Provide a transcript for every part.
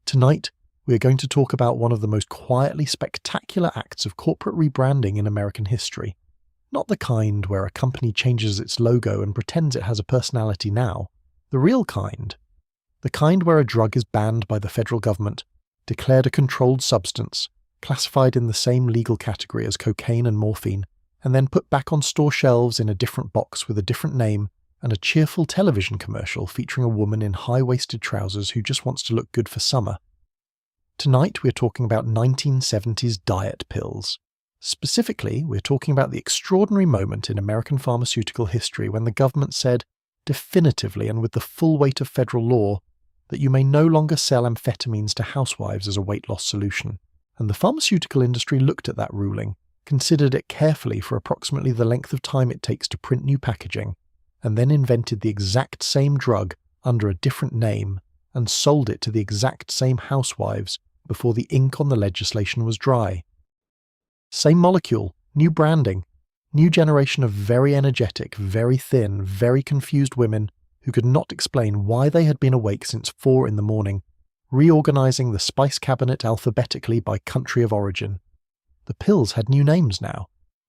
Tonight, we are going to talk about one of the most quietly spectacular acts of corporate rebranding in American history. Not the kind where a company changes its logo and pretends it has a personality now. The real kind. The kind where a drug is banned by the federal government, declared a controlled substance, classified in the same legal category as cocaine and morphine, and then put back on store shelves in a different box with a different name and a cheerful television commercial featuring a woman in high-waisted trousers who just wants to look good for summer. Tonight we're talking about 1970s diet pills. Specifically, we're talking about the extraordinary moment in American pharmaceutical history when the government said, definitively and with the full weight of federal law, that you may no longer sell amphetamines to housewives as a weight loss solution. And the pharmaceutical industry looked at that ruling, considered it carefully for approximately the length of time it takes to print new packaging, and then invented the exact same drug under a different name and sold it to the exact same housewives before the ink on the legislation was dry. Same molecule, new branding, new generation of very energetic, very thin, very confused women who could not explain why they had been awake since 4 a.m, reorganizing the spice cabinet alphabetically by country of origin. The pills had new names now: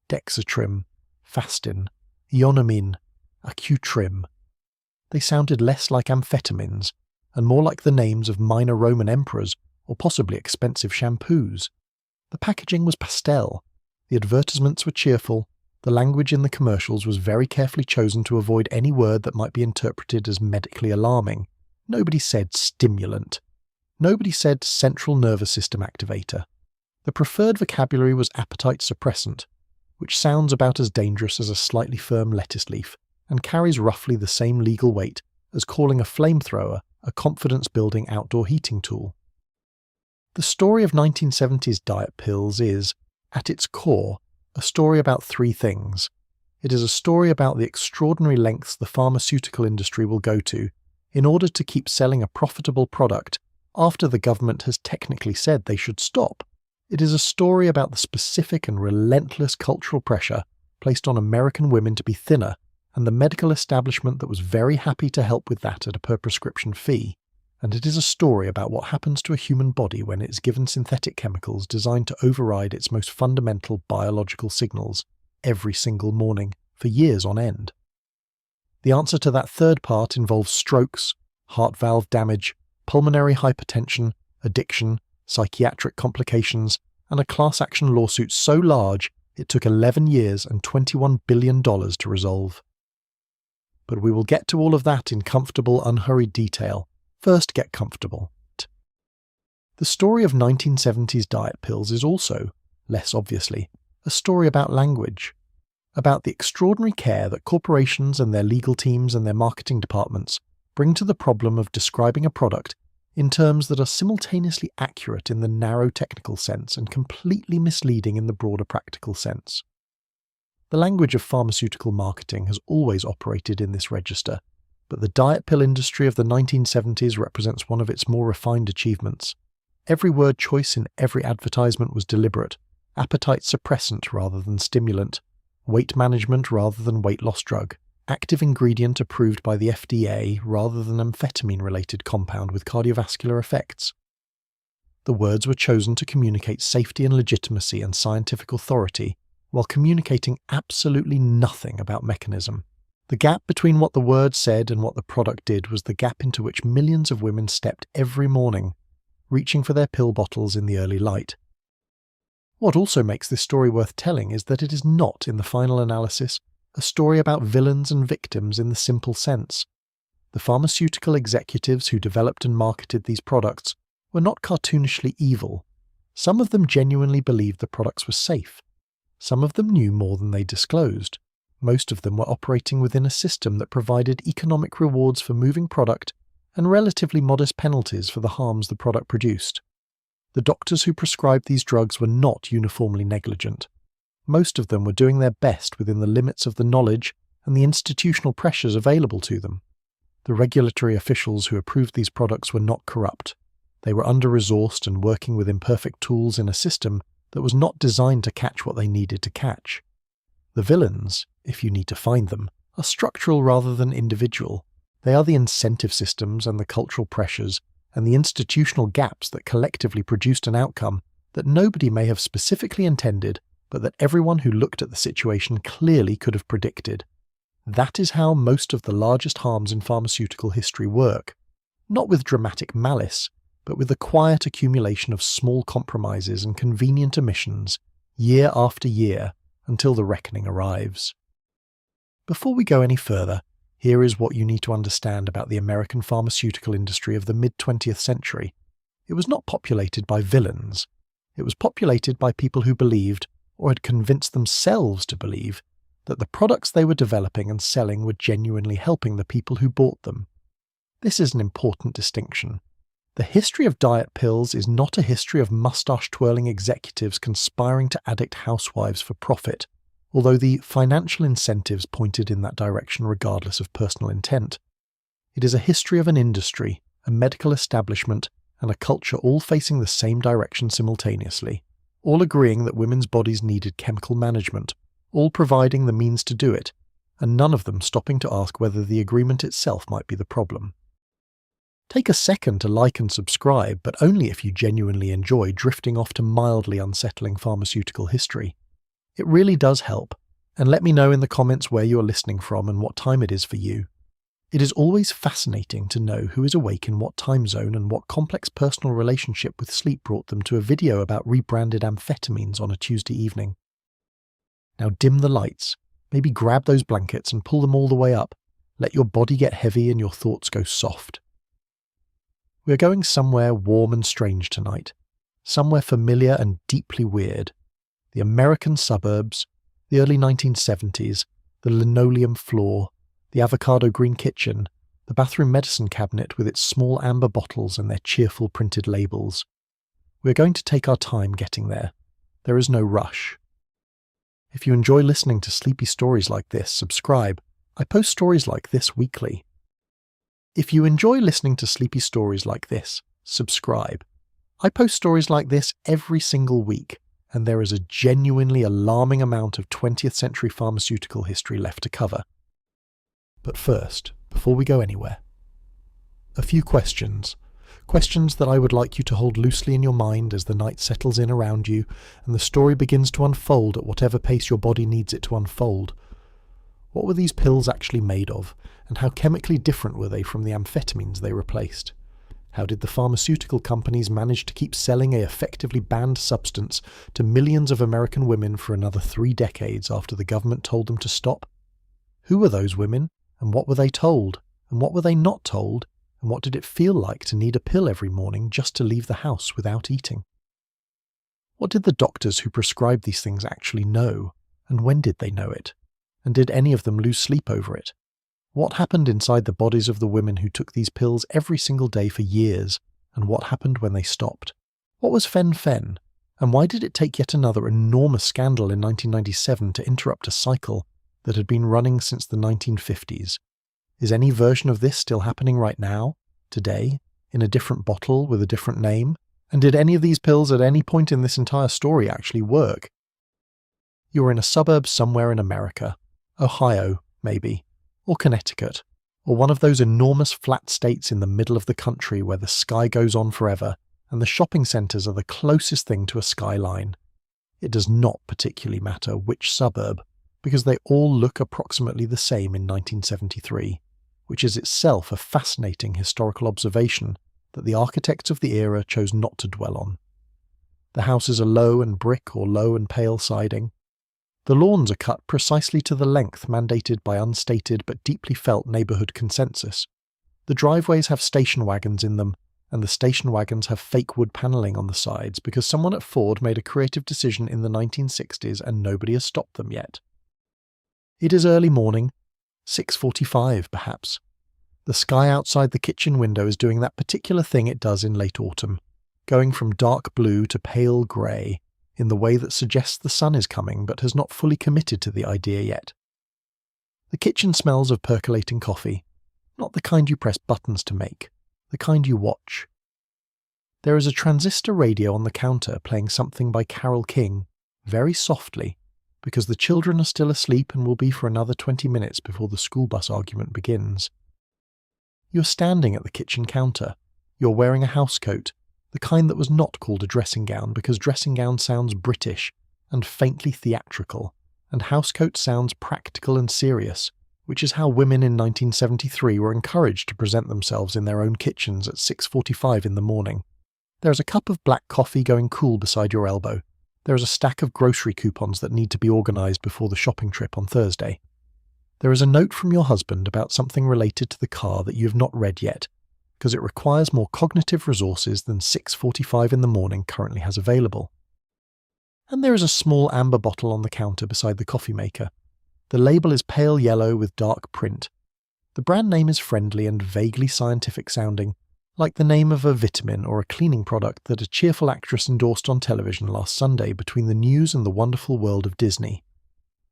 Dexatrim, Fastin, Ionamine, Acutrim. They sounded less like amphetamines and more like the names of minor Roman emperors or possibly expensive shampoos. The packaging was pastel, the advertisements were cheerful, the language in the commercials was very carefully chosen to avoid any word that might be interpreted as medically alarming. Nobody said stimulant. Nobody said central nervous system activator. The preferred vocabulary was appetite suppressant, which sounds about as dangerous as a slightly firm lettuce leaf and carries roughly the same legal weight as calling a flamethrower a confidence-building outdoor heating tool. The story of 1970s diet pills is, at its core, a story about 3 things. It is a story about the extraordinary lengths the pharmaceutical industry will go to in order to keep selling a profitable product after the government has technically said they should stop. It is a story about the specific and relentless cultural pressure placed on American women to be thinner, and the medical establishment that was very happy to help with that at a per-prescription fee. And it is a story about what happens to a human body when it is given synthetic chemicals designed to override its most fundamental biological signals every single morning for years on end. The answer to that third part involves strokes, heart valve damage, pulmonary hypertension, addiction, psychiatric complications, and a class action lawsuit so large it took 11 years and $21 billion to resolve. But we will get to all of that in comfortable, unhurried detail. First, get comfortable. The story of 1970s diet pills is also, less obviously, a story about language, about the extraordinary care that corporations and their legal teams and their marketing departments bring to the problem of describing a product in terms that are simultaneously accurate in the narrow technical sense and completely misleading in the broader practical sense. The language of pharmaceutical marketing has always operated in this register, but the diet pill industry of the 1970s represents one of its more refined achievements. Every word choice in every advertisement was deliberate, appetite suppressant rather than stimulant, weight management rather than weight loss drug, active ingredient approved by the FDA rather than amphetamine-related compound with cardiovascular effects. The words were chosen to communicate safety and legitimacy and scientific authority, while communicating absolutely nothing about mechanism. The gap between what the word said and what the product did was the gap into which millions of women stepped every morning, reaching for their pill bottles in the early light. What also makes this story worth telling is that it is not, in the final analysis, a story about villains and victims in the simple sense. The pharmaceutical executives who developed and marketed these products were not cartoonishly evil. Some of them genuinely believed the products were safe. Some of them knew more than they disclosed. Most of them were operating within a system that provided economic rewards for moving product and relatively modest penalties for the harms the product produced. The doctors who prescribed these drugs were not uniformly negligent. Most of them were doing their best within the limits of the knowledge and the institutional pressures available to them. The regulatory officials who approved these products were not corrupt. They were under-resourced and working with imperfect tools in a system that was not designed to catch what they needed to catch. The villains, if you need to find them, are structural rather than individual. They are the incentive systems and the cultural pressures and the institutional gaps that collectively produced an outcome that nobody may have specifically intended, but that everyone who looked at the situation clearly could have predicted. That is how most of the largest harms in pharmaceutical history work, not with dramatic malice, but with the quiet accumulation of small compromises and convenient omissions, year after year, until the reckoning arrives. Before we go any further, here is what you need to understand about the American pharmaceutical industry of the mid-20th century. It was not populated by villains. It was populated by people who believed, or had convinced themselves to believe, that the products they were developing and selling were genuinely helping the people who bought them. This is an important distinction. The history of diet pills is not a history of moustache-twirling executives conspiring to addict housewives for profit, although the financial incentives pointed in that direction regardless of personal intent. It is a history of an industry, a medical establishment, and a culture all facing the same direction simultaneously, all agreeing that women's bodies needed chemical management, all providing the means to do it, and none of them stopping to ask whether the agreement itself might be the problem. Take a second to like and subscribe, but only if you genuinely enjoy drifting off to mildly unsettling pharmaceutical history. It really does help, and let me know in the comments where you're listening from and what time it is for you. It is always fascinating to know who is awake in what time zone and what complex personal relationship with sleep brought them to a video about rebranded amphetamines on a Tuesday evening. Now dim the lights, maybe grab those blankets and pull them all the way up. Let your body get heavy and your thoughts go soft. We are going somewhere warm and strange tonight, somewhere familiar and deeply weird. The American suburbs, the early 1970s, the linoleum floor, the avocado green kitchen, the bathroom medicine cabinet with its small amber bottles and their cheerful printed labels. We are going to take our time getting there. There is no rush. If you enjoy listening to sleepy stories like this, subscribe. I post stories like this weekly. If you enjoy listening to sleepy stories like this, subscribe. I post stories like this every single week, and there is a genuinely alarming amount of 20th century pharmaceutical history left to cover. But first, before we go anywhere, a few questions. Questions that I would like you to hold loosely in your mind as the night settles in around you and the story begins to unfold at whatever pace your body needs it to unfold. What were these pills actually made of, and how chemically different were they from the amphetamines they replaced? How did the pharmaceutical companies manage to keep selling a effectively banned substance to millions of American women for another 3 decades after the government told them to stop? Who were those women, and what were they told, and what were they not told, and what did it feel like to need a pill every morning just to leave the house without eating? What did the doctors who prescribed these things actually know, and when did they know it? And did any of them lose sleep over it? What happened inside the bodies of the women who took these pills every single day for years, and what happened when they stopped? What was fen-phen, and why did it take yet another enormous scandal in 1997 to interrupt a cycle that had been running since the 1950s? Is any version of this still happening right now, today, in a different bottle with a different name? And did any of these pills at any point in this entire story actually work? You're in a suburb somewhere in America, Ohio, maybe, or Connecticut, or one of those enormous flat states in the middle of the country where the sky goes on forever and the shopping centres are the closest thing to a skyline. It does not particularly matter which suburb, because they all look approximately the same in 1973, which is itself a fascinating historical observation that the architects of the era chose not to dwell on. The houses are low and brick or low and pale siding. The lawns are cut precisely to the length mandated by unstated but deeply felt neighbourhood consensus. The driveways have station wagons in them, and the station wagons have fake wood panelling on the sides because someone at Ford made a creative decision in the 1960s and nobody has stopped them yet. It is early morning, 6:45 perhaps. The sky outside the kitchen window is doing that particular thing it does in late autumn, going from dark blue to pale grey, in the way that suggests the sun is coming but has not fully committed to the idea yet. The kitchen smells of percolating coffee, not the kind you press buttons to make, the kind you watch. There is a transistor radio on the counter playing something by Carole King, very softly, because the children are still asleep and will be for another 20 minutes before the school bus argument begins. You're standing at the kitchen counter. You're wearing a housecoat, the kind that was not called a dressing gown because dressing gown sounds British and faintly theatrical, and housecoat sounds practical and serious, which is how women in 1973 were encouraged to present themselves in their own kitchens at 6:45 in the morning. There is a cup of black coffee going cool beside your elbow. There is a stack of grocery coupons that need to be organised before the shopping trip on Thursday. There is a note from your husband about something related to the car that you have not read yet, because it requires more cognitive resources than 6:45 in the morning currently has available. And there is a small amber bottle on the counter beside the coffee maker. The label is pale yellow with dark print. The brand name is friendly and vaguely scientific sounding, like the name of a vitamin or a cleaning product that a cheerful actress endorsed on television last Sunday between the news and the wonderful world of Disney.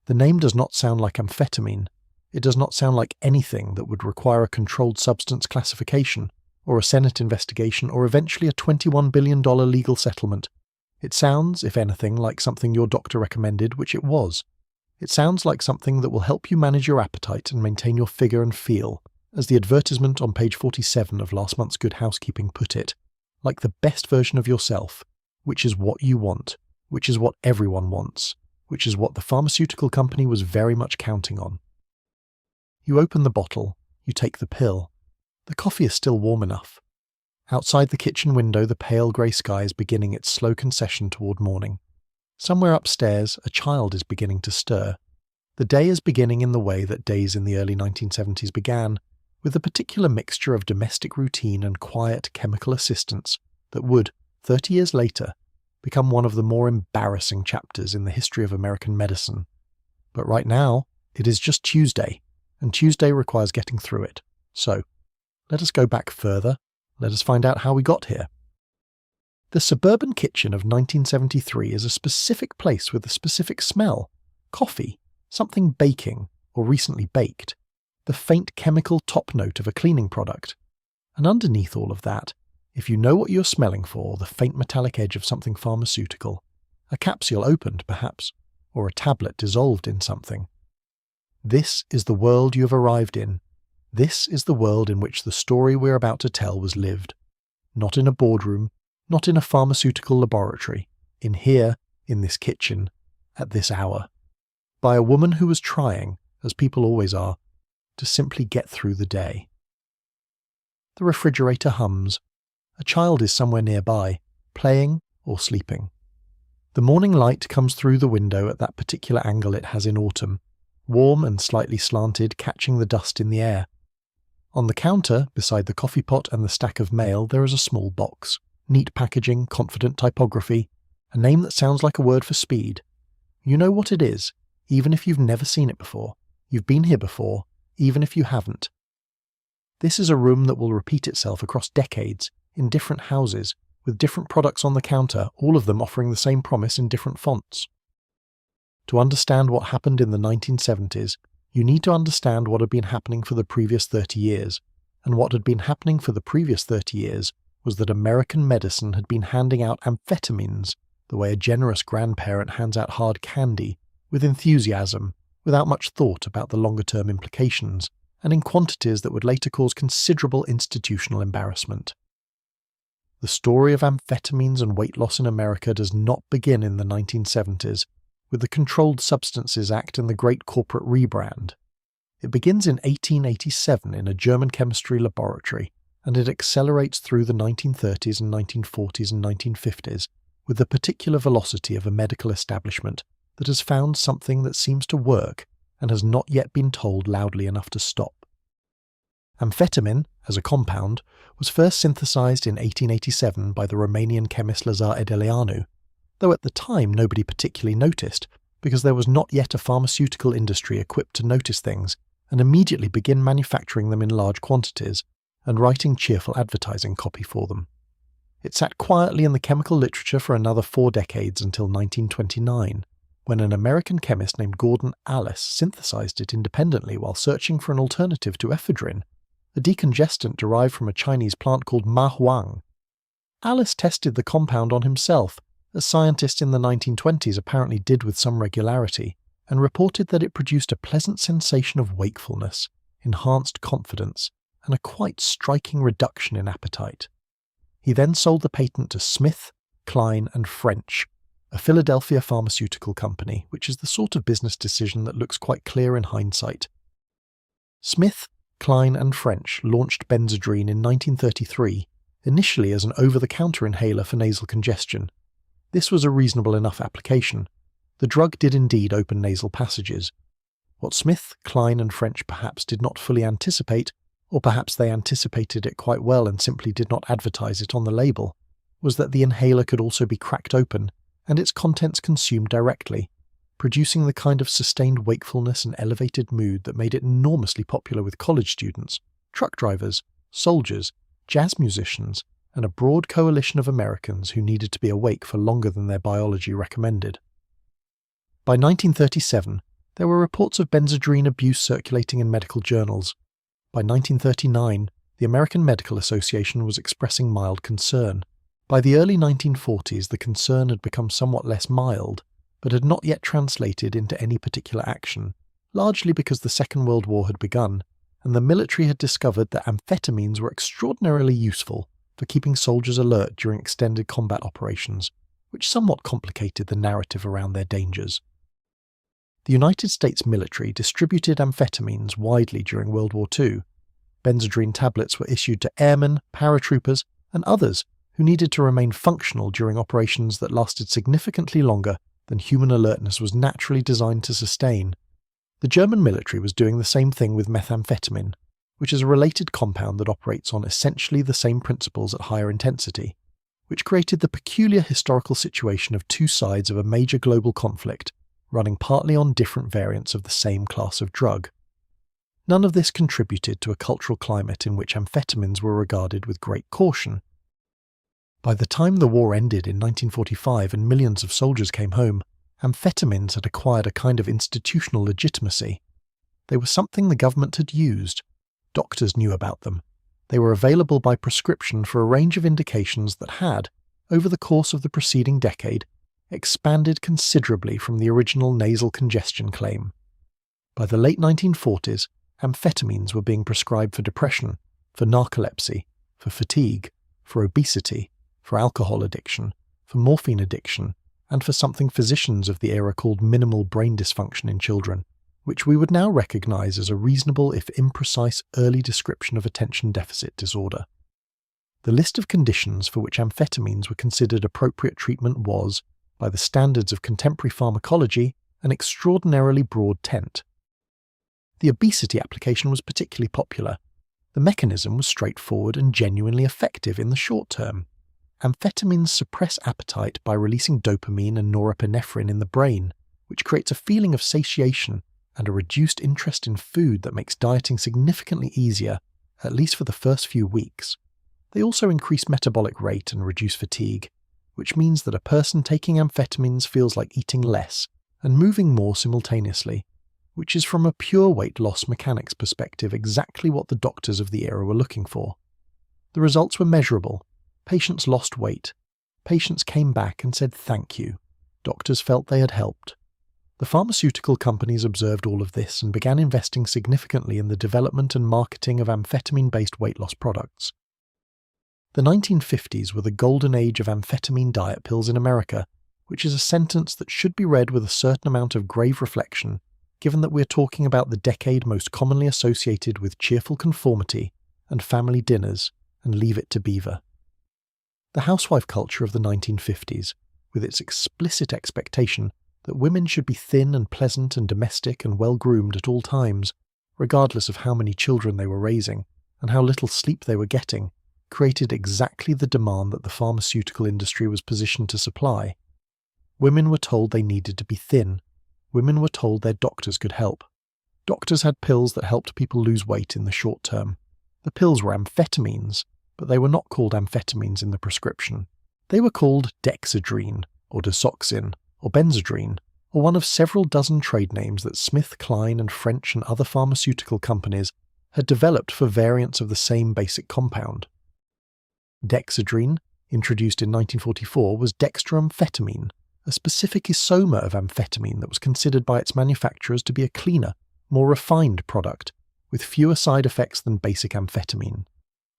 The name does not sound like amphetamine. It does not sound like anything that would require a controlled substance classification, or a Senate investigation, or eventually a $21 billion legal settlement. It sounds, if anything, like something your doctor recommended, which it was. It sounds like something that will help you manage your appetite and maintain your figure and feel, as the advertisement on page 47 of last month's Good Housekeeping put it, like the best version of yourself, which is what you want, which is what everyone wants, which is what the pharmaceutical company was very much counting on. You open the bottle, you take the pill. The coffee is still warm enough. Outside the kitchen window, the pale grey sky is beginning its slow concession toward morning. Somewhere upstairs, a child is beginning to stir. The day is beginning in the way that days in the early 1970s began, with a particular mixture of domestic routine and quiet chemical assistance that would, 30 years later, become one of the more embarrassing chapters in the history of American medicine. But right now, it is just Tuesday, and Tuesday requires getting through it. So, let us go back further. Let us find out how we got here. The suburban kitchen of 1973 is a specific place with a specific smell. Coffee, something baking, or recently baked. The faint chemical top note of a cleaning product. And underneath all of that, if you know what you're smelling for, the faint metallic edge of something pharmaceutical. A capsule opened, perhaps, or a tablet dissolved in something. This is the world you have arrived in. This is the world in which the story we're about to tell was lived. Not in a boardroom, not in a pharmaceutical laboratory, in here, in this kitchen, at this hour. By a woman who was trying, as people always are, to simply get through the day. The refrigerator hums. A child is somewhere nearby, playing or sleeping. The morning light comes through the window at that particular angle it has in autumn, warm and slightly slanted, catching the dust in the air. On the counter, beside the coffee pot and the stack of mail, there is a small box. Neat packaging, confident typography, a name that sounds like a word for speed. You know what it is, even if you've never seen it before. You've been here before, even if you haven't. This is a room that will repeat itself across decades, in different houses, with different products on the counter, all of them offering the same promise in different fonts. To understand what happened in the 1970s, you need to understand what had been happening for the previous 30 years, and what had been happening for the previous 30 years was that American medicine had been handing out amphetamines, the way a generous grandparent hands out hard candy, with enthusiasm, without much thought about the longer-term implications, and in quantities that would later cause considerable institutional embarrassment. The story of amphetamines and weight loss in America does not begin in the 1970s, with the Controlled Substances Act and the Great Corporate Rebrand. It begins in 1887 in a German chemistry laboratory, and it accelerates through the 1930s and 1940s and 1950s with the particular velocity of a medical establishment that has found something that seems to work and has not yet been told loudly enough to stop. Amphetamine, as a compound, was first synthesized in 1887 by the Romanian chemist Lazar Edeleanu, though at the time nobody particularly noticed, because there was not yet a pharmaceutical industry equipped to notice things and immediately begin manufacturing them in large quantities and writing cheerful advertising copy for them. It sat quietly in the chemical literature for another 4 decades until 1929, when an American chemist named Gordon Alice synthesized it independently while searching for an alternative to ephedrine, a decongestant derived from a Chinese plant called ma huang. Alice tested the compound on himself, as scientists in the 1920s apparently did with some regularity, and reported that it produced a pleasant sensation of wakefulness, enhanced confidence, and a quite striking reduction in appetite. He then sold the patent to Smith, Kline and French, a Philadelphia pharmaceutical company, which is the sort of business decision that looks quite clear in hindsight. Smith, Kline and French launched Benzedrine in 1933, initially as an over-the-counter inhaler for nasal congestion. This was a reasonable enough application. The drug did indeed open nasal passages. What Smith, Kline and French perhaps did not fully anticipate, or perhaps they anticipated it quite well and simply did not advertise it on the label, was that the inhaler could also be cracked open and its contents consumed directly, producing the kind of sustained wakefulness and elevated mood that made it enormously popular with college students, truck drivers, soldiers, jazz musicians, and a broad coalition of Americans who needed to be awake for longer than their biology recommended. By 1937, there were reports of Benzedrine abuse circulating in medical journals. By 1939, the American Medical Association was expressing mild concern. By the early 1940s, the concern had become somewhat less mild, but had not yet translated into any particular action, largely because the Second World War had begun, and the military had discovered that amphetamines were extraordinarily useful for keeping soldiers alert during extended combat operations, which somewhat complicated the narrative around their dangers. The United States military distributed amphetamines widely during World War II. Benzedrine tablets were issued to airmen, paratroopers, and others who needed to remain functional during operations that lasted significantly longer than human alertness was naturally designed to sustain. The German military was doing the same thing with methamphetamine, which is a related compound that operates on essentially the same principles at higher intensity, which created the peculiar historical situation of two sides of a major global conflict running partly on different variants of the same class of drug. None of this contributed to a cultural climate in which amphetamines were regarded with great caution. By the time the war ended in 1945 and millions of soldiers came home, amphetamines had acquired a kind of institutional legitimacy. They were something the government had used. Doctors knew about them. They were available by prescription for a range of indications that had, over the course of the preceding decade, expanded considerably from the original nasal congestion claim. By the late 1940s, amphetamines were being prescribed for depression, for narcolepsy, for fatigue, for obesity, for alcohol addiction, for morphine addiction, and for something physicians of the era called minimal brain dysfunction in children, which we would now recognize as a reasonable if imprecise early description of attention deficit disorder. The list of conditions for which amphetamines were considered appropriate treatment was, by the standards of contemporary pharmacology, an extraordinarily broad tent. The obesity application was particularly popular. The mechanism was straightforward and genuinely effective in the short term. Amphetamines suppress appetite by releasing dopamine and norepinephrine in the brain, which creates a feeling of satiation and a reduced interest in food that makes dieting significantly easier, at least for the first few weeks. They also increase metabolic rate and reduce fatigue, which means that a person taking amphetamines feels like eating less and moving more simultaneously, which is from a pure weight loss mechanics perspective exactly what the doctors of the era were looking for. The results were measurable. Patients lost weight. Patients came back and said thank you. Doctors felt they had helped. The pharmaceutical companies observed all of this and began investing significantly in the development and marketing of amphetamine-based weight loss products. The 1950s were the golden age of amphetamine diet pills in America, which is a sentence that should be read with a certain amount of grave reflection, given that we're talking about the decade most commonly associated with cheerful conformity and family dinners and Leave It to Beaver. The housewife culture of the 1950s, with its explicit expectation that women should be thin and pleasant and domestic and well-groomed at all times, regardless of how many children they were raising and how little sleep they were getting, created exactly the demand that the pharmaceutical industry was positioned to supply. Women were told they needed to be thin. Women were told their doctors could help. Doctors had pills that helped people lose weight in the short term. The pills were amphetamines, but they were not called amphetamines in the prescription. They were called Dexedrine, or Desoxin, or Benzedrine, or one of several dozen trade names that Smith, Kline and French and other pharmaceutical companies had developed for variants of the same basic compound. Dexedrine, introduced in 1944, was dextroamphetamine, a specific isomer of amphetamine that was considered by its manufacturers to be a cleaner, more refined product, with fewer side effects than basic amphetamine.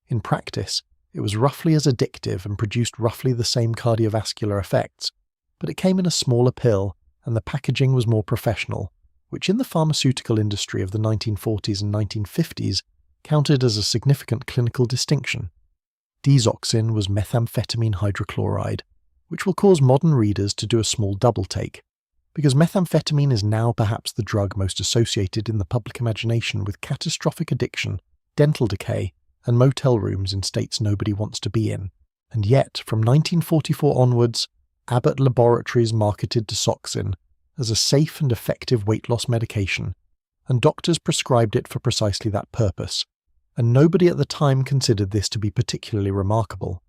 In practice, It was roughly as addictive and produced roughly the same cardiovascular effects, but it came in a smaller pill and the packaging was more professional, which in the pharmaceutical industry of the 1940s and 1950s counted as a significant clinical distinction. Desoxin was methamphetamine hydrochloride, which will cause modern readers to do a small double take, because methamphetamine is now perhaps the drug most associated in the public imagination with catastrophic addiction, dental decay, and motel rooms in states nobody wants to be in. And yet, from 1944 onwards, Abbott Laboratories marketed Desoxin as a safe and effective weight loss medication, and doctors prescribed it for precisely that purpose, and nobody at the time considered this to be particularly remarkable.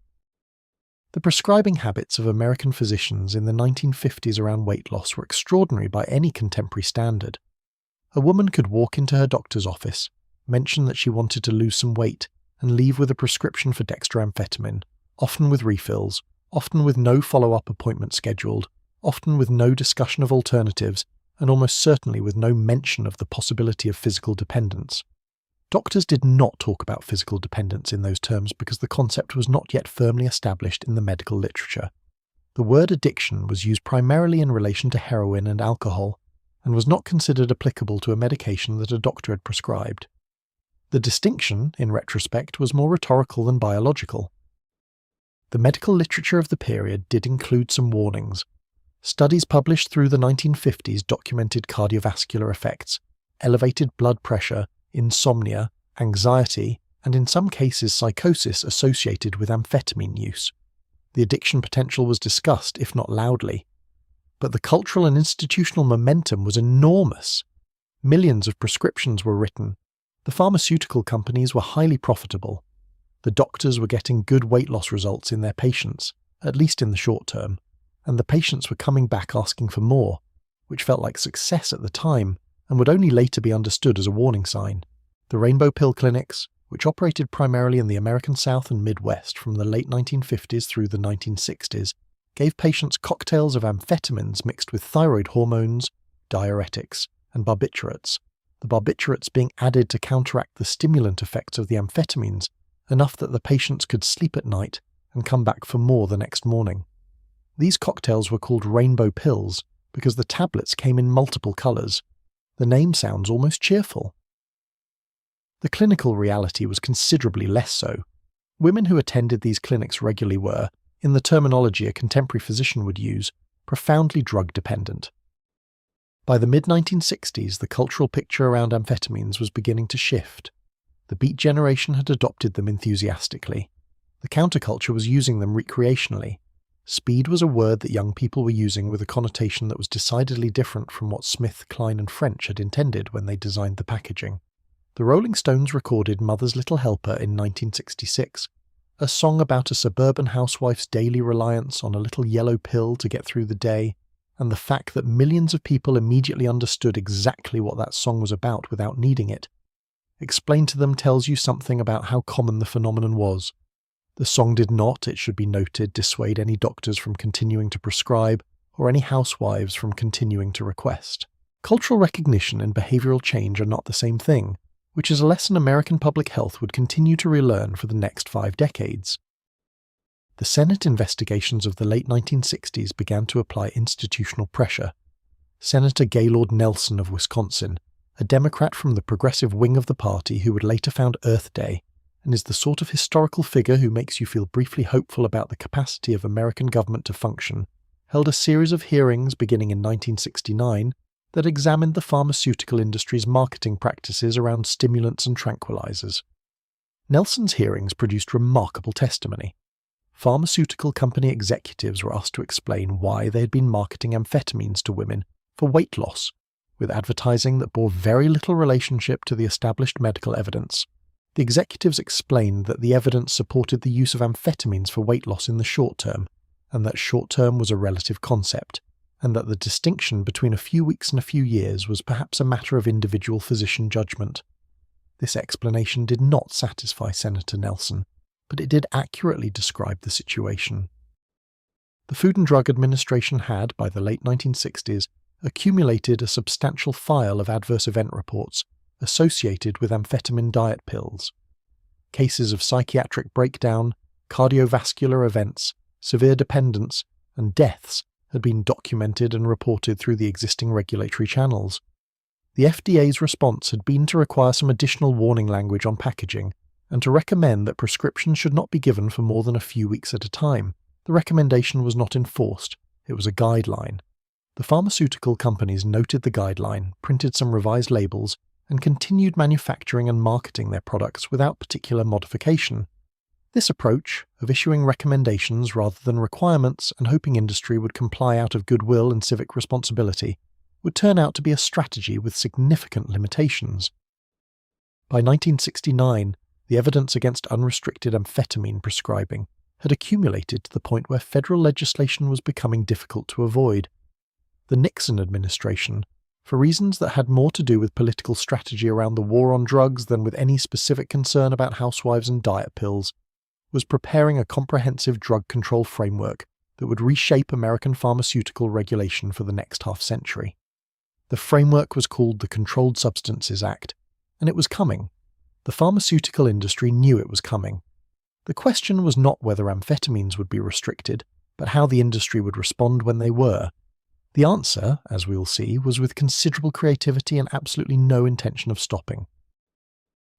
The prescribing habits of American physicians in the 1950s around weight loss were extraordinary by any contemporary standard. A woman could walk into her doctor's office, mention that she wanted to lose some weight, and leave with a prescription for dextroamphetamine, often with refills, often with no follow-up appointment scheduled, often with no discussion of alternatives, and almost certainly with no mention of the possibility of physical dependence. Doctors did not talk about physical dependence in those terms because the concept was not yet firmly established in the medical literature. The word addiction was used primarily in relation to heroin and alcohol, and was not considered applicable to a medication that a doctor had prescribed. The distinction, in retrospect, was more rhetorical than biological. The medical literature of the period did include some warnings. Studies published through the 1950s documented cardiovascular effects, elevated blood pressure, insomnia, anxiety, and in some cases psychosis associated with amphetamine use. The addiction potential was discussed, if not loudly. But the cultural and institutional momentum was enormous. Millions of prescriptions were written. The pharmaceutical companies were highly profitable. The doctors were getting good weight loss results in their patients, at least in the short term, and the patients were coming back asking for more, which felt like success at the time, and would only later be understood as a warning sign. The rainbow pill clinics, which operated primarily in the American South and Midwest from the late 1950s through the 1960s, gave patients cocktails of amphetamines mixed with thyroid hormones, diuretics, and barbiturates, the barbiturates being added to counteract the stimulant effects of the amphetamines, enough that the patients could sleep at night and come back for more the next morning. These cocktails were called rainbow pills because the tablets came in multiple colours. The name sounds almost cheerful. The clinical reality was considerably less so. Women who attended these clinics regularly were, in the terminology a contemporary physician would use, profoundly drug-dependent. By the mid-1960s, the cultural picture around amphetamines was beginning to shift. The Beat generation had adopted them enthusiastically. The counterculture was using them recreationally. Speed was a word that young people were using with a connotation that was decidedly different from what Smith, Kline and French had intended when they designed the packaging. The Rolling Stones recorded Mother's Little Helper in 1966, a song about a suburban housewife's daily reliance on a little yellow pill to get through the day, and the fact that millions of people immediately understood exactly what that song was about without needing it. Explained to them tells you something about how common the phenomenon was. The song did not, it should be noted, dissuade any doctors from continuing to prescribe, or any housewives from continuing to request. Cultural recognition and behavioral change are not the same thing, which is a lesson American public health would continue to relearn for the next 5 decades. The Senate investigations of the late 1960s began to apply institutional pressure. Senator Gaylord Nelson of Wisconsin, a Democrat from the progressive wing of the party who would later found Earth Day, and is the sort of historical figure who makes you feel briefly hopeful about the capacity of American government to function, held a series of hearings beginning in 1969 that examined the pharmaceutical industry's marketing practices around stimulants and tranquilizers. Nelson's hearings produced remarkable testimony. Pharmaceutical company executives were asked to explain why they had been marketing amphetamines to women for weight loss, with advertising that bore very little relationship to the established medical evidence. The executives explained that the evidence supported the use of amphetamines for weight loss in the short term, and that short term was a relative concept, and that the distinction between a few weeks and a few years was perhaps a matter of individual physician judgment. This explanation did not satisfy Senator Nelson, but it did accurately describe the situation. The Food and Drug Administration had, by the late 1960s, accumulated a substantial file of adverse event reports associated with amphetamine diet pills. Cases of psychiatric breakdown, cardiovascular events, severe dependence, and deaths had been documented and reported through the existing regulatory channels. The FDA's response had been to require some additional warning language on packaging and to recommend that prescriptions should not be given for more than a few weeks at a time. The recommendation was not enforced, it was a guideline. The pharmaceutical companies noted the guideline, printed some revised labels, and continued manufacturing and marketing their products without particular modification. This approach, of issuing recommendations rather than requirements and hoping industry would comply out of goodwill and civic responsibility, would turn out to be a strategy with significant limitations. By 1969, the evidence against unrestricted amphetamine prescribing had accumulated to the point where federal legislation was becoming difficult to avoid. The Nixon administration, for reasons that had more to do with political strategy around the war on drugs than with any specific concern about housewives and diet pills, was preparing a comprehensive drug control framework that would reshape American pharmaceutical regulation for the next half-century. The framework was called the Controlled Substances Act, and it was coming. The pharmaceutical industry knew it was coming. The question was not whether amphetamines would be restricted, but how the industry would respond when they were. The answer, as we will see, was with considerable creativity and absolutely no intention of stopping.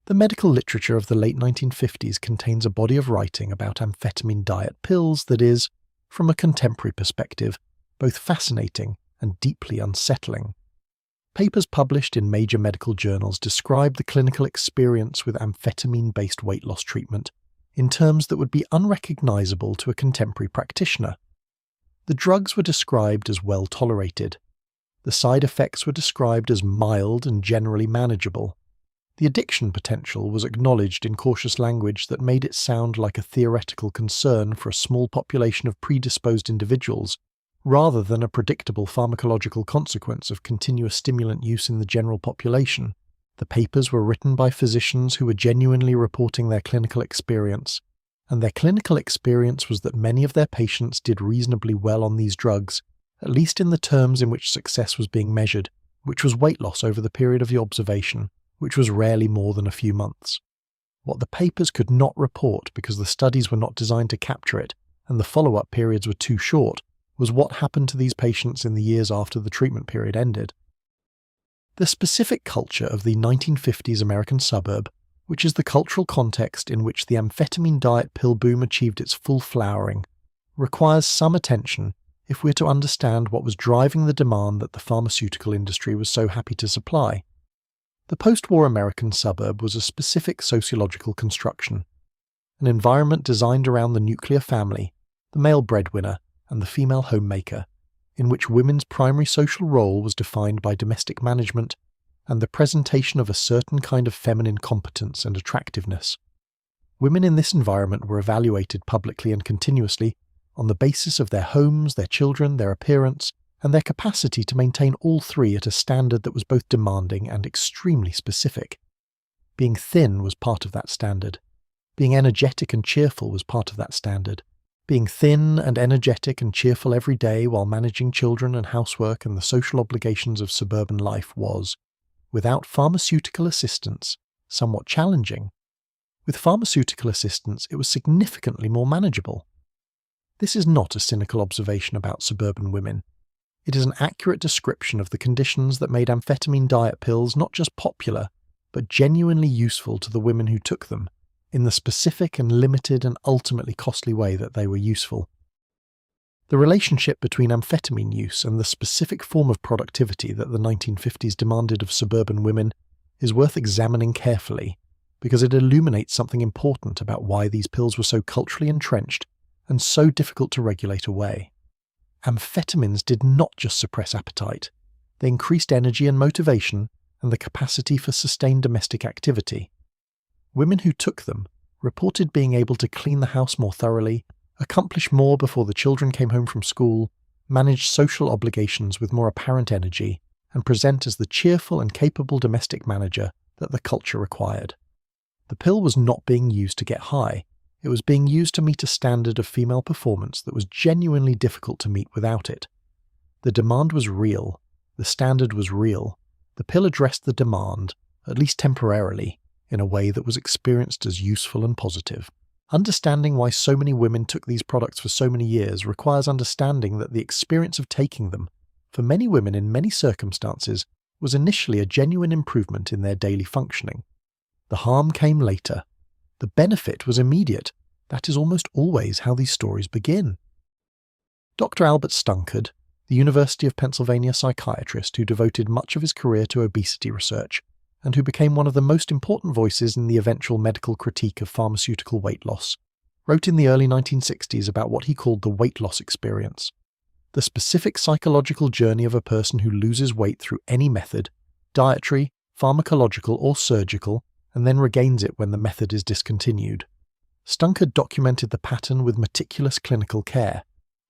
The medical literature of the late 1950s contains a body of writing about amphetamine diet pills that is, from a contemporary perspective, both fascinating and deeply unsettling. Papers published in major medical journals describe the clinical experience with amphetamine-based weight loss treatment in terms that would be unrecognizable to a contemporary practitioner. The drugs were described as well tolerated. The side effects were described as mild and generally manageable. The addiction potential was acknowledged in cautious language that made it sound like a theoretical concern for a small population of predisposed individuals, rather than a predictable pharmacological consequence of continuous stimulant use in the general population. The papers were written by physicians who were genuinely reporting their clinical experience, and their clinical experience was that many of their patients did reasonably well on these drugs, at least in the terms in which success was being measured, which was weight loss over the period of the observation, which was rarely more than a few months. What the papers could not report because the studies were not designed to capture it, and the follow-up periods were too short, was what happened to these patients in the years after the treatment period ended. The specific culture of the 1950s American suburb, which is the cultural context in which the amphetamine diet pill boom achieved its full flowering, requires some attention if we're to understand what was driving the demand that the pharmaceutical industry was so happy to supply. The post-war American suburb was a specific sociological construction, an environment designed around the nuclear family, the male breadwinner, and the female homemaker, in which women's primary social role was defined by domestic management and the presentation of a certain kind of feminine competence and attractiveness. Women in this environment were evaluated publicly and continuously on the basis of their homes, their children, their appearance, and their capacity to maintain all three at a standard that was both demanding and extremely specific. Being thin was part of that standard. Being energetic and cheerful was part of that standard. Being thin and energetic and cheerful every day while managing children and housework and the social obligations of suburban life was, without pharmaceutical assistance, somewhat challenging. With pharmaceutical assistance, it was significantly more manageable. This is not a cynical observation about suburban women. It is an accurate description of the conditions that made amphetamine diet pills not just popular, but genuinely useful to the women who took them, in the specific and limited and ultimately costly way that they were useful. The relationship between amphetamine use and the specific form of productivity that the 1950s demanded of suburban women is worth examining carefully, because it illuminates something important about why these pills were so culturally entrenched and so difficult to regulate away. Amphetamines did not just suppress appetite, they increased energy and motivation and the capacity for sustained domestic activity. Women who took them reported being able to clean the house more thoroughly, accomplish more before the children came home from school, manage social obligations with more apparent energy, and present as the cheerful and capable domestic manager that the culture required. The pill was not being used to get high, it was being used to meet a standard of female performance that was genuinely difficult to meet without it. The demand was real, the standard was real, the pill addressed the demand, at least temporarily, in a way that was experienced as useful and positive. Understanding why so many women took these products for so many years requires understanding that the experience of taking them, for many women in many circumstances, was initially a genuine improvement in their daily functioning. The harm came later. The benefit was immediate. That is almost always how these stories begin. Dr. Albert Stunkard, the University of Pennsylvania psychiatrist who devoted much of his career to obesity research, and who became one of the most important voices in the eventual medical critique of pharmaceutical weight loss, wrote in the early 1960s about what he called the weight loss experience, the specific psychological journey of a person who loses weight through any method, dietary, pharmacological or surgical, and then regains it when the method is discontinued. Stunkard documented the pattern with meticulous clinical care.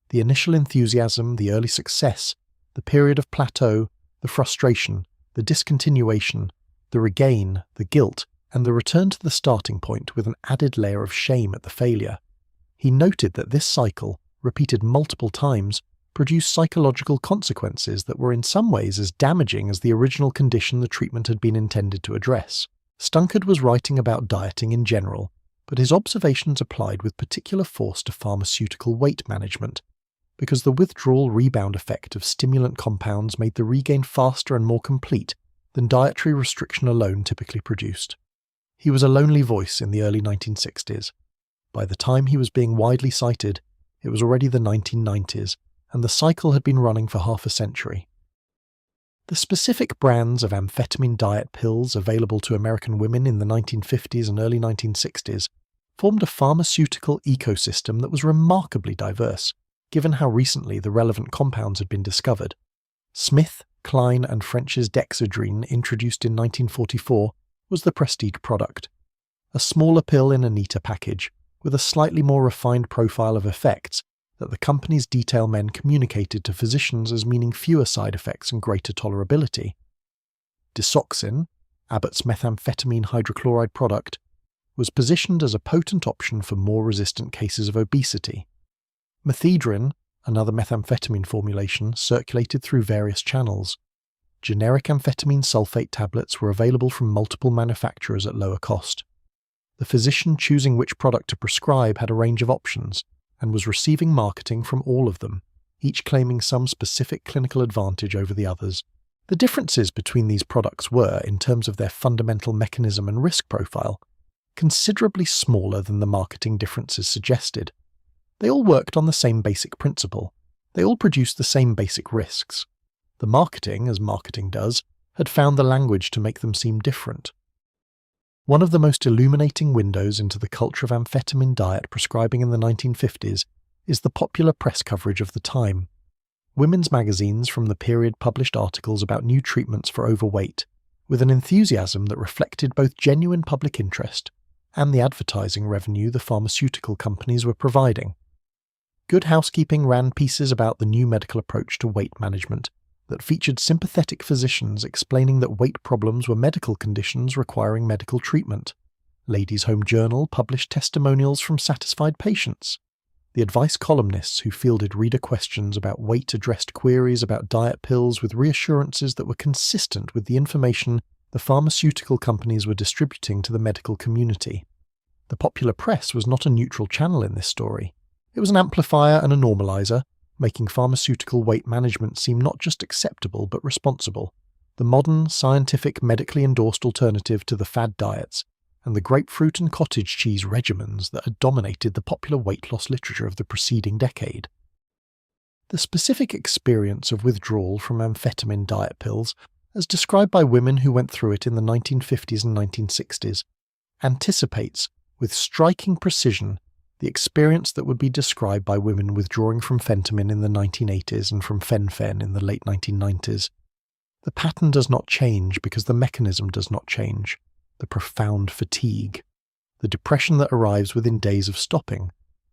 The initial enthusiasm, the early success, the period of plateau, the frustration, the discontinuation, the regain, the guilt, and the return to the starting point with an added layer of shame at the failure. He noted that this cycle, repeated multiple times, produced psychological consequences that were in some ways as damaging as the original condition the treatment had been intended to address. Stunkard was writing about dieting in general, but his observations applied with particular force to pharmaceutical weight management, because the withdrawal rebound effect of stimulant compounds made the regain faster and more complete than dietary restriction alone typically produced. He was a lonely voice in the early 1960s. By the time he was being widely cited, it was already the 1990s, and the cycle had been running for half a century. The specific brands of amphetamine diet pills available to American women in the 1950s and early 1960s formed a pharmaceutical ecosystem that was remarkably diverse, given how recently the relevant compounds had been discovered. Smith, Klein and French's Dexedrine, introduced in 1944, was the prestige product. A smaller pill in a neater package, with a slightly more refined profile of effects that the company's detail men communicated to physicians as meaning fewer side effects and greater tolerability. Disoxin, Abbott's methamphetamine hydrochloride product, was positioned as a potent option for more resistant cases of obesity. Methedrin, another methamphetamine formulation, circulated through various channels. Generic amphetamine sulfate tablets were available from multiple manufacturers at lower cost. The physician choosing which product to prescribe had a range of options, and was receiving marketing from all of them, each claiming some specific clinical advantage over the others. The differences between these products were, in terms of their fundamental mechanism and risk profile, considerably smaller than the marketing differences suggested. They all worked on the same basic principle. They all produced the same basic risks. The marketing, as marketing does, had found the language to make them seem different. One of the most illuminating windows into the culture of amphetamine diet prescribing in the 1950s is the popular press coverage of the time. Women's magazines from the period published articles about new treatments for overweight, with an enthusiasm that reflected both genuine public interest and the advertising revenue the pharmaceutical companies were providing. Good Housekeeping ran pieces about the new medical approach to weight management that featured sympathetic physicians explaining that weight problems were medical conditions requiring medical treatment. Ladies' Home Journal published testimonials from satisfied patients. The advice columnists who fielded reader questions about weight addressed queries about diet pills with reassurances that were consistent with the information the pharmaceutical companies were distributing to the medical community. The popular press was not a neutral channel in this story. It was an amplifier and a normalizer, making pharmaceutical weight management seem not just acceptable but responsible, the modern, scientific, medically endorsed alternative to the fad diets and the grapefruit and cottage cheese regimens that had dominated the popular weight loss literature of the preceding decade. The specific experience of withdrawal from amphetamine diet pills, as described by women who went through it in the 1950s and 1960s, anticipates, with striking precision, the experience that would be described by women withdrawing from phentermine in the 1980s and from fen-phen in the late 1990s. The pattern does not change because the mechanism does not change. The profound fatigue, the depression that arrives within days of stopping,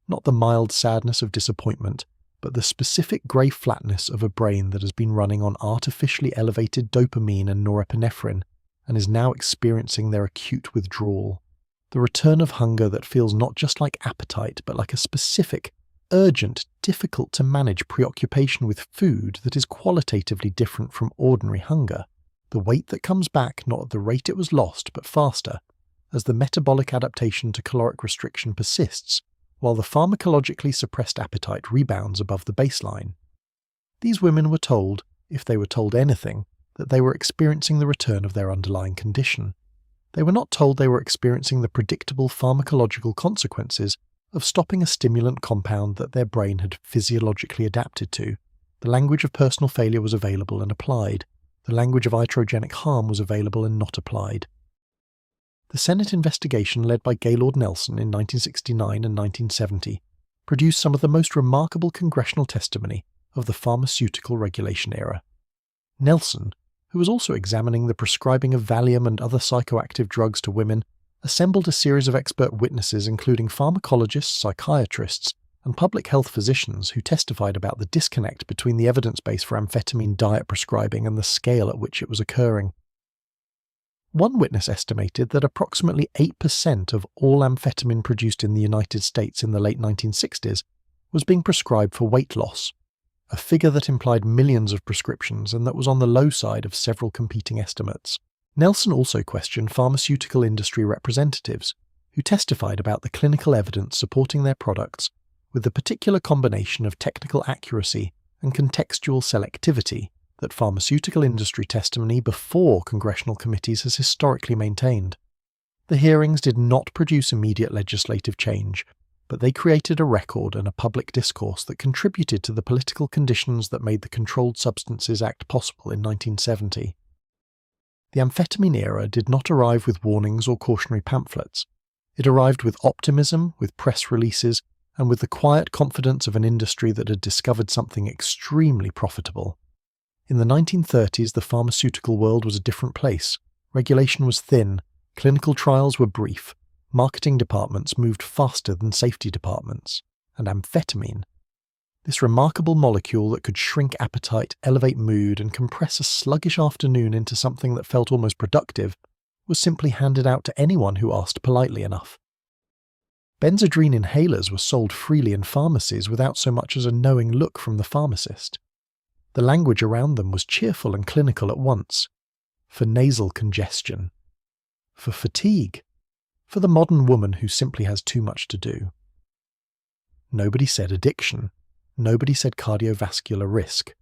not the mild sadness of disappointment, but the specific grey flatness of a brain that has been running on artificially elevated dopamine and norepinephrine and is now experiencing their acute withdrawal. The return of hunger that feels not just like appetite, but like a specific, urgent, difficult to manage preoccupation with food that is qualitatively different from ordinary hunger. The weight that comes back not at the rate it was lost, but faster. as the metabolic adaptation to caloric restriction persists, while the pharmacologically suppressed appetite rebounds above the baseline. These women were told, if they were told anything, that they were experiencing the return of their underlying condition. They were not told they were experiencing the predictable pharmacological consequences of stopping a stimulant compound that their brain had physiologically adapted to. The language of personal failure was available and applied. The language of iatrogenic harm was available and not applied. The Senate investigation led by Gaylord Nelson in 1969 and 1970 produced some of the most remarkable congressional testimony of the pharmaceutical regulation era. Nelson, who was also examining the prescribing of Valium and other psychoactive drugs to women, assembled a series of expert witnesses including pharmacologists, psychiatrists, and public health physicians who testified about the disconnect between the evidence base for amphetamine diet prescribing and the scale at which it was occurring. One witness estimated that approximately 8% of all amphetamine produced in the United States in the late 1960s was being prescribed for weight loss, a figure that implied millions of prescriptions and that was on the low side of several competing estimates. Nelson also questioned pharmaceutical industry representatives, who testified about the clinical evidence supporting their products with the particular combination of technical accuracy and contextual selectivity that pharmaceutical industry testimony before congressional committees has historically maintained. The hearings did not produce immediate legislative change, but they created a record and a public discourse that contributed to the political conditions that made the Controlled Substances Act possible in 1970. The amphetamine era did not arrive with warnings or cautionary pamphlets. It arrived with optimism, with press releases, and with the quiet confidence of an industry that had discovered something extremely profitable. In the 1930s, the pharmaceutical world was a different place. Regulation was thin, clinical trials were brief, marketing departments moved faster than safety departments, and amphetamine, this remarkable molecule that could shrink appetite, elevate mood, and compress a sluggish afternoon into something that felt almost productive, was simply handed out to anyone who asked politely enough. Benzodrine inhalers were sold freely in pharmacies without so much as a knowing look from the pharmacist. The language around them was cheerful and clinical at once. For nasal congestion. For fatigue. For the modern woman who simply has too much to do. Nobody said addiction. Nobody said cardiovascular risk.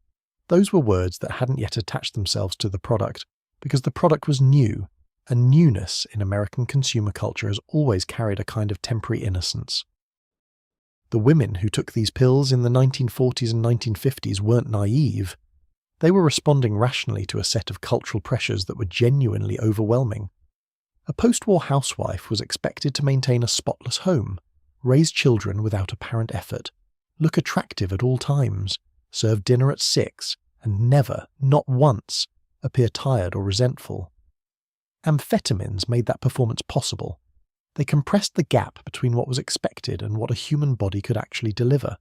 Those were words that hadn't yet attached themselves to the product, because the product was new, and newness in American consumer culture has always carried a kind of temporary innocence. The women who took these pills in the 1940s and 1950s weren't naive. They were responding rationally to a set of cultural pressures that were genuinely overwhelming. A post-war housewife was expected to maintain a spotless home, raise children without apparent effort, look attractive at all times, serve dinner at 6, and never, not once, appear tired or resentful. Amphetamines made that performance possible. They compressed the gap between what was expected and what a human body could actually deliver.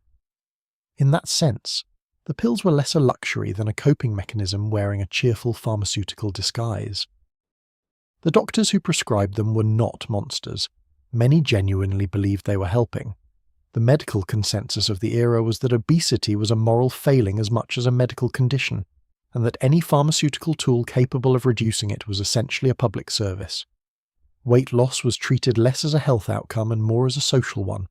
In that sense, the pills were less a luxury than a coping mechanism wearing a cheerful pharmaceutical disguise. The doctors who prescribed them were not monsters. Many genuinely believed they were helping. The medical consensus of the era was that obesity was a moral failing as much as a medical condition, and that any pharmaceutical tool capable of reducing it was essentially a public service. Weight loss was treated less as a health outcome and more as a social one,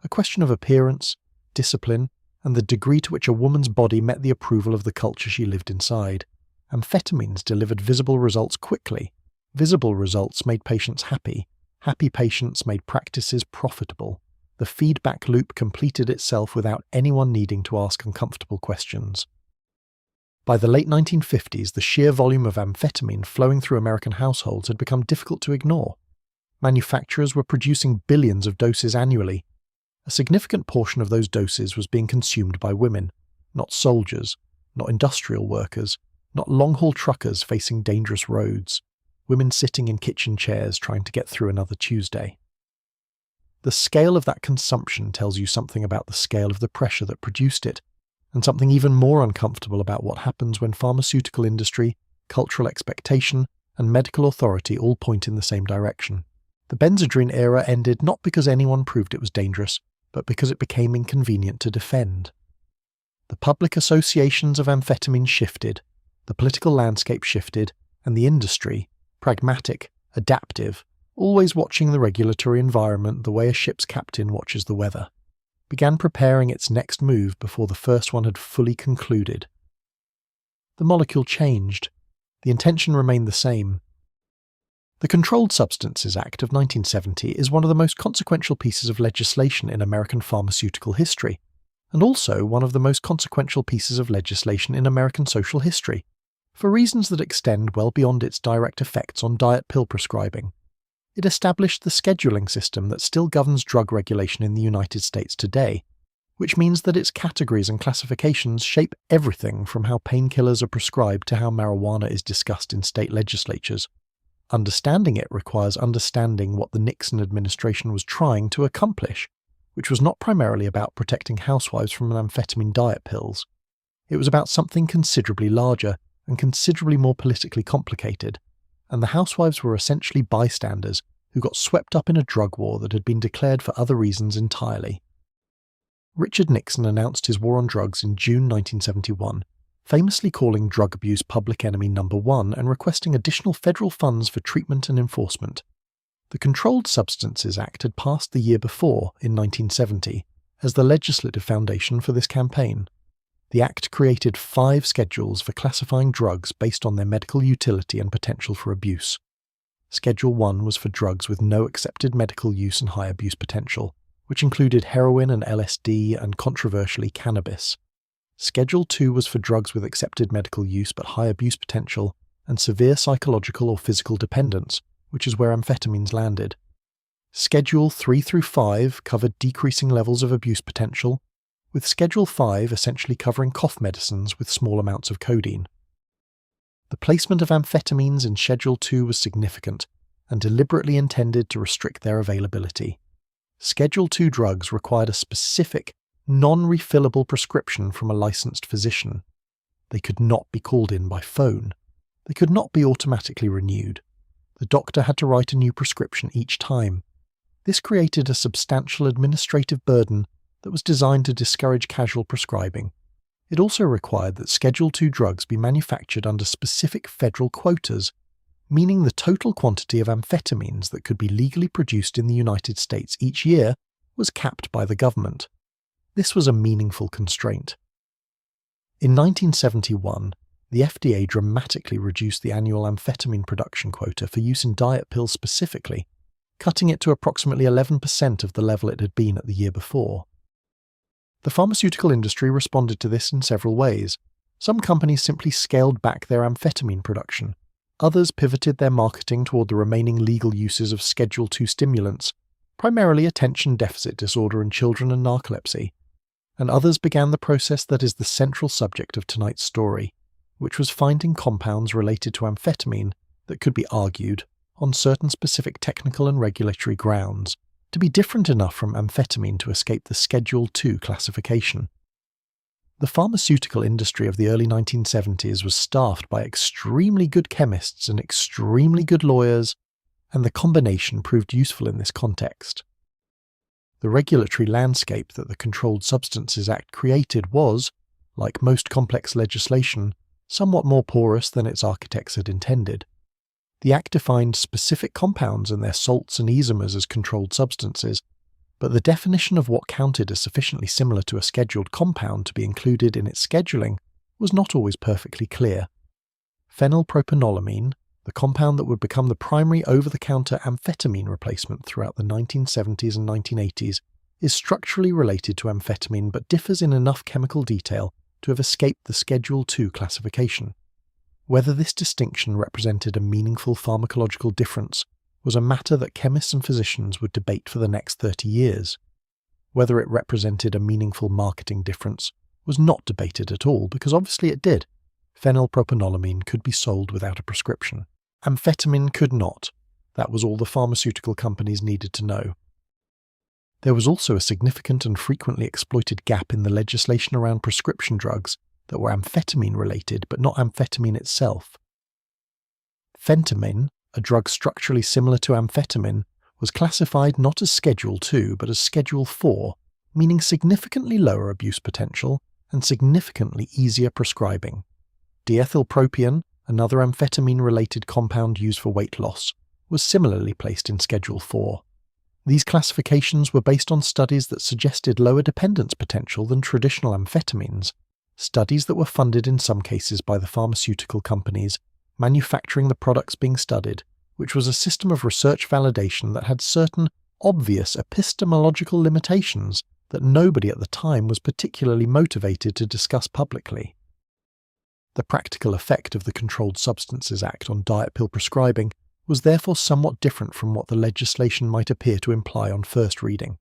a question of appearance, discipline, and the degree to which a woman's body met the approval of the culture she lived inside. Amphetamines delivered visible results quickly. Visible results made patients happy. Happy patients made practices profitable. The feedback loop completed itself without anyone needing to ask uncomfortable questions. By the late 1950s, the sheer volume of amphetamine flowing through American households had become difficult to ignore. Manufacturers were producing billions of doses annually. A significant portion of those doses was being consumed by women, not soldiers, not industrial workers, not long-haul truckers facing dangerous roads, women sitting in kitchen chairs trying to get through another Tuesday. The scale of that consumption tells you something about the scale of the pressure that produced it, and something even more uncomfortable about what happens when pharmaceutical industry, cultural expectation, and medical authority all point in the same direction. The Benzodrine era ended not because anyone proved it was dangerous, but because it became inconvenient to defend. The public associations of amphetamine shifted, the political landscape shifted, and the industry, pragmatic, adaptive, always watching the regulatory environment the way a ship's captain watches the weather, began preparing its next move before the first one had fully concluded. The molecule changed. The intention remained the same. The Controlled Substances Act of 1970 is one of the most consequential pieces of legislation in American pharmaceutical history, and also one of the most consequential pieces of legislation in American social history, for reasons that extend well beyond its direct effects on diet pill prescribing. It established the scheduling system that still governs drug regulation in the United States today, which means that its categories and classifications shape everything from how painkillers are prescribed to how marijuana is discussed in state legislatures. Understanding it requires understanding what the Nixon administration was trying to accomplish, which was not primarily about protecting housewives from amphetamine diet pills. It was about something considerably larger and considerably more politically complicated, and the housewives were essentially bystanders who got swept up in a drug war that had been declared for other reasons entirely. Richard Nixon announced his war on drugs in June 1971, famously calling drug abuse public enemy number one and requesting additional federal funds for treatment and enforcement. The Controlled Substances Act had passed the year before, in 1970, as the legislative foundation for this campaign. The Act created 5 schedules for classifying drugs based on their medical utility and potential for abuse. Schedule 1 was for drugs with no accepted medical use and high abuse potential, which included heroin and LSD and, controversially, cannabis. Schedule 2 was for drugs with accepted medical use but high abuse potential and severe psychological or physical dependence, which is where amphetamines landed. Schedule 3 through 5 covered decreasing levels of abuse potential, with Schedule 5 essentially covering cough medicines with small amounts of codeine. The placement of amphetamines in Schedule 2 was significant and deliberately intended to restrict their availability. Schedule 2 drugs required a specific, non-refillable prescription from a licensed physician. They could not be called in by phone. They could not be automatically renewed. The doctor had to write a new prescription each time. This created a substantial administrative burden that was designed to discourage casual prescribing. It also required that Schedule 2 drugs be manufactured under specific federal quotas, meaning the total quantity of amphetamines that could be legally produced in the United States each year was capped by the government. This was a meaningful constraint. In 1971, the FDA dramatically reduced the annual amphetamine production quota for use in diet pills specifically, cutting it to approximately 11% of the level it had been at the year before. The pharmaceutical industry responded to this in several ways. Some companies simply scaled back their amphetamine production. Others pivoted their marketing toward the remaining legal uses of Schedule 2 stimulants, primarily attention deficit disorder in children and narcolepsy. And others began the process that is the central subject of tonight's story, which was finding compounds related to amphetamine that could be argued, on certain specific technical and regulatory grounds, to be different enough from amphetamine to escape the Schedule 2 classification. The pharmaceutical industry of the early 1970s was staffed by extremely good chemists and extremely good lawyers, and the combination proved useful in this context. The regulatory landscape that the Controlled Substances Act created was, like most complex legislation, somewhat more porous than its architects had intended. The Act defined specific compounds and their salts and isomers as controlled substances, but the definition of what counted as sufficiently similar to a scheduled compound to be included in its scheduling was not always perfectly clear. Phenylpropanolamine, the compound that would become the primary over-the-counter amphetamine replacement throughout the 1970s and 1980s, is structurally related to amphetamine but differs in enough chemical detail to have escaped the Schedule 2 classification. Whether this distinction represented a meaningful pharmacological difference was a matter that chemists and physicians would debate for the next 30 years. Whether it represented a meaningful marketing difference was not debated at all, because obviously it did. Phenylpropanolamine could be sold without a prescription. Amphetamine could not. That was all the pharmaceutical companies needed to know. There was also a significant and frequently exploited gap in the legislation around prescription drugs that were amphetamine-related but not amphetamine itself. Phentamine, a drug structurally similar to amphetamine, was classified not as Schedule 2 but as Schedule 4, meaning significantly lower abuse potential and significantly easier prescribing. Diethylpropion, another amphetamine-related compound used for weight loss, was similarly placed in Schedule 4. These classifications were based on studies that suggested lower dependence potential than traditional amphetamines, studies that were funded in some cases by the pharmaceutical companies manufacturing the products being studied, which was a system of research validation that had certain obvious epistemological limitations that nobody at the time was particularly motivated to discuss publicly. The practical effect of the Controlled Substances Act on diet pill prescribing was therefore somewhat different from what the legislation might appear to imply on first reading.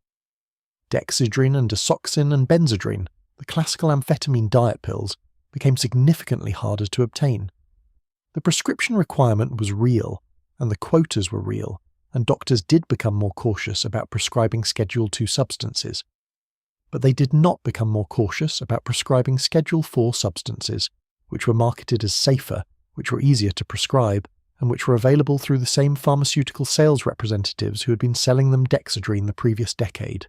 Dexedrine and desoxin and benzedrine, the classical amphetamine diet pills, became significantly harder to obtain. The prescription requirement was real, and the quotas were real, and doctors did become more cautious about prescribing Schedule 2 substances. But they did not become more cautious about prescribing Schedule 4 substances, which were marketed as safer, which were easier to prescribe, and which were available through the same pharmaceutical sales representatives who had been selling them Dexedrine the previous decade.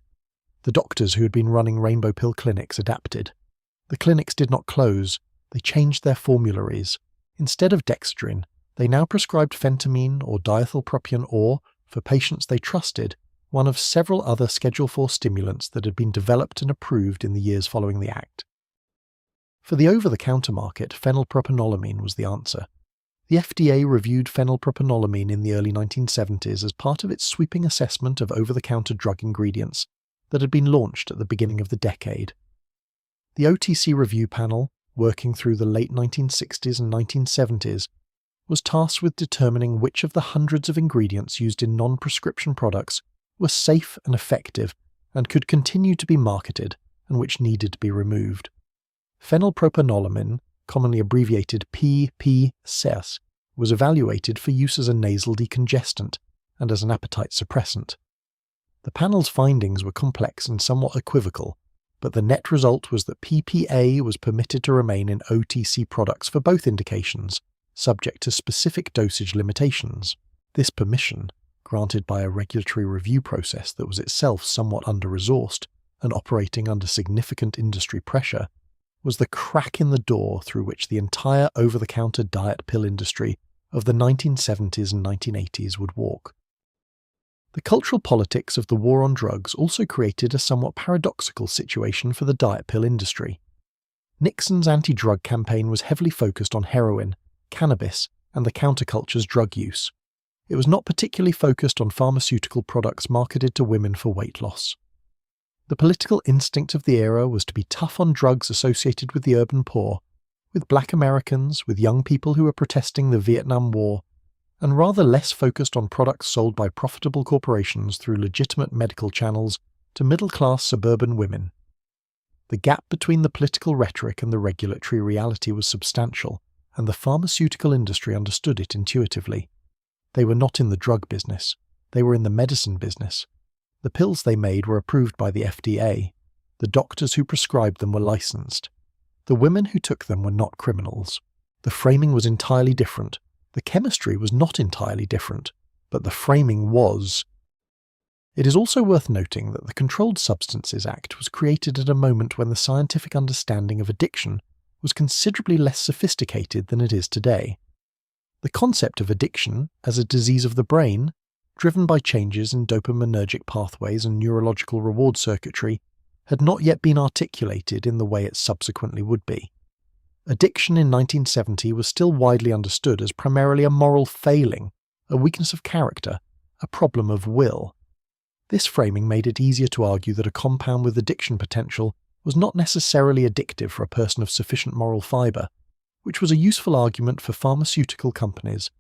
The doctors who had been running rainbow pill clinics adapted. The clinics did not close, they changed their formularies. Instead of Dexedrine, they now prescribed phentermine or diethylpropion or, for patients they trusted, one of several other Schedule 4 stimulants that had been developed and approved in the years following the Act. For the over-the-counter market, phenylpropanolamine was the answer. The FDA reviewed phenylpropanolamine in the early 1970s as part of its sweeping assessment of over-the-counter drug ingredients that had been launched at the beginning of the decade. The OTC review panel, working through the late 1960s and 1970s, was tasked with determining which of the hundreds of ingredients used in non-prescription products were safe and effective and could continue to be marketed and which needed to be removed. Phenylpropanolamine, commonly abbreviated PPCES, was evaluated for use as a nasal decongestant and as an appetite suppressant. The panel's findings were complex and somewhat equivocal, but the net result was that PPA was permitted to remain in OTC products for both indications, subject to specific dosage limitations. This permission, granted by a regulatory review process that was itself somewhat under-resourced and operating under significant industry pressure, was the crack in the door through which the entire over-the-counter diet pill industry of the 1970s and 1980s would walk. The cultural politics of the war on drugs also created a somewhat paradoxical situation for the diet pill industry. Nixon's anti-drug campaign was heavily focused on heroin, cannabis, and the counterculture's drug use. It was not particularly focused on pharmaceutical products marketed to women for weight loss. The political instinct of the era was to be tough on drugs associated with the urban poor, with black Americans, with young people who were protesting the Vietnam War, and rather less focused on products sold by profitable corporations through legitimate medical channels to middle-class suburban women. The gap between the political rhetoric and the regulatory reality was substantial, and the pharmaceutical industry understood it intuitively. They were not in the drug business, they were in the medicine business. The pills they made were approved by the FDA. The doctors who prescribed them were licensed. The women who took them were not criminals. The framing was entirely different. The chemistry was not entirely different, but the framing was. It is also worth noting that the Controlled Substances Act was created at a moment when the scientific understanding of addiction was considerably less sophisticated than it is today. The concept of addiction as a disease of the brain, driven by changes in dopaminergic pathways and neurological reward circuitry, had not yet been articulated in the way it subsequently would be. Addiction in 1970 was still widely understood as primarily a moral failing, a weakness of character, a problem of will. This framing made it easier to argue that a compound with addiction potential was not necessarily addictive for a person of sufficient moral fibre, which was a useful argument for pharmaceutical companies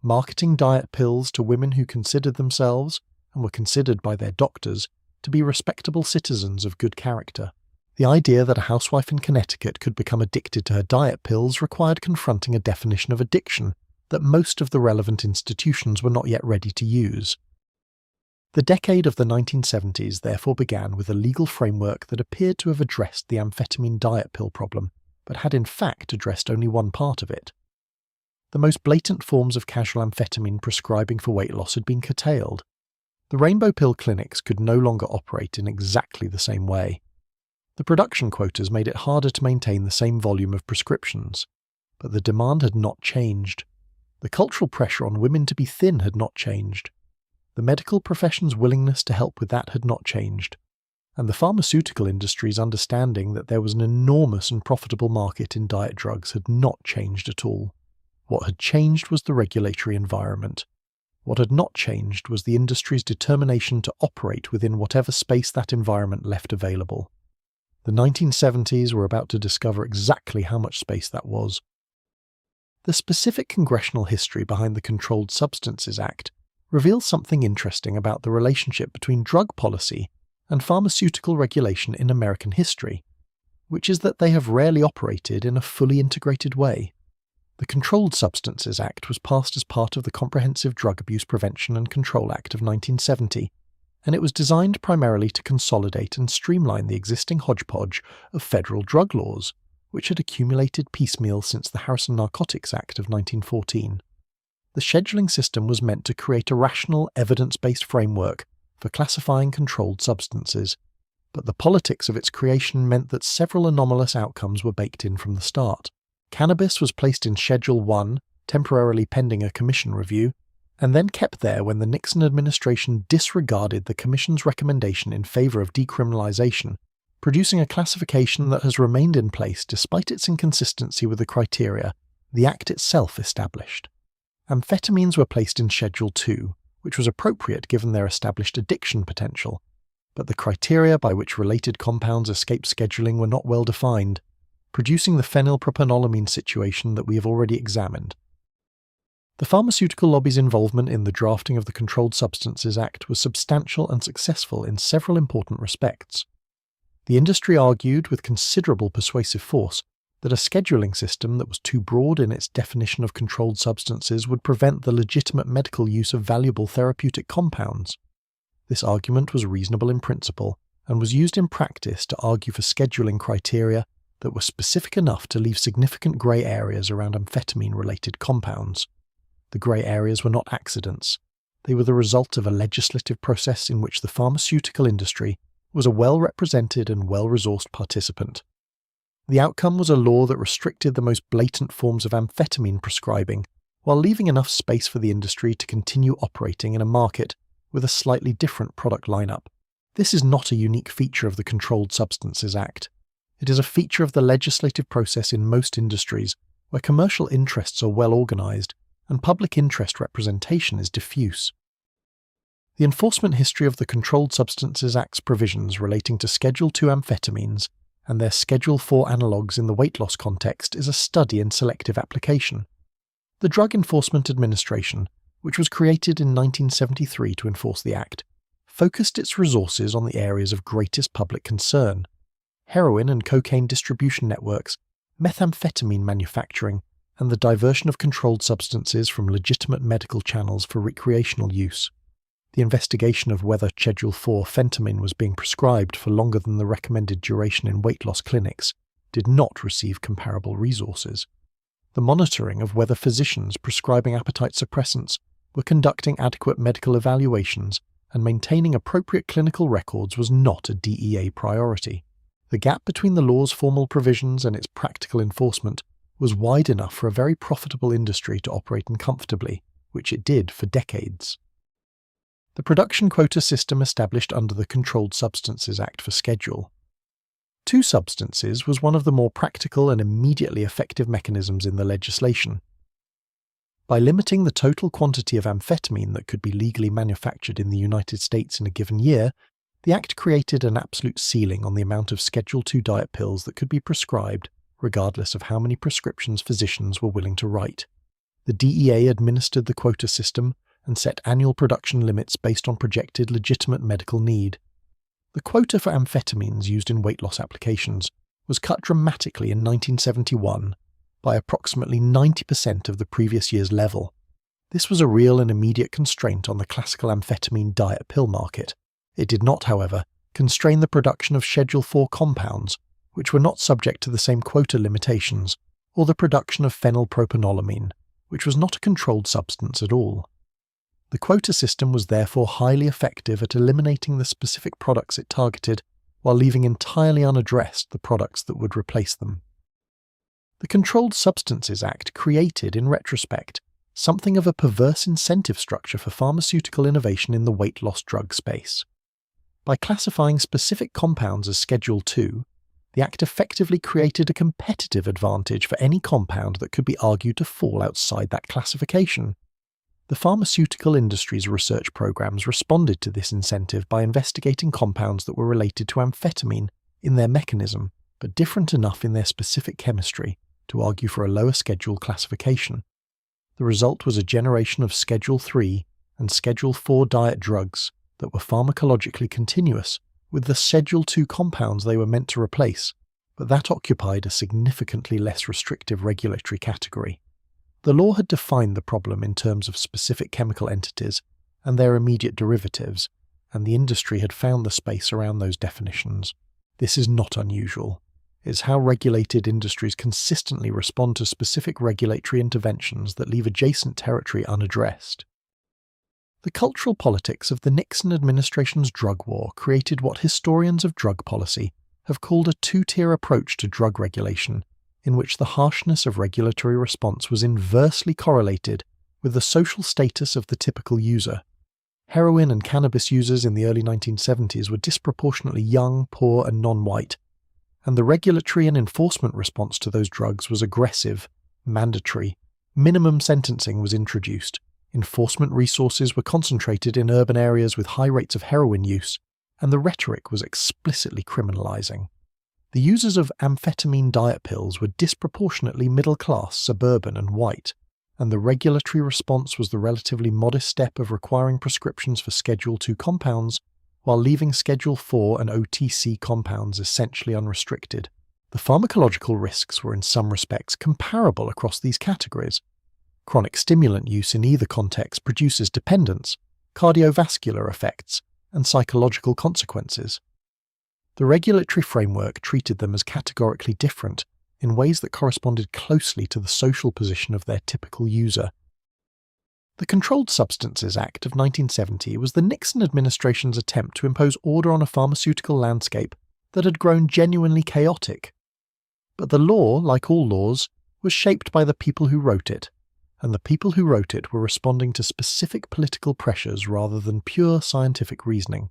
marketing diet pills to women who considered themselves, and were considered by their doctors, to be respectable citizens of good character. The idea that a housewife in Connecticut could become addicted to her diet pills required confronting a definition of addiction that most of the relevant institutions were not yet ready to use. The decade of the 1970s therefore began with a legal framework that appeared to have addressed the amphetamine diet pill problem, but had in fact addressed only one part of it. The most blatant forms of casual amphetamine prescribing for weight loss had been curtailed. The rainbow pill clinics could no longer operate in exactly the same way. The production quotas made it harder to maintain the same volume of prescriptions, but the demand had not changed. The cultural pressure on women to be thin had not changed. The medical profession's willingness to help with that had not changed. And the pharmaceutical industry's understanding that there was an enormous and profitable market in diet drugs had not changed at all. What had changed was the regulatory environment. What had not changed was the industry's determination to operate within whatever space that environment left available. The 1970s were about to discover exactly how much space that was. The specific congressional history behind the Controlled Substances Act reveals something interesting about the relationship between drug policy and pharmaceutical regulation in American history, which is that they have rarely operated in a fully integrated way. The Controlled Substances Act was passed as part of the Comprehensive Drug Abuse Prevention and Control Act of 1970, and it was designed primarily to consolidate and streamline the existing hodgepodge of federal drug laws, which had accumulated piecemeal since the Harrison Narcotics Act of 1914. The scheduling system was meant to create a rational, evidence-based framework for classifying controlled substances, but the politics of its creation meant that several anomalous outcomes were baked in from the start. Cannabis was placed in Schedule 1, temporarily pending a commission review, and then kept there when the Nixon administration disregarded the commission's recommendation in favor of decriminalization, producing a classification that has remained in place despite its inconsistency with the criteria the Act itself established. Amphetamines were placed in Schedule 2, which was appropriate given their established addiction potential, but the criteria by which related compounds escape scheduling were not well defined, producing the phenylpropanolamine situation that we have already examined. The pharmaceutical lobby's involvement in the drafting of the Controlled Substances Act was substantial and successful in several important respects. The industry argued with considerable persuasive force that a scheduling system that was too broad in its definition of controlled substances would prevent the legitimate medical use of valuable therapeutic compounds. This argument was reasonable in principle and was used in practice to argue for scheduling criteria that were specific enough to leave significant grey areas around amphetamine-related compounds. The grey areas were not accidents. They were the result of a legislative process in which the pharmaceutical industry was a well-represented and well-resourced participant. The outcome was a law that restricted the most blatant forms of amphetamine prescribing, while leaving enough space for the industry to continue operating in a market with a slightly different product lineup. This is not a unique feature of the Controlled Substances Act. It is a feature of the legislative process in most industries, where commercial interests are well organized and public interest representation is diffuse. The enforcement history of the Controlled Substances Act's provisions relating to Schedule 2 amphetamines and their Schedule 4 analogues in the weight loss context is a study in selective application. The Drug Enforcement Administration, which was created in 1973 to enforce the Act, focused its resources on the areas of greatest public concern: heroin and cocaine distribution networks, methamphetamine manufacturing, and the diversion of controlled substances from legitimate medical channels for recreational use. The investigation of whether Schedule 4 phentamine was being prescribed for longer than the recommended duration in weight loss clinics did not receive comparable resources. The monitoring of whether physicians prescribing appetite suppressants were conducting adequate medical evaluations and maintaining appropriate clinical records was not a DEA priority. The gap between the law's formal provisions and its practical enforcement was wide enough for a very profitable industry to operate in comfortably, which it did for decades. The production quota system established under the Controlled Substances Act for Schedule 2 substances was one of the more practical and immediately effective mechanisms in the legislation. By limiting the total quantity of amphetamine that could be legally manufactured in the United States in a given year, the Act created an absolute ceiling on the amount of Schedule 2 diet pills that could be prescribed, regardless of how many prescriptions physicians were willing to write. The DEA administered the quota system and set annual production limits based on projected legitimate medical need. The quota for amphetamines used in weight loss applications was cut dramatically in 1971 by approximately 90% of the previous year's level. This was a real and immediate constraint on the classical amphetamine diet pill market. It did not, however, constrain the production of Schedule 4 compounds, which were not subject to the same quota limitations, or the production of phenylpropanolamine, which was not a controlled substance at all. The quota system was therefore highly effective at eliminating the specific products it targeted, while leaving entirely unaddressed the products that would replace them. The Controlled Substances Act created, in retrospect, something of a perverse incentive structure for pharmaceutical innovation in the weight loss drug space. By classifying specific compounds as Schedule II, the Act effectively created a competitive advantage for any compound that could be argued to fall outside that classification. The pharmaceutical industry's research programs responded to this incentive by investigating compounds that were related to amphetamine in their mechanism, but different enough in their specific chemistry to argue for a lower schedule classification. The result was a generation of Schedule III and Schedule IV diet drugs that were pharmacologically continuous with the Schedule II compounds they were meant to replace, but that occupied a significantly less restrictive regulatory category. The law had defined the problem in terms of specific chemical entities and their immediate derivatives, and the industry had found the space around those definitions. This is not unusual. It's how regulated industries consistently respond to specific regulatory interventions that leave adjacent territory unaddressed. The cultural politics of the Nixon administration's drug war created what historians of drug policy have called a two-tier approach to drug regulation, in which the harshness of regulatory response was inversely correlated with the social status of the typical user. Heroin and cannabis users in the early 1970s were disproportionately young, poor, and non-white, and the regulatory and enforcement response to those drugs was aggressive, mandatory. Minimum sentencing was introduced. Enforcement resources were concentrated in urban areas with high rates of heroin use, and the rhetoric was explicitly criminalizing. The users of amphetamine diet pills were disproportionately middle-class, suburban, and white, and the regulatory response was the relatively modest step of requiring prescriptions for Schedule II compounds while leaving Schedule IV and OTC compounds essentially unrestricted. The pharmacological risks were in some respects comparable across these categories. Chronic stimulant use in either context produces dependence, cardiovascular effects, and psychological consequences. The regulatory framework treated them as categorically different in ways that corresponded closely to the social position of their typical user. The Controlled Substances Act of 1970 was the Nixon administration's attempt to impose order on a pharmaceutical landscape that had grown genuinely chaotic. But the law, like all laws, was shaped by the people who wrote it, and the people who wrote it were responding to specific political pressures rather than pure scientific reasoning.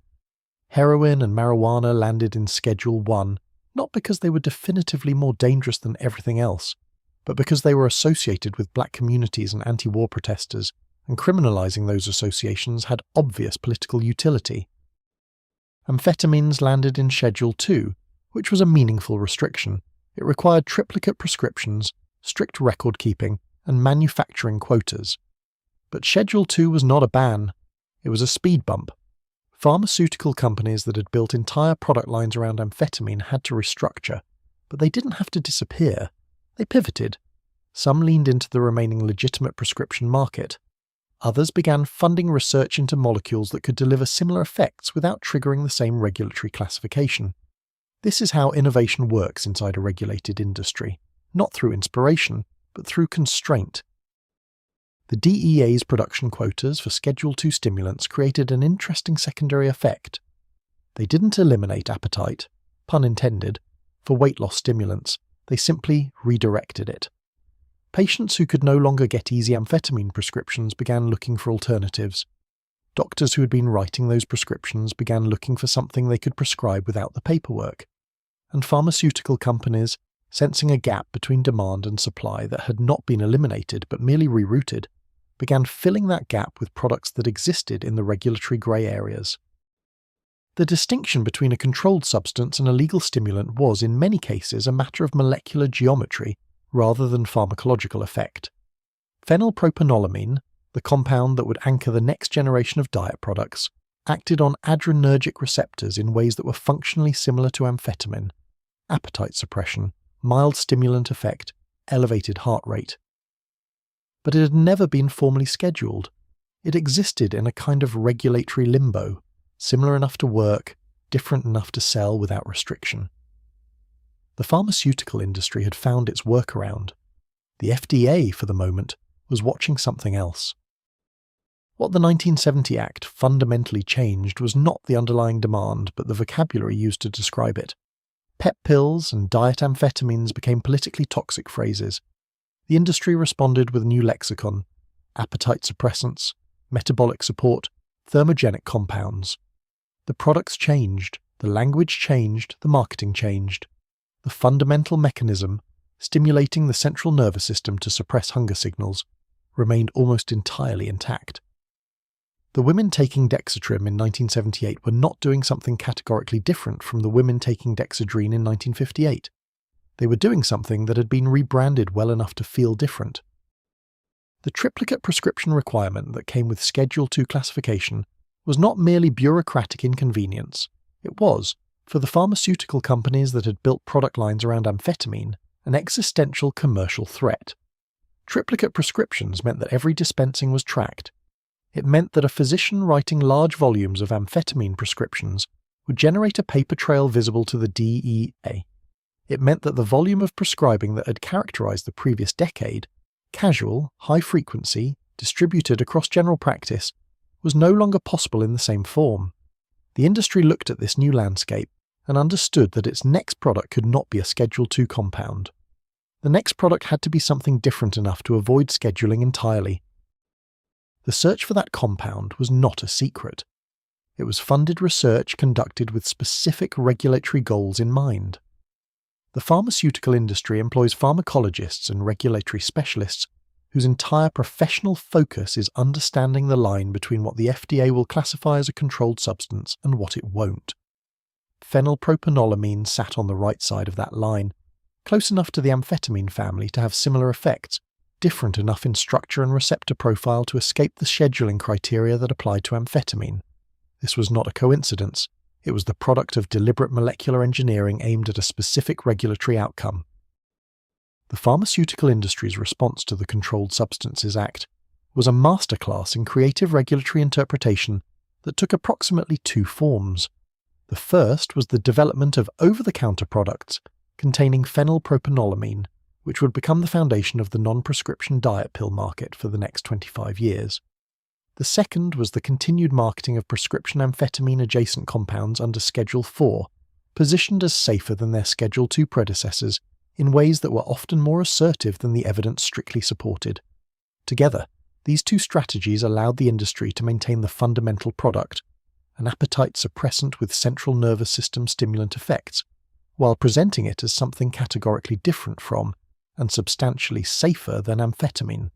Heroin and marijuana landed in Schedule I, not because they were definitively more dangerous than everything else, but because they were associated with black communities and anti-war protesters, and criminalizing those associations had obvious political utility. Amphetamines landed in Schedule II, which was a meaningful restriction. It required triplicate prescriptions, strict record-keeping, and manufacturing quotas. But Schedule II was not a ban, it was a speed bump. Pharmaceutical companies that had built entire product lines around amphetamine had to restructure, but they didn't have to disappear. They pivoted. Some leaned into the remaining legitimate prescription market. Others began funding research into molecules that could deliver similar effects without triggering the same regulatory classification. This is how innovation works inside a regulated industry, not through inspiration, but through constraint. The DEA's production quotas for Schedule II stimulants created an interesting secondary effect. They didn't eliminate appetite, pun intended, for weight loss stimulants, they simply redirected it. Patients who could no longer get easy amphetamine prescriptions began looking for alternatives. Doctors who had been writing those prescriptions began looking for something they could prescribe without the paperwork. And pharmaceutical companies, sensing a gap between demand and supply that had not been eliminated but merely rerouted, began filling that gap with products that existed in the regulatory grey areas. The distinction between a controlled substance and a legal stimulant was, in many cases, a matter of molecular geometry rather than pharmacological effect. Phenylpropanolamine, the compound that would anchor the next generation of diet products, acted on adrenergic receptors in ways that were functionally similar to amphetamine: appetite suppression, mild stimulant effect, elevated heart rate. But it had never been formally scheduled. It existed in a kind of regulatory limbo, similar enough to work, different enough to sell without restriction. The pharmaceutical industry had found its workaround. The FDA, for the moment, was watching something else. What the 1970 Act fundamentally changed was not the underlying demand, but the vocabulary used to describe it. Pep pills and diet amphetamines became politically toxic phrases. The industry responded with a new lexicon: appetite suppressants, metabolic support, thermogenic compounds. The products changed, the language changed, the marketing changed. The fundamental mechanism, stimulating the central nervous system to suppress hunger signals, remained almost entirely intact. The women taking Dexatrim in 1978 were not doing something categorically different from the women taking Dexedrine in 1958. They were doing something that had been rebranded well enough to feel different. The triplicate prescription requirement that came with Schedule II classification was not merely bureaucratic inconvenience. It was, for the pharmaceutical companies that had built product lines around amphetamine, an existential commercial threat. Triplicate prescriptions meant that every dispensing was tracked. It meant that a physician writing large volumes of amphetamine prescriptions would generate a paper trail visible to the DEA. It meant that the volume of prescribing that had characterized the previous decade, casual, high-frequency, distributed across general practice, was no longer possible in the same form. The industry looked at this new landscape and understood that its next product could not be a Schedule II compound. The next product had to be something different enough to avoid scheduling entirely. The search for that compound was not a secret. It was funded research conducted with specific regulatory goals in mind. The pharmaceutical industry employs pharmacologists and regulatory specialists whose entire professional focus is understanding the line between what the FDA will classify as a controlled substance and what it won't. Phenylpropanolamine sat on the right side of that line, close enough to the amphetamine family to have similar effects, different enough in structure and receptor profile to escape the scheduling criteria that applied to amphetamine. This was not a coincidence. It was the product of deliberate molecular engineering aimed at a specific regulatory outcome. The pharmaceutical industry's response to the Controlled Substances Act was a masterclass in creative regulatory interpretation that took approximately two forms. The first was the development of over-the-counter products containing phenylpropanolamine, which would become the foundation of the non-prescription diet pill market for the next 25 years. The second was the continued marketing of prescription amphetamine-adjacent compounds under Schedule IV, positioned as safer than their Schedule II predecessors in ways that were often more assertive than the evidence strictly supported. Together, these two strategies allowed the industry to maintain the fundamental product, an appetite suppressant with central nervous system stimulant effects, while presenting it as something categorically different from, and substantially safer than amphetamine.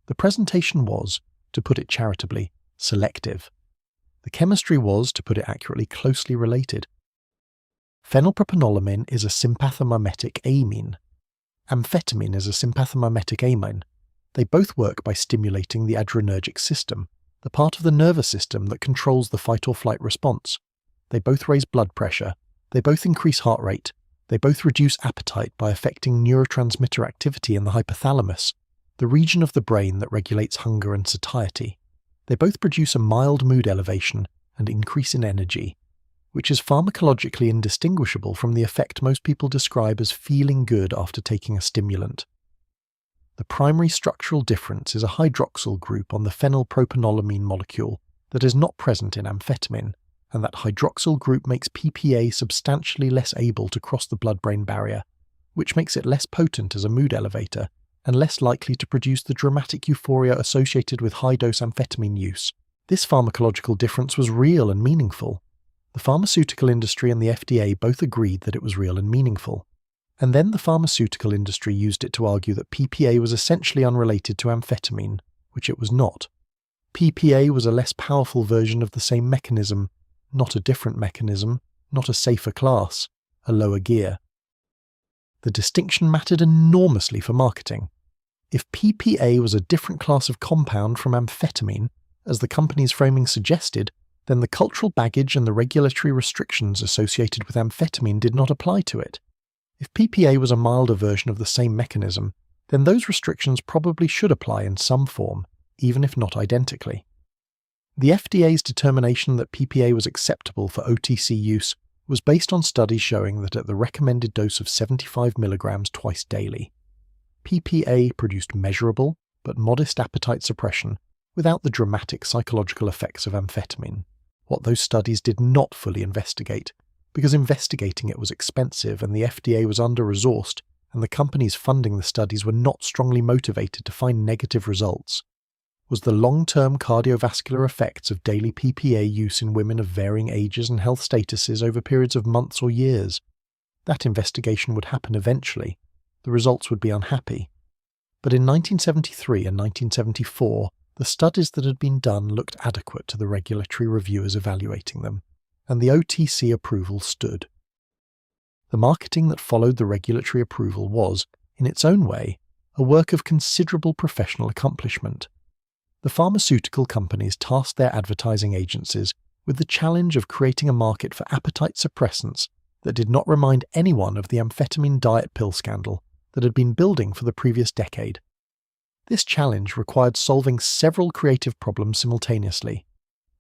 The presentation was, to put it charitably, selective. The chemistry was, to put it accurately, closely related. Phenylpropanolamine is a sympathomimetic amine. Amphetamine is a sympathomimetic amine. They both work by stimulating the adrenergic system, the part of the nervous system that controls the fight-or-flight response. They both raise blood pressure. They both increase heart rate. They both reduce appetite by affecting neurotransmitter activity in the hypothalamus, the region of the brain that regulates hunger and satiety. They both produce a mild mood elevation and increase in energy, which is pharmacologically indistinguishable from the effect most people describe as feeling good after taking a stimulant. The primary structural difference is a hydroxyl group on the phenylpropanolamine molecule that is not present in amphetamine, and that hydroxyl group makes PPA substantially less able to cross the blood-brain barrier, which makes it less potent as a mood elevator and less likely to produce the dramatic euphoria associated with high-dose amphetamine use. This pharmacological difference was real and meaningful. The pharmaceutical industry and the FDA both agreed that it was real and meaningful. And then the pharmaceutical industry used it to argue that PPA was essentially unrelated to amphetamine, which it was not. PPA was a less powerful version of the same mechanism, not a different mechanism, not a safer class, a lower gear. The distinction mattered enormously for marketing. If PPA was a different class of compound from amphetamine, as the company's framing suggested, then the cultural baggage and the regulatory restrictions associated with amphetamine did not apply to it. If PPA was a milder version of the same mechanism, then those restrictions probably should apply in some form, even if not identically. The FDA's determination that PPA was acceptable for OTC use was based on studies showing that at the recommended dose of 75 mg twice daily, PPA produced measurable but modest appetite suppression without the dramatic psychological effects of amphetamine. What those studies did not fully investigate, because investigating it was expensive and the FDA was under-resourced, and the companies funding the studies were not strongly motivated to find negative results. was the long-term cardiovascular effects of daily PPA use in women of varying ages and health statuses over periods of months or years. That investigation would happen eventually. The results would be unhappy. But in 1973 and 1974, the studies that had been done looked adequate to the regulatory reviewers evaluating them, and the OTC approval stood. The marketing that followed the regulatory approval was, in its own way, a work of considerable professional accomplishment. The pharmaceutical companies tasked their advertising agencies with the challenge of creating a market for appetite suppressants that did not remind anyone of the amphetamine diet pill scandal that had been building for the previous decade. This challenge required solving several creative problems simultaneously.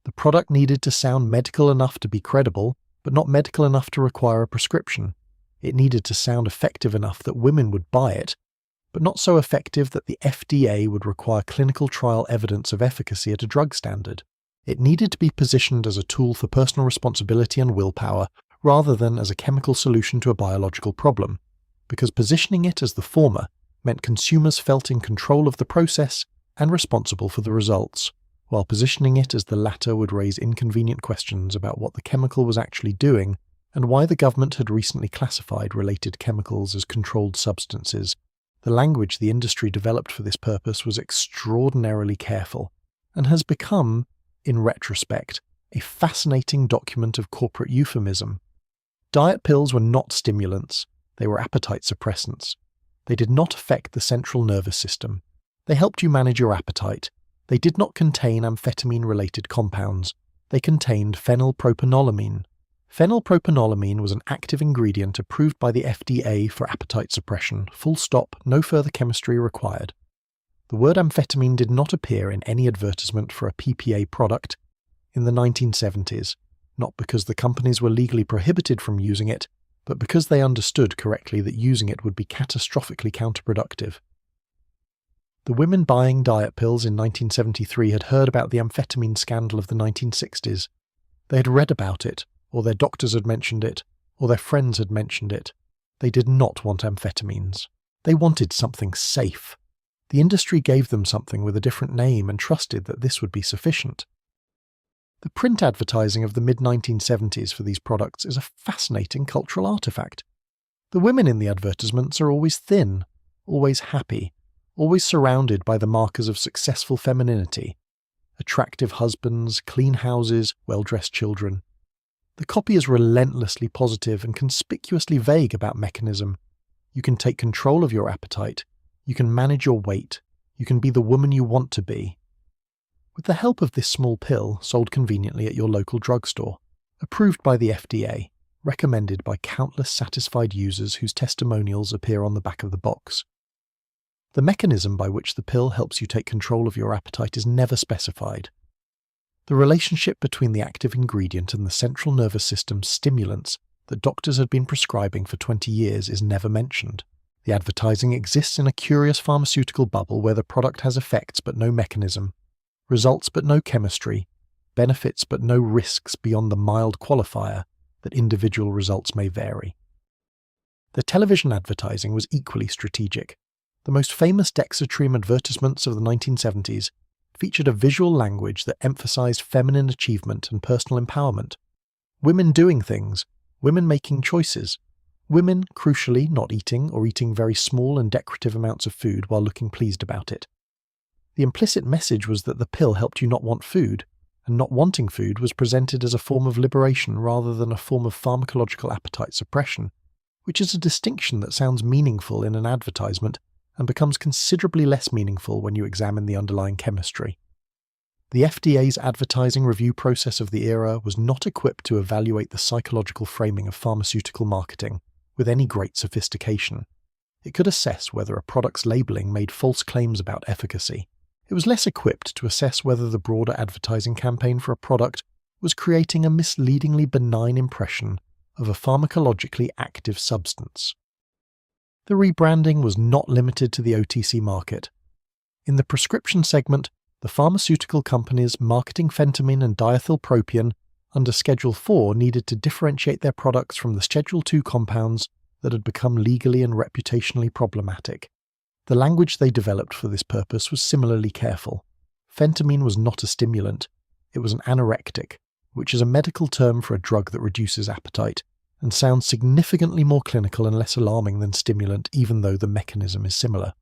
The product needed to sound medical enough to be credible, but not medical enough to require a prescription. It needed to sound effective enough that women would buy it, but not so effective that the FDA would require clinical trial evidence of efficacy at a drug standard. It needed to be positioned as a tool for personal responsibility and willpower, rather than as a chemical solution to a biological problem, because positioning it as the former meant consumers felt in control of the process and responsible for the results, while positioning it as the latter would raise inconvenient questions about what the chemical was actually doing and why the government had recently classified related chemicals as controlled substances. The language the industry developed for this purpose was extraordinarily careful, and has become, in retrospect, a fascinating document of corporate euphemism. Diet pills were not stimulants, they were appetite suppressants. They did not affect the central nervous system. They helped you manage your appetite. They did not contain amphetamine-related compounds. They contained phenylpropanolamine. Phenylpropanolamine was an active ingredient approved by the FDA for appetite suppression, full stop, no further chemistry required. The word amphetamine did not appear in any advertisement for a PPA product in the 1970s, not because the companies were legally prohibited from using it, but because they understood correctly that using it would be catastrophically counterproductive. The women buying diet pills in 1973 had heard about the amphetamine scandal of the 1960s. They had read about it, or their doctors had mentioned it, or their friends had mentioned it. They did not want amphetamines. They wanted something safe. The industry gave them something with a different name and trusted that this would be sufficient. The print advertising of the mid-1970s for these products is a fascinating cultural artifact. The women in the advertisements are always thin, always happy, always surrounded by the markers of successful femininity: attractive husbands, clean houses, well-dressed children. The copy is relentlessly positive and conspicuously vague about mechanism. You can take control of your appetite. You can manage your weight. You can be the woman you want to be. With the help of this small pill, sold conveniently at your local drugstore, approved by the FDA, recommended by countless satisfied users whose testimonials appear on the back of the box. The mechanism by which the pill helps you take control of your appetite is never specified. The relationship between the active ingredient and the central nervous system stimulants that doctors had been prescribing for 20 years is never mentioned. The advertising exists in a curious pharmaceutical bubble where the product has effects but no mechanism, results but no chemistry, benefits but no risks beyond the mild qualifier that individual results may vary. The television advertising was equally strategic. The most famous Dexatrim advertisements of the 1970s featured a visual language that emphasized feminine achievement and personal empowerment. Women doing things, women making choices, women, crucially, not eating or eating very small and decorative amounts of food while looking pleased about it. The implicit message was that the pill helped you not want food, and not wanting food was presented as a form of liberation rather than a form of pharmacological appetite suppression, which is a distinction that sounds meaningful in an advertisement and becomes considerably less meaningful when you examine the underlying chemistry. The FDA's advertising review process of the era was not equipped to evaluate the psychological framing of pharmaceutical marketing with any great sophistication. It could assess whether a product's labeling made false claims about efficacy. It was less equipped to assess whether the broader advertising campaign for a product was creating a misleadingly benign impression of a pharmacologically active substance. The rebranding was not limited to the OTC market. In the prescription segment, the pharmaceutical companies marketing phentermine and diethylpropion under Schedule 4 needed to differentiate their products from the Schedule 2 compounds that had become legally and reputationally problematic. The language they developed for this purpose was similarly careful. Phentamine was not a stimulant, it was an anorectic, which is a medical term for a drug that reduces appetite, and sounds significantly more clinical and less alarming than stimulant, even though the mechanism is similar.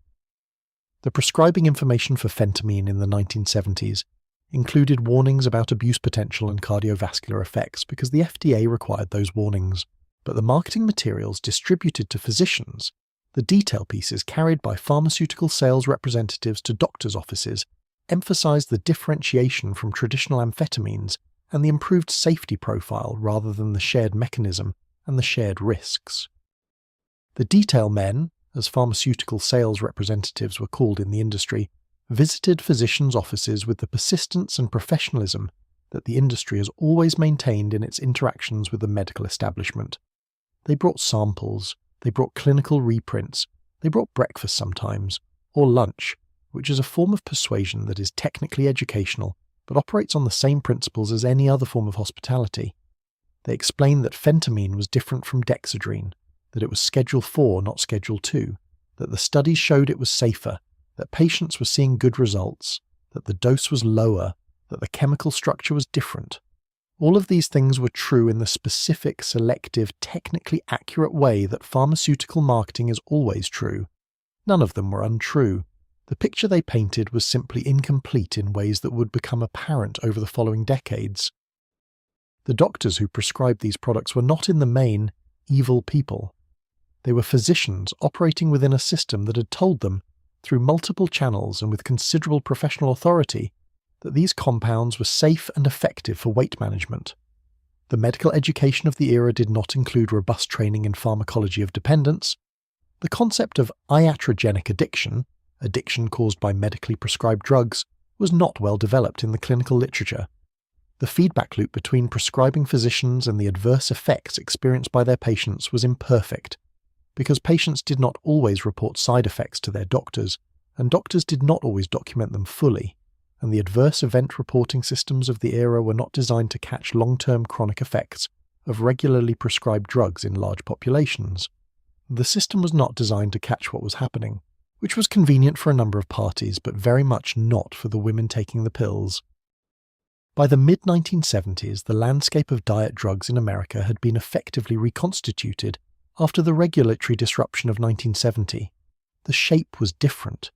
The prescribing information for phentamine in the 1970s included warnings about abuse potential and cardiovascular effects because the FDA required those warnings, but the marketing materials distributed to physicians, the detail pieces carried by pharmaceutical sales representatives to doctors' offices, emphasized the differentiation from traditional amphetamines and the improved safety profile rather than the shared mechanism and the shared risks. The detail men, as pharmaceutical sales representatives were called in the industry, visited physicians' offices with the persistence and professionalism that the industry has always maintained in its interactions with the medical establishment. They brought samples, they brought clinical reprints, they brought breakfast sometimes, or lunch, which is a form of persuasion that is technically educational but operates on the same principles as any other form of hospitality. They explained that phentamine was different from dexedrine, that it was Schedule 4, not Schedule 2, that the studies showed it was safer, that patients were seeing good results, that the dose was lower, that the chemical structure was different. All of these things were true in the specific, selective, technically accurate way that pharmaceutical marketing is always true. None of them were untrue. The picture they painted was simply incomplete in ways that would become apparent over the following decades. The doctors who prescribed these products were not in the main evil people. They were physicians operating within a system that had told them, through multiple channels and with considerable professional authority, that these compounds were safe and effective for weight management. The medical education of the era did not include robust training in pharmacology of dependence. The concept of iatrogenic addiction, addiction caused by medically prescribed drugs, was not well developed in the clinical literature. The feedback loop between prescribing physicians and the adverse effects experienced by their patients was imperfect, because patients did not always report side effects to their doctors, and doctors did not always document them fully, and the adverse event reporting systems of the era were not designed to catch long-term chronic effects of regularly prescribed drugs in large populations. The system was not designed to catch what was happening, which was convenient for a number of parties, but very much not for the women taking the pills. By the mid-1970s, the landscape of diet drugs in America had been effectively reconstituted after the regulatory disruption of 1970. The shape was different.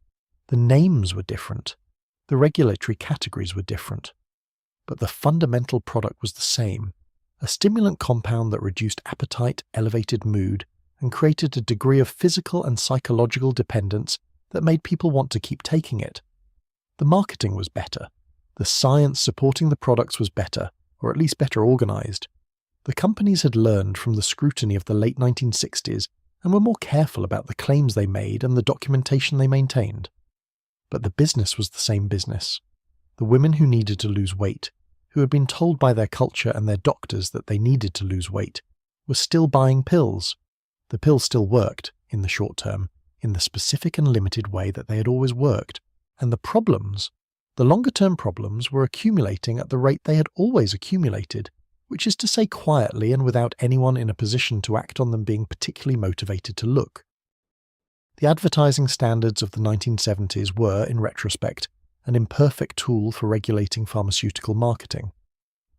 The names were different. The regulatory categories were different. But the fundamental product was the same: a stimulant compound that reduced appetite, elevated mood, and created a degree of physical and psychological dependence that made people want to keep taking it. The marketing was better. The science supporting the products was better, or at least better organized. The companies had learned from the scrutiny of the late 1960s and were more careful about the claims they made and the documentation they maintained. But the business was the same business. The women who needed to lose weight, who had been told by their culture and their doctors that they needed to lose weight, were still buying pills. The pills still worked, in the short term, in the specific and limited way that they had always worked. And the problems, the longer-term problems, were accumulating at the rate they had always accumulated, which is to say quietly and without anyone in a position to act on them being particularly motivated to look. The advertising standards of the 1970s were, in retrospect, an imperfect tool for regulating pharmaceutical marketing.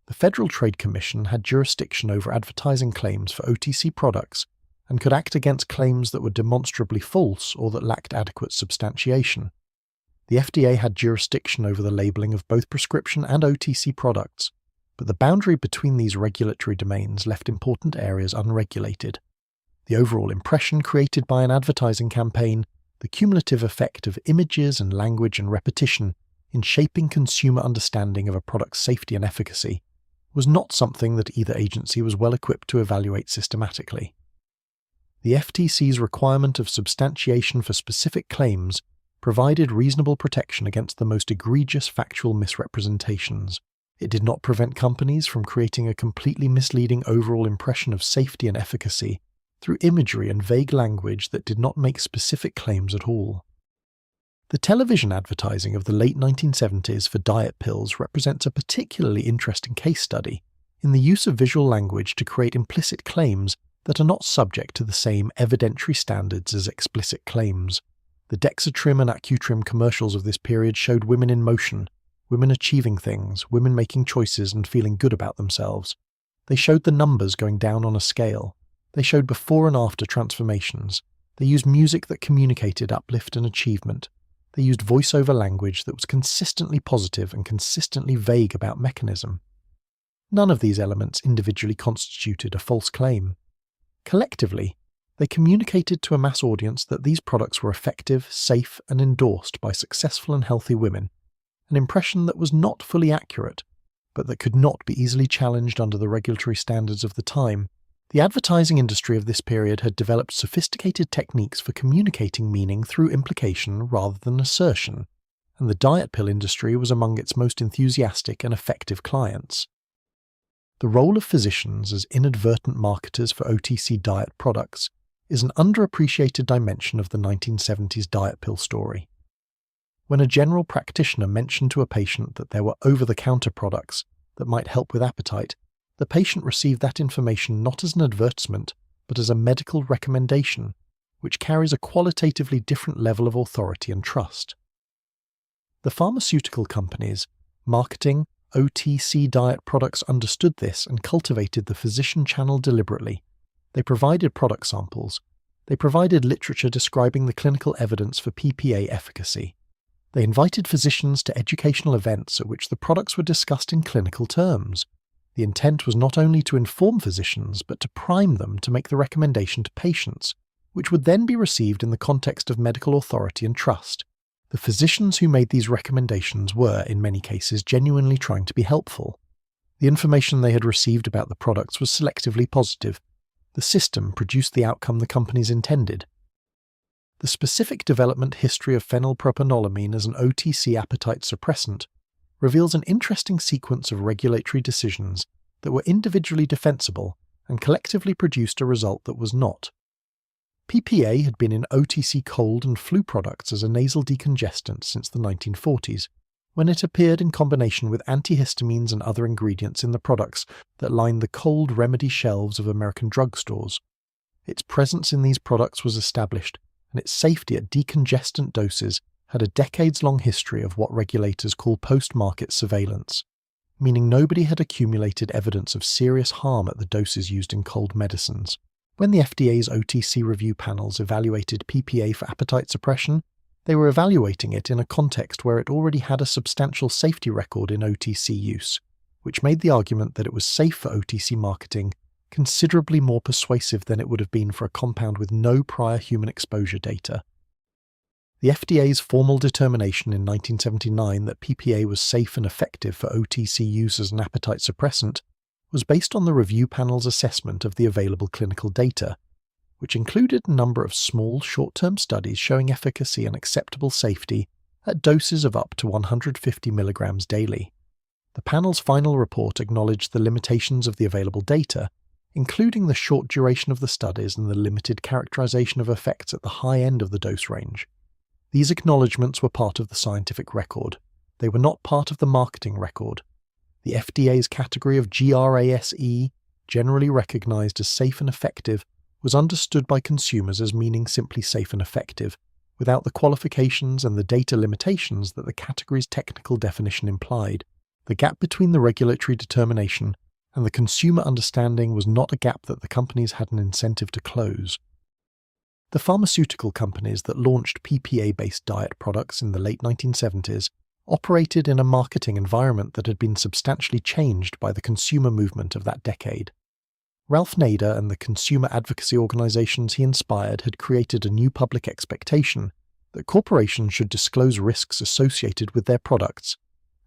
The Federal Trade Commission had jurisdiction over advertising claims for OTC products and could act against claims that were demonstrably false or that lacked adequate substantiation. The FDA had jurisdiction over the labeling of both prescription and OTC products, but the boundary between these regulatory domains left important areas unregulated. The overall impression created by an advertising campaign, the cumulative effect of images and language and repetition in shaping consumer understanding of a product's safety and efficacy, was not something that either agency was well equipped to evaluate systematically. The FTC's requirement of substantiation for specific claims provided reasonable protection against the most egregious factual misrepresentations. It did not prevent companies from creating a completely misleading overall impression of safety and efficacy through imagery and vague language that did not make specific claims at all. The television advertising of the late 1970s for diet pills represents a particularly interesting case study in the use of visual language to create implicit claims that are not subject to the same evidentiary standards as explicit claims. The Dexatrim and Accutrim commercials of this period showed women in motion, women achieving things, women making choices and feeling good about themselves. They showed the numbers going down on a scale. They showed before and after transformations. They used music that communicated uplift and achievement. They used voiceover language that was consistently positive and consistently vague about mechanism. None of these elements individually constituted a false claim. Collectively, they communicated to a mass audience that these products were effective, safe, and endorsed by successful and healthy women, an impression that was not fully accurate, but that could not be easily challenged under the regulatory standards of the time. The advertising industry of this period had developed sophisticated techniques for communicating meaning through implication rather than assertion, and the diet pill industry was among its most enthusiastic and effective clients. The role of physicians as inadvertent marketers for OTC diet products is an underappreciated dimension of the 1970s diet pill story. When a general practitioner mentioned to a patient that there were over-the-counter products that might help with appetite, the patient received that information not as an advertisement, but as a medical recommendation, which carries a qualitatively different level of authority and trust. The pharmaceutical companies marketing OTC diet products understood this and cultivated the physician channel deliberately. They provided product samples. They provided literature describing the clinical evidence for PPA efficacy. They invited physicians to educational events at which the products were discussed in clinical terms. The intent was not only to inform physicians, but to prime them to make the recommendation to patients, which would then be received in the context of medical authority and trust. The physicians who made these recommendations were, in many cases, genuinely trying to be helpful. The information they had received about the products was selectively positive. The system produced the outcome the companies intended. The specific development history of phenylpropanolamine as an OTC appetite suppressant reveals an interesting sequence of regulatory decisions that were individually defensible and collectively produced a result that was not. PPA had been in OTC cold and flu products as a nasal decongestant since the 1940s, when it appeared in combination with antihistamines and other ingredients in the products that lined the cold remedy shelves of American drugstores. Its presence in these products was established, and its safety at decongestant doses had a decades-long history of what regulators call post-market surveillance, meaning nobody had accumulated evidence of serious harm at the doses used in cold medicines. When the FDA's OTC review panels evaluated PPA for appetite suppression, they were evaluating it in a context where it already had a substantial safety record in OTC use, which made the argument that it was safe for OTC marketing considerably more persuasive than it would have been for a compound with no prior human exposure data. The FDA's formal determination in 1979 that PPA was safe and effective for OTC use as an appetite suppressant was based on the review panel's assessment of the available clinical data, which included a number of small, short-term studies showing efficacy and acceptable safety at doses of up to 150 milligrams daily. The panel's final report acknowledged the limitations of the available data, including the short duration of the studies and the limited characterization of effects at the high end of the dose range. These acknowledgements were part of the scientific record. They were not part of the marketing record. The FDA's category of GRASE, generally recognized as safe and effective, was understood by consumers as meaning simply safe and effective, without the qualifications and the data limitations that the category's technical definition implied. The gap between the regulatory determination and the consumer understanding was not a gap that the companies had an incentive to close. The pharmaceutical companies that launched PPA-based diet products in the late 1970s operated in a marketing environment that had been substantially changed by the consumer movement of that decade. Ralph Nader and the consumer advocacy organizations he inspired had created a new public expectation that corporations should disclose risks associated with their products,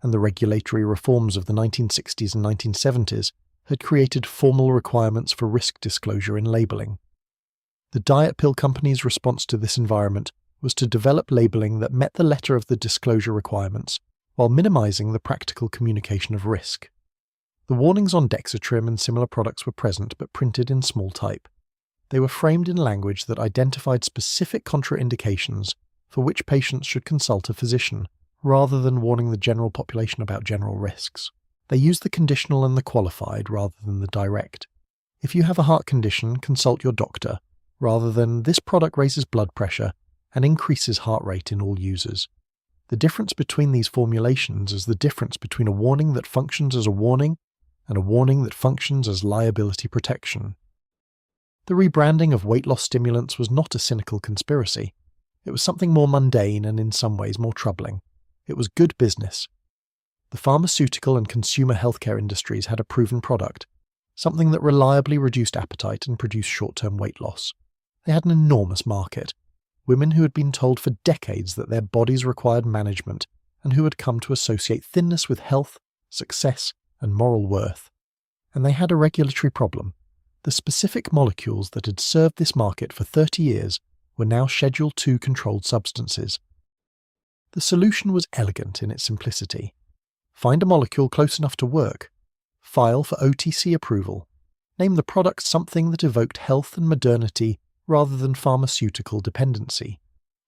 and the regulatory reforms of the 1960s and 1970s had created formal requirements for risk disclosure in labeling. The diet pill companies' response to this environment was to develop labeling that met the letter of the disclosure requirements while minimizing the practical communication of risk. The warnings on Dexatrim and similar products were present but printed in small type. They were framed in language that identified specific contraindications for which patients should consult a physician, rather than warning the general population about general risks. They used the conditional and the qualified rather than the direct. If you have a heart condition, consult your doctor, rather than this product raises blood pressure and increases heart rate in all users. The difference between these formulations is the difference between a warning that functions as a warning and a warning that functions as liability protection. The rebranding of weight loss stimulants was not a cynical conspiracy. It was something more mundane and in some ways more troubling. It was good business. The pharmaceutical and consumer healthcare industries had a proven product, something that reliably reduced appetite and produced short-term weight loss. They had an enormous market. Women who had been told for decades that their bodies required management and who had come to associate thinness with health, success, and moral worth. And they had a regulatory problem. The specific molecules that had served this market for 30 years were now Schedule II controlled substances. The solution was elegant in its simplicity. Find a molecule close enough to work. File for OTC approval. Name the product something that evoked health and modernity rather than pharmaceutical dependency.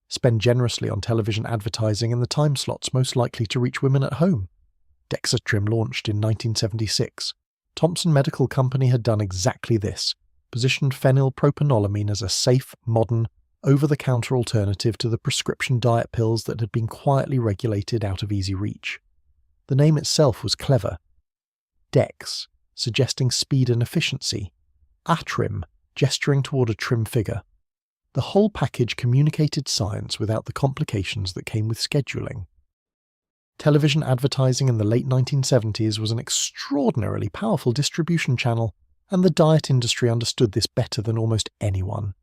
Spend generously on television advertising in the time slots most likely to reach women at home. Dexatrim launched in 1976. Thompson Medical Company had done exactly this, positioned phenylpropanolamine as a safe, modern, over-the-counter alternative to the prescription diet pills that had been quietly regulated out of easy reach. The name itself was clever. Dex, suggesting speed and efficiency. Atrim, gesturing toward a trim figure. The whole package communicated science without the complications that came with scheduling. Television advertising in the late 1970s was an extraordinarily powerful distribution channel, and the diet industry understood this better than almost anyone.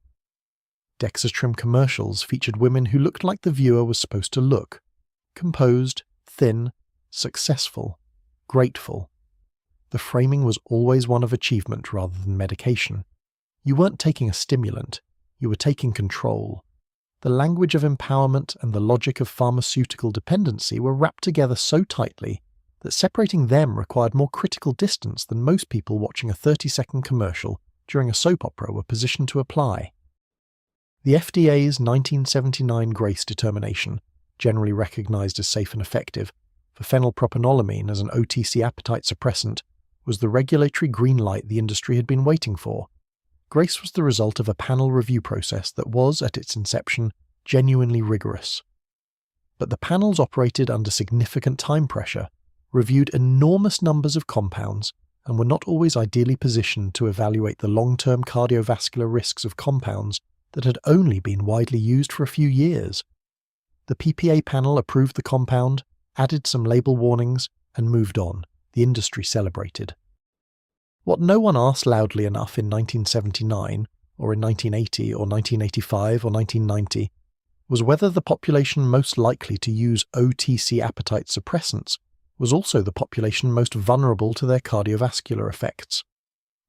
Dexatrim commercials featured women who looked like the viewer was supposed to look: composed, thin, successful, grateful. The framing was always one of achievement rather than medication. You weren't taking a stimulant, you were taking control. The language of empowerment and the logic of pharmaceutical dependency were wrapped together so tightly that separating them required more critical distance than most people watching a 30-second commercial during a soap opera were positioned to apply. The FDA's 1979 Grace determination, generally recognized as safe and effective, for phenylpropanolamine as an OTC appetite suppressant, was the regulatory green light the industry had been waiting for. Grace was the result of a panel review process that was, at its inception, genuinely rigorous. But the panels operated under significant time pressure, reviewed enormous numbers of compounds, and were not always ideally positioned to evaluate the long-term cardiovascular risks of compounds that had only been widely used for a few years. The PPA panel approved the compound, added some label warnings, and moved on. The industry celebrated. What no one asked loudly enough in 1979, or in 1980, or 1985, or 1990, was whether the population most likely to use OTC appetite suppressants was also the population most vulnerable to their cardiovascular effects.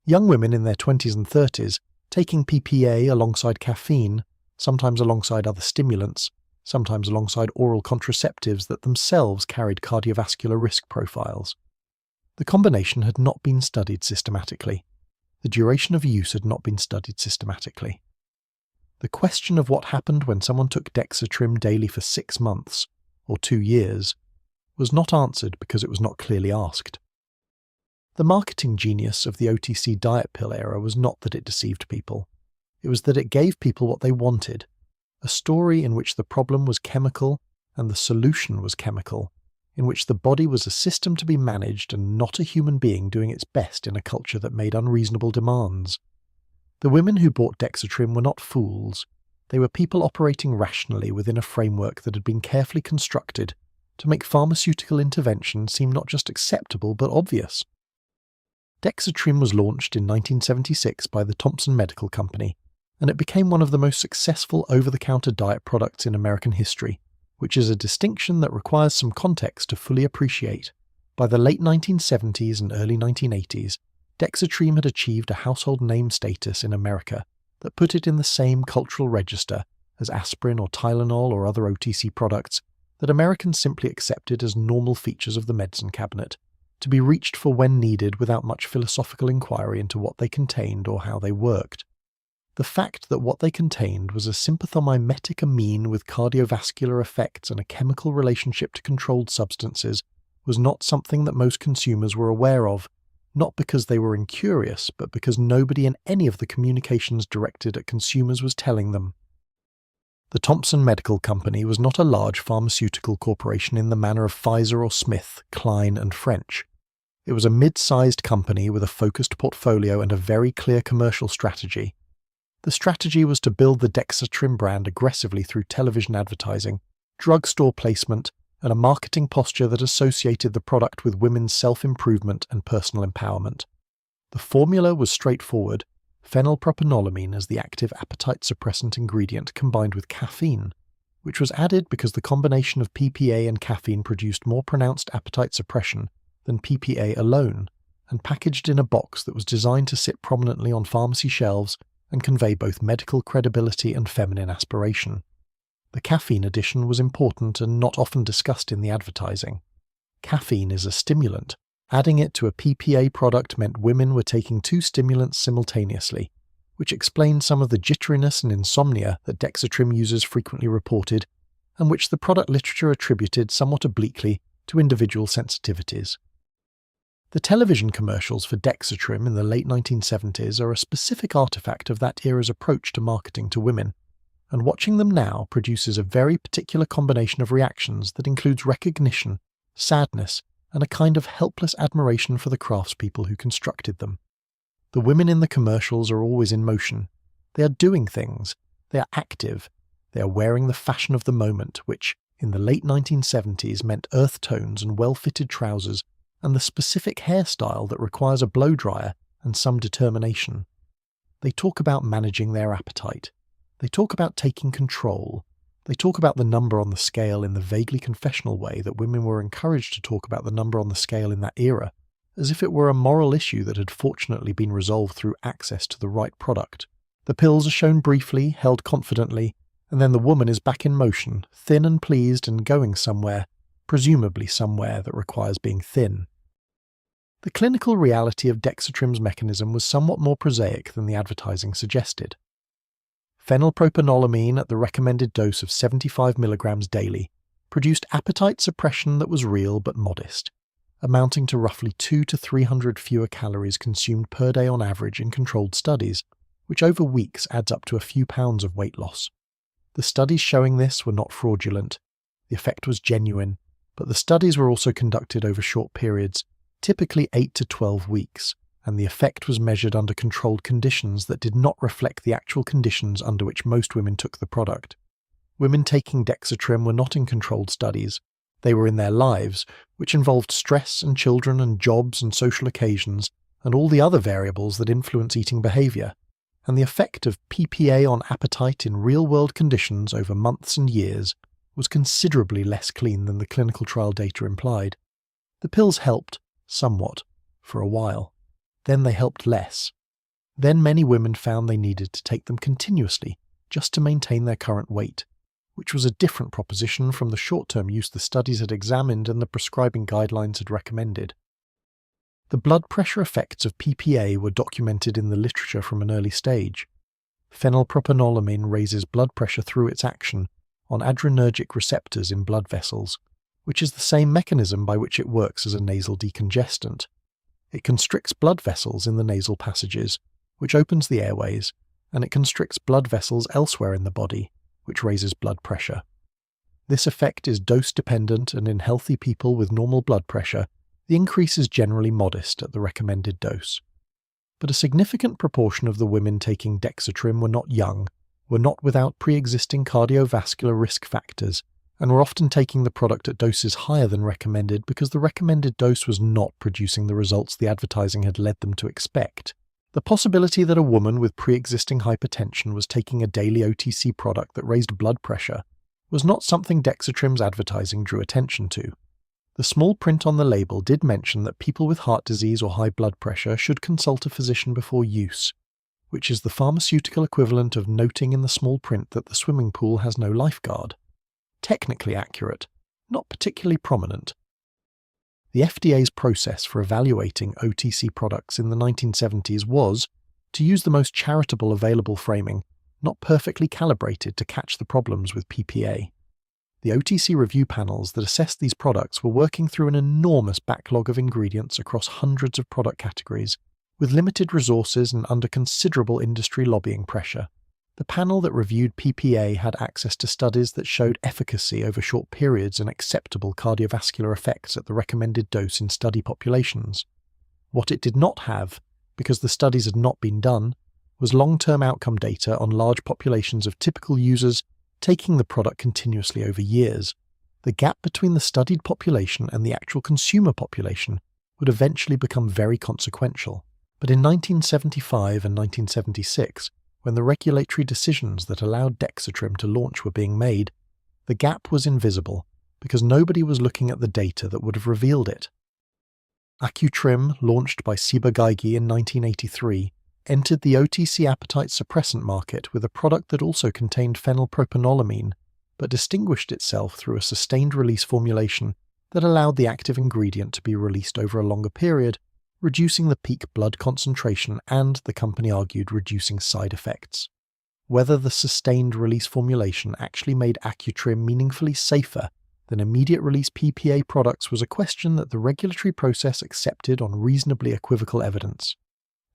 Young women in their 20s and 30s taking PPA alongside caffeine, sometimes alongside other stimulants, sometimes alongside oral contraceptives that themselves carried cardiovascular risk profiles. The combination had not been studied systematically. The duration of use had not been studied systematically. The question of what happened when someone took Dexatrim daily for 6 months, or 2 years, was not answered because it was not clearly asked. The marketing genius of the OTC diet pill era was not that it deceived people. It was that it gave people what they wanted, a story in which the problem was chemical and the solution was chemical, in which the body was a system to be managed and not a human being doing its best in a culture that made unreasonable demands. The women who bought Dexatrim were not fools. They were people operating rationally within a framework that had been carefully constructed to make pharmaceutical intervention seem not just acceptable but obvious. Dexatrim was launched in 1976 by the Thompson Medical Company, and it became one of the most successful over-the-counter diet products in American history, which is a distinction that requires some context to fully appreciate. By the late 1970s and early 1980s, Dexatrim had achieved a household name status in America that put it in the same cultural register as aspirin or Tylenol or other OTC products that Americans simply accepted as normal features of the medicine cabinet, to be reached for when needed without much philosophical inquiry into what they contained or how they worked. The fact that what they contained was a sympathomimetic amine with cardiovascular effects and a chemical relationship to controlled substances was not something that most consumers were aware of, not because they were incurious, but because nobody in any of the communications directed at consumers was telling them. The Thompson Medical Company was not a large pharmaceutical corporation in the manner of Pfizer or Smith, Klein and French. It was a mid-sized company with a focused portfolio and a very clear commercial strategy. The strategy was to build the Dexatrim brand aggressively through television advertising, drugstore placement, and a marketing posture that associated the product with women's self-improvement and personal empowerment. The formula was straightforward: phenylpropanolamine as the active appetite suppressant ingredient combined with caffeine, which was added because the combination of PPA and caffeine produced more pronounced appetite suppression than PPA alone, and packaged in a box that was designed to sit prominently on pharmacy shelves and convey both medical credibility and feminine aspiration. The caffeine addition was important and not often discussed in the advertising. Caffeine is a stimulant. Adding it to a PPA product meant women were taking two stimulants simultaneously, which explained some of the jitteriness and insomnia that Dexatrim users frequently reported, and which the product literature attributed somewhat obliquely to individual sensitivities. The television commercials for Dexatrim in the late 1970s are a specific artifact of that era's approach to marketing to women, and watching them now produces a very particular combination of reactions that includes recognition, sadness, and a kind of helpless admiration for the craftspeople who constructed them. The women in the commercials are always in motion. They are doing things. They are active. They are wearing the fashion of the moment, which, in the late 1970s, meant earth tones and well-fitted trousers, and the specific hairstyle that requires a blow dryer and some determination. They talk about managing their appetite. They talk about taking control. They talk about the number on the scale in the vaguely confessional way that women were encouraged to talk about the number on the scale in that era, as if it were a moral issue that had fortunately been resolved through access to the right product. The pills are shown briefly, held confidently, and then the woman is back in motion, thin and pleased and going somewhere, presumably somewhere that requires being thin. The clinical reality of Dexatrim's mechanism was somewhat more prosaic than the advertising suggested. Phenylpropanolamine at the recommended dose of 75 mg daily produced appetite suppression that was real but modest, amounting to roughly 200 to 300 fewer calories consumed per day on average in controlled studies, which over weeks adds up to a few pounds of weight loss. The studies showing this were not fraudulent. The effect was genuine, but the studies were also conducted over short periods, typically 8 to 12 weeks, and the effect was measured under controlled conditions that did not reflect the actual conditions under which most women took the product. Women taking Dexatrim were not in controlled studies. They were in their lives, which involved stress and children and jobs and social occasions and all the other variables that influence eating behavior, and the effect of PPA on appetite in real-world conditions over months and years was considerably less clean than the clinical trial data implied. The pills helped, somewhat, for a while. Then they helped less. Then many women found they needed to take them continuously just to maintain their current weight, which was a different proposition from the short-term use the studies had examined and the prescribing guidelines had recommended. The blood pressure effects of PPA were documented in the literature from an early stage. Phenylpropanolamine raises blood pressure through its action on adrenergic receptors in blood vessels, which is the same mechanism by which it works as a nasal decongestant. It constricts blood vessels in the nasal passages, which opens the airways, and it constricts blood vessels elsewhere in the body, which raises blood pressure. This effect is dose-dependent, and in healthy people with normal blood pressure, the increase is generally modest at the recommended dose. But a significant proportion of the women taking Dexatrim were not young, were not without pre-existing cardiovascular risk factors, and were often taking the product at doses higher than recommended because the recommended dose was not producing the results the advertising had led them to expect. The possibility that a woman with pre-existing hypertension was taking a daily OTC product that raised blood pressure was not something Dexatrim's advertising drew attention to. The small print on the label did mention that people with heart disease or high blood pressure should consult a physician before use, which is the pharmaceutical equivalent of noting in the small print that the swimming pool has no lifeguard. Technically accurate, not particularly prominent. The FDA's process for evaluating OTC products in the 1970s was, to use the most charitable available framing, not perfectly calibrated to catch the problems with PPA. The OTC review panels that assessed these products were working through an enormous backlog of ingredients across hundreds of product categories, with limited resources and under considerable industry lobbying pressure. The panel that reviewed PPA had access to studies that showed efficacy over short periods and acceptable cardiovascular effects at the recommended dose in study populations. What it did not have, because the studies had not been done, was long-term outcome data on large populations of typical users taking the product continuously over years. The gap between the studied population and the actual consumer population would eventually become very consequential. But in 1975 and 1976, when the regulatory decisions that allowed Dexatrim to launch were being made, the gap was invisible because nobody was looking at the data that would have revealed it. Accutrim, launched by Ciba-Geigy in 1983, entered the OTC appetite suppressant market with a product that also contained phenylpropanolamine, but distinguished itself through a sustained-release formulation that allowed the active ingredient to be released over a longer period, reducing the peak blood concentration and, the company argued, reducing side effects. Whether the sustained-release formulation actually made Accutrim meaningfully safer than immediate-release PPA products was a question that the regulatory process accepted on reasonably equivocal evidence.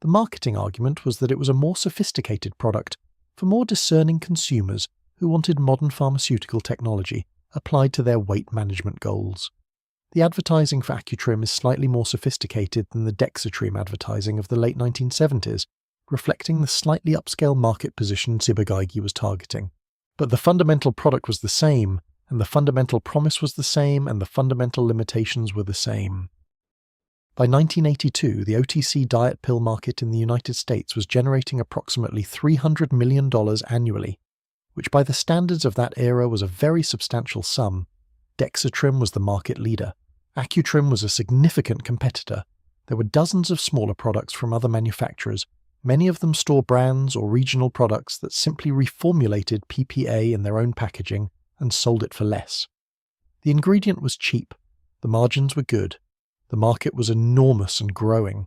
The marketing argument was that it was a more sophisticated product for more discerning consumers who wanted modern pharmaceutical technology applied to their weight management goals. The advertising for Accutrim is slightly more sophisticated than the Dexatrim advertising of the late 1970s, reflecting the slightly upscale market position Ciba-Geigy was targeting. But the fundamental product was the same, and the fundamental promise was the same, and the fundamental limitations were the same. By 1982, the OTC diet pill market in the United States was generating approximately $300 million annually, which by the standards of that era was a very substantial sum. Dexatrim was the market leader. Accutrim was a significant competitor. There were dozens of smaller products from other manufacturers, many of them store brands or regional products that simply reformulated PPA in their own packaging and sold it for less. The ingredient was cheap. The margins were good. The market was enormous and growing.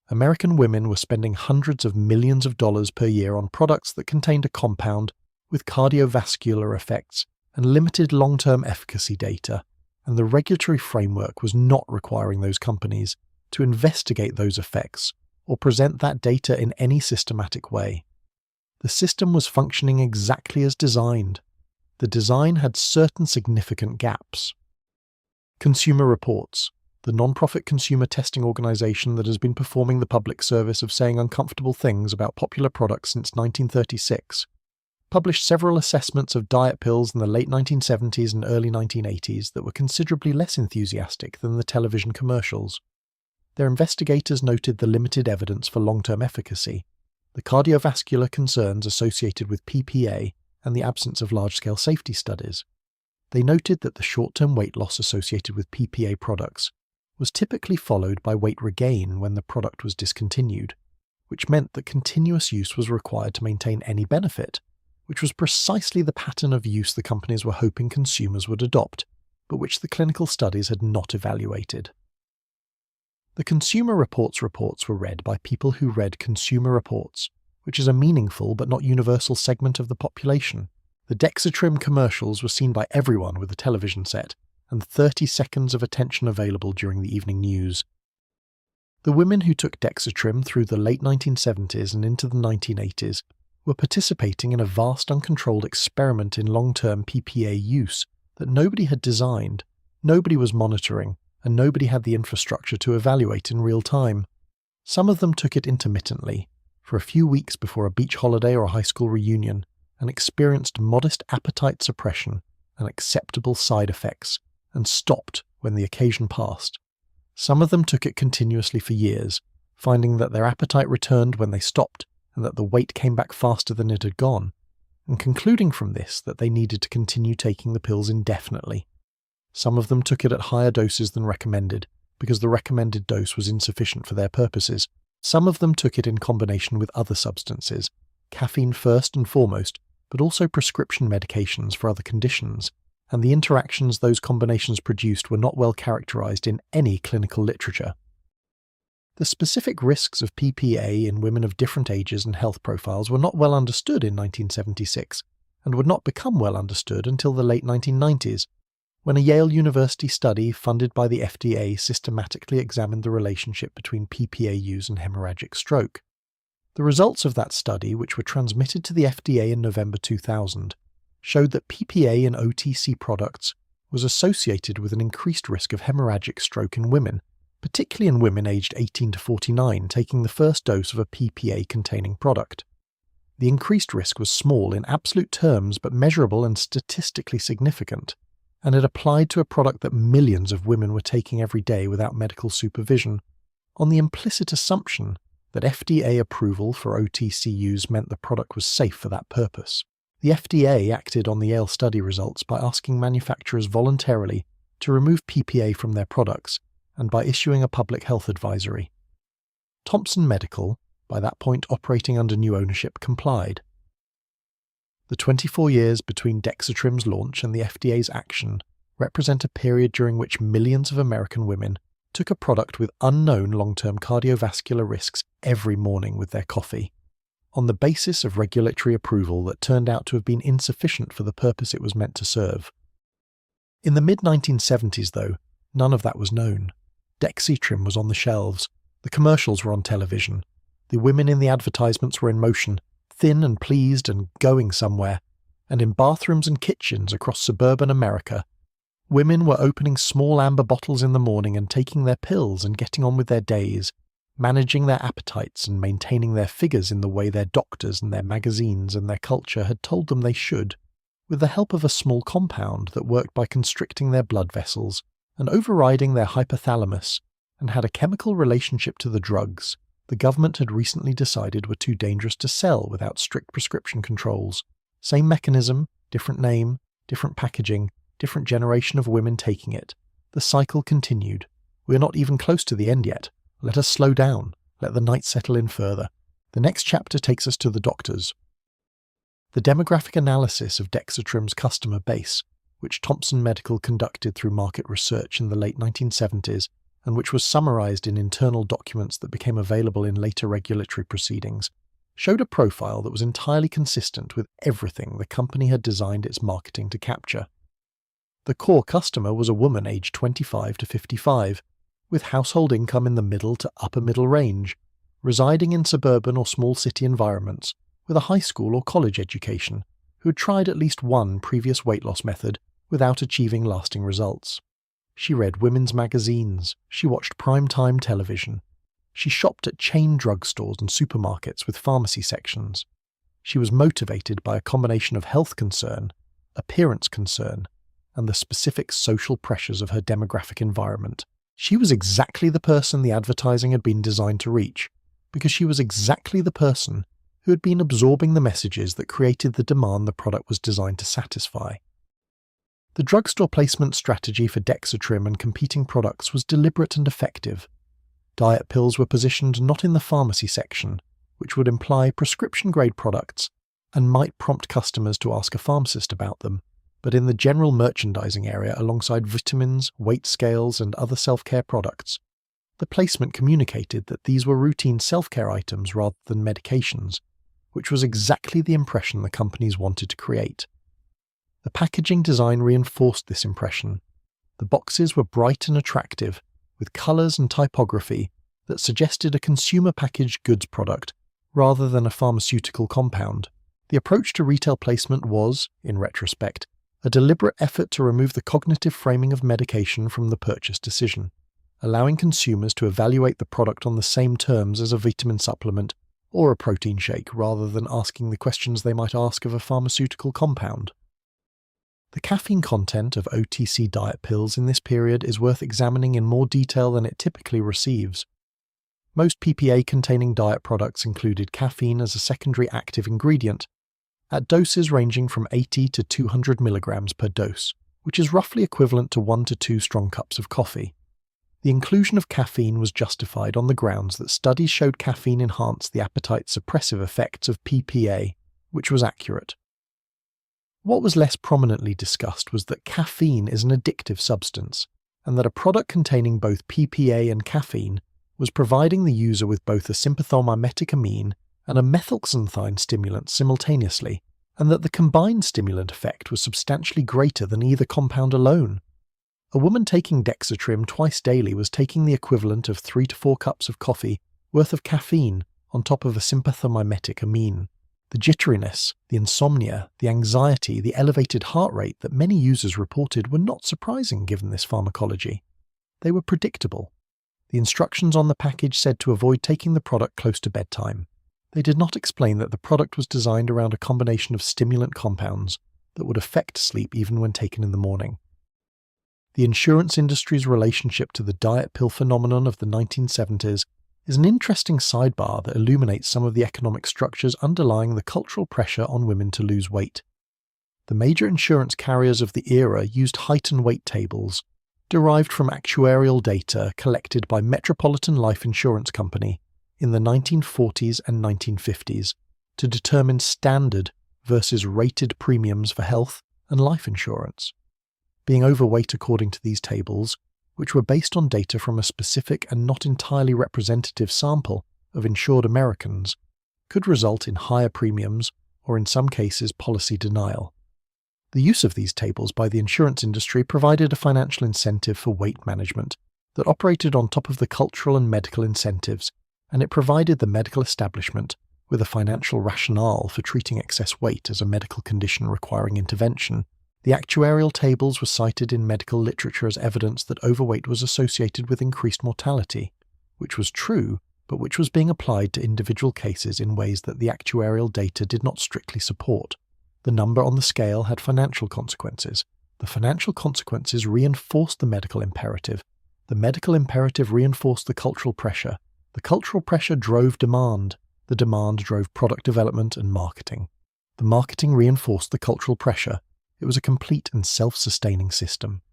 American women were spending hundreds of millions of dollars per year on products that contained a compound with cardiovascular effects and limited long-term efficacy data, and the regulatory framework was not requiring those companies to investigate those effects or present that data in any systematic way. The system was functioning exactly as designed. The design had certain significant gaps. Consumer Reports, the non-profit consumer testing organization that has been performing the public service of saying uncomfortable things about popular products since 1936, published several assessments of diet pills in the late 1970s and early 1980s that were considerably less enthusiastic than the television commercials. Their investigators noted the limited evidence for long-term efficacy, the cardiovascular concerns associated with PPA, and the absence of large-scale safety studies. They noted that the short-term weight loss associated with PPA products was typically followed by weight regain when the product was discontinued, which meant that continuous use was required to maintain any benefit, which was precisely the pattern of use the companies were hoping consumers would adopt, but which the clinical studies had not evaluated. The Consumer Reports reports were read by people who read Consumer Reports, which is a meaningful but not universal segment of the population. The Dexatrim commercials were seen by everyone with a television set, and 30 seconds of attention available during the evening news. The women who took Dexatrim through the late 1970s and into the 1980s were participating in a vast uncontrolled experiment in long-term PPA use that nobody had designed, nobody was monitoring, and nobody had the infrastructure to evaluate in real time. Some of them took it intermittently, for a few weeks before a beach holiday or a high school reunion, and experienced modest appetite suppression and acceptable side effects, and stopped when the occasion passed. Some of them took it continuously for years, finding that their appetite returned when they stopped, and that the weight came back faster than it had gone, and concluding from this that they needed to continue taking the pills indefinitely. Some of them took it at higher doses than recommended, because the recommended dose was insufficient for their purposes. Some of them took it in combination with other substances, caffeine first and foremost, but also prescription medications for other conditions, and the interactions those combinations produced were not well characterized in any clinical literature. The specific risks of PPA in women of different ages and health profiles were not well understood in 1976, and would not become well understood until the late 1990s, when a Yale University study funded by the FDA systematically examined the relationship between PPA use and hemorrhagic stroke. The results of that study, which were transmitted to the FDA in November 2000, showed that PPA in OTC products was associated with an increased risk of hemorrhagic stroke in women, particularly in women aged 18 to 49 taking the first dose of a PPA-containing product. The increased risk was small in absolute terms but measurable and statistically significant, and it applied to a product that millions of women were taking every day without medical supervision, on the implicit assumption that FDA approval for OTC use meant the product was safe for that purpose. The FDA acted on the Yale study results by asking manufacturers voluntarily to remove PPA from their products and by issuing a public health advisory. Thompson Medical, by that point operating under new ownership, complied. The 24 years between Dexatrim's launch and the FDA's action represent a period during which millions of American women took a product with unknown long-term cardiovascular risks every morning with their coffee, on the basis of regulatory approval that turned out to have been insufficient for the purpose it was meant to serve. In the mid-1970s, though, none of that was known. Dexatrim was on the shelves, the commercials were on television, the women in the advertisements were in motion, thin and pleased and going somewhere, and in bathrooms and kitchens across suburban America, women were opening small amber bottles in the morning and taking their pills and getting on with their days, managing their appetites and maintaining their figures in the way their doctors and their magazines and their culture had told them they should, with the help of a small compound that worked by constricting their blood vessels and overriding their hypothalamus, and had a chemical relationship to the drugs the government had recently decided were too dangerous to sell without strict prescription controls. Same mechanism, different name, different packaging, different generation of women taking it. The cycle continued. We're not even close to the end yet. Let us slow down. Let the night settle in further. The next chapter takes us to the doctors. The demographic analysis of Dexatrim's customer base, which Thompson Medical conducted through market research in the late 1970s, and which was summarized in internal documents that became available in later regulatory proceedings, showed a profile that was entirely consistent with everything the company had designed its marketing to capture. The core customer was a woman aged 25 to 55, with household income in the middle to upper middle range, residing in suburban or small city environments, with a high school or college education, who had tried at least one previous weight loss method without achieving lasting results. She read women's magazines, she watched prime-time television, she shopped at chain drugstores and supermarkets with pharmacy sections. She was motivated by a combination of health concern, appearance concern, and the specific social pressures of her demographic environment. She was exactly the person the advertising had been designed to reach, because she was exactly the person who had been absorbing the messages that created the demand the product was designed to satisfy. The drugstore placement strategy for Dexatrim and competing products was deliberate and effective. Diet pills were positioned not in the pharmacy section, which would imply prescription-grade products and might prompt customers to ask a pharmacist about them, but in the general merchandising area alongside vitamins, weight scales, and other self-care products. The placement communicated that these were routine self-care items rather than medications, which was exactly the impression the companies wanted to create. The packaging design reinforced this impression. The boxes were bright and attractive, with colours and typography that suggested a consumer packaged goods product rather than a pharmaceutical compound. The approach to retail placement was, in retrospect, a deliberate effort to remove the cognitive framing of medication from the purchase decision, allowing consumers to evaluate the product on the same terms as a vitamin supplement or a protein shake rather than asking the questions they might ask of a pharmaceutical compound. The caffeine content of OTC diet pills in this period is worth examining in more detail than it typically receives. Most PPA-containing diet products included caffeine as a secondary active ingredient, at doses ranging from 80 to 200 milligrams per dose, which is roughly equivalent to 1 to 2 strong cups of coffee. The inclusion of caffeine was justified on the grounds that studies showed caffeine enhanced the appetite suppressive effects of PPA, which was accurate. What was less prominently discussed was that caffeine is an addictive substance, and that a product containing both PPA and caffeine was providing the user with both a sympathomimetic amine and a methylxanthine stimulant simultaneously, and that the combined stimulant effect was substantially greater than either compound alone. A woman taking Dexatrim twice daily was taking the equivalent of 3 to 4 cups of coffee worth of caffeine on top of a sympathomimetic amine. The jitteriness, the insomnia, the anxiety, the elevated heart rate that many users reported were not surprising given this pharmacology. They were predictable. The instructions on the package said to avoid taking the product close to bedtime. They did not explain that the product was designed around a combination of stimulant compounds that would affect sleep even when taken in the morning. The insurance industry's relationship to the diet pill phenomenon of the 1970s is an interesting sidebar that illuminates some of the economic structures underlying the cultural pressure on women to lose weight. The major insurance carriers of the era used height and weight tables, derived from actuarial data collected by Metropolitan Life Insurance Company in the 1940s and 1950s, to determine standard versus rated premiums for health and life insurance. Being overweight according to these tables, which were based on data from a specific and not entirely representative sample of insured Americans, could result in higher premiums or in some cases policy denial. The use of these tables by the insurance industry provided a financial incentive for weight management that operated on top of the cultural and medical incentives, and it provided the medical establishment with a financial rationale for treating excess weight as a medical condition requiring intervention. The actuarial tables were cited in medical literature as evidence that overweight was associated with increased mortality, which was true, but which was being applied to individual cases in ways that the actuarial data did not strictly support. The number on the scale had financial consequences. The financial consequences reinforced the medical imperative. The medical imperative reinforced the cultural pressure. The cultural pressure drove demand. The demand drove product development and marketing. The marketing reinforced the cultural pressure. It was a complete and self-sustaining system.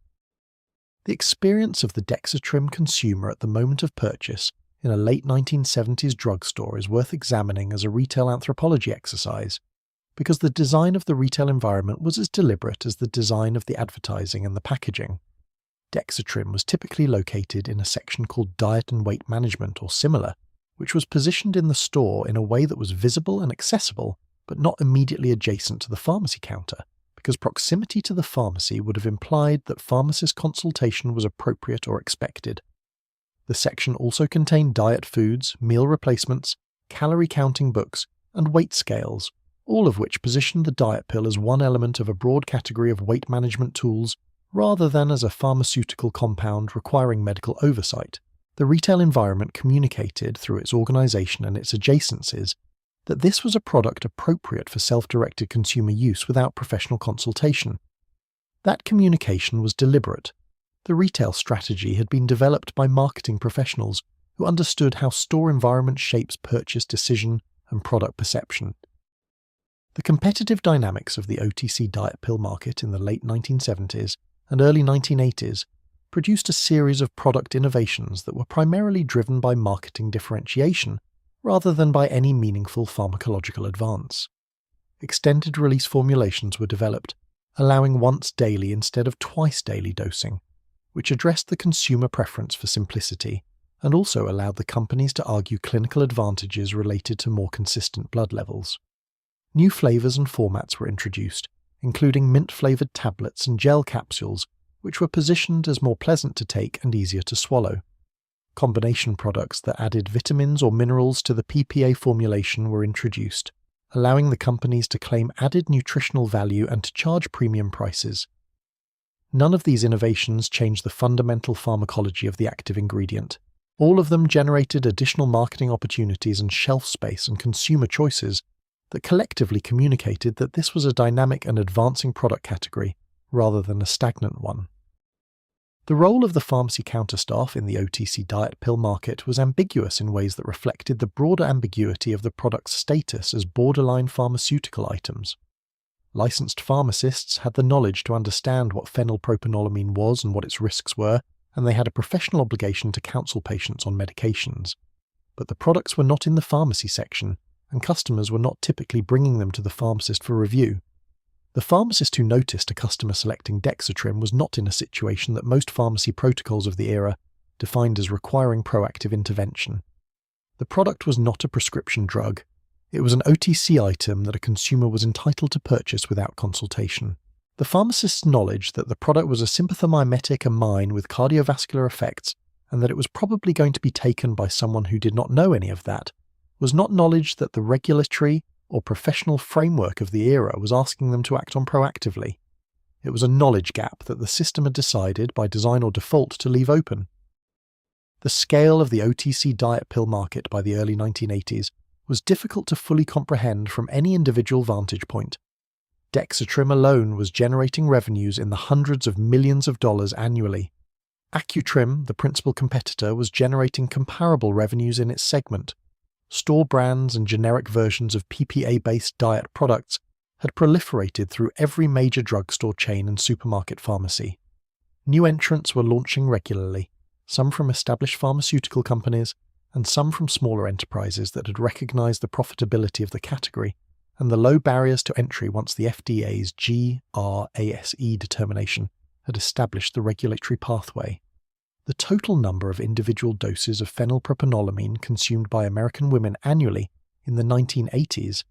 The experience of the Dexatrim consumer at the moment of purchase in a late 1970s drugstore is worth examining as a retail anthropology exercise, because the design of the retail environment was as deliberate as the design of the advertising and the packaging. Dexatrim was typically located in a section called Diet and Weight Management or similar, which was positioned in the store in a way that was visible and accessible, but not immediately adjacent to the pharmacy counter, because proximity to the pharmacy would have implied that pharmacist consultation was appropriate or expected. The section also contained diet foods, meal replacements, calorie counting books, and weight scales, all of which positioned the diet pill as one element of a broad category of weight management tools rather than as a pharmaceutical compound requiring medical oversight. The retail environment communicated through its organization and its adjacencies that this was a product appropriate for self-directed consumer use without professional consultation. That communication was deliberate. The retail strategy had been developed by marketing professionals who understood how store environment shapes purchase decision and product perception. The competitive dynamics of the OTC diet pill market in the late 1970s and early 1980s produced a series of product innovations that were primarily driven by marketing differentiation rather than by any meaningful pharmacological advance. Extended-release formulations were developed, allowing once-daily instead of twice-daily dosing, which addressed the consumer preference for simplicity and also allowed the companies to argue clinical advantages related to more consistent blood levels. New flavors and formats were introduced, including mint-flavored tablets and gel capsules, which were positioned as more pleasant to take and easier to swallow. Combination products that added vitamins or minerals to the PPA formulation were introduced, allowing the companies to claim added nutritional value and to charge premium prices. None of these innovations changed the fundamental pharmacology of the active ingredient. All of them generated additional marketing opportunities and shelf space and consumer choices that collectively communicated that this was a dynamic and advancing product category rather than a stagnant one. The role of the pharmacy counter staff in the OTC diet pill market was ambiguous in ways that reflected the broader ambiguity of the product's status as borderline pharmaceutical items. Licensed pharmacists had the knowledge to understand what phenylpropanolamine was and what its risks were, and they had a professional obligation to counsel patients on medications. But the products were not in the pharmacy section, and customers were not typically bringing them to the pharmacist for review. The pharmacist who noticed a customer selecting Dexatrim was not in a situation that most pharmacy protocols of the era defined as requiring proactive intervention. The product was not a prescription drug. It was an OTC item that a consumer was entitled to purchase without consultation. The pharmacist's knowledge that the product was a sympathomimetic amine with cardiovascular effects and that it was probably going to be taken by someone who did not know any of that was not knowledge that the regulatory or professional framework of the era was asking them to act on proactively. It was a knowledge gap that the system had decided, by design or default, to leave open. The scale of the OTC diet pill market by the early 1980s was difficult to fully comprehend from any individual vantage point. Dexatrim alone was generating revenues in the hundreds of millions of dollars annually. Accutrim, the principal competitor, was generating comparable revenues in its segment. Store brands and generic versions of PPA-based diet products had proliferated through every major drugstore chain and supermarket pharmacy. New entrants were launching regularly, some from established pharmaceutical companies and some from smaller enterprises that had recognized the profitability of the category and the low barriers to entry once the FDA's GRASE determination had established the regulatory pathway. The total number of individual doses of phenylpropanolamine consumed by American women annually in the 1980s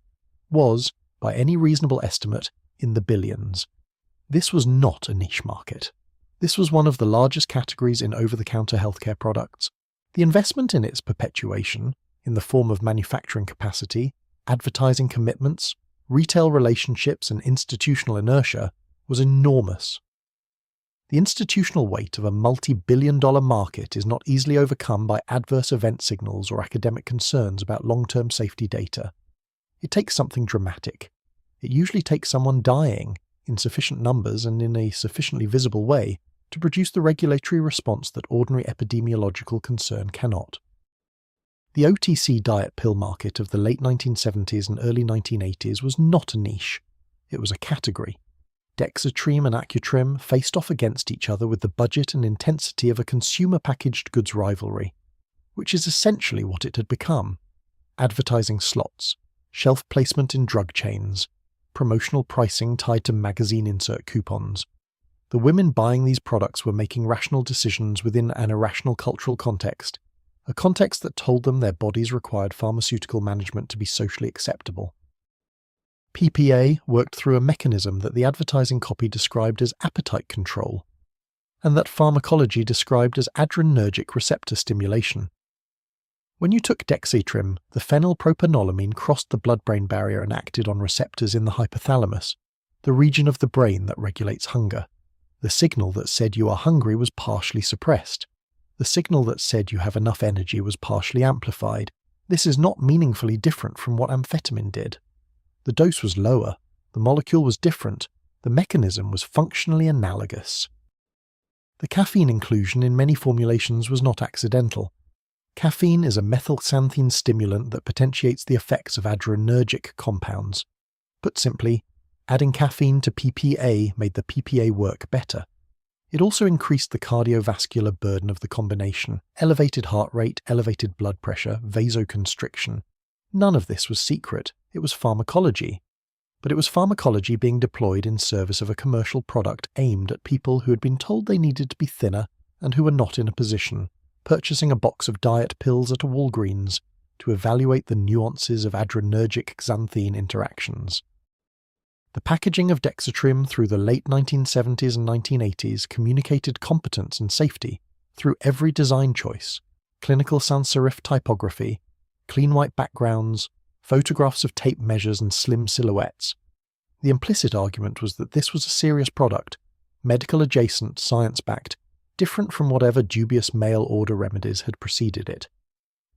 was, by any reasonable estimate, in the billions. This was not a niche market. This was one of the largest categories in over-the-counter healthcare products. The investment in its perpetuation, in the form of manufacturing capacity, advertising commitments, retail relationships, and institutional inertia, was enormous. The institutional weight of a multi-billion-dollar market is not easily overcome by adverse event signals or academic concerns about long-term safety data. It takes something dramatic. It usually takes someone dying, in sufficient numbers and in a sufficiently visible way, to produce the regulatory response that ordinary epidemiological concern cannot. The OTC diet pill market of the late 1970s and early 1980s was not a niche. It was a category. Dexatrim and Accutrim faced off against each other with the budget and intensity of a consumer packaged goods rivalry, which is essentially what it had become. Advertising slots, shelf placement in drug chains, promotional pricing tied to magazine insert coupons. The women buying these products were making rational decisions within an irrational cultural context, a context that told them their bodies required pharmaceutical management to be socially acceptable. PPA worked through a mechanism that the advertising copy described as appetite control, and that pharmacology described as adrenergic receptor stimulation. When you took Dexatrim, the phenylpropanolamine crossed the blood-brain barrier and acted on receptors in the hypothalamus, the region of the brain that regulates hunger. The signal that said you are hungry was partially suppressed. The signal that said you have enough energy was partially amplified. This is not meaningfully different from what amphetamine did. The dose was lower, the molecule was different, the mechanism was functionally analogous. The caffeine inclusion in many formulations was not accidental. Caffeine is a methylxanthine stimulant that potentiates the effects of adrenergic compounds. Put simply, adding caffeine to PPA made the PPA work better. It also increased the cardiovascular burden of the combination, elevated heart rate, elevated blood pressure, vasoconstriction. None of this was secret, it was pharmacology. But it was pharmacology being deployed in service of a commercial product aimed at people who had been told they needed to be thinner and who were not in a position, purchasing a box of diet pills at a Walgreens, to evaluate the nuances of adrenergic xanthine interactions. The packaging of Dexatrim through the late 1970s and 1980s communicated competence and safety through every design choice: clinical sans serif typography, clean white backgrounds, photographs of tape measures and slim silhouettes. The implicit argument was that this was a serious product, medical adjacent, science-backed, different from whatever dubious mail-order remedies had preceded it.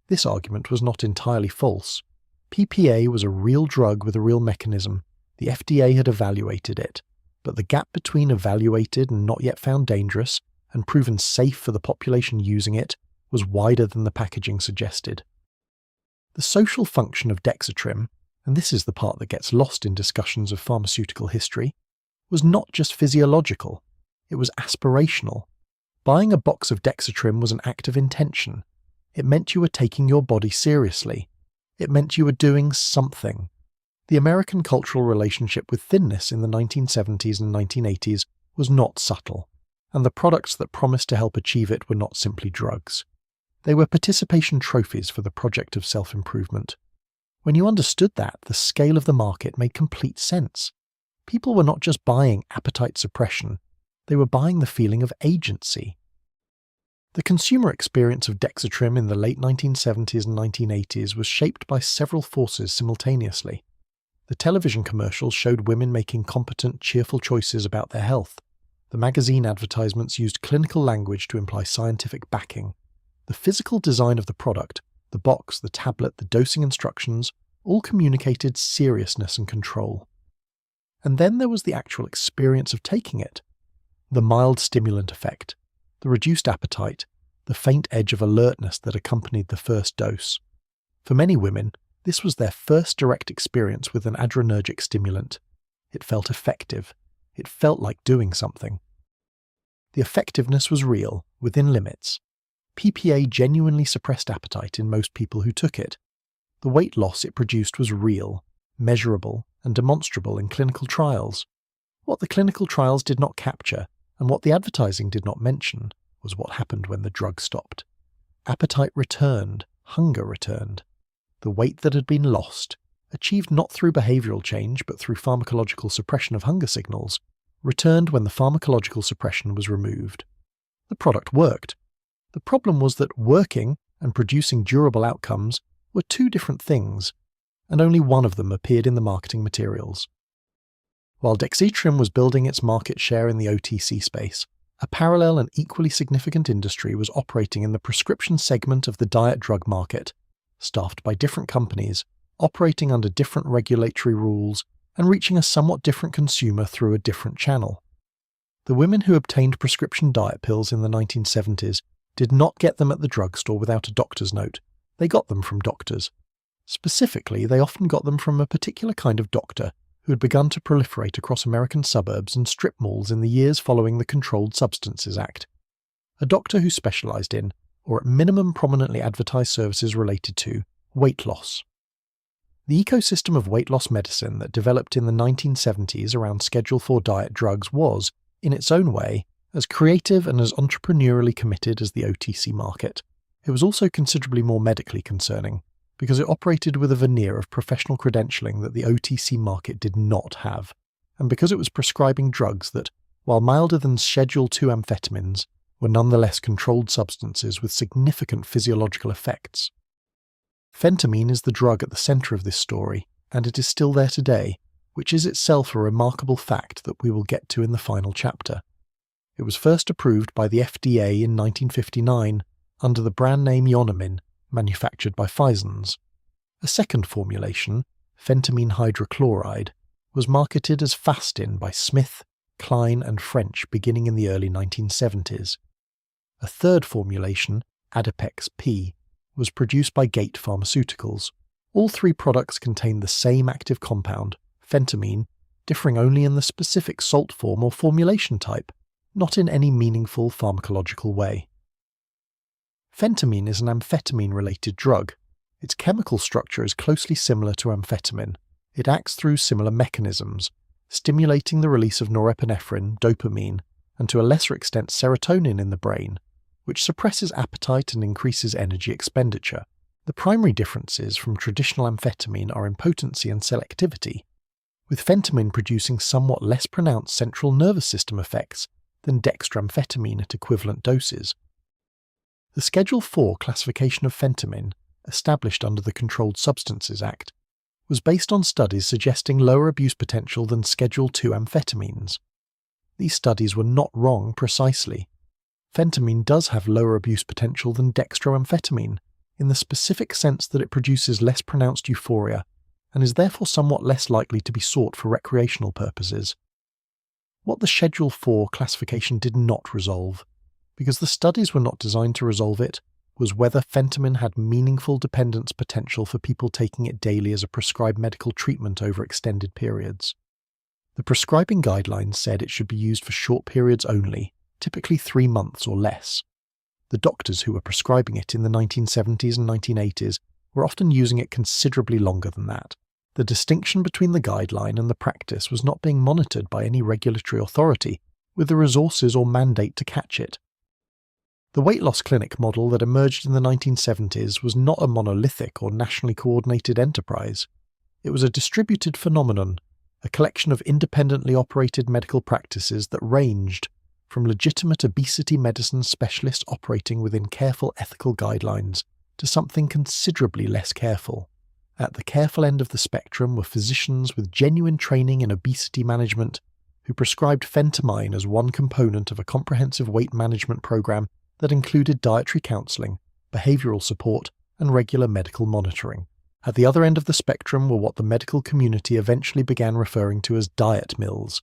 This argument was not entirely false. PPA was a real drug with a real mechanism. The FDA had evaluated it, but the gap between evaluated and not yet found dangerous and proven safe for the population using it was wider than the packaging suggested. The social function of Dexatrim, and this is the part that gets lost in discussions of pharmaceutical history, was not just physiological, it was aspirational. Buying a box of Dexatrim was an act of intention. It meant you were taking your body seriously. It meant you were doing something. The American cultural relationship with thinness in the 1970s and 1980s was not subtle, and the products that promised to help achieve it were not simply drugs. They were participation trophies for the project of self-improvement. When you understood that, the scale of the market made complete sense. People were not just buying appetite suppression, they were buying the feeling of agency. The consumer experience of Dexatrim in the late 1970s and 1980s was shaped by several forces simultaneously. The television commercials showed women making competent, cheerful choices about their health. The magazine advertisements used clinical language to imply scientific backing. The physical design of the product, the box, the tablet, the dosing instructions, all communicated seriousness and control. And then there was the actual experience of taking it. The mild stimulant effect, the reduced appetite, the faint edge of alertness that accompanied the first dose. For many women, this was their first direct experience with an adrenergic stimulant. It felt effective. It felt like doing something. The effectiveness was real, within limits. PPA genuinely suppressed appetite in most people who took it. The weight loss it produced was real, measurable, and demonstrable in clinical trials. What the clinical trials did not capture, and what the advertising did not mention, was what happened when the drug stopped. Appetite returned, hunger returned. The weight that had been lost, achieved not through behavioral change but through pharmacological suppression of hunger signals, returned when the pharmacological suppression was removed. The product worked. The problem was that working and producing durable outcomes were two different things, and only one of them appeared in the marketing materials. While Dexatrim was building its market share in the OTC space, a parallel and equally significant industry was operating in the prescription segment of the diet drug market, staffed by different companies, operating under different regulatory rules, and reaching a somewhat different consumer through a different channel. The women who obtained prescription diet pills in the 1970s did not get them at the drugstore without a doctor's note. They got them from doctors. Specifically, they often got them from a particular kind of doctor who had begun to proliferate across American suburbs and strip malls in the years following the Controlled Substances Act. A doctor who specialized in, or at minimum prominently advertised services related to, weight loss. The ecosystem of weight loss medicine that developed in the 1970s around Schedule IV diet drugs was, in its own way, as creative and as entrepreneurially committed as the OTC market. It was also considerably more medically concerning, because it operated with a veneer of professional credentialing that the OTC market did not have, and because it was prescribing drugs that, while milder than Schedule II amphetamines, were nonetheless controlled substances with significant physiological effects. Phentamine is the drug at the centre of this story, and it is still there today, which is itself a remarkable fact that we will get to in the final chapter. It was first approved by the FDA in 1959 under the brand name Ionomin, manufactured by Phisons. A second formulation, phentamine hydrochloride, was marketed as Fastin by Smith, Klein and French beginning in the early 1970s. A third formulation, Adipex P, was produced by Gate Pharmaceuticals. All three products contain the same active compound, phentamine, differing only in the specific salt form or formulation type, not in any meaningful pharmacological way. Phentamine is an amphetamine-related drug. Its chemical structure is closely similar to amphetamine. It acts through similar mechanisms, stimulating the release of norepinephrine, dopamine, and to a lesser extent serotonin in the brain, which suppresses appetite and increases energy expenditure. The primary differences from traditional amphetamine are in potency and selectivity, with phentamine producing somewhat less pronounced central nervous system effects than dextroamphetamine at equivalent doses. The Schedule IV classification of phentamine, established under the Controlled Substances Act, was based on studies suggesting lower abuse potential than Schedule II amphetamines. These studies were not wrong precisely. Phentamine does have lower abuse potential than dextroamphetamine, in the specific sense that it produces less pronounced euphoria, and is therefore somewhat less likely to be sought for recreational purposes. What the Schedule IV classification did not resolve, because the studies were not designed to resolve it, was whether phentamine had meaningful dependence potential for people taking it daily as a prescribed medical treatment over extended periods. The prescribing guidelines said it should be used for short periods only, typically 3 months or less. The doctors who were prescribing it in the 1970s and 1980s were often using it considerably longer than that. The distinction between the guideline and the practice was not being monitored by any regulatory authority with the resources or mandate to catch it. The weight loss clinic model that emerged in the 1970s was not a monolithic or nationally coordinated enterprise. It was a distributed phenomenon, a collection of independently operated medical practices that ranged, from legitimate obesity medicine specialists operating within careful ethical guidelines to something considerably less careful. At the careful end of the spectrum were physicians with genuine training in obesity management who prescribed phentermine as one component of a comprehensive weight management program that included dietary counseling, behavioral support, and regular medical monitoring. At the other end of the spectrum were what the medical community eventually began referring to as diet mills,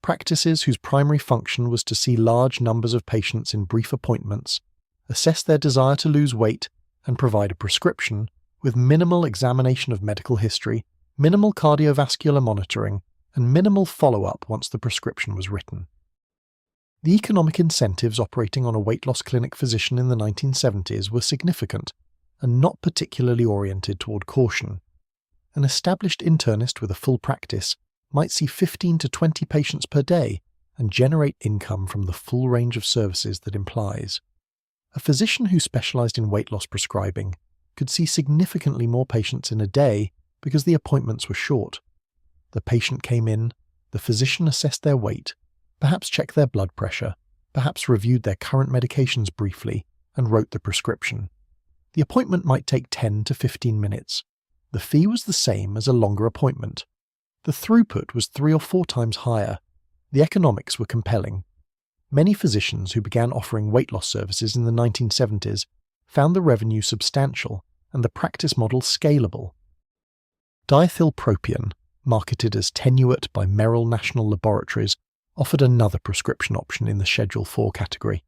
practices whose primary function was to see large numbers of patients in brief appointments, assess their desire to lose weight, and provide a prescription with minimal examination of medical history, minimal cardiovascular monitoring, and minimal follow-up once the prescription was written. The economic incentives operating on a weight loss clinic physician in the 1970s were significant and not particularly oriented toward caution. An established internist with a full practice might see 15 to 20 patients per day and generate income from the full range of services that implies. A physician who specialized in weight loss prescribing could see significantly more patients in a day because the appointments were short. The patient came in, the physician assessed their weight, perhaps checked their blood pressure, perhaps reviewed their current medications briefly, and wrote the prescription. The appointment might take 10 to 15 minutes. The fee was the same as a longer appointment. The throughput was 3 or 4 times higher. The economics were compelling. Many physicians who began offering weight loss services in the 1970s found the revenue substantial and the practice model scalable. Diethylpropion, marketed as Tenuate by Merrill National Laboratories, offered another prescription option in the Schedule 4 category.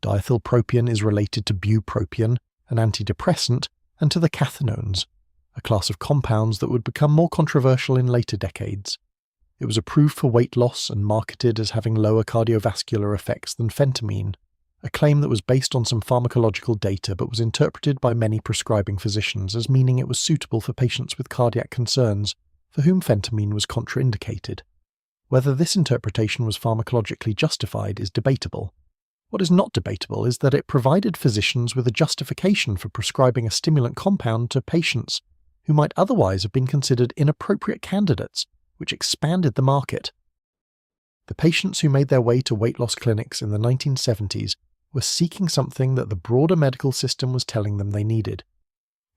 Diethylpropion is related to bupropion, an antidepressant, and to the cathinones, a class of compounds that would become more controversial in later decades. It was approved for weight loss and marketed as having lower cardiovascular effects than phentermine, a claim that was based on some pharmacological data but was interpreted by many prescribing physicians as meaning it was suitable for patients with cardiac concerns for whom phentermine was contraindicated. Whether this interpretation was pharmacologically justified is debatable. What is not debatable is that it provided physicians with a justification for prescribing a stimulant compound to patients who might otherwise have been considered inappropriate candidates, which expanded the market. The patients who made their way to weight loss clinics in the 1970s were seeking something that the broader medical system was telling them they needed.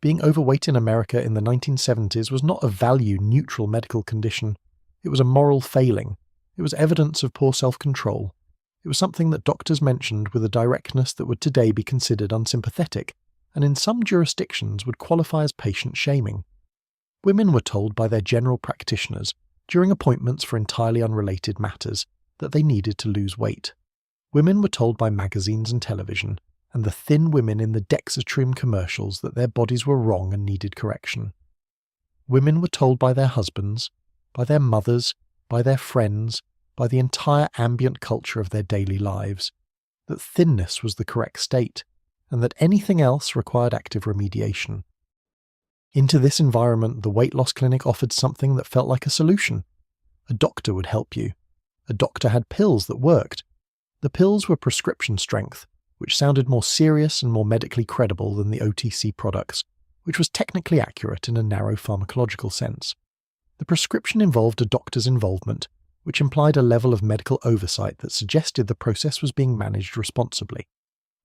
Being overweight in America in the 1970s was not a value-neutral medical condition. It was a moral failing. It was evidence of poor self-control. It was something that doctors mentioned with a directness that would today be considered unsympathetic, and in some jurisdictions would qualify as patient shaming. Women were told by their general practitioners, during appointments for entirely unrelated matters, that they needed to lose weight. Women were told by magazines and television, and the thin women in the Dexatrim commercials that their bodies were wrong and needed correction. Women were told by their husbands, by their mothers, by their friends, by the entire ambient culture of their daily lives, that thinness was the correct state, and that anything else required active remediation. Into this environment, the weight loss clinic offered something that felt like a solution. A doctor would help you. A doctor had pills that worked. The pills were prescription strength, which sounded more serious and more medically credible than the OTC products, which was technically accurate in a narrow pharmacological sense. The prescription involved a doctor's involvement, which implied a level of medical oversight that suggested the process was being managed responsibly.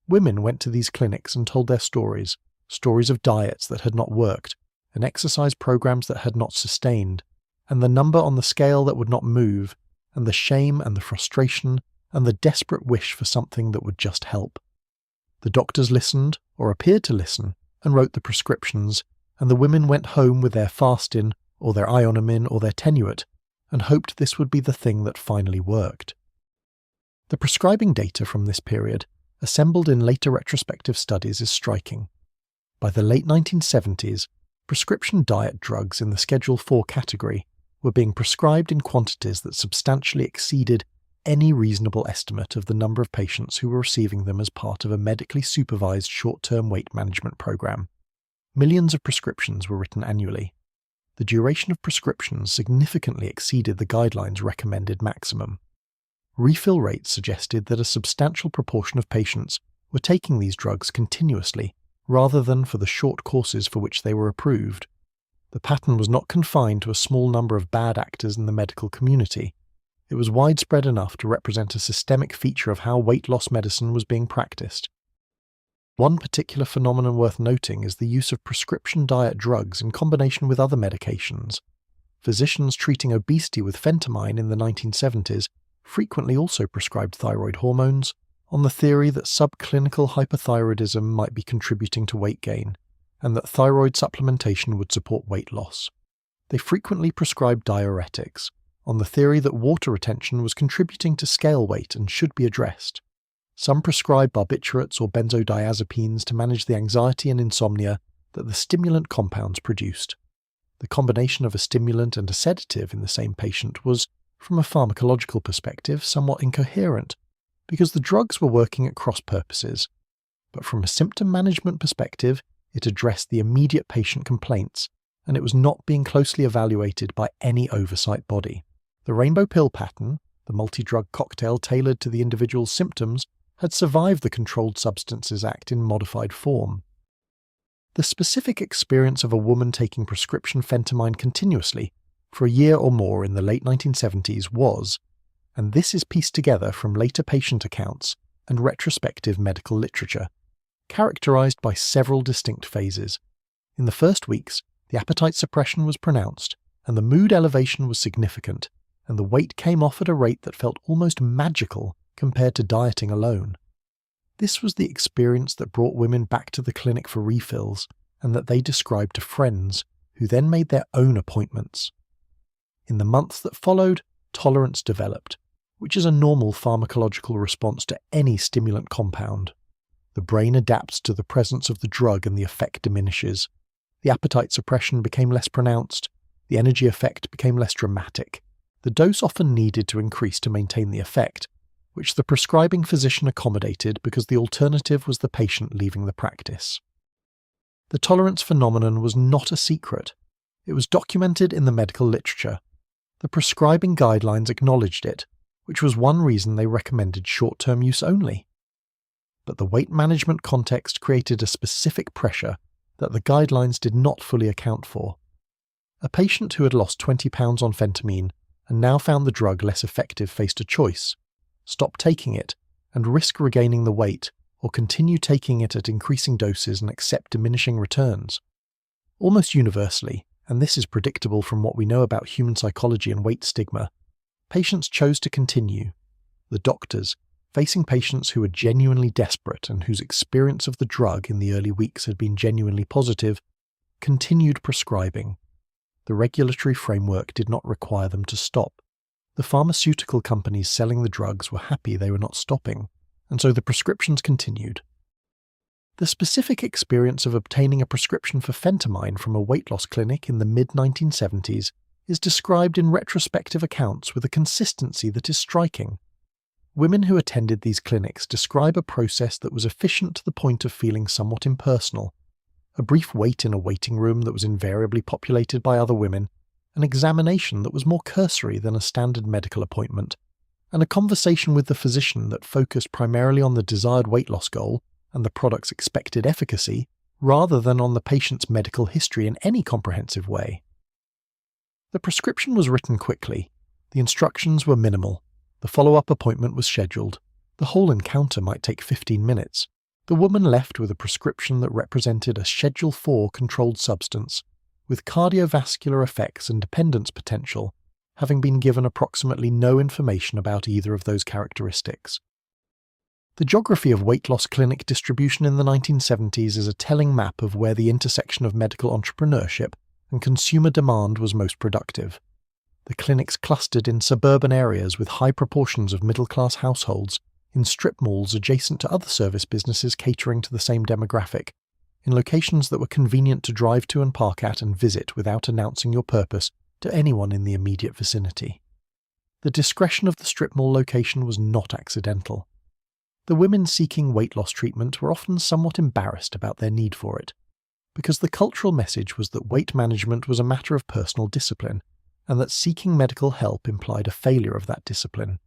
Women went to these clinics and told their stories of diets that had not worked, and exercise programs that had not sustained, and the number on the scale that would not move, and the shame and the frustration and the desperate wish for something that would just help. The doctors listened, or appeared to listen, and wrote the prescriptions, and the women went home with their Fastin, or their Ionomin, or their Tenuate, and hoped this would be the thing that finally worked. The prescribing data from this period, assembled in later retrospective studies, is striking. By the late 1970s, prescription diet drugs in the Schedule 4 category were being prescribed in quantities that substantially exceeded any reasonable estimate of the number of patients who were receiving them as part of a medically supervised short-term weight management program. Millions of prescriptions were written annually. The duration of prescriptions significantly exceeded the guidelines' recommended maximum. Refill rates suggested that a substantial proportion of patients were taking these drugs continuously, rather than for the short courses for which they were approved. The pattern was not confined to a small number of bad actors in the medical community. It was widespread enough to represent a systemic feature of how weight loss medicine was being practiced. One particular phenomenon worth noting is the use of prescription diet drugs in combination with other medications. Physicians treating obesity with phentermine in the 1970s frequently also prescribed thyroid hormones, on the theory that subclinical hypothyroidism might be contributing to weight gain, and that thyroid supplementation would support weight loss. They frequently prescribed diuretics, on the theory that water retention was contributing to scale weight and should be addressed. Some prescribed barbiturates or benzodiazepines to manage the anxiety and insomnia that the stimulant compounds produced. The combination of a stimulant and a sedative in the same patient was, from a pharmacological perspective, somewhat incoherent, because the drugs were working at cross purposes. But from a symptom management perspective, it addressed the immediate patient complaints, and it was not being closely evaluated by any oversight body. The rainbow pill pattern, the multi-drug cocktail tailored to the individual's symptoms, had survived the Controlled Substances Act in modified form. The specific experience of a woman taking prescription phentermine continuously for a year or more in the late 1970s was, and this is pieced together from later patient accounts and retrospective medical literature, characterized by several distinct phases. In the first weeks, the appetite suppression was pronounced, and the mood elevation was significant, and the weight came off at a rate that felt almost magical compared to dieting alone. This was the experience that brought women back to the clinic for refills, and that they described to friends, who then made their own appointments. In the months that followed, tolerance developed, which is a normal pharmacological response to any stimulant compound. The brain adapts to the presence of the drug and the effect diminishes. The appetite suppression became less pronounced, the energy effect became less dramatic. The dose often needed to increase to maintain the effect, which the prescribing physician accommodated because the alternative was the patient leaving the practice. The tolerance phenomenon was not a secret. It was documented in the medical literature. The prescribing guidelines acknowledged it, which was one reason they recommended short-term use only. But the weight management context created a specific pressure that the guidelines did not fully account for. A patient who had lost 20 pounds on phentermine and now found the drug less effective faced a choice: stop taking it and risk regaining the weight, or continue taking it at increasing doses and accept diminishing returns. Almost universally, and this is predictable from what we know about human psychology and weight stigma, patients chose to continue. The doctors, facing patients who were genuinely desperate and whose experience of the drug in the early weeks had been genuinely positive, continued prescribing. The regulatory framework did not require them to stop. The pharmaceutical companies selling the drugs were happy they were not stopping, and so the prescriptions continued. The specific experience of obtaining a prescription for phentermine from a weight loss clinic in the mid-1970s is described in retrospective accounts with a consistency that is striking. Women who attended these clinics describe a process that was efficient to the point of feeling somewhat impersonal. A brief wait in a waiting room that was invariably populated by other women, an examination that was more cursory than a standard medical appointment, and a conversation with the physician that focused primarily on the desired weight loss goal and the product's expected efficacy, rather than on the patient's medical history in any comprehensive way. The prescription was written quickly. The instructions were minimal. The follow-up appointment was scheduled. The whole encounter might take 15 minutes. The woman left with a prescription that represented a Schedule IV controlled substance, with cardiovascular effects and dependence potential, having been given approximately no information about either of those characteristics. The geography of weight loss clinic distribution in the 1970s is a telling map of where the intersection of medical entrepreneurship and consumer demand was most productive. The clinics clustered in suburban areas with high proportions of middle-class households, in strip malls adjacent to other service businesses catering to the same demographic, in locations that were convenient to drive to and park at and visit without announcing your purpose to anyone in the immediate vicinity. The discretion of the strip mall location was not accidental. The women seeking weight loss treatment were often somewhat embarrassed about their need for it, because the cultural message was that weight management was a matter of personal discipline, and that seeking medical help implied a failure of that discipline.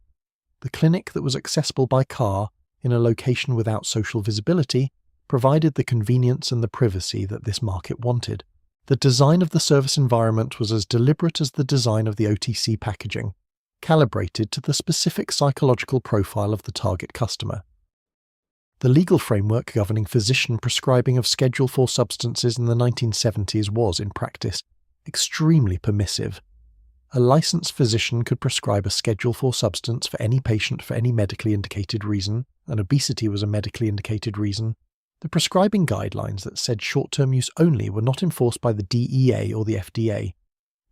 The clinic that was accessible by car, in a location without social visibility, provided the convenience and the privacy that this market wanted. The design of the service environment was as deliberate as the design of the OTC packaging. calibrated to the specific psychological profile of the target customer. The legal framework governing physician prescribing of Schedule IV substances in the 1970s was, in practice, extremely permissive. A licensed physician could prescribe a Schedule IV substance for any patient for any medically indicated reason, and obesity was a medically indicated reason. The prescribing guidelines that said short-term use only were not enforced by the DEA or the FDA.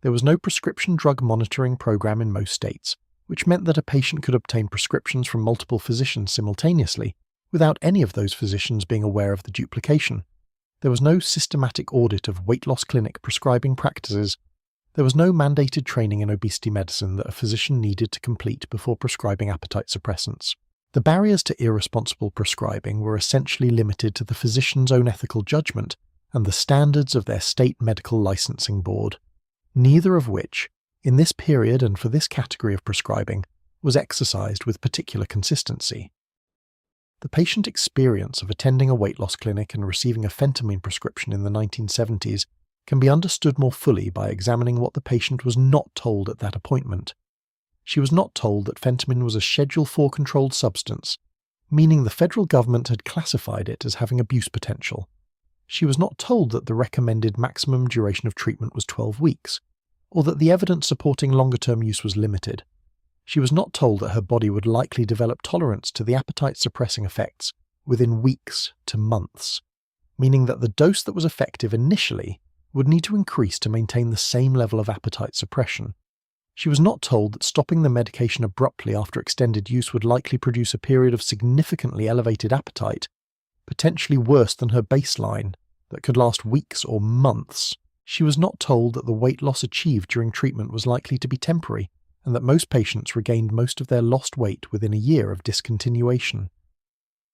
There was no prescription drug monitoring program in most states, which meant that a patient could obtain prescriptions from multiple physicians simultaneously, without any of those physicians being aware of the duplication. There was no systematic audit of weight loss clinic prescribing practices. There was no mandated training in obesity medicine that a physician needed to complete before prescribing appetite suppressants. The barriers to irresponsible prescribing were essentially limited to the physician's own ethical judgment and the standards of their state medical licensing board, neither of which, in this period and for this category of prescribing, was exercised with particular consistency. The patient experience of attending a weight loss clinic and receiving a phentermine prescription in the 1970s can be understood more fully by examining what the patient was not told at that appointment. She was not told that phentermine was a Schedule IV controlled substance, meaning the federal government had classified it as having abuse potential. She was not told that the recommended maximum duration of treatment was 12 weeks, or that the evidence supporting longer-term use was limited. She was not told that her body would likely develop tolerance to the appetite-suppressing effects within weeks to months, meaning that the dose that was effective initially would need to increase to maintain the same level of appetite suppression. She was not told that stopping the medication abruptly after extended use would likely produce a period of significantly elevated appetite, potentially worse than her baseline, that could last weeks or months. She was not told that the weight loss achieved during treatment was likely to be temporary, and that most patients regained most of their lost weight within a year of discontinuation.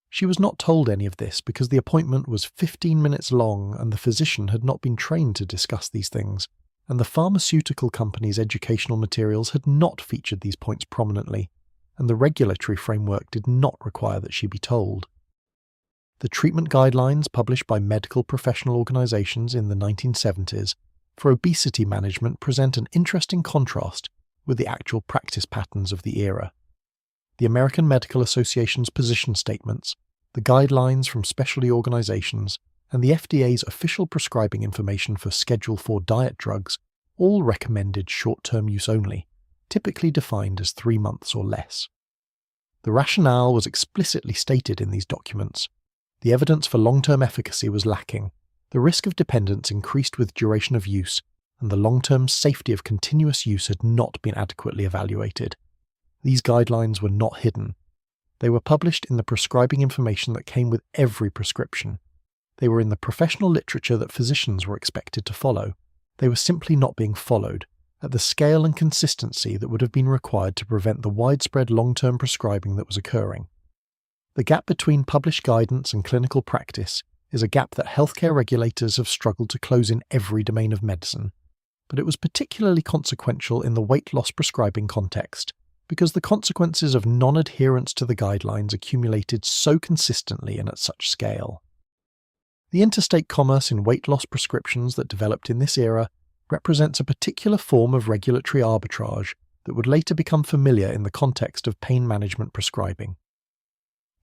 She was not told any of this because the appointment was 15 minutes long and the physician had not been trained to discuss these things, and the pharmaceutical company's educational materials had not featured these points prominently, and the regulatory framework did not require that she be told. The treatment guidelines published by medical professional organizations in the 1970s for obesity management present an interesting contrast with the actual practice patterns of the era. The American Medical Association's position statements, the guidelines from specialty organizations, and the FDA's official prescribing information for Schedule IV diet drugs all recommended short-term use only, typically defined as 3 months or less. The rationale was explicitly stated in these documents. The evidence for long-term efficacy was lacking, the risk of dependence increased with duration of use, and the long-term safety of continuous use had not been adequately evaluated. These guidelines were not hidden. They were published in the prescribing information that came with every prescription. They were in the professional literature that physicians were expected to follow. They were simply not being followed, at the scale and consistency that would have been required to prevent the widespread long-term prescribing that was occurring. The gap between published guidance and clinical practice is a gap that healthcare regulators have struggled to close in every domain of medicine, but it was particularly consequential in the weight loss prescribing context, because the consequences of non-adherence to the guidelines accumulated so consistently and at such scale. The interstate commerce in weight loss prescriptions that developed in this era represents a particular form of regulatory arbitrage that would later become familiar in the context of pain management prescribing.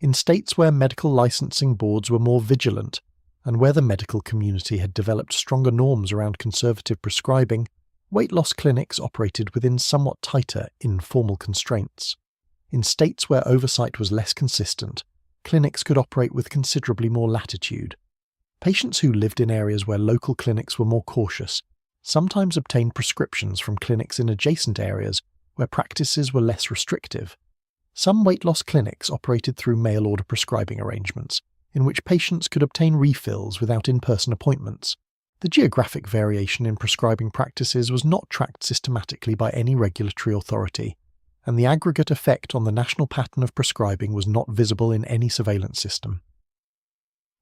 In states where medical licensing boards were more vigilant, and where the medical community had developed stronger norms around conservative prescribing, weight loss clinics operated within somewhat tighter, informal constraints. In states where oversight was less consistent, clinics could operate with considerably more latitude. Patients who lived in areas where local clinics were more cautious sometimes obtained prescriptions from clinics in adjacent areas where practices were less restrictive. Some weight loss clinics operated through mail-order prescribing arrangements, in which patients could obtain refills without in-person appointments. The geographic variation in prescribing practices was not tracked systematically by any regulatory authority, and the aggregate effect on the national pattern of prescribing was not visible in any surveillance system.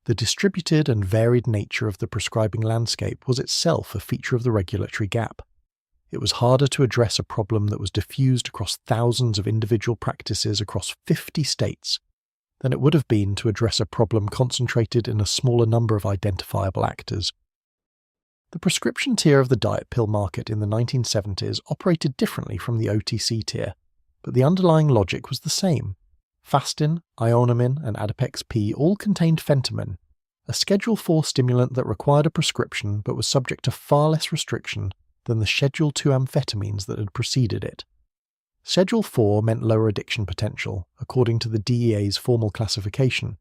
The distributed and varied nature of the prescribing landscape was itself a feature of the regulatory gap. It was harder to address a problem that was diffused across thousands of individual practices across 50 states than it would have been to address a problem concentrated in a smaller number of identifiable actors. The prescription tier of the diet pill market in the 1970s operated differently from the OTC tier, but the underlying logic was the same. Fastin, ionomin, and Adipex P all contained phentermine, a Schedule IV stimulant that required a prescription but was subject to far less restriction than the Schedule II amphetamines that had preceded it. Schedule IV meant lower addiction potential, according to the DEA's formal classification.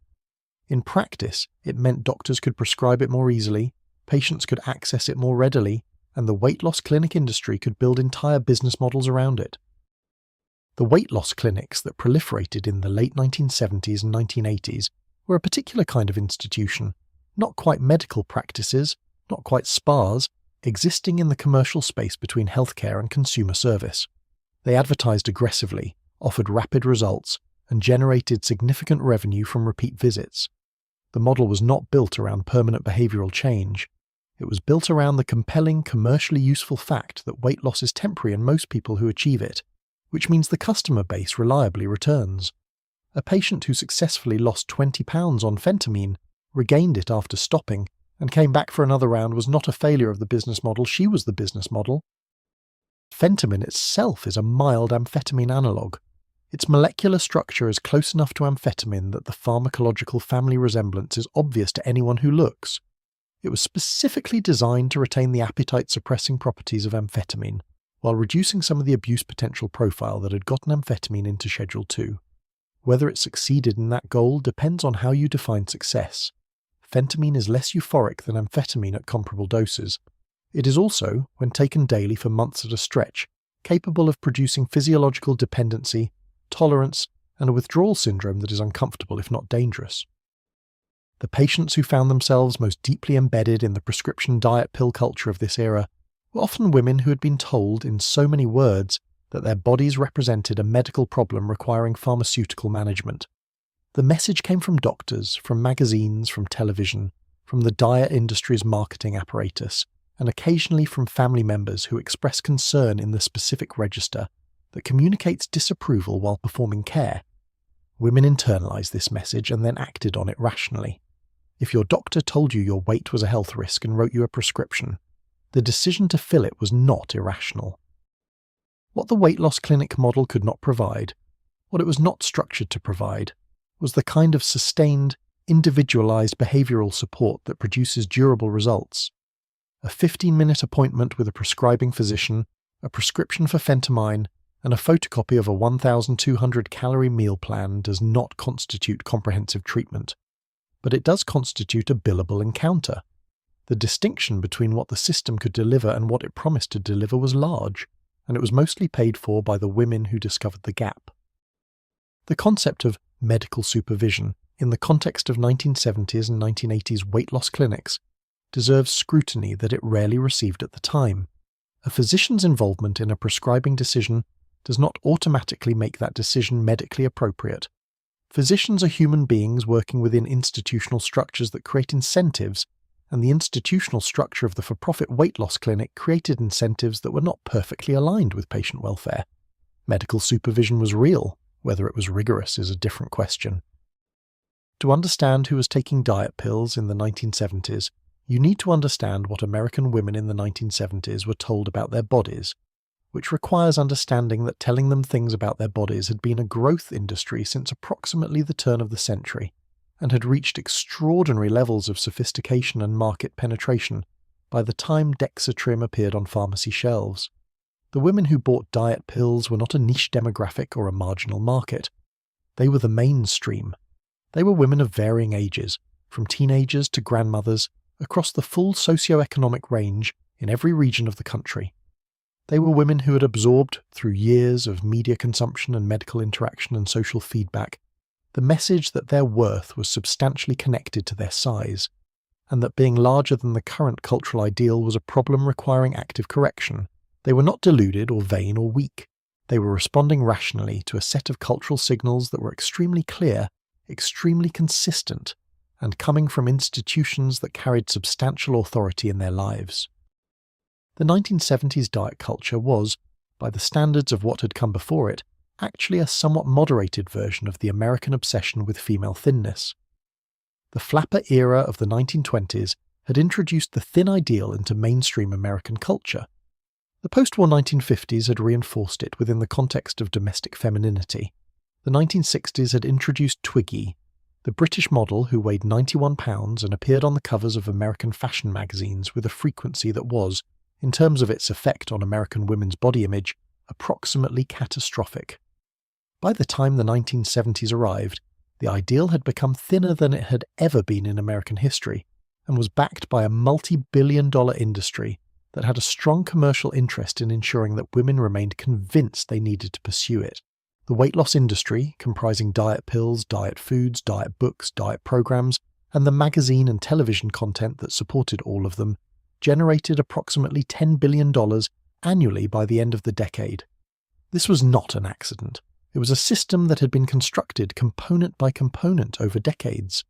In practice, it meant doctors could prescribe it more easily, patients could access it more readily, and the weight loss clinic industry could build entire business models around it. The weight loss clinics that proliferated in the late 1970s and 1980s were a particular kind of institution, not quite medical practices, not quite spas, existing in the commercial space between healthcare and consumer service. They advertised aggressively, offered rapid results, and generated significant revenue from repeat visits. The model was not built around permanent behavioral change. It was built around the compelling, commercially useful fact that weight loss is temporary in most people who achieve it, which means the customer base reliably returns. A patient who successfully lost 20 pounds on phentermine, regained it after stopping, and came back for another round was not a failure of the business model, she was the business model. Phentermine itself is a mild amphetamine analogue. Its molecular structure is close enough to amphetamine that the pharmacological family resemblance is obvious to anyone who looks. It was specifically designed to retain the appetite-suppressing properties of amphetamine, while reducing some of the abuse potential profile that had gotten amphetamine into Schedule II. Whether it succeeded in that goal depends on how you define success. Phentermine is less euphoric than amphetamine at comparable doses. It is also, when taken daily for months at a stretch, capable of producing physiological dependency, tolerance, and a withdrawal syndrome that is uncomfortable if not dangerous. The patients who found themselves most deeply embedded in the prescription diet pill culture of this era were often women who had been told in so many words that their bodies represented a medical problem requiring pharmaceutical management. The message came from doctors, from magazines, from television, from the diet industry's marketing apparatus, and occasionally from family members who express concern in the specific register that communicates disapproval while performing care. Women internalized this message and then acted on it rationally. If your doctor told you your weight was a health risk and wrote you a prescription, the decision to fill it was not irrational. What the weight loss clinic model could not provide, what it was not structured to provide, was the kind of sustained, individualized behavioral support that produces durable results. A 15-minute appointment with a prescribing physician, a prescription for phentermine, and a photocopy of a 1,200-calorie meal plan does not constitute comprehensive treatment, but it does constitute a billable encounter. The distinction between what the system could deliver and what it promised to deliver was large, and it was mostly paid for by the women who discovered the gap. The concept of medical supervision in the context of 1970s and 1980s weight loss clinics deserves scrutiny that it rarely received at the time. A physician's involvement in a prescribing decision does not automatically make that decision medically appropriate. Physicians are human beings working within institutional structures that create incentives, and the institutional structure of the for-profit weight loss clinic created incentives that were not perfectly aligned with patient welfare. Medical supervision was real. Whether it was rigorous is a different question. To understand who was taking diet pills in the 1970s, you need to understand what American women in the 1970s were told about their bodies, which requires understanding that telling them things about their bodies had been a growth industry since approximately the turn of the century, and had reached extraordinary levels of sophistication and market penetration by the time Dexatrim appeared on pharmacy shelves. The women who bought diet pills were not a niche demographic or a marginal market. They were the mainstream. They were women of varying ages, from teenagers to grandmothers, across the full socio-economic range in every region of the country. They were women who had absorbed, through years of media consumption and medical interaction and social feedback, the message that their worth was substantially connected to their size, and that being larger than the current cultural ideal was a problem requiring active correction. They were not deluded or vain or weak. They were responding rationally to a set of cultural signals that were extremely clear, extremely consistent, and coming from institutions that carried substantial authority in their lives. The 1970s diet culture was, by the standards of what had come before it, actually a somewhat moderated version of the American obsession with female thinness. The flapper era of the 1920s had introduced the thin ideal into mainstream American culture. The post-war 1950s had reinforced it within the context of domestic femininity. The 1960s had introduced Twiggy, the British model who weighed 91 pounds and appeared on the covers of American fashion magazines with a frequency that was, in terms of its effect on American women's body image, approximately catastrophic. By the time the 1970s arrived, the ideal had become thinner than it had ever been in American history, and was backed by a multi-billion-dollar industry that had a strong commercial interest in ensuring that women remained convinced they needed to pursue it. The weight loss industry, comprising diet pills, diet foods, diet books, diet programs, and the magazine and television content that supported all of them, generated approximately $10 billion annually by the end of the decade. This was not an accident. It was a system that had been constructed component by component over decades.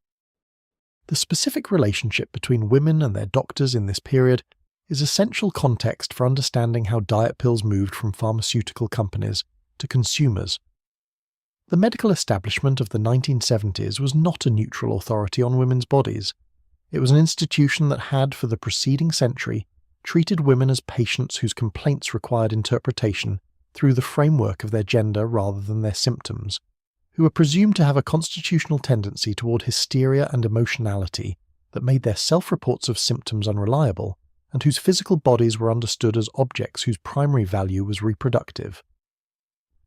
The specific relationship between women and their doctors in this period is essential context for understanding how diet pills moved from pharmaceutical companies to consumers. The medical establishment of the 1970s was not a neutral authority on women's bodies. It was an institution that had, for the preceding century, treated women as patients whose complaints required interpretation through the framework of their gender rather than their symptoms, who were presumed to have a constitutional tendency toward hysteria and emotionality that made their self-reports of symptoms unreliable, and whose physical bodies were understood as objects whose primary value was reproductive.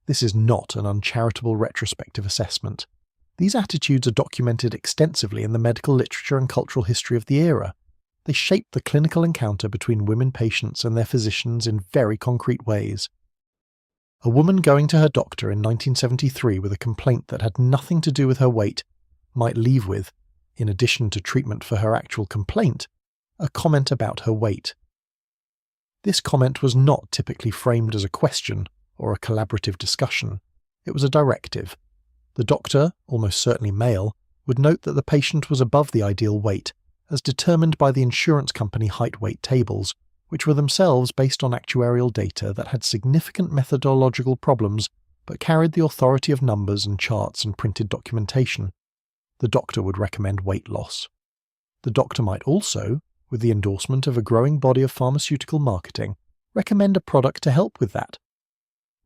This is not an uncharitable retrospective assessment. These attitudes are documented extensively in the medical literature and cultural history of the era. They shaped the clinical encounter between women patients and their physicians in very concrete ways. A woman going to her doctor in 1973 with a complaint that had nothing to do with her weight might leave with, in addition to treatment for her actual complaint, a comment about her weight. This comment was not typically framed as a question or a collaborative discussion. It was a directive. The doctor, almost certainly male, would note that the patient was above the ideal weight, as determined by the insurance company height-weight tables, which were themselves based on actuarial data that had significant methodological problems but carried the authority of numbers and charts and printed documentation. The doctor would recommend weight loss. The doctor might also, with the endorsement of a growing body of pharmaceutical marketing, recommend a product to help with that.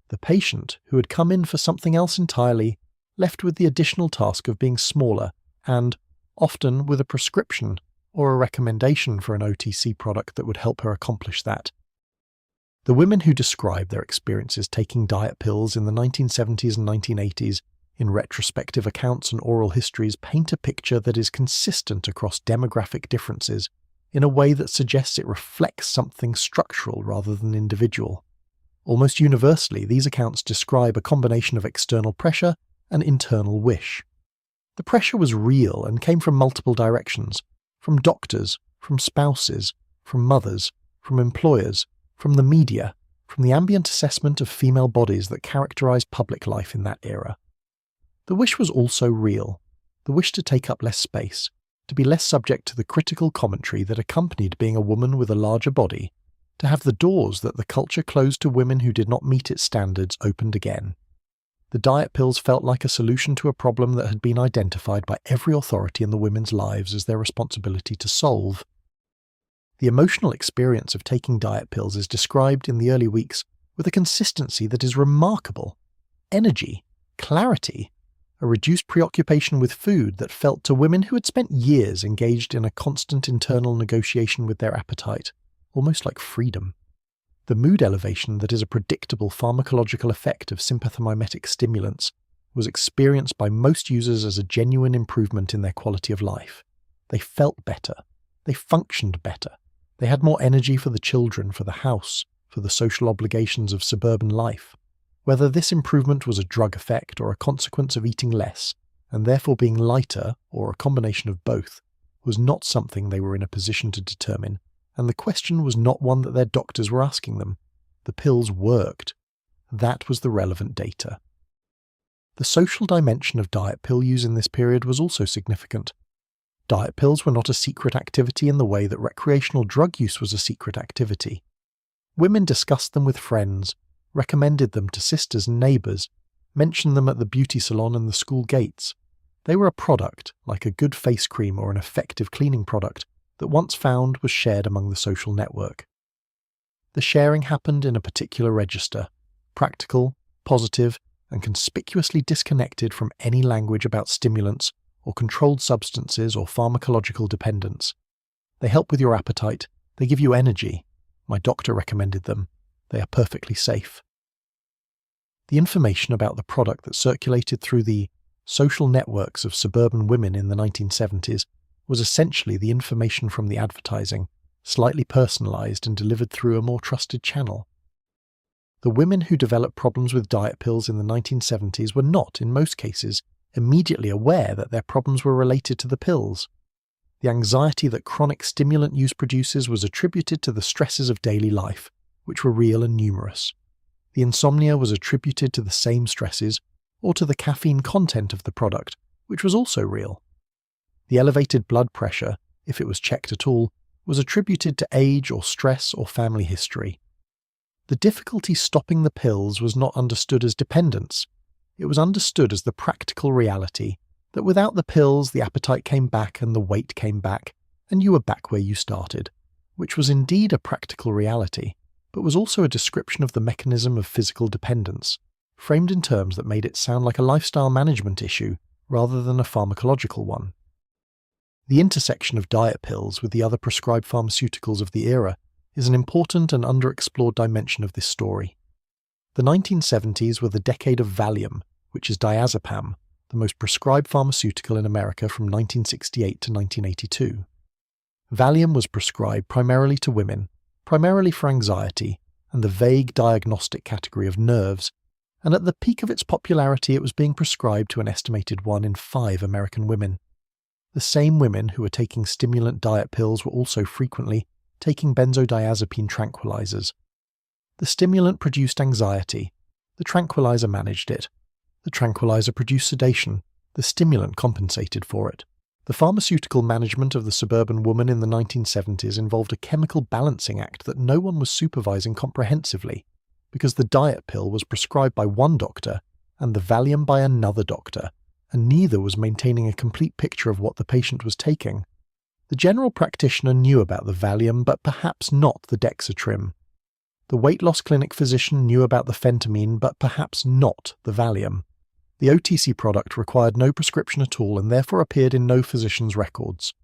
The patient, who had come in for something else entirely, left with the additional task of being smaller and, often with a prescription or a recommendation for an OTC product that would help her accomplish that. The women who describe their experiences taking diet pills in the 1970s and 1980s in retrospective accounts and oral histories paint a picture that is consistent across demographic differences in a way that suggests it reflects something structural rather than individual. Almost universally, these accounts describe a combination of external pressure and internal wish. The pressure was real and came from multiple directions, from doctors, from spouses, from mothers, from employers, from the media, from the ambient assessment of female bodies that characterized public life in that era. The wish was also real, the wish to take up less space, to be less subject to the critical commentary that accompanied being a woman with a larger body, to have the doors that the culture closed to women who did not meet its standards opened again. The diet pills felt like a solution to a problem that had been identified by every authority in the women's lives as their responsibility to solve. The emotional experience of taking diet pills is described in the early weeks with a consistency that is remarkable. Energy, clarity, a reduced preoccupation with food that felt to women who had spent years engaged in a constant internal negotiation with their appetite, almost like freedom. The mood elevation that is a predictable pharmacological effect of sympathomimetic stimulants was experienced by most users as a genuine improvement in their quality of life. They felt better. They functioned better. They had more energy for the children, for the house, for the social obligations of suburban life. Whether this improvement was a drug effect or a consequence of eating less, and therefore being lighter, or a combination of both, was not something they were in a position to determine, and the question was not one that their doctors were asking them. The pills worked. That was the relevant data. The social dimension of diet pill use in this period was also significant. Diet pills were not a secret activity in the way that recreational drug use was a secret activity. Women discussed them with friends, recommended them to sisters and neighbours, mentioned them at the beauty salon and the school gates. They were a product, like a good face cream or an effective cleaning product, that once found was shared among the social network. The sharing happened in a particular register, practical, positive, and conspicuously disconnected from any language about stimulants or controlled substances or pharmacological dependence. They help with your appetite, they give you energy. My doctor recommended them. They are perfectly safe. The information about the product that circulated through the social networks of suburban women in the 1970s was essentially the information from the advertising, slightly personalized and delivered through a more trusted channel. The women who developed problems with diet pills in the 1970s were not, in most cases, immediately aware that their problems were related to the pills. The anxiety that chronic stimulant use produces was attributed to the stresses of daily life, which were real and numerous. The insomnia was attributed to the same stresses, or to the caffeine content of the product, which was also real. The elevated blood pressure, if it was checked at all, was attributed to age or stress or family history. The difficulty stopping the pills was not understood as dependence. It was understood as the practical reality that without the pills the appetite came back and the weight came back, and you were back where you started, which was indeed a practical reality, but was also a description of the mechanism of physical dependence, framed in terms that made it sound like a lifestyle management issue rather than a pharmacological one. The intersection of diet pills with the other prescribed pharmaceuticals of the era is an important and underexplored dimension of this story. The 1970s were the decade of Valium, which is diazepam, the most prescribed pharmaceutical in America from 1968 to 1982. Valium was prescribed primarily to women, primarily for anxiety and the vague diagnostic category of nerves, and at the peak of its popularity it was being prescribed to an estimated 1 in 5 American women. The same women who were taking stimulant diet pills were also frequently taking benzodiazepine tranquilizers. The stimulant produced anxiety. The tranquilizer managed it. The tranquilizer produced sedation. The stimulant compensated for it. The pharmaceutical management of the suburban woman in the 1970s involved a chemical balancing act that no one was supervising comprehensively, because the diet pill was prescribed by one doctor and the Valium by another doctor, and neither was maintaining a complete picture of what the patient was taking. The general practitioner knew about the Valium, but perhaps not the Dexatrim. The weight loss clinic physician knew about the phentamine, but perhaps not the Valium. The OTC product required no prescription at all and therefore appeared in no physician's records.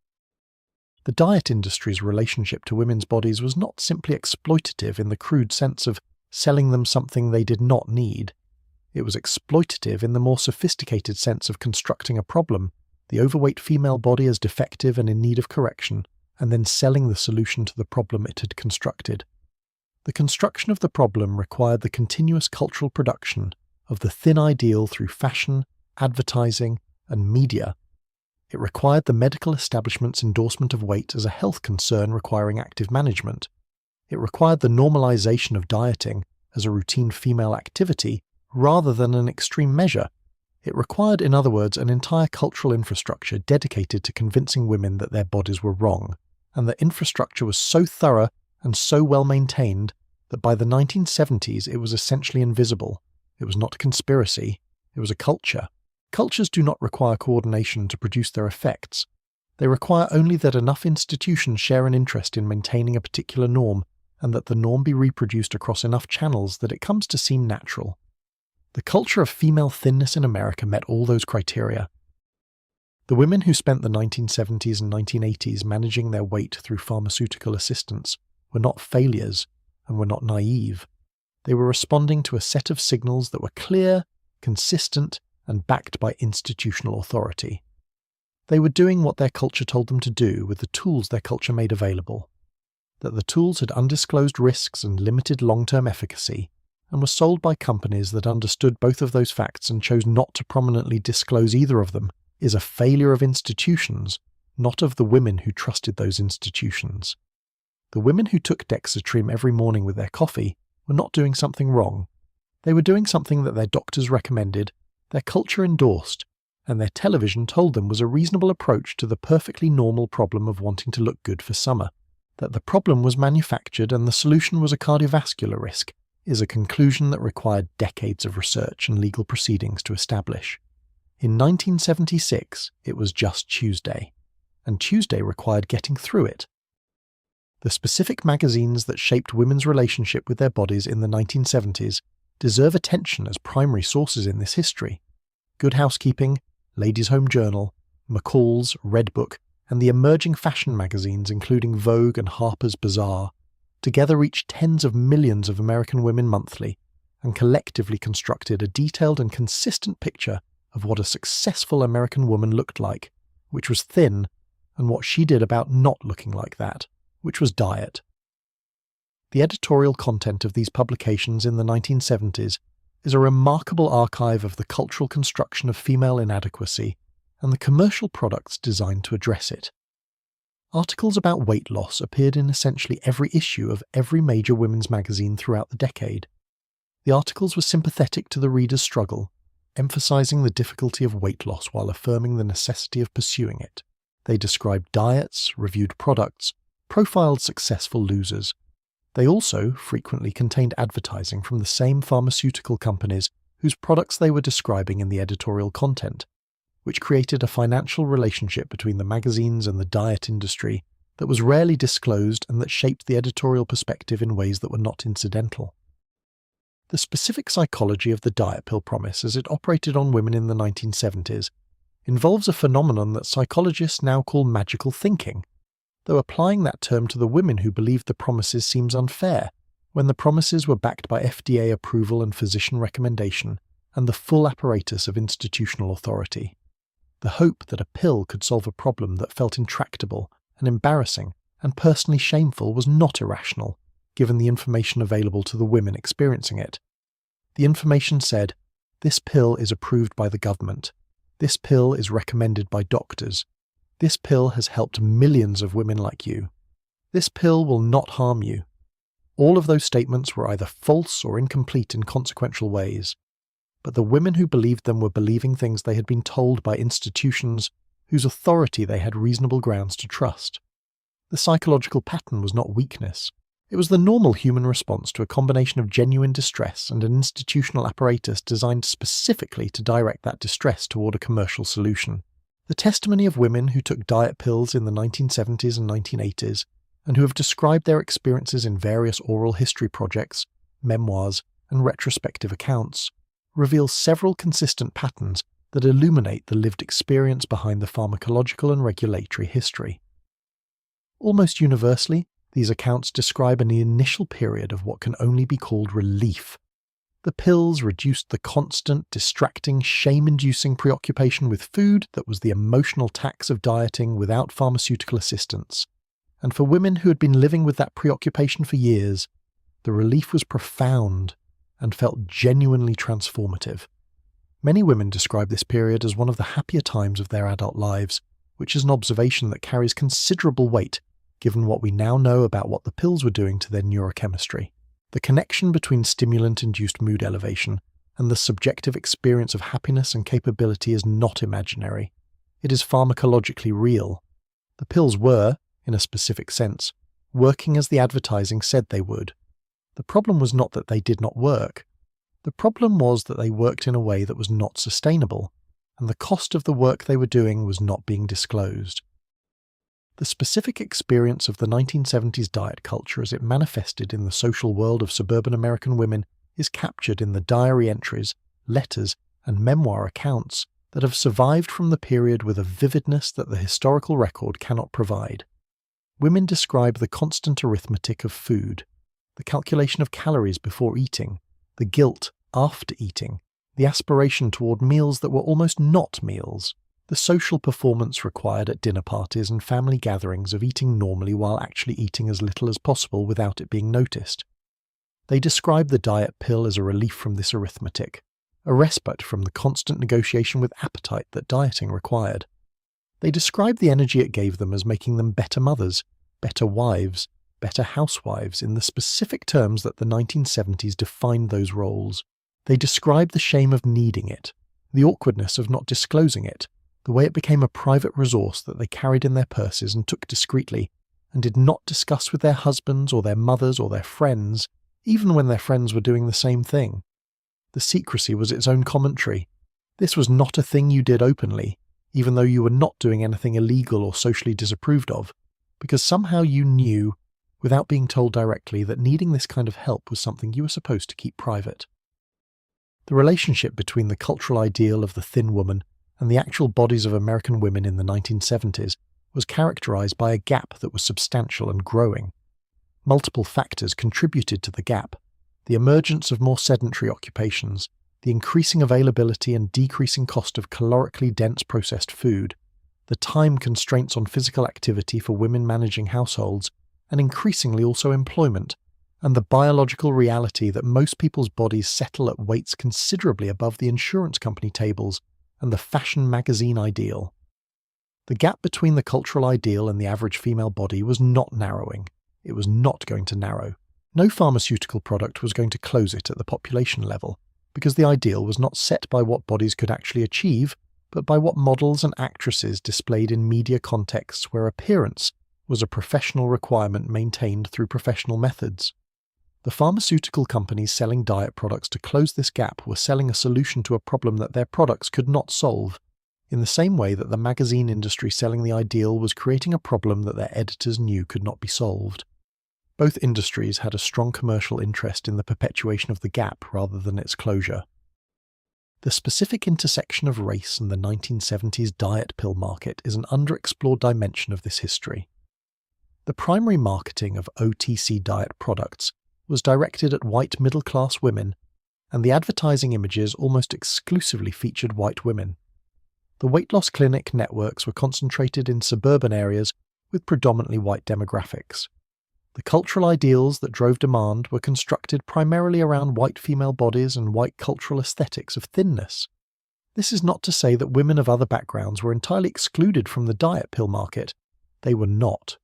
The diet industry's relationship to women's bodies was not simply exploitative in the crude sense of selling them something they did not need. It was exploitative in the more sophisticated sense of constructing a problem, the overweight female body as defective and in need of correction, and then selling the solution to the problem it had constructed. The construction of the problem required the continuous cultural production of the thin ideal through fashion, advertising, and media. It required the medical establishment's endorsement of weight as a health concern requiring active management. It required the normalization of dieting as a routine female activity rather than an extreme measure. It required, in other words, an entire cultural infrastructure dedicated to convincing women that their bodies were wrong, and the infrastructure was so thorough and so well maintained that by the 1970s it was essentially invisible. It was not a conspiracy, it was a culture. Cultures do not require coordination to produce their effects. They require only that enough institutions share an interest in maintaining a particular norm, and that the norm be reproduced across enough channels that it comes to seem natural. The culture of female thinness in America met all those criteria. The women who spent the 1970s and 1980s managing their weight through pharmaceutical assistance were not failures and were not naive. They were responding to a set of signals that were clear, consistent, and backed by institutional authority. They were doing what their culture told them to do with the tools their culture made available. That the tools had undisclosed risks and limited long-term efficacy, and were sold by companies that understood both of those facts and chose not to prominently disclose either of them, is a failure of institutions, not of the women who trusted those institutions. The women who took Dexatrim every morning with their coffee were not doing something wrong. They were doing something that their doctors recommended, their culture endorsed, and their television told them was a reasonable approach to the perfectly normal problem of wanting to look good for summer. That the problem was manufactured and the solution was a cardiovascular risk is a conclusion that required decades of research and legal proceedings to establish. In 1976, it was just Tuesday. and Tuesday required getting through it. The specific magazines that shaped women's relationship with their bodies in the 1970s deserve attention as primary sources in this history. Good Housekeeping, Ladies' Home Journal, McCall's, Redbook, and the emerging fashion magazines including Vogue and Harper's Bazaar together reached tens of millions of American women monthly and collectively constructed a detailed and consistent picture of what a successful American woman looked like, which was thin, and what she did about not looking like that, which was diet. The editorial content of these publications in the 1970s is a remarkable archive of the cultural construction of female inadequacy and the commercial products designed to address it. Articles about weight loss appeared in essentially every issue of every major women's magazine throughout the decade. The articles were sympathetic to the reader's struggle, emphasizing the difficulty of weight loss while affirming the necessity of pursuing it. They described diets, reviewed products, profiled successful losers. They also frequently contained advertising from the same pharmaceutical companies whose products they were describing in the editorial content, which created a financial relationship between the magazines and the diet industry that was rarely disclosed and that shaped the editorial perspective in ways that were not incidental. The specific psychology of the diet pill promise as it operated on women in the 1970s involves a phenomenon that psychologists now call magical thinking, though applying that term to the women who believed the promises seems unfair, when the promises were backed by FDA approval and physician recommendation and the full apparatus of institutional authority. The hope that a pill could solve a problem that felt intractable and embarrassing and personally shameful was not irrational, given the information available to the women experiencing it. The information said, "This pill is approved by the government. This pill is recommended by doctors. This pill has helped millions of women like you. This pill will not harm you." All of those statements were either false or incomplete in consequential ways, but the women who believed them were believing things they had been told by institutions whose authority they had reasonable grounds to trust. The psychological pattern was not weakness. It was the normal human response to a combination of genuine distress and an institutional apparatus designed specifically to direct that distress toward a commercial solution. The testimony of women who took diet pills in the 1970s and 1980s, and who have described their experiences in various oral history projects, memoirs, and retrospective accounts, reveals several consistent patterns that illuminate the lived experience behind the pharmacological and regulatory history. Almost universally, these accounts describe an initial period of what can only be called relief. The pills reduced the constant, distracting, shame-inducing preoccupation with food that was the emotional tax of dieting without pharmaceutical assistance. And for women who had been living with that preoccupation for years, the relief was profound and felt genuinely transformative. Many women describe this period as one of the happier times of their adult lives, which is an observation that carries considerable weight given what we now know about what the pills were doing to their neurochemistry. The connection between stimulant-induced mood elevation and the subjective experience of happiness and capability is not imaginary. It is pharmacologically real. The pills were, in a specific sense, working as the advertising said they would. The problem was not that they did not work. The problem was that they worked in a way that was not sustainable, and the cost of the work they were doing was not being disclosed. The specific experience of the 1970s diet culture as it manifested in the social world of suburban American women is captured in the diary entries, letters, and memoir accounts that have survived from the period with a vividness that the historical record cannot provide. Women describe the constant arithmetic of food, the calculation of calories before eating, the guilt after eating, the aspiration toward meals that were almost not meals, the social performance required at dinner parties and family gatherings of eating normally while actually eating as little as possible without it being noticed. They describe the diet pill as a relief from this arithmetic, a respite from the constant negotiation with appetite that dieting required. They describe the energy it gave them as making them better mothers, better wives, better housewives in the specific terms that the 1970s defined those roles. They describe the shame of needing it, the awkwardness of not disclosing it, the way it became a private resource that they carried in their purses and took discreetly, and did not discuss with their husbands or their mothers or their friends, even when their friends were doing the same thing. The secrecy was its own commentary. This was not a thing you did openly. even though you were not doing anything illegal or socially disapproved of, because somehow you knew, without being told directly, that needing this kind of help was something you were supposed to keep private. The relationship between the cultural ideal of the thin woman and the actual bodies of American women in the 1970s was characterized by a gap that was substantial and growing. Multiple factors contributed to the gap: the emergence of more sedentary occupations, the increasing availability and decreasing cost of calorically dense processed food, the time constraints on physical activity for women managing households, and increasingly also employment, and the biological reality that most people's bodies settle at weights considerably above the insurance company tables and the fashion magazine ideal. The gap between the cultural ideal and the average female body was not narrowing. It was not going to narrow. No pharmaceutical product was going to close it at the population level, because the ideal was not set by what bodies could actually achieve, but by what models and actresses displayed in media contexts where appearance was a professional requirement maintained through professional methods. The pharmaceutical companies selling diet products to close this gap were selling a solution to a problem that their products could not solve, in the same way that the magazine industry selling the ideal was creating a problem that their editors knew could not be solved. Both industries had a strong commercial interest in the perpetuation of the gap rather than its closure. The specific intersection of race and the 1970s diet pill market is an underexplored dimension of this history. The primary marketing of OTC diet products was directed at white middle-class women, and the advertising images almost exclusively featured white women. The weight loss clinic networks were concentrated in suburban areas with predominantly white demographics. The cultural ideals that drove demand were constructed primarily around white female bodies and white cultural aesthetics of thinness. This is not to say that women of other backgrounds were entirely excluded from the diet pill market. They were not.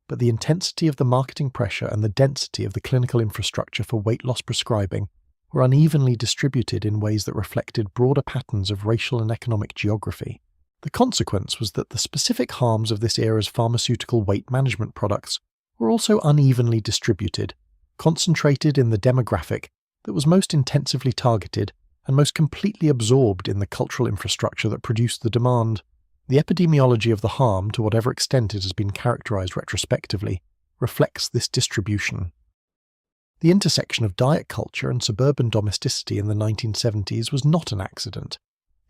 But the intensity of the marketing pressure and the density of the clinical infrastructure for weight loss prescribing were unevenly distributed in ways that reflected broader patterns of racial and economic geography. The consequence was that the specific harms of this era's pharmaceutical weight management products were also unevenly distributed, concentrated in the demographic that was most intensively targeted and most completely absorbed in the cultural infrastructure that produced the demand. The epidemiology of the harm, to whatever extent it has been characterized retrospectively, reflects this distribution. The intersection of diet culture and suburban domesticity in the 1970s was not an accident.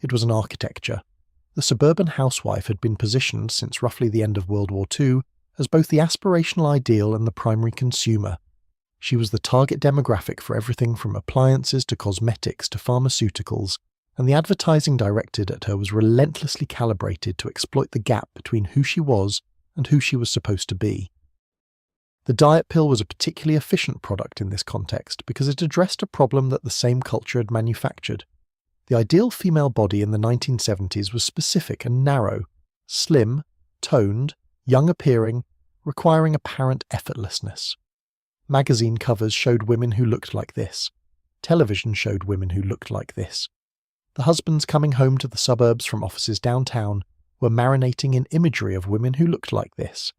It was an architecture. The suburban housewife had been positioned since roughly the end of World War II as both the aspirational ideal and the primary consumer. She was the target demographic for everything from appliances to cosmetics to pharmaceuticals, and the advertising directed at her was relentlessly calibrated to exploit the gap between who she was and who she was supposed to be. The diet pill was a particularly efficient product in this context because it addressed a problem that the same culture had manufactured. The ideal female body in the 1970s was specific and narrow, slim, toned, young-appearing, requiring apparent effortlessness. Magazine covers showed women who looked like this. Television showed women who looked like this. The husbands coming home to the suburbs from offices downtown were marinating in imagery of women who looked like this.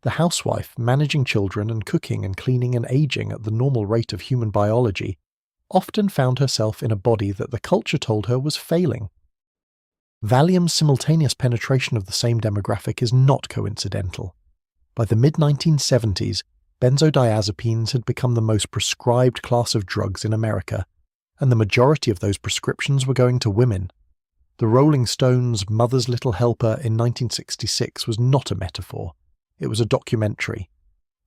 The housewife, managing children and cooking and cleaning and aging at the normal rate of human biology, often found herself in a body that the culture told her was failing. Valium's simultaneous penetration of the same demographic is not coincidental. By the mid-1970s, benzodiazepines had become the most prescribed class of drugs in America, and the majority of those prescriptions were going to women. The Rolling Stones' Mother's Little Helper in 1966 was not a metaphor. It was a documentary.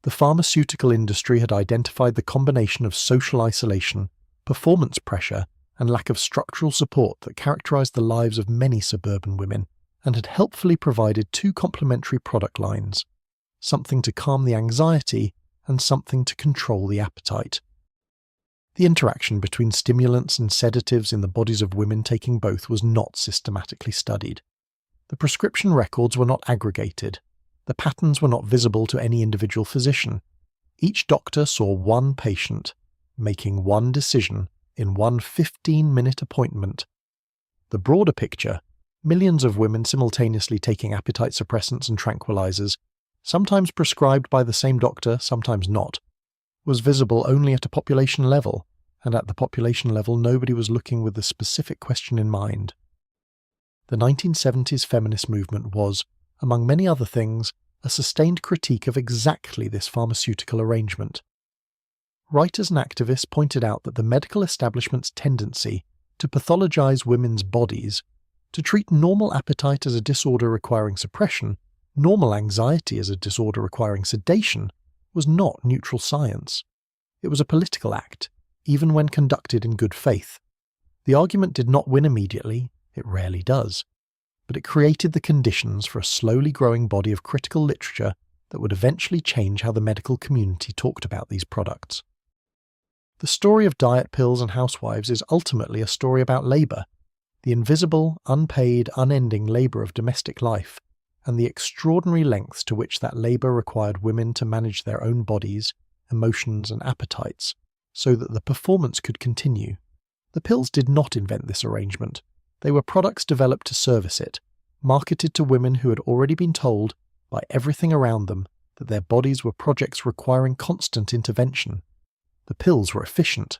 The pharmaceutical industry had identified the combination of social isolation, performance pressure, and lack of structural support that characterized the lives of many suburban women, and had helpfully provided two complementary product lines: something to calm the anxiety and something to control the appetite. The interaction between stimulants and sedatives in the bodies of women taking both was not systematically studied. The prescription records were not aggregated. The patterns were not visible to any individual physician. Each doctor saw one patient, making one decision in one 15-minute appointment. The broader picture, millions of women simultaneously taking appetite suppressants and tranquilizers, sometimes prescribed by the same doctor, sometimes not, was visible only at a population level, and at the population level nobody was looking with the specific question in mind. the 1970s feminist movement was, among many other things, a sustained critique of exactly this pharmaceutical arrangement. Writers and activists pointed out that the medical establishment's tendency to pathologize women's bodies, to treat normal appetite as a disorder requiring suppression, normal anxiety as a disorder requiring sedation, was not neutral science. It was a political act, even when conducted in good faith. The argument did not win immediately, it rarely does, but it created the conditions for a slowly growing body of critical literature that would eventually change how the medical community talked about these products. The story of diet pills and housewives is ultimately a story about labour, the invisible, unpaid, unending labour of domestic life, and the extraordinary lengths to which that labour required women to manage their own bodies, emotions and appetites, so that the performance could continue. The pills did not invent this arrangement. They were products developed to service it, marketed to women who had already been told, by everything around them, that their bodies were projects requiring constant intervention. The pills were efficient.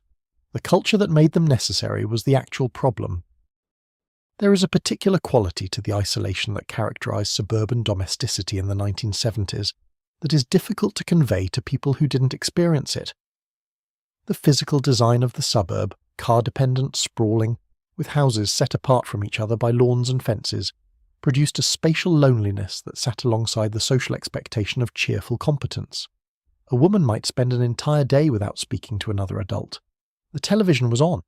The culture that made them necessary was the actual problem. There is a particular quality to the isolation that characterized suburban domesticity in the 1970s that is difficult to convey to people who didn't experience it. The physical design of the suburb, car-dependent, sprawling, with houses set apart from each other by lawns and fences, produced a spatial loneliness that sat alongside the social expectation of cheerful competence. A woman might spend an entire day without speaking to another adult. The television was on.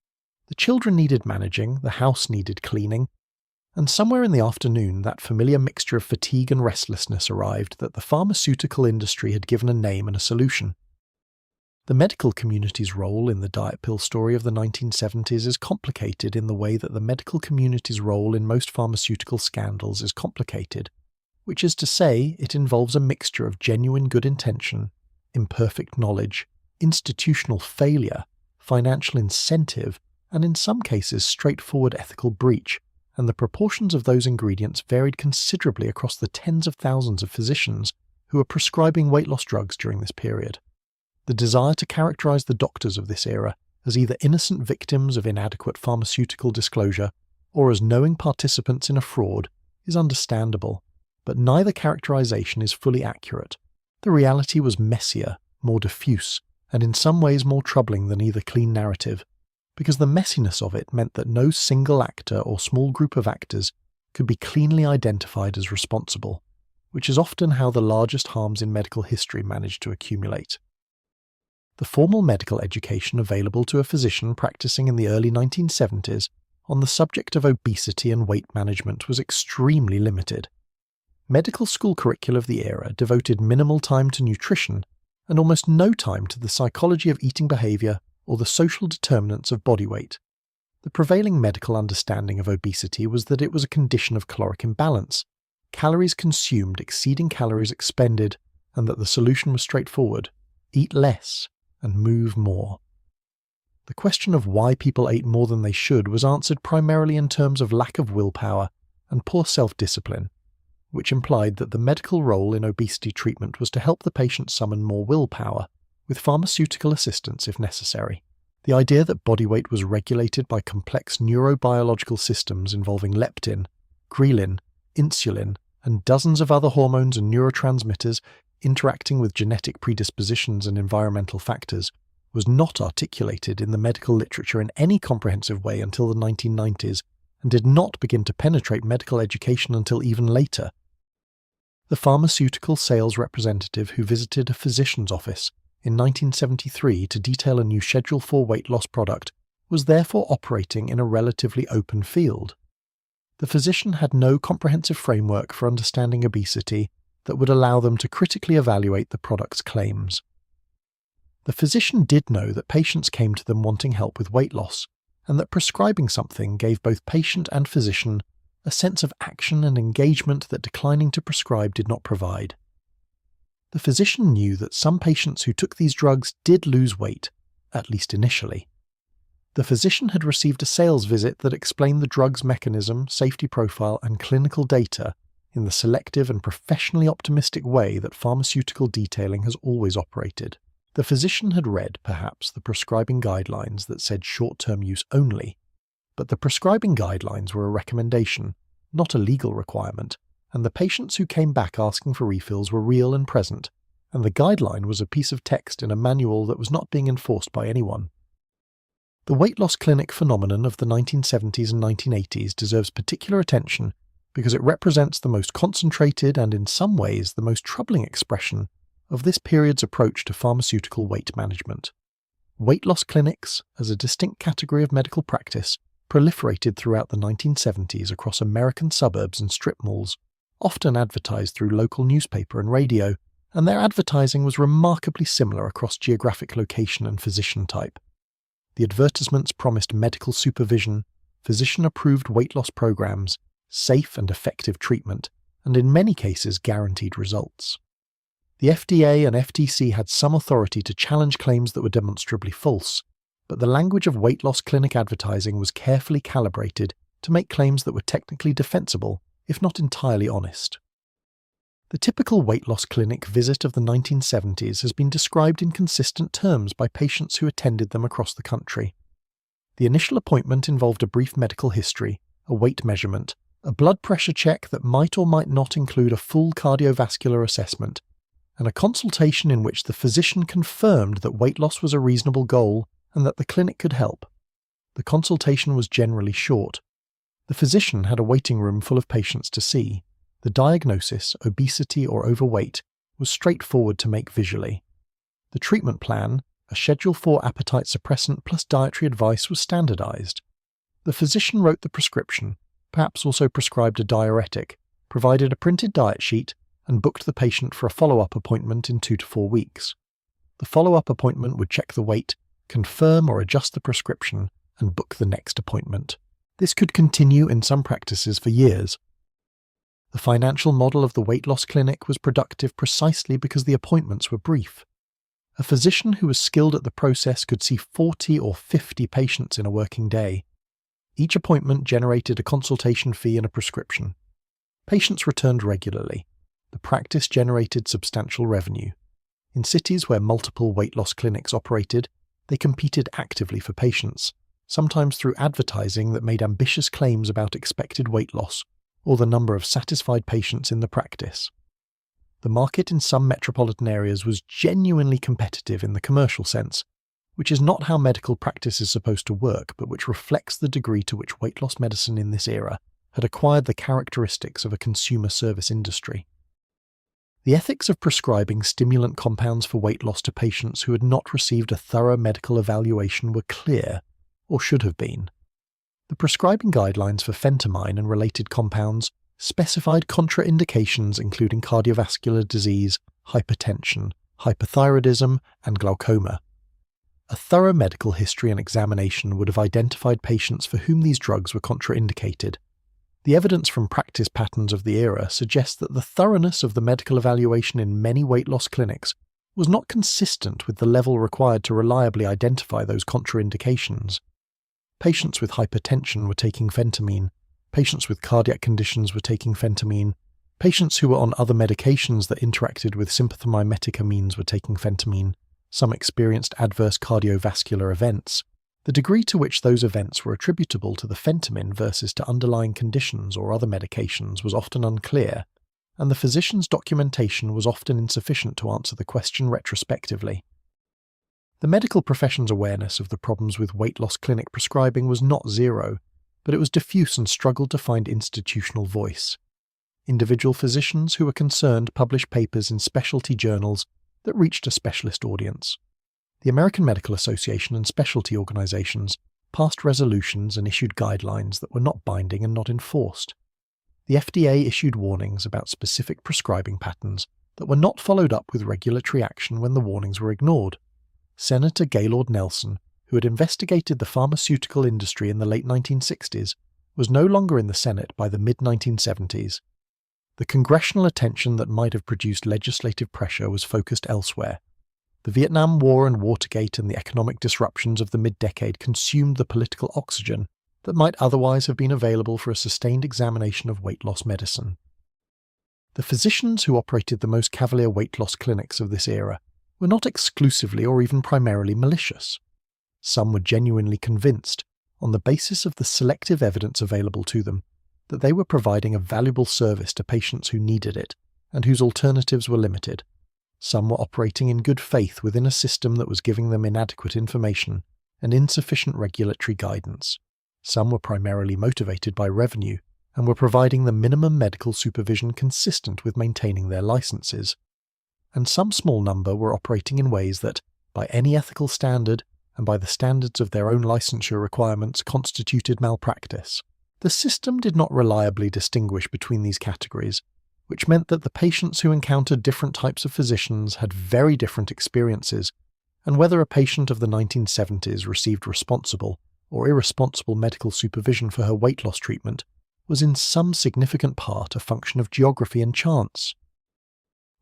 The children needed managing, the house needed cleaning, and somewhere in the afternoon that familiar mixture of fatigue and restlessness arrived that the pharmaceutical industry had given a name and a solution. The medical community's role in the diet pill story of the 1970s is complicated in the way that the medical community's role in most pharmaceutical scandals is complicated, which is to say, it involves a mixture of genuine good intention, imperfect knowledge, institutional failure, financial incentive, and in some cases straightforward ethical breach, and the proportions of those ingredients varied considerably across the tens of thousands of physicians who were prescribing weight loss drugs during this period. The desire to characterize the doctors of this era as either innocent victims of inadequate pharmaceutical disclosure or as knowing participants in a fraud is understandable, but neither characterization is fully accurate. The reality was messier, more diffuse, and in some ways more troubling than either clean narrative, because the messiness of it meant that no single actor or small group of actors could be cleanly identified as responsible, which is often how the largest harms in medical history manage to accumulate. The formal medical education available to a physician practicing in the early 1970s on the subject of obesity and weight management was extremely limited. Medical school curricula of the era devoted minimal time to nutrition and almost no time to the psychology of eating behavior or the social determinants of body weight. The prevailing medical understanding of obesity was that it was a condition of caloric imbalance, calories consumed exceeding calories expended, and that the solution was straightforward: eat less and move more. The question of why people ate more than they should was answered primarily in terms of lack of willpower and poor self-discipline, which implied that the medical role in obesity treatment was to help the patient summon more willpower, with pharmaceutical assistance if necessary. The idea that body weight was regulated by complex neurobiological systems involving leptin, ghrelin, insulin, and dozens of other hormones and neurotransmitters interacting with genetic predispositions and environmental factors was not articulated in the medical literature in any comprehensive way until the 1990s and did not begin to penetrate medical education until even later. The pharmaceutical sales representative who visited a physician's office in 1973 to detail a new Schedule IV weight loss product was therefore operating in a relatively open field. The physician had no comprehensive framework for understanding obesity that would allow them to critically evaluate the product's claims. The physician did know that patients came to them wanting help with weight loss, and that prescribing something gave both patient and physician a sense of action and engagement that declining to prescribe did not provide. The physician knew that some patients who took these drugs did lose weight, at least initially. The physician had received a sales visit that explained the drug's mechanism, safety profile, and clinical data in the selective and professionally optimistic way that pharmaceutical detailing has always operated. The physician had read, perhaps, the prescribing guidelines that said short-term use only, but the prescribing guidelines were a recommendation, not a legal requirement, and the patients who came back asking for refills were real and present, and the guideline was a piece of text in a manual that was not being enforced by anyone. The weight loss clinic phenomenon of the 1970s and 1980s deserves particular attention because it represents the most concentrated and, in some ways, the most troubling expression of this period's approach to pharmaceutical weight management. Weight loss clinics, as a distinct category of medical practice, proliferated throughout the 1970s across American suburbs and strip malls, often advertised through local newspaper and radio, and their advertising was remarkably similar across geographic location and physician type. The advertisements promised medical supervision, physician-approved weight loss programs, safe and effective treatment, and in many cases guaranteed results. The FDA and FTC had some authority to challenge claims that were demonstrably false, but the language of weight loss clinic advertising was carefully calibrated to make claims that were technically defensible, if not entirely honest. The typical weight loss clinic visit of the 1970s has been described in consistent terms by patients who attended them across the country. The initial appointment involved a brief medical history, a weight measurement, a blood pressure check that might or might not include a full cardiovascular assessment, and a consultation in which the physician confirmed that weight loss was a reasonable goal and that the clinic could help. The consultation was generally short. The physician had a waiting room full of patients to see. The diagnosis, obesity or overweight, was straightforward to make visually. The treatment plan, a Schedule IV appetite suppressant plus dietary advice, was standardized. The physician wrote the prescription, perhaps also prescribed a diuretic, provided a printed diet sheet, and booked the patient for a follow-up appointment in 2 to 4 weeks. The follow-up appointment would check the weight, confirm or adjust the prescription, and book the next appointment. This could continue in some practices for years. The financial model of the weight loss clinic was productive precisely because the appointments were brief. A physician who was skilled at the process could see 40 or 50 patients in a working day. Each appointment generated a consultation fee and a prescription. Patients returned regularly. The practice generated substantial revenue. In cities where multiple weight loss clinics operated, they competed actively for patients, sometimes through advertising that made ambitious claims about expected weight loss or the number of satisfied patients in the practice. The market in some metropolitan areas was genuinely competitive in the commercial sense, which is not how medical practice is supposed to work, but which reflects the degree to which weight loss medicine in this era had acquired the characteristics of a consumer service industry. The ethics of prescribing stimulant compounds for weight loss to patients who had not received a thorough medical evaluation were clear, or should have been. The prescribing guidelines for phentermine and related compounds specified contraindications including cardiovascular disease, hypertension, hypothyroidism, and glaucoma. A thorough medical history and examination would have identified patients for whom these drugs were contraindicated. The evidence from practice patterns of the era suggests that the thoroughness of the medical evaluation in many weight loss clinics was not consistent with the level required to reliably identify those contraindications. Patients with hypertension were taking phentermine, patients with cardiac conditions were taking phentermine, patients who were on other medications that interacted with sympathomimetic amines were taking phentermine, some experienced adverse cardiovascular events. The degree to which those events were attributable to the phentermine versus to underlying conditions or other medications was often unclear, and the physician's documentation was often insufficient to answer the question retrospectively. The medical profession's awareness of the problems with weight loss clinic prescribing was not zero, but it was diffuse and struggled to find institutional voice. Individual physicians who were concerned published papers in specialty journals that reached a specialist audience. The American Medical Association and specialty organizations passed resolutions and issued guidelines that were not binding and not enforced. The FDA issued warnings about specific prescribing patterns that were not followed up with regulatory action when the warnings were ignored. Senator Gaylord Nelson, who had investigated the pharmaceutical industry in the late 1960s, was no longer in the Senate by the mid-1970s. The congressional attention that might have produced legislative pressure was focused elsewhere. The Vietnam War and Watergate and the economic disruptions of the mid-decade consumed the political oxygen that might otherwise have been available for a sustained examination of weight loss medicine. The physicians who operated the most cavalier weight loss clinics of this era were not exclusively or even primarily malicious. Some were genuinely convinced, on the basis of the selective evidence available to them, that they were providing a valuable service to patients who needed it and whose alternatives were limited. Some were operating in good faith within a system that was giving them inadequate information and insufficient regulatory guidance. Some were primarily motivated by revenue and were providing the minimum medical supervision consistent with maintaining their licenses. And some small number were operating in ways that, by any ethical standard and by the standards of their own licensure requirements, constituted malpractice. The system did not reliably distinguish between these categories, which meant that the patients who encountered different types of physicians had very different experiences, and whether a patient of the 1970s received responsible or irresponsible medical supervision for her weight loss treatment was in some significant part a function of geography and chance.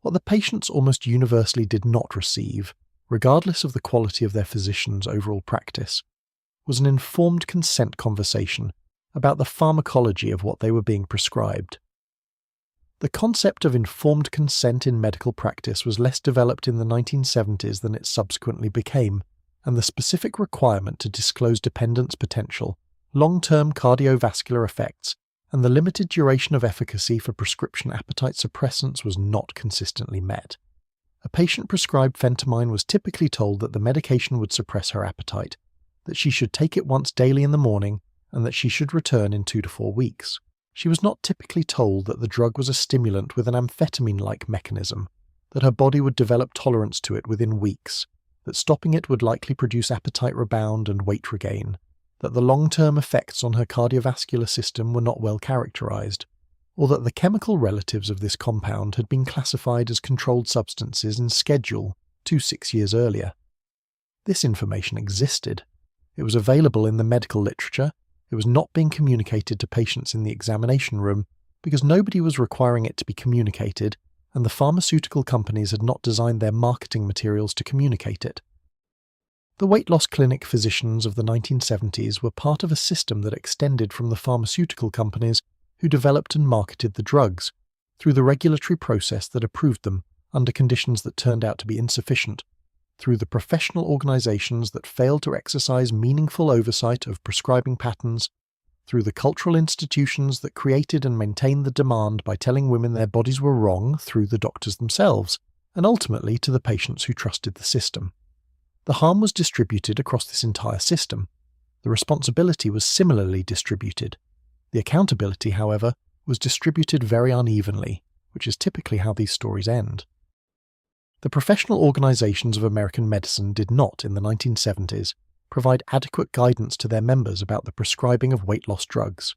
What the patients almost universally did not receive, regardless of the quality of their physician's overall practice, was an informed consent conversation about the pharmacology of what they were being prescribed. The concept of informed consent in medical practice was less developed in the 1970s than it subsequently became, and the specific requirement to disclose dependence potential, long-term cardiovascular effects, and the limited duration of efficacy for prescription appetite suppressants was not consistently met. A patient prescribed phentamine was typically told that the medication would suppress her appetite, that she should take it once daily in the morning, and that she should return in 2 to 4 weeks. She was not typically told that the drug was a stimulant with an amphetamine-like mechanism, that her body would develop tolerance to it within weeks, that stopping it would likely produce appetite rebound and weight regain, that the long-term effects on her cardiovascular system were not well characterized, or that the chemical relatives of this compound had been classified as controlled substances in Schedule 6 years earlier. This information existed. It was available in the medical literature. It was not being communicated to patients in the examination room because nobody was requiring it to be communicated, and the pharmaceutical companies had not designed their marketing materials to communicate it. The weight loss clinic physicians of the 1970s were part of a system that extended from the pharmaceutical companies who developed and marketed the drugs, through the regulatory process that approved them under conditions that turned out to be insufficient, through the professional organizations that failed to exercise meaningful oversight of prescribing patterns, through the cultural institutions that created and maintained the demand by telling women their bodies were wrong through the doctors themselves, and ultimately to the patients who trusted the system. The harm was distributed across this entire system. The responsibility was similarly distributed. The accountability, however, was distributed very unevenly, which is typically how these stories end. The professional organizations of American medicine did not, in the 1970s, provide adequate guidance to their members about the prescribing of weight loss drugs.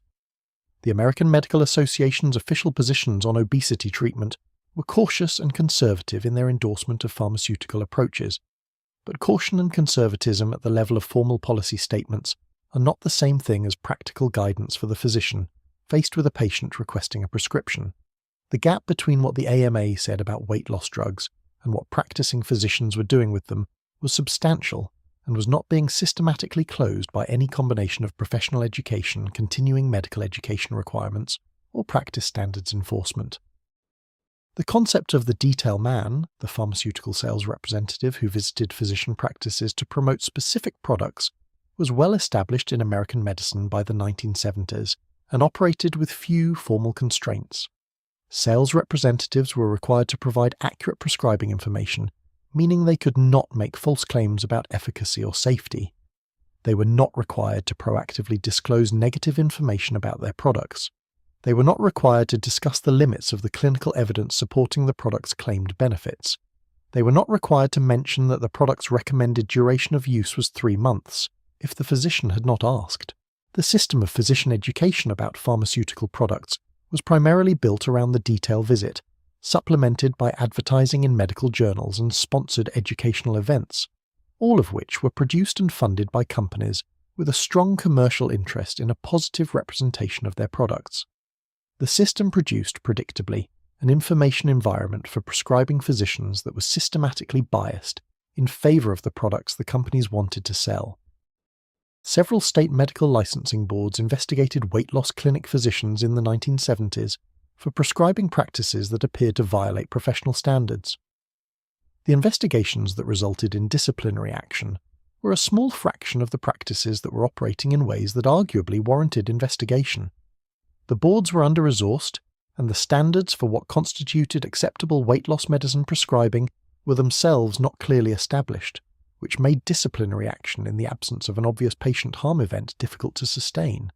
The American Medical Association's official positions on obesity treatment were cautious and conservative in their endorsement of pharmaceutical approaches, but caution and conservatism at the level of formal policy statements are not the same thing as practical guidance for the physician faced with a patient requesting a prescription. The gap between what the AMA said about weight loss drugs and what practicing physicians were doing with them was substantial and was not being systematically closed by any combination of professional education, continuing medical education requirements, or practice standards enforcement. The concept of the detail man, the pharmaceutical sales representative who visited physician practices to promote specific products, was well established in American medicine by the 1970s and operated with few formal constraints. Sales representatives were required to provide accurate prescribing information, meaning they could not make false claims about efficacy or safety. They were not required to proactively disclose negative information about their products. They were not required to discuss the limits of the clinical evidence supporting the product's claimed benefits. They were not required to mention that the product's recommended duration of use was 3 months, if the physician had not asked. The system of physician education about pharmaceutical products was primarily built around the detail visit, supplemented by advertising in medical journals and sponsored educational events, all of which were produced and funded by companies with a strong commercial interest in a positive representation of their products. The system produced, predictably, an information environment for prescribing physicians that was systematically biased in favor of the products the companies wanted to sell. Several state medical licensing boards investigated weight loss clinic physicians in the 1970s for prescribing practices that appeared to violate professional standards. The investigations that resulted in disciplinary action were a small fraction of the practices that were operating in ways that arguably warranted investigation. The boards were under-resourced, and the standards for what constituted acceptable weight loss medicine prescribing were themselves not clearly established, which made disciplinary action in the absence of an obvious patient harm event difficult to sustain.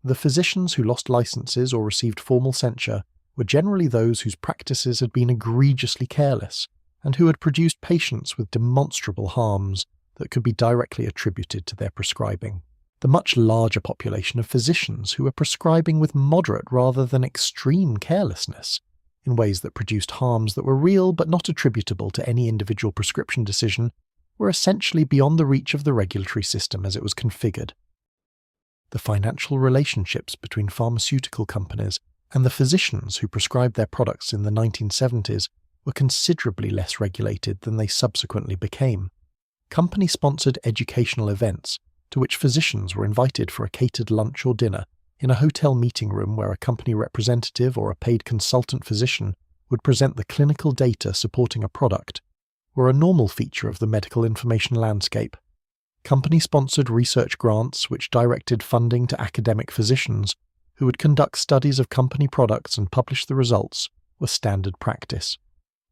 The physicians who lost licenses or received formal censure were generally those whose practices had been egregiously careless and who had produced patients with demonstrable harms that could be directly attributed to their prescribing. The much larger population of physicians who were prescribing with moderate rather than extreme carelessness, in ways that produced harms that were real but not attributable to any individual prescription decision, were essentially beyond the reach of the regulatory system as it was configured. The financial relationships between pharmaceutical companies and the physicians who prescribed their products in the 1970s were considerably less regulated than they subsequently became. Company-sponsored educational events, to which physicians were invited for a catered lunch or dinner in a hotel meeting room where a company representative or a paid consultant physician would present the clinical data supporting a product, were a normal feature of the medical information landscape. Company-sponsored research grants which directed funding to academic physicians who would conduct studies of company products and publish the results were standard practice.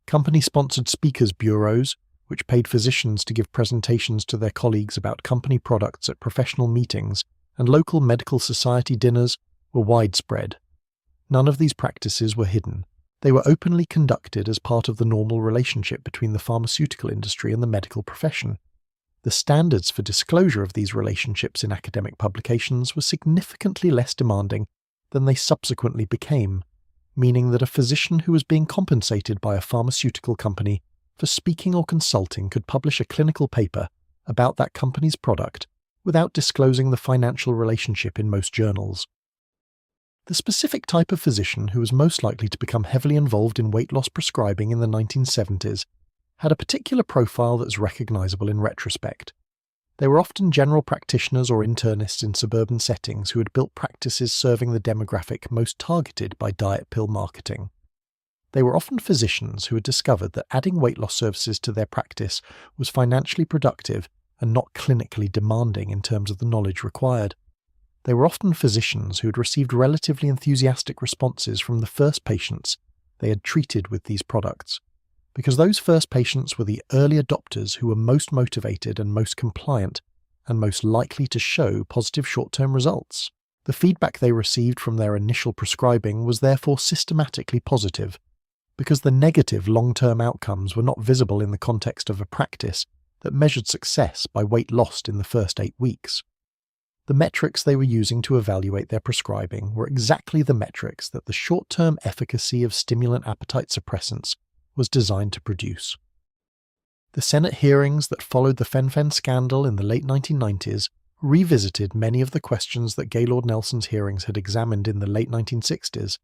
Company-sponsored speakers bureaus, which paid physicians to give presentations to their colleagues about company products at professional meetings and local medical society dinners, were widespread. None of these practices were hidden. They were openly conducted as part of the normal relationship between the pharmaceutical industry and the medical profession. The standards for disclosure of these relationships in academic publications were significantly less demanding than they subsequently became, meaning that a physician who was being compensated by a pharmaceutical company for speaking or consulting could publish a clinical paper about that company's product without disclosing the financial relationship in most journals. The specific type of physician who was most likely to become heavily involved in weight loss prescribing in the 1970s had a particular profile that's recognizable in retrospect. They were often general practitioners or internists in suburban settings who had built practices serving the demographic most targeted by diet pill marketing. They were often physicians who had discovered that adding weight loss services to their practice was financially productive and not clinically demanding in terms of the knowledge required. They were often physicians who had received relatively enthusiastic responses from the first patients they had treated with these products, because those first patients were the early adopters who were most motivated and most compliant and most likely to show positive short-term results. The feedback they received from their initial prescribing was therefore systematically positive, because the negative long-term outcomes were not visible in the context of a practice that measured success by weight lost in the first 8 weeks. The metrics they were using to evaluate their prescribing were exactly the metrics that the short-term efficacy of stimulant appetite suppressants was designed to produce. The Senate hearings that followed the fen-phen scandal in the late 1990s revisited many of the questions that Gaylord Nelson's hearings had examined in the late 1960s,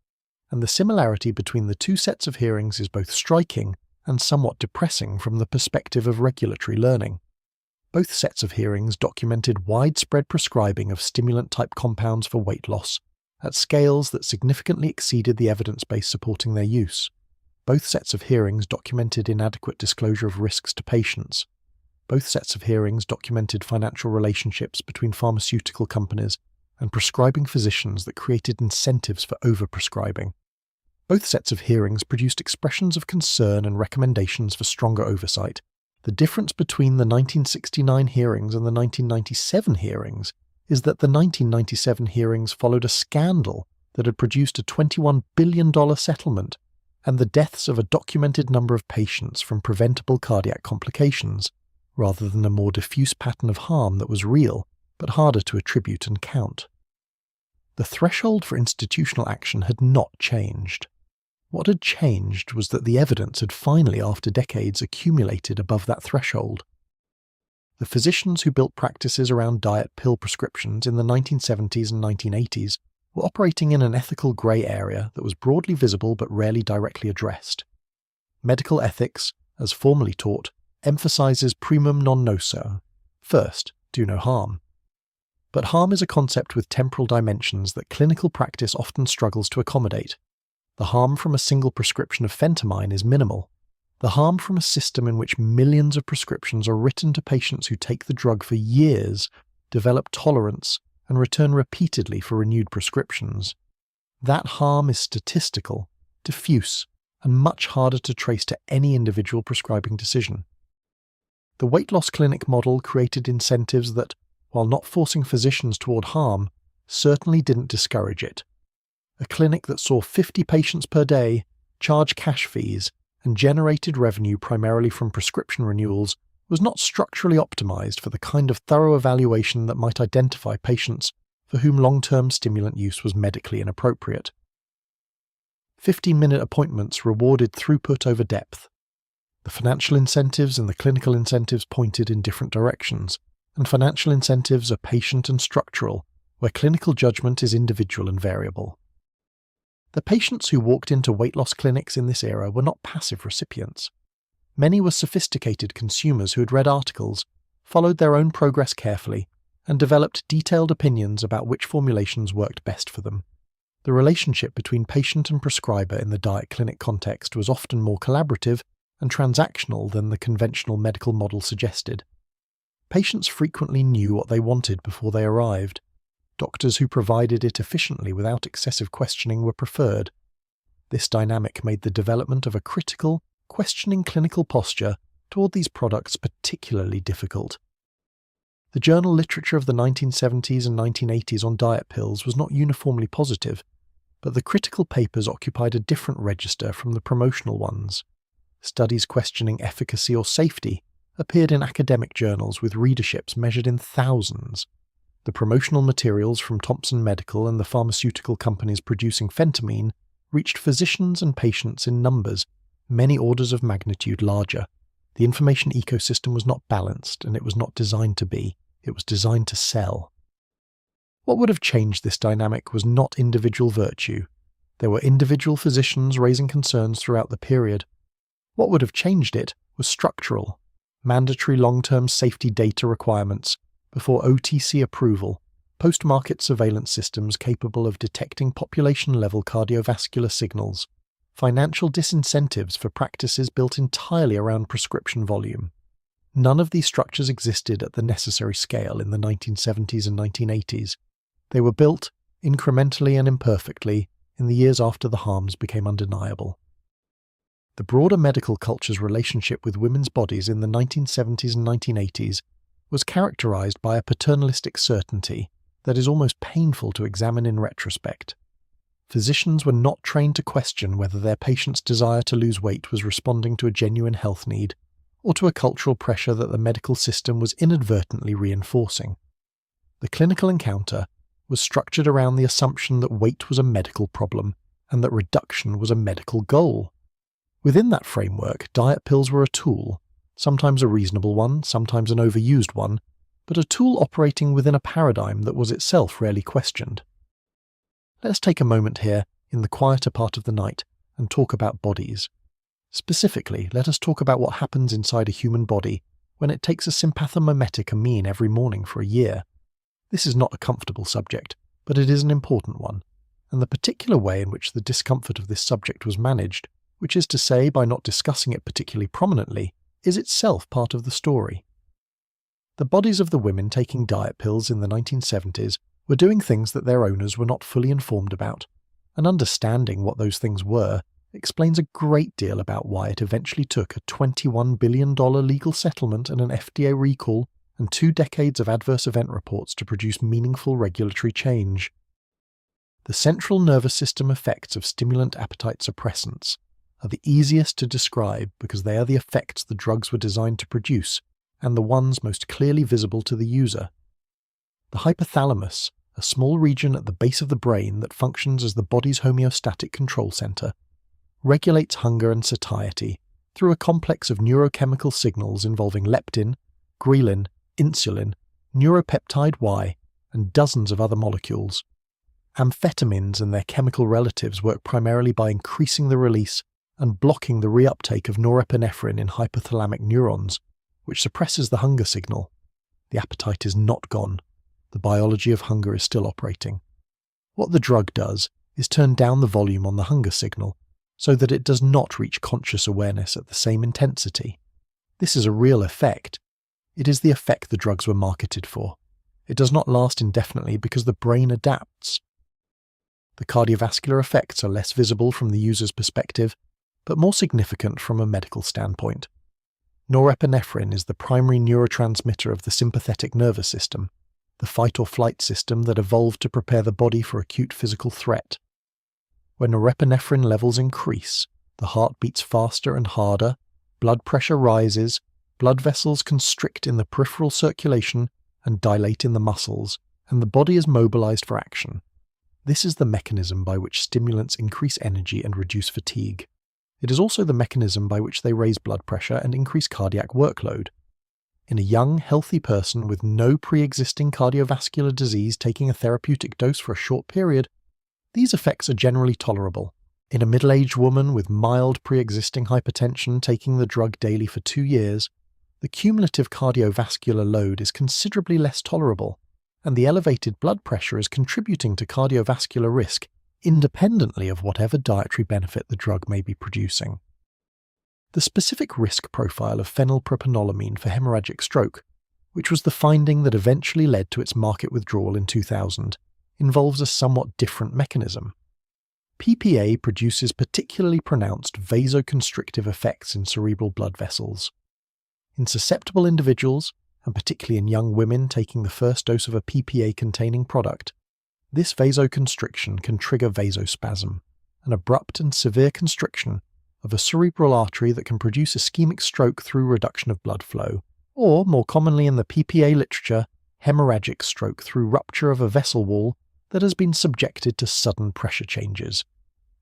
and the similarity between the two sets of hearings is both striking and somewhat depressing from the perspective of regulatory learning. Both sets of hearings documented widespread prescribing of stimulant-type compounds for weight loss, at scales that significantly exceeded the evidence base supporting their use. Both sets of hearings documented inadequate disclosure of risks to patients. Both sets of hearings documented financial relationships between pharmaceutical companies and prescribing physicians that created incentives for overprescribing. Both sets of hearings produced expressions of concern and recommendations for stronger oversight. The difference between the 1969 hearings and the 1997 hearings is that the 1997 hearings followed a scandal that had produced a $21 billion settlement and the deaths of a documented number of patients from preventable cardiac complications, rather than a more diffuse pattern of harm that was real, but harder to attribute and count. The threshold for institutional action had not changed. What had changed was that the evidence had finally, after decades, accumulated above that threshold. The physicians who built practices around diet pill prescriptions in the 1970s and 1980s were operating in an ethical grey area that was broadly visible but rarely directly addressed. Medical ethics, as formally taught, emphasizes primum non nocere. First, do no harm. But harm is a concept with temporal dimensions that clinical practice often struggles to accommodate. The harm from a single prescription of phentamine is minimal. The harm from a system in which millions of prescriptions are written to patients who take the drug for years, develop tolerance, and return repeatedly for renewed prescriptions, That harm is statistical, diffuse, and much harder to trace to any individual prescribing decision. The weight loss clinic model created incentives that, while not forcing physicians toward harm, certainly didn't discourage it. A clinic that saw 50 patients per day, charged cash fees, and generated revenue primarily from prescription renewals was not structurally optimized for the kind of thorough evaluation that might identify patients for whom long-term stimulant use was medically inappropriate. 15-minute appointments rewarded throughput over depth. The financial incentives and the clinical incentives pointed in different directions, and financial incentives are patient and structural, where clinical judgment is individual and variable. The patients who walked into weight loss clinics in this era were not passive recipients. Many were sophisticated consumers who had read articles, followed their own progress carefully, and developed detailed opinions about which formulations worked best for them. The relationship between patient and prescriber in the diet clinic context was often more collaborative and transactional than the conventional medical model suggested. Patients frequently knew what they wanted before they arrived. Doctors who provided it efficiently without excessive questioning were preferred. This dynamic made the development of a critical, questioning clinical posture toward these products particularly difficult. The journal literature of the 1970s and 1980s on diet pills was not uniformly positive, but the critical papers occupied a different register from the promotional ones. Studies questioning efficacy or safety appeared in academic journals with readerships measured in thousands. The promotional materials from Thompson Medical and the pharmaceutical companies producing phentamine reached physicians and patients in numbers, many orders of magnitude larger. The information ecosystem was not balanced, and it was not designed to be. It was designed to sell. What would have changed this dynamic was not individual virtue. There were individual physicians raising concerns throughout the period. What would have changed it was structural, mandatory long-term safety data requirements before OTC approval, post-market surveillance systems capable of detecting population-level cardiovascular signals, financial disincentives for practices built entirely around prescription volume. None of these structures existed at the necessary scale in the 1970s and 1980s. They were built, incrementally and imperfectly, in the years after the harms became undeniable. The broader medical culture's relationship with women's bodies in the 1970s and 1980s was characterized by a paternalistic certainty that is almost painful to examine in retrospect. Physicians were not trained to question whether their patients' desire to lose weight was responding to a genuine health need, or to a cultural pressure that the medical system was inadvertently reinforcing. The clinical encounter was structured around the assumption that weight was a medical problem and that reduction was a medical goal. Within that framework, diet pills were a tool, sometimes a reasonable one, sometimes an overused one, but a tool operating within a paradigm that was itself rarely questioned. Let's take a moment here, in the quieter part of the night, and talk about bodies. Specifically, let us talk about what happens inside a human body when it takes a sympathomimetic amine every morning for a year. This is not a comfortable subject, but it is an important one, and the particular way in which the discomfort of this subject was managed, which is to say by not discussing it particularly prominently, is itself part of the story. The bodies of the women taking diet pills in the 1970s were doing things that their owners were not fully informed about, and understanding what those things were explains a great deal about why it eventually took a $21 billion legal settlement and an FDA recall and 2 decades of adverse event reports to produce meaningful regulatory change. The central nervous system effects of stimulant appetite suppressants are the easiest to describe because they are the effects the drugs were designed to produce and the ones most clearly visible to the user. The hypothalamus, a small region at the base of the brain that functions as the body's homeostatic control center, regulates hunger and satiety through a complex of neurochemical signals involving leptin, ghrelin, insulin, neuropeptide Y, and dozens of other molecules. Amphetamines and their chemical relatives work primarily by increasing the release and blocking the reuptake of norepinephrine in hypothalamic neurons, which suppresses the hunger signal. The appetite is not gone. The biology of hunger is still operating. What the drug does is turn down the volume on the hunger signal so that it does not reach conscious awareness at the same intensity. This is a real effect. It is the effect the drugs were marketed for. It does not last indefinitely because the brain adapts. The cardiovascular effects are less visible from the user's perspective, but more significant from a medical standpoint. Norepinephrine is the primary neurotransmitter of the sympathetic nervous system, the fight-or-flight system that evolved to prepare the body for acute physical threat. When norepinephrine levels increase, the heart beats faster and harder, blood pressure rises, blood vessels constrict in the peripheral circulation and dilate in the muscles, and the body is mobilized for action. This is the mechanism by which stimulants increase energy and reduce fatigue. It is also the mechanism by which they raise blood pressure and increase cardiac workload. In a young, healthy person with no pre-existing cardiovascular disease taking a therapeutic dose for a short period, these effects are generally tolerable. In a middle-aged woman with mild pre-existing hypertension taking the drug daily for 2 years, the cumulative cardiovascular load is considerably less tolerable, and the elevated blood pressure is contributing to cardiovascular risk independently of whatever dietary benefit the drug may be producing. The specific risk profile of phenylpropanolamine for hemorrhagic stroke, which was the finding that eventually led to its market withdrawal in 2000, involves a somewhat different mechanism. PPA produces particularly pronounced vasoconstrictive effects in cerebral blood vessels. In susceptible individuals, and particularly in young women taking the first dose of a PPA-containing product, this vasoconstriction can trigger vasospasm, an abrupt and severe constriction of a cerebral artery that can produce ischemic stroke through reduction of blood flow, or, more commonly in the PPA literature, hemorrhagic stroke through rupture of a vessel wall that has been subjected to sudden pressure changes.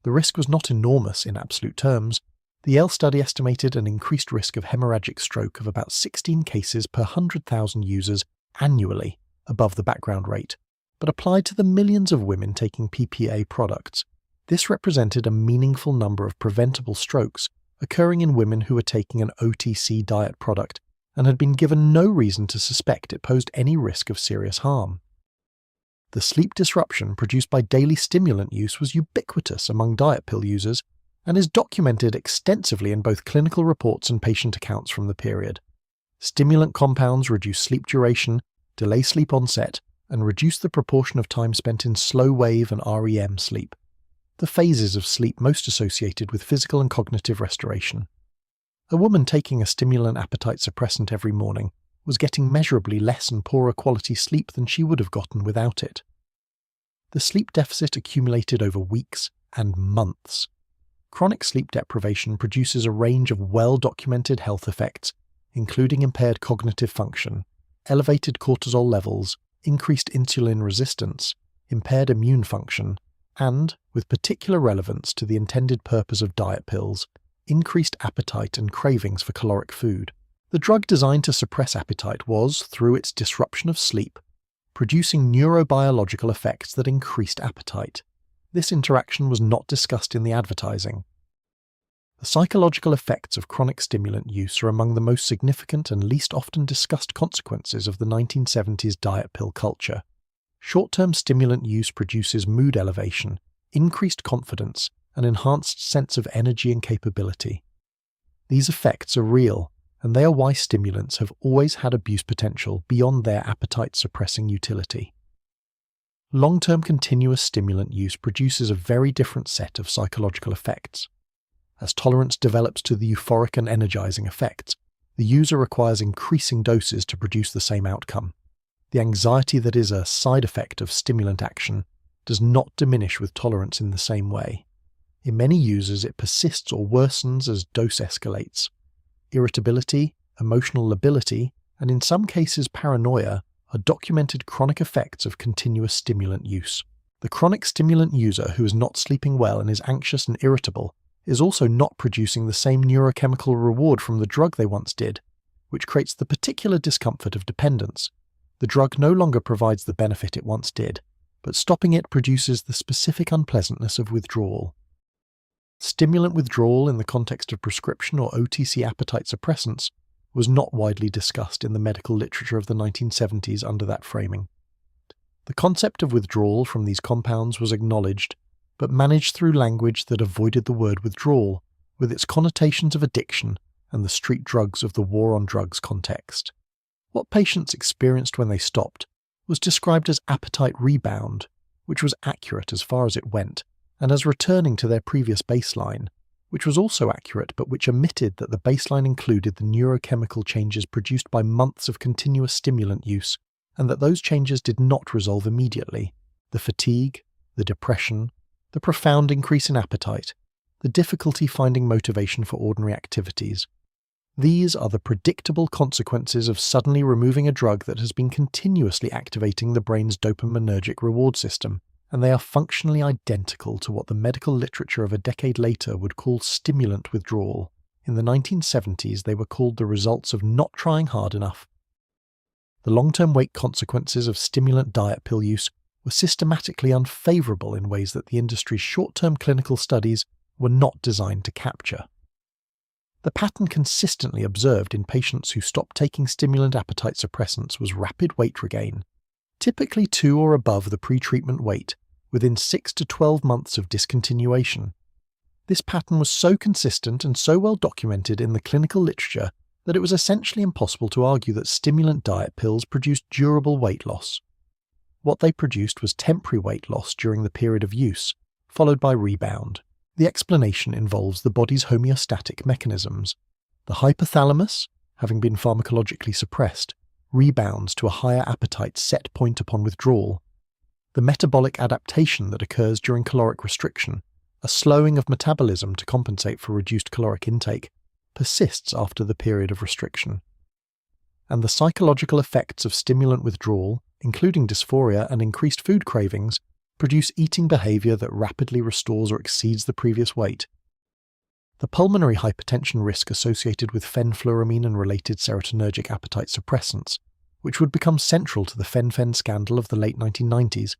The risk was not enormous in absolute terms. The Yale study estimated an increased risk of hemorrhagic stroke of about 16 cases per 100,000 users annually above the background rate, but applied to the millions of women taking PPA products, this represented a meaningful number of preventable strokes occurring in women who were taking an OTC diet product and had been given no reason to suspect it posed any risk of serious harm. The sleep disruption produced by daily stimulant use was ubiquitous among diet pill users and is documented extensively in both clinical reports and patient accounts from the period. Stimulant compounds reduce sleep duration, delay sleep onset, and reduce the proportion of time spent in slow wave and REM sleep, the phases of sleep most associated with physical and cognitive restoration. A woman taking a stimulant appetite suppressant every morning was getting measurably less and poorer quality sleep than she would have gotten without it. The sleep deficit accumulated over weeks and months. Chronic sleep deprivation produces a range of well-documented health effects, including impaired cognitive function, elevated cortisol levels, increased insulin resistance, impaired immune function, and, with particular relevance to the intended purpose of diet pills, increased appetite and cravings for caloric food. The drug designed to suppress appetite was, through its disruption of sleep, producing neurobiological effects that increased appetite. This interaction was not discussed in the advertising. The psychological effects of chronic stimulant use are among the most significant and least often discussed consequences of the 1970s diet pill culture. Short-term stimulant use produces mood elevation, increased confidence, an enhanced sense of energy and capability. These effects are real, and they are why stimulants have always had abuse potential beyond their appetite-suppressing utility. Long-term continuous stimulant use produces a very different set of psychological effects. As tolerance develops to the euphoric and energizing effects, the user requires increasing doses to produce the same outcome. The anxiety that is a side effect of stimulant action does not diminish with tolerance in the same way. In many users, it persists or worsens as dose escalates. Irritability, emotional lability, and in some cases paranoia are documented chronic effects of continuous stimulant use. The chronic stimulant user who is not sleeping well and is anxious and irritable is also not producing the same neurochemical reward from the drug they once did, which creates the particular discomfort of dependence. The drug no longer provides the benefit it once did, but stopping it produces the specific unpleasantness of withdrawal. Stimulant withdrawal in the context of prescription or OTC appetite suppressants was not widely discussed in the medical literature of the 1970s under that framing. The concept of withdrawal from these compounds was acknowledged, but managed through language that avoided the word withdrawal, with its connotations of addiction and the street drugs of the war on drugs context. What patients experienced when they stopped was described as appetite rebound, which was accurate as far as it went, and as returning to their previous baseline, which was also accurate but which omitted that the baseline included the neurochemical changes produced by months of continuous stimulant use, and that those changes did not resolve immediately. The fatigue, the depression, the profound increase in appetite, the difficulty finding motivation for ordinary activities. These are the predictable consequences of suddenly removing a drug that has been continuously activating the brain's dopaminergic reward system, and they are functionally identical to what the medical literature of a decade later would call stimulant withdrawal. In the 1970s, they were called the results of not trying hard enough. The long-term weight consequences of stimulant diet pill use were systematically unfavorable in ways that the industry's short-term clinical studies were not designed to capture. The pattern consistently observed in patients who stopped taking stimulant appetite suppressants was rapid weight regain, typically to or above the pre-treatment weight, within 6 to 12 months of discontinuation. This pattern was so consistent and so well documented in the clinical literature that it was essentially impossible to argue that stimulant diet pills produced durable weight loss. What they produced was temporary weight loss during the period of use, followed by rebound. The explanation involves the body's homeostatic mechanisms. The hypothalamus, having been pharmacologically suppressed, rebounds to a higher appetite set point upon withdrawal. The metabolic adaptation that occurs during caloric restriction, a slowing of metabolism to compensate for reduced caloric intake, persists after the period of restriction. And the psychological effects of stimulant withdrawal, including dysphoria and increased food cravings, produce eating behavior that rapidly restores or exceeds the previous weight. The pulmonary hypertension risk associated with fenfluramine and related serotonergic appetite suppressants, which would become central to the fen-phen scandal of the late 1990s,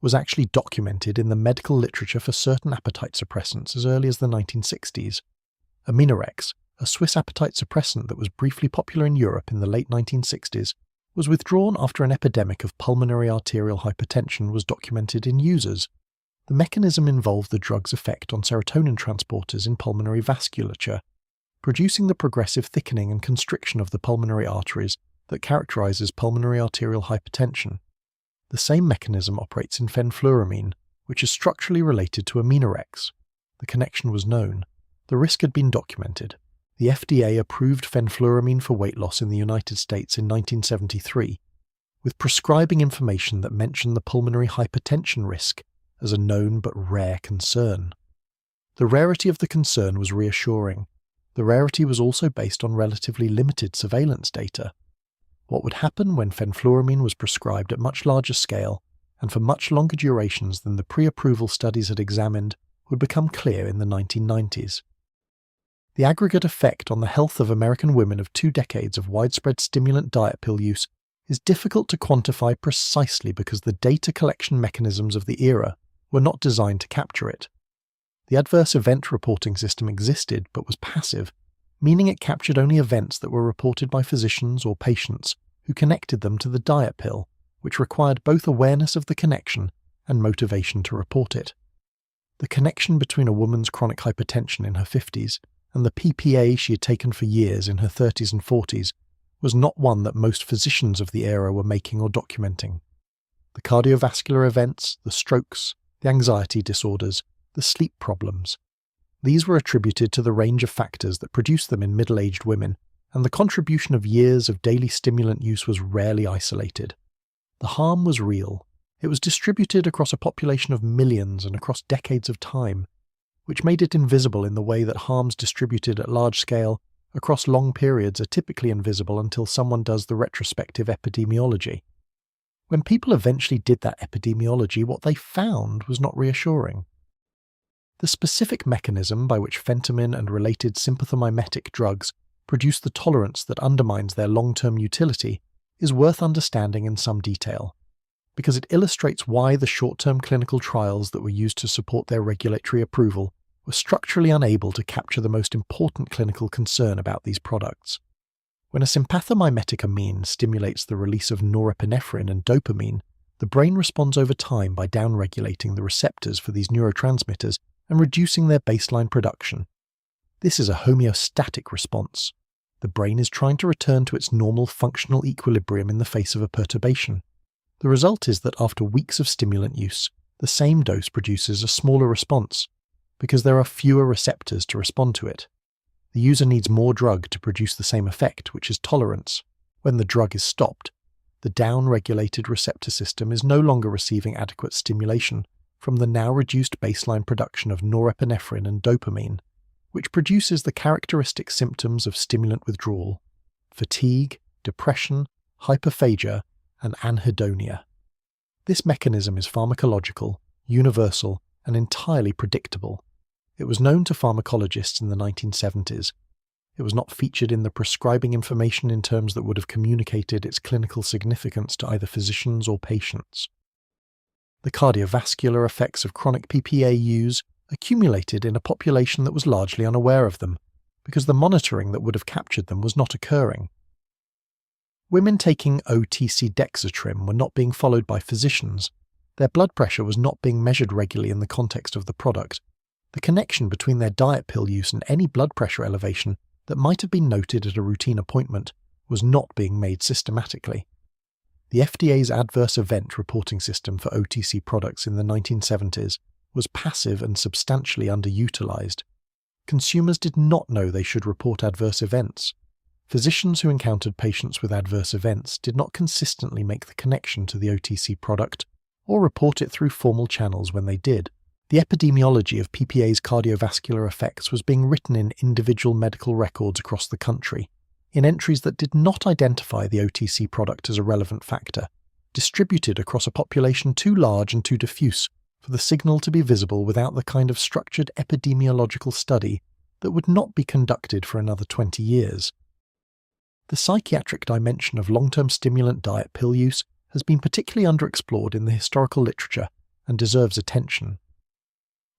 was actually documented in the medical literature for certain appetite suppressants as early as the 1960s. Aminorex, a Swiss appetite suppressant that was briefly popular in Europe in the late 1960s, was withdrawn after an epidemic of pulmonary arterial hypertension was documented in users. The mechanism involved the drug's effect on serotonin transporters in pulmonary vasculature, producing the progressive thickening and constriction of the pulmonary arteries that characterizes pulmonary arterial hypertension. The same mechanism operates in fenfluramine, which is structurally related to Aminorex. The connection was known. The risk had been documented. The FDA approved fenfluramine for weight loss in the United States in 1973, with prescribing information that mentioned the pulmonary hypertension risk as a known but rare concern. The rarity of the concern was reassuring. The rarity was also based on relatively limited surveillance data. What would happen when fenfluramine was prescribed at much larger scale and for much longer durations than the pre-approval studies had examined would become clear in the 1990s. The aggregate effect on the health of American women of 2 decades of widespread stimulant diet pill use is difficult to quantify precisely because the data collection mechanisms of the era were not designed to capture it. The adverse event reporting system existed but was passive, meaning it captured only events that were reported by physicians or patients who connected them to the diet pill, which required both awareness of the connection and motivation to report it. The connection between a woman's chronic hypertension in her 50s and the PPA she had taken for years in her 30s and 40s was not one that most physicians of the era were making or documenting. The cardiovascular events, the strokes, the anxiety disorders, the sleep problems, these were attributed to the range of factors that produced them in middle-aged women, and the contribution of years of daily stimulant use was rarely isolated. The harm was real. It was distributed across a population of millions and across decades of time, which made it invisible in the way that harms distributed at large scale across long periods are typically invisible until someone does the retrospective epidemiology. When people eventually did that epidemiology, what they found was not reassuring. The specific mechanism by which phentermine and related sympathomimetic drugs produce the tolerance that undermines their long-term utility is worth understanding in some detail, because it illustrates why the short-term clinical trials that were used to support their regulatory approval were structurally unable to capture the most important clinical concern about these products. When a sympathomimetic amine stimulates the release of norepinephrine and dopamine, the brain responds over time by downregulating the receptors for these neurotransmitters and reducing their baseline production. This is a homeostatic response. The brain is trying to return to its normal functional equilibrium in the face of a perturbation. The result is that after weeks of stimulant use, the same dose produces a smaller response because there are fewer receptors to respond to it. The user needs more drug to produce the same effect, which is tolerance. When the drug is stopped, the down-regulated receptor system is no longer receiving adequate stimulation from the now reduced baseline production of norepinephrine and dopamine, which produces the characteristic symptoms of stimulant withdrawal: fatigue, depression, hyperphagia, and anhedonia. This mechanism is pharmacological, universal, and entirely predictable. It was known to pharmacologists in the 1970s. It was not featured in the prescribing information in terms that would have communicated its clinical significance to either physicians or patients. The cardiovascular effects of chronic PPA use accumulated in a population that was largely unaware of them, because the monitoring that would have captured them was not occurring. Women taking OTC dexatrim were not being followed by physicians. Their blood pressure was not being measured regularly in the context of the product. The connection between their diet pill use and any blood pressure elevation that might have been noted at a routine appointment was not being made systematically. The FDA's adverse event reporting system for OTC products in the 1970s was passive and substantially underutilized. Consumers did not know they should report adverse events. Physicians who encountered patients with adverse events did not consistently make the connection to the OTC product or report it through formal channels when they did. The epidemiology of PPA's cardiovascular effects was being written in individual medical records across the country, in entries that did not identify the OTC product as a relevant factor, distributed across a population too large and too diffuse for the signal to be visible without the kind of structured epidemiological study that would not be conducted for another 20 years. The psychiatric dimension of long-term stimulant diet pill use has been particularly underexplored in the historical literature and deserves attention.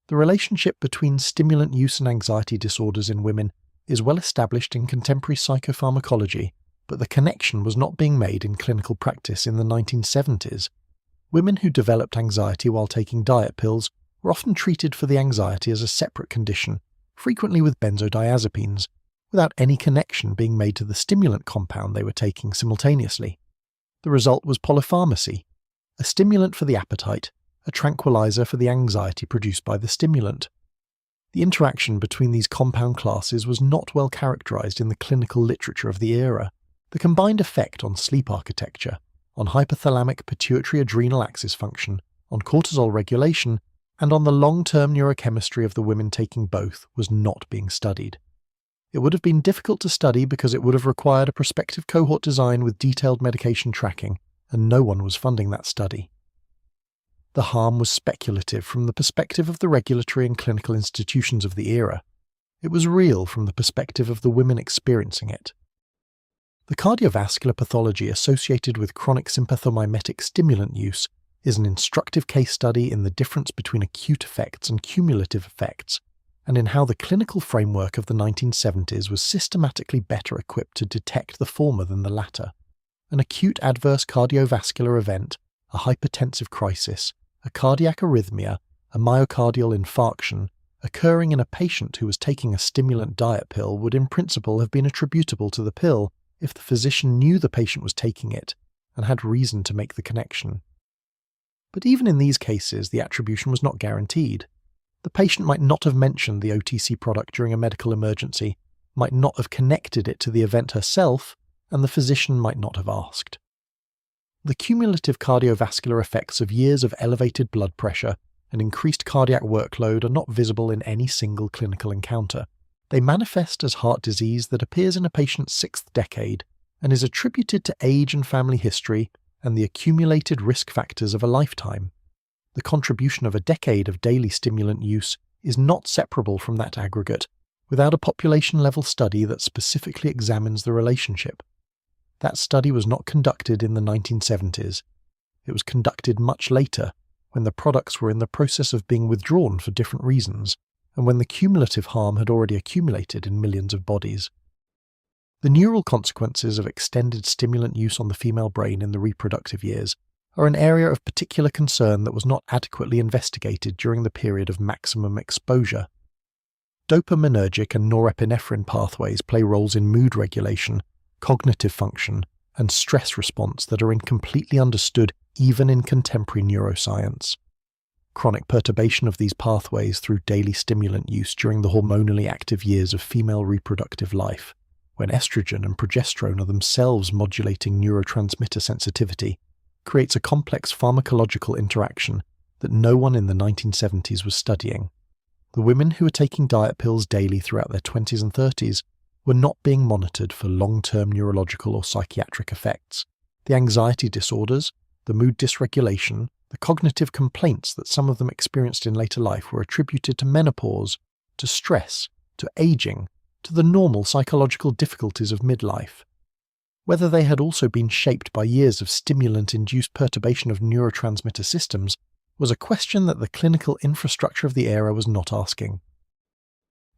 The relationship between stimulant use and anxiety disorders in women is well established in contemporary psychopharmacology, but the connection was not being made in clinical practice in the 1970s. Women who developed anxiety while taking diet pills were often treated for the anxiety as a separate condition, frequently with benzodiazepines, without any connection being made to the stimulant compound they were taking simultaneously. The result was polypharmacy, a stimulant for the appetite, a tranquilizer for the anxiety produced by the stimulant. The interaction between these compound classes was not well characterized in the clinical literature of the era. The combined effect on sleep architecture, on hypothalamic pituitary adrenal axis function, on cortisol regulation, and on the long-term neurochemistry of the women taking both was not being studied. It would have been difficult to study because it would have required a prospective cohort design with detailed medication tracking, and no one was funding that study. The harm was speculative from the perspective of the regulatory and clinical institutions of the era. It was real from the perspective of the women experiencing it. The cardiovascular pathology associated with chronic sympathomimetic stimulant use is an instructive case study in the difference between acute effects and cumulative effects, and in how the clinical framework of the 1970s was systematically better equipped to detect the former than the latter. An acute adverse cardiovascular event, a hypertensive crisis, a cardiac arrhythmia, a myocardial infarction, occurring in a patient who was taking a stimulant diet pill would in principle have been attributable to the pill if the physician knew the patient was taking it and had reason to make the connection. But even in these cases, the attribution was not guaranteed. The patient might not have mentioned the OTC product during a medical emergency, might not have connected it to the event herself, and the physician might not have asked. The cumulative cardiovascular effects of years of elevated blood pressure and increased cardiac workload are not visible in any single clinical encounter. They manifest as heart disease that appears in a patient's sixth decade and is attributed to age and family history and the accumulated risk factors of a lifetime. The contribution of a decade of daily stimulant use is not separable from that aggregate without a population-level study that specifically examines the relationship. That study was not conducted in the 1970s. It was conducted much later, when the products were in the process of being withdrawn for different reasons, and when the cumulative harm had already accumulated in millions of bodies. The neural consequences of extended stimulant use on the female brain in the reproductive years are an area of particular concern that was not adequately investigated during the period of maximum exposure. Dopaminergic and norepinephrine pathways play roles in mood regulation, cognitive function, and stress response that are incompletely understood even in contemporary neuroscience. chronic perturbation of these pathways through daily stimulant use during the hormonally active years of female reproductive life, when estrogen and progesterone are themselves modulating neurotransmitter sensitivity, creates a complex pharmacological interaction that no one in the 1970s was studying. The women who were taking diet pills daily throughout their 20s and 30s were not being monitored for long-term neurological or psychiatric effects. The anxiety disorders, the mood dysregulation, the cognitive complaints that some of them experienced in later life were attributed to menopause, to stress, to aging, to the normal psychological difficulties of midlife. Whether they had also been shaped by years of stimulant-induced perturbation of neurotransmitter systems was a question that the clinical infrastructure of the era was not asking.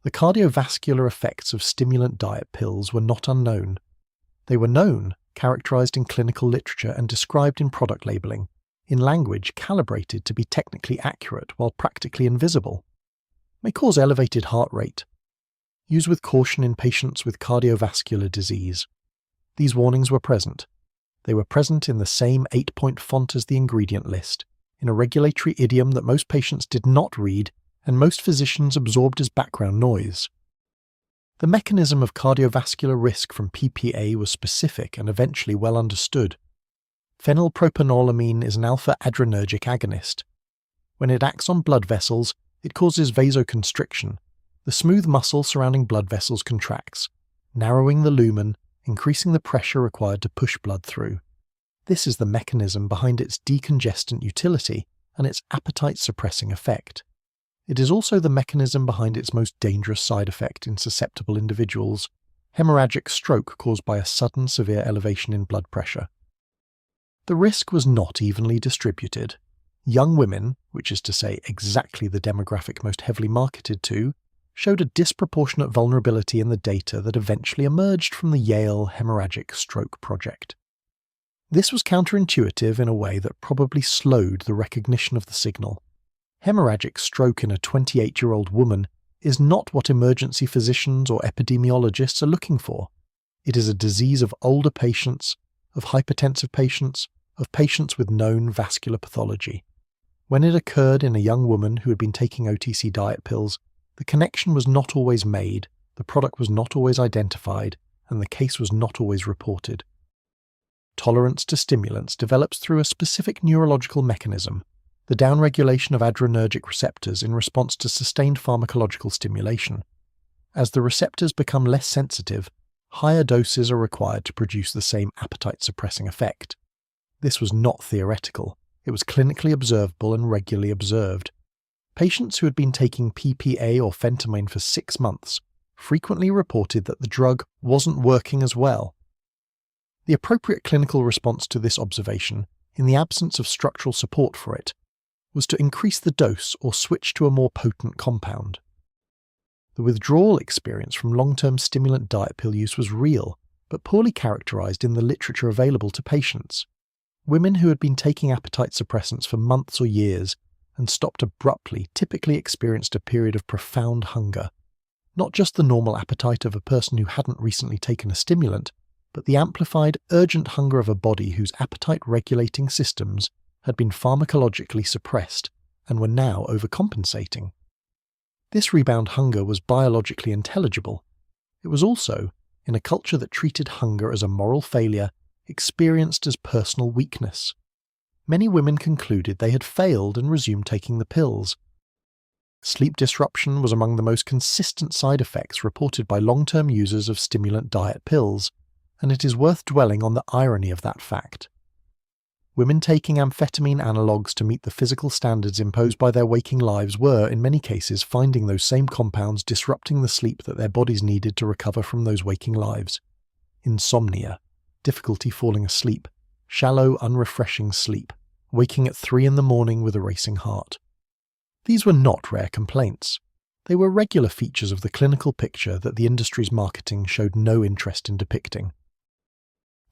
The cardiovascular effects of stimulant diet pills were not unknown. They were known, characterized in clinical literature and described in product labeling, in language calibrated to be technically accurate while practically invisible. May cause elevated heart rate. Use with caution in patients with cardiovascular disease. These warnings were present. They were present in the same 8-point font as the ingredient list, in a regulatory idiom that most patients did not read and most physicians absorbed as background noise. The mechanism of cardiovascular risk from PPA was specific and eventually well understood. Phenylpropanolamine is an alpha-adrenergic agonist. When it acts on blood vessels, it causes vasoconstriction. The smooth muscle surrounding blood vessels contracts, narrowing the lumen, increasing the pressure required to push blood through. This is the mechanism behind its decongestant utility and its appetite-suppressing effect. It is also the mechanism behind its most dangerous side effect in susceptible individuals, hemorrhagic stroke caused by a sudden severe elevation in blood pressure. The risk was not evenly distributed. Young women, which is to say exactly the demographic most heavily marketed to, showed a disproportionate vulnerability in the data that eventually emerged from the Yale Hemorrhagic Stroke Project. This was counterintuitive in a way that probably slowed the recognition of the signal. Hemorrhagic stroke in a 28-year-old woman is not what emergency physicians or epidemiologists are looking for. It is a disease of older patients, of hypertensive patients, of patients with known vascular pathology. When it occurred in a young woman who had been taking OTC diet pills, the connection was not always made, the product was not always identified, and the case was not always reported. Tolerance to stimulants develops through a specific neurological mechanism, the downregulation of adrenergic receptors in response to sustained pharmacological stimulation. As the receptors become less sensitive, higher doses are required to produce the same appetite-suppressing effect. This was not theoretical, it was clinically observable and regularly observed. Patients who had been taking PPA or phentermine for 6 months frequently reported that the drug wasn't working as well. The appropriate clinical response to this observation, in the absence of structural support for it, was to increase the dose or switch to a more potent compound. The withdrawal experience from long-term stimulant diet pill use was real, but poorly characterized in the literature available to patients. Women who had been taking appetite suppressants for months or years and stopped abruptly typically experienced a period of profound hunger. Not just the normal appetite of a person who hadn't recently taken a stimulant, but the amplified, urgent hunger of a body whose appetite-regulating systems had been pharmacologically suppressed and were now overcompensating. This rebound hunger was biologically intelligible. It was also, in a culture that treated hunger as a moral failure, experienced as personal weakness. Many women concluded they had failed and resumed taking the pills. Sleep disruption was among the most consistent side effects reported by long-term users of stimulant diet pills, and it is worth dwelling on the irony of that fact. Women taking amphetamine analogues to meet the physical standards imposed by their waking lives were, in many cases, finding those same compounds disrupting the sleep that their bodies needed to recover from those waking lives. Insomnia, difficulty falling asleep, shallow, unrefreshing sleep, waking at 3 a.m. with a racing heart. These were not rare complaints. They were regular features of the clinical picture that the industry's marketing showed no interest in depicting.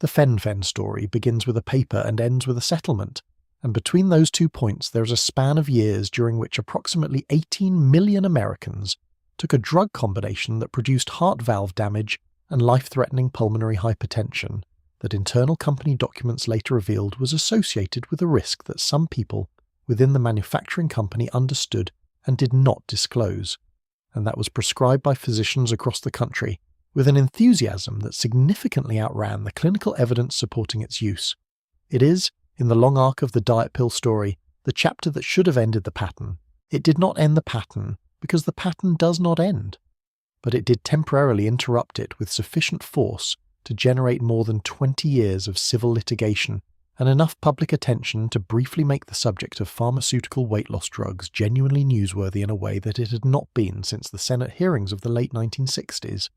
The Fen-Phen story begins with a paper and ends with a settlement, and between those 2 points there is a span of years during which approximately 18 million Americans took a drug combination that produced heart valve damage and life-threatening pulmonary hypertension that internal company documents later revealed was associated with a risk that some people within the manufacturing company understood and did not disclose, and that was prescribed by physicians across the country with an enthusiasm that significantly outran the clinical evidence supporting its use. It is, in the long arc of the diet pill story, the chapter that should have ended the pattern. It did not end the pattern because the pattern does not end, but it did temporarily interrupt it with sufficient force to generate more than 20 years of civil litigation and enough public attention to briefly make the subject of pharmaceutical weight loss drugs genuinely newsworthy in a way that it had not been since the Senate hearings of the late 1960s.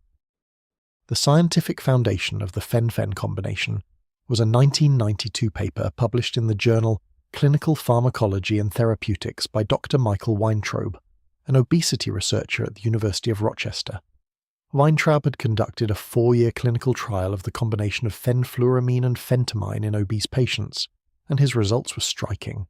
The scientific foundation of the fen-phen combination was a 1992 paper published in the journal Clinical Pharmacology and Therapeutics by Dr. Michael Weintraub, an obesity researcher at the University of Rochester. Weintraub had conducted a 4-year clinical trial of the combination of fenfluramine and phentermine in obese patients, and his results were striking.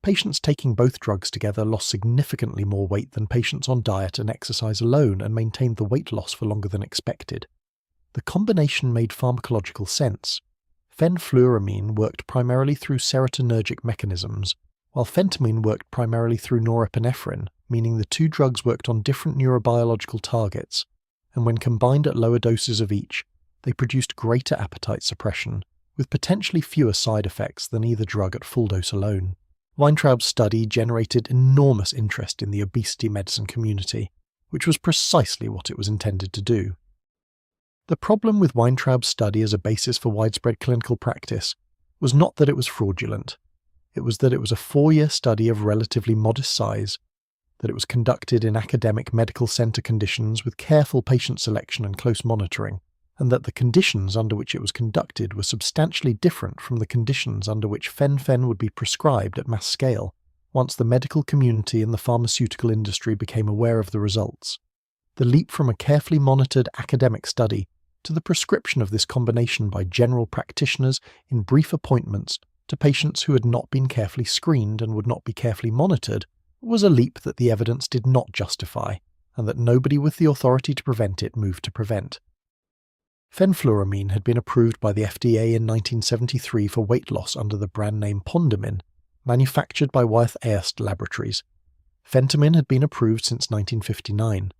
Patients taking both drugs together lost significantly more weight than patients on diet and exercise alone and maintained the weight loss for longer than expected. The combination made pharmacological sense. Fenfluramine worked primarily through serotonergic mechanisms, while phentermine worked primarily through norepinephrine, meaning the two drugs worked on different neurobiological targets, and when combined at lower doses of each, they produced greater appetite suppression, with potentially fewer side effects than either drug at full dose alone. Weintraub's study generated enormous interest in the obesity medicine community, which was precisely what it was intended to do. The problem with Weintraub's study as a basis for widespread clinical practice was not that it was fraudulent. It was that it was a 4-year study of relatively modest size, that it was conducted in academic medical center conditions with careful patient selection and close monitoring, and that the conditions under which it was conducted were substantially different from the conditions under which fen-phen would be prescribed at mass scale once the medical community and the pharmaceutical industry became aware of the results. The leap from a carefully monitored academic study to the prescription of this combination by general practitioners in brief appointments to patients who had not been carefully screened and would not be carefully monitored was a leap that the evidence did not justify, and that nobody with the authority to prevent it moved to prevent. Fenfluramine had been approved by the FDA in 1973 for weight loss under the brand name Pondamin, manufactured by Wyeth Ayerst Laboratories. Phentermine had been approved since 1959.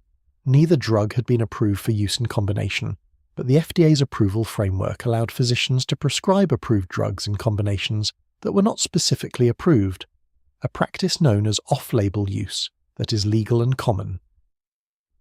Neither drug had been approved for use in combination, but the FDA's approval framework allowed physicians to prescribe approved drugs in combinations that were not specifically approved, a practice known as off-label use that is legal and common.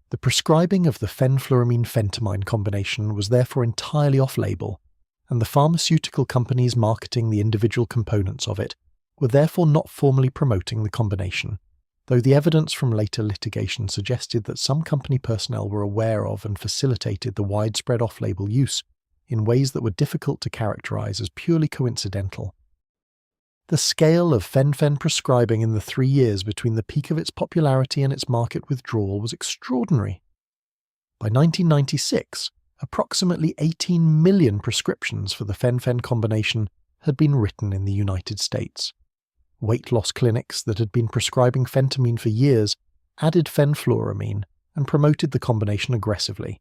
The prescribing of the fenfluramine-phentermine combination was therefore entirely off-label, and the pharmaceutical companies marketing the individual components of it were therefore not formally promoting the combination, though the evidence from later litigation suggested that some company personnel were aware of and facilitated the widespread off-label use in ways that were difficult to characterize as purely coincidental. The scale of fen-phen prescribing in the 3 years between the peak of its popularity and its market withdrawal was extraordinary. By 1996, approximately 18 million prescriptions for the fen-phen combination had been written in the United States. Weight loss clinics that had been prescribing phentermine for years added fenfluramine and promoted the combination aggressively.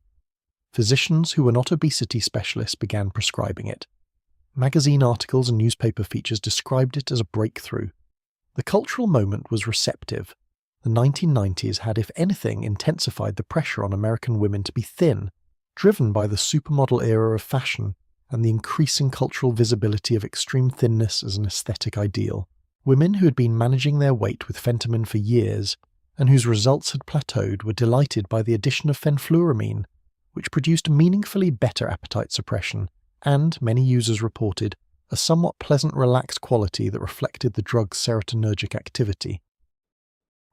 Physicians who were not obesity specialists began prescribing it. Magazine articles and newspaper features described it as a breakthrough. The cultural moment was receptive. The 1990s had, if anything, intensified the pressure on American women to be thin, driven by the supermodel era of fashion and the increasing cultural visibility of extreme thinness as an aesthetic ideal. Women who had been managing their weight with phentermine for years and whose results had plateaued were delighted by the addition of fenfluramine, which produced meaningfully better appetite suppression and, many users reported, a somewhat pleasant relaxed quality that reflected the drug's serotonergic activity.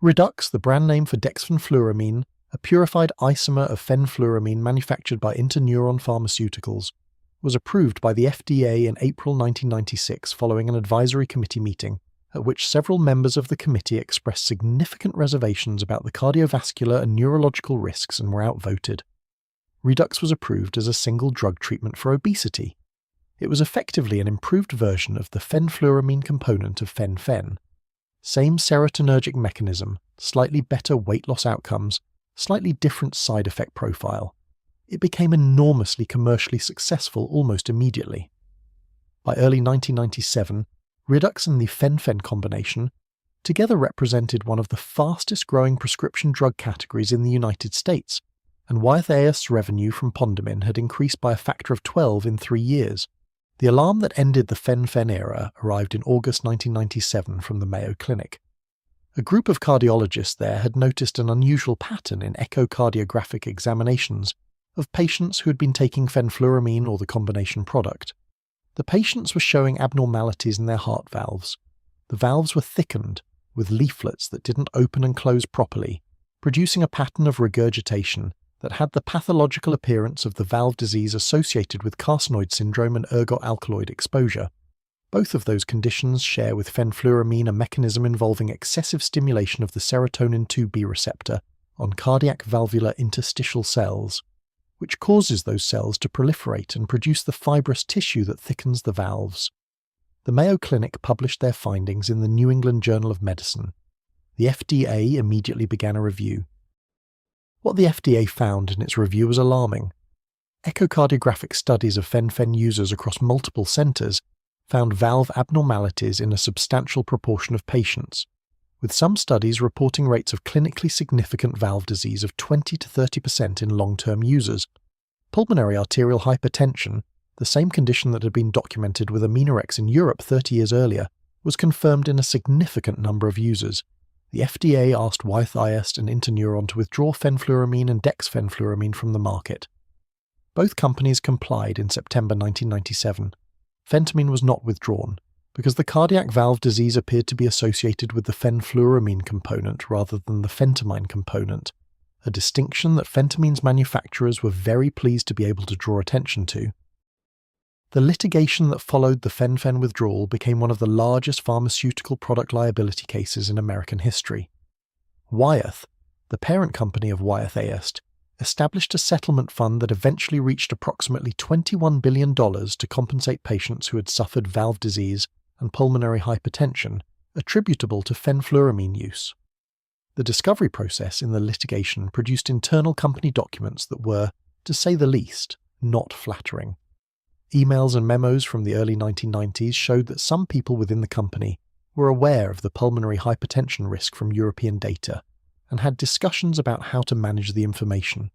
Redux, the brand name for dexfenfluramine, a purified isomer of fenfluramine manufactured by Interneuron Pharmaceuticals, was approved by the FDA in April 1996 following an advisory committee meeting, at which several members of the committee expressed significant reservations about the cardiovascular and neurological risks and were outvoted. Redux was approved as a single drug treatment for obesity. It was effectively an improved version of the fenfluramine component of fen-phen. Same serotonergic mechanism, slightly better weight loss outcomes, slightly different side effect profile. It became enormously commercially successful almost immediately. By early 1997, Redux and the fen-phen combination together represented one of the fastest growing prescription drug categories in the United States, and Wyeth Ayerst's revenue from Pondamin had increased by a factor of 12 in 3 years. The alarm that ended the fen-phen era arrived in August 1997 from the Mayo Clinic. A group of cardiologists there had noticed an unusual pattern in echocardiographic examinations of patients who had been taking fenfluramine or the combination product. The patients were showing abnormalities in their heart valves. The valves were thickened, with leaflets that didn't open and close properly, producing a pattern of regurgitation that had the pathological appearance of the valve disease associated with carcinoid syndrome and ergot alkaloid exposure. Both of those conditions share with fenfluramine a mechanism involving excessive stimulation of the serotonin 2B receptor on cardiac valvular interstitial cells, which causes those cells to proliferate and produce the fibrous tissue that thickens the valves. The Mayo Clinic published their findings in the New England Journal of Medicine. The FDA immediately began a review. What the FDA found in its review was alarming. Echocardiographic studies of fen-phen users across multiple centers found valve abnormalities in a substantial proportion of patients, with some studies reporting rates of clinically significant valve disease of 20 to 30% in long-term users. Pulmonary arterial hypertension, the same condition that had been documented with Aminorex in Europe 30 years earlier, was confirmed in a significant number of users. The FDA asked Wyeth Ayerst and Interneuron to withdraw fenfluramine and dexfenfluramine from the market. Both companies complied in September 1997. Phentermine was not withdrawn, because the cardiac valve disease appeared to be associated with the fenfluramine component rather than the phentermine component, a distinction that Phentermine's manufacturers were very pleased to be able to draw attention to. The litigation that followed the fen-phen withdrawal became one of the largest pharmaceutical product liability cases in American history. Wyeth, the parent company of Wyeth Ayerst, established a settlement fund that eventually reached approximately $21 billion to compensate patients who had suffered valve disease and pulmonary hypertension attributable to fenfluramine use. The discovery process in the litigation produced internal company documents that were, to say the least, not flattering. Emails and memos from the early 1990s showed that some people within the company were aware of the pulmonary hypertension risk from European data and had discussions about how to manage the information.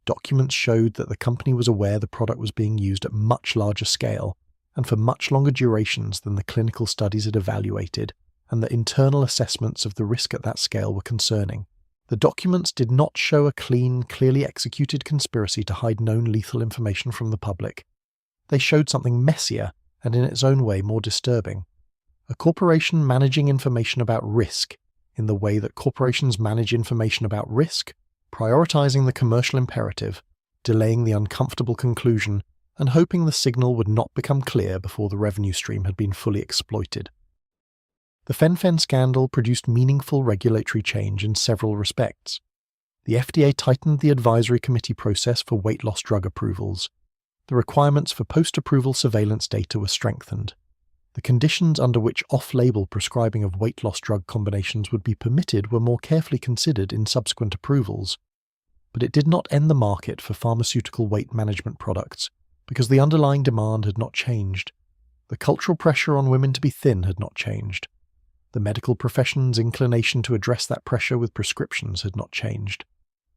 Documents showed that the company was aware the product was being used at much larger scale and for much longer durations than the clinical studies had evaluated, and that internal assessments of the risk at that scale were concerning. The documents did not show a clean, clearly executed conspiracy to hide known lethal information from the public. They showed something messier and in its own way more disturbing. A corporation managing information about risk in the way that corporations manage information about risk, prioritizing the commercial imperative, delaying the uncomfortable conclusion, and hoping the signal would not become clear before the revenue stream had been fully exploited. The fen-phen scandal produced meaningful regulatory change in several respects. The FDA tightened the advisory committee process for weight loss drug approvals. The requirements for post-approval surveillance data were strengthened. The conditions under which off-label prescribing of weight loss drug combinations would be permitted were more carefully considered in subsequent approvals. But it did not end the market for pharmaceutical weight management products, because the underlying demand had not changed. The cultural pressure on women to be thin had not changed. The medical profession's inclination to address that pressure with prescriptions had not changed.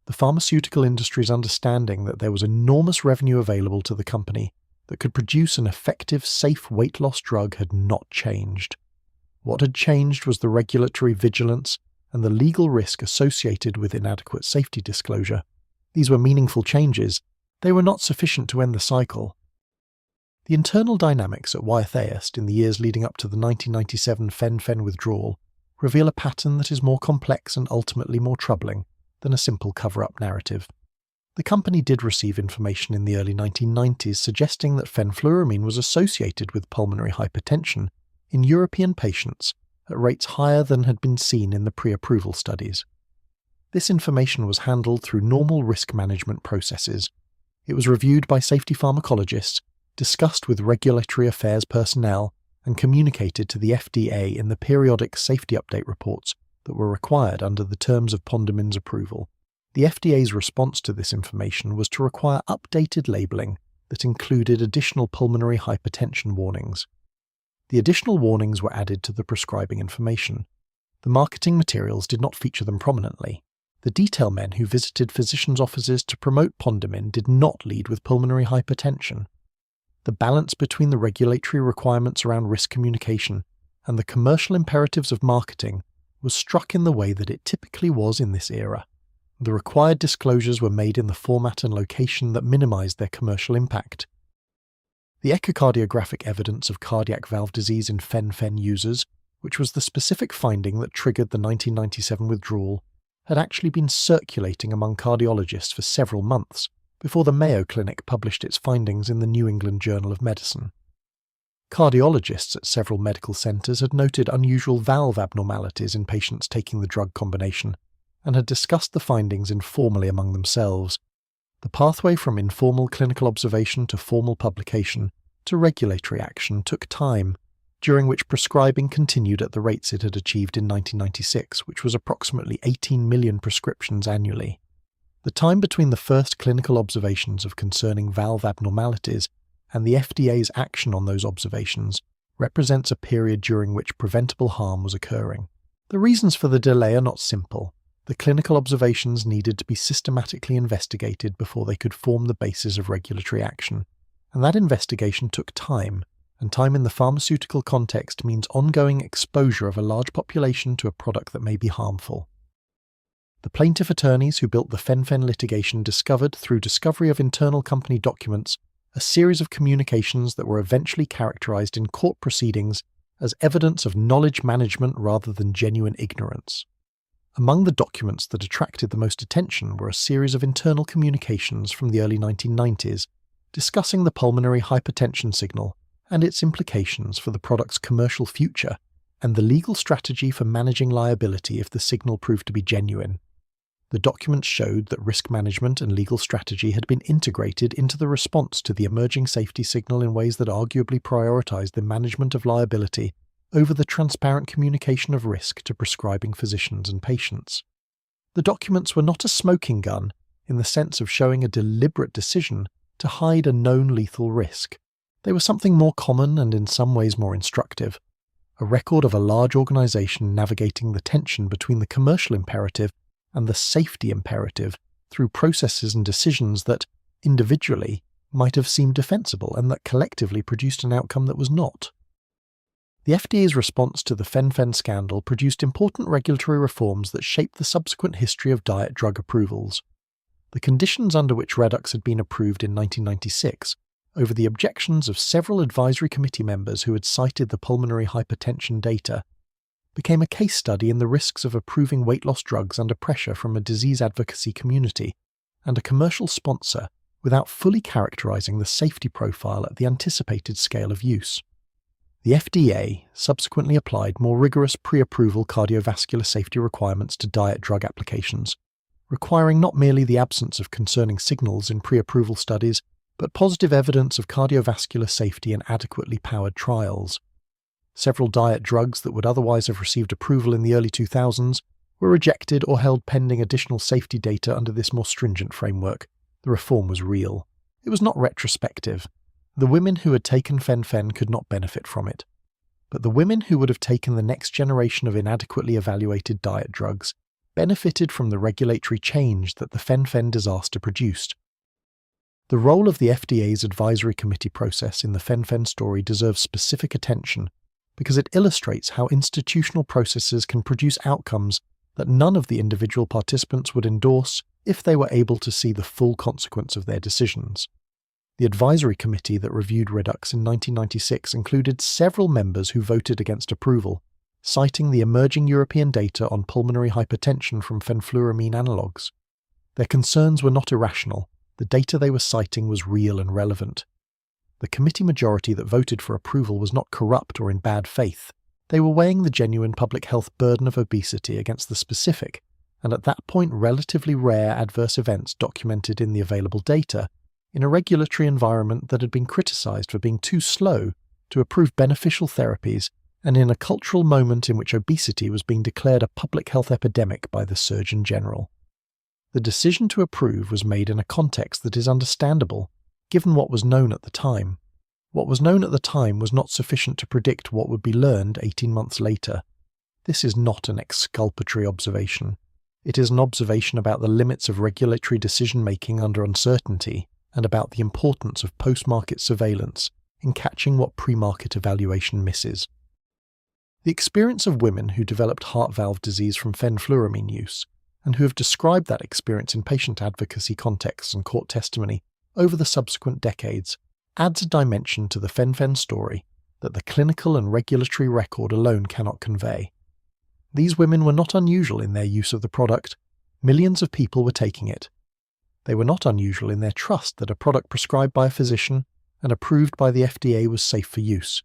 The pharmaceutical industry's understanding that there was enormous revenue available to the company that could produce an effective, safe weight loss drug had not changed. What had changed was the regulatory vigilance and the legal risk associated with inadequate safety disclosure. These were meaningful changes. They were not sufficient to end the cycle. The internal dynamics at Wyeth Ayerst in the years leading up to the 1997 fen-phen withdrawal reveal a pattern that is more complex and ultimately more troubling than a simple cover-up narrative. The company did receive information in the early 1990s suggesting that fenfluramine was associated with pulmonary hypertension in European patients at rates higher than had been seen in the pre-approval studies. This information was handled through normal risk management processes. It was reviewed by safety pharmacologists, discussed with regulatory affairs personnel, and communicated to the FDA in the periodic safety update reports that were required under the terms of Pondamin's approval. The FDA's response to this information was to require updated labeling that included additional pulmonary hypertension warnings. The additional warnings were added to the prescribing information. The marketing materials did not feature them prominently. The detail men who visited physicians' offices to promote Pondamin did not lead with pulmonary hypertension. The balance between the regulatory requirements around risk communication and the commercial imperatives of marketing was struck in the way that it typically was in this era. The required disclosures were made in the format and location that minimized their commercial impact. The echocardiographic evidence of cardiac valve disease in fen-phen users, which was the specific finding that triggered the 1997 withdrawal, had actually been circulating among cardiologists for several months before the Mayo Clinic published its findings in the New England Journal of Medicine. Cardiologists at several medical centres had noted unusual valve abnormalities in patients taking the drug combination, and had discussed the findings informally among themselves. The pathway from informal clinical observation to formal publication to regulatory action took time, during which prescribing continued at the rates it had achieved in 1996, which was approximately 18 million prescriptions annually. The time between the first clinical observations of concerning valve abnormalities and the FDA's action on those observations represents a period during which preventable harm was occurring. The reasons for the delay are not simple. The clinical observations needed to be systematically investigated before they could form the basis of regulatory action, and that investigation took time, and time in the pharmaceutical context means ongoing exposure of a large population to a product that may be harmful. The plaintiff attorneys who built the fen-phen litigation discovered, through discovery of internal company documents, a series of communications that were eventually characterized in court proceedings as evidence of knowledge management rather than genuine ignorance. Among the documents that attracted the most attention were a series of internal communications from the early 1990s discussing the pulmonary hypertension signal and its implications for the product's commercial future and the legal strategy for managing liability if the signal proved to be genuine. The documents showed that risk management and legal strategy had been integrated into the response to the emerging safety signal in ways that arguably prioritized the management of liability over the transparent communication of risk to prescribing physicians and patients. The documents were not a smoking gun in the sense of showing a deliberate decision to hide a known lethal risk. They were something more common and in some ways more instructive, a record of a large organization navigating the tension between the commercial imperative and the safety imperative through processes and decisions that, individually, might have seemed defensible and that collectively produced an outcome that was not. The FDA's response to the fen-phen scandal produced important regulatory reforms that shaped the subsequent history of diet drug approvals. The conditions under which Redux had been approved in 1996, over the objections of several advisory committee members who had cited the pulmonary hypertension data, became a case study in the risks of approving weight loss drugs under pressure from a disease advocacy community and a commercial sponsor without fully characterizing the safety profile at the anticipated scale of use. The FDA subsequently applied more rigorous pre-approval cardiovascular safety requirements to diet drug applications, requiring not merely the absence of concerning signals in pre-approval studies, but positive evidence of cardiovascular safety in adequately powered trials. Several diet drugs that would otherwise have received approval in the early 2000s were rejected or held pending additional safety data under this more stringent framework. The reform was real. It was not retrospective. The women who had taken fen-phen could not benefit from it. But the women who would have taken the next generation of inadequately evaluated diet drugs benefited from the regulatory change that the fen-phen disaster produced. The role of the FDA's advisory committee process in the fen-phen story deserves specific attention, because it illustrates how institutional processes can produce outcomes that none of the individual participants would endorse if they were able to see the full consequence of their decisions. The advisory committee that reviewed Redux in 1996 included several members who voted against approval, citing the emerging European data on pulmonary hypertension from fenfluramine analogues. Their concerns were not irrational. The data they were citing was real and relevant. The committee majority that voted for approval was not corrupt or in bad faith. They were weighing the genuine public health burden of obesity against the specific, and at that point relatively rare adverse events documented in the available data, in a regulatory environment that had been criticized for being too slow to approve beneficial therapies, and in a cultural moment in which obesity was being declared a public health epidemic by the Surgeon General. The decision to approve was made in a context that is understandable, given what was known at the time. What was known at the time was not sufficient to predict what would be learned 18 months later. This is not an exculpatory observation. It is an observation about the limits of regulatory decision-making under uncertainty and about the importance of post-market surveillance in catching what pre-market evaluation misses. The experience of women who developed heart valve disease from fenfluramine use, and who have described that experience in patient advocacy contexts and court testimony over the subsequent decades, adds a dimension to the fen-phen story that the clinical and regulatory record alone cannot convey. These women were not unusual in their use of the product. Millions of people were taking it. They were not unusual in their trust that a product prescribed by a physician and approved by the FDA was safe for use.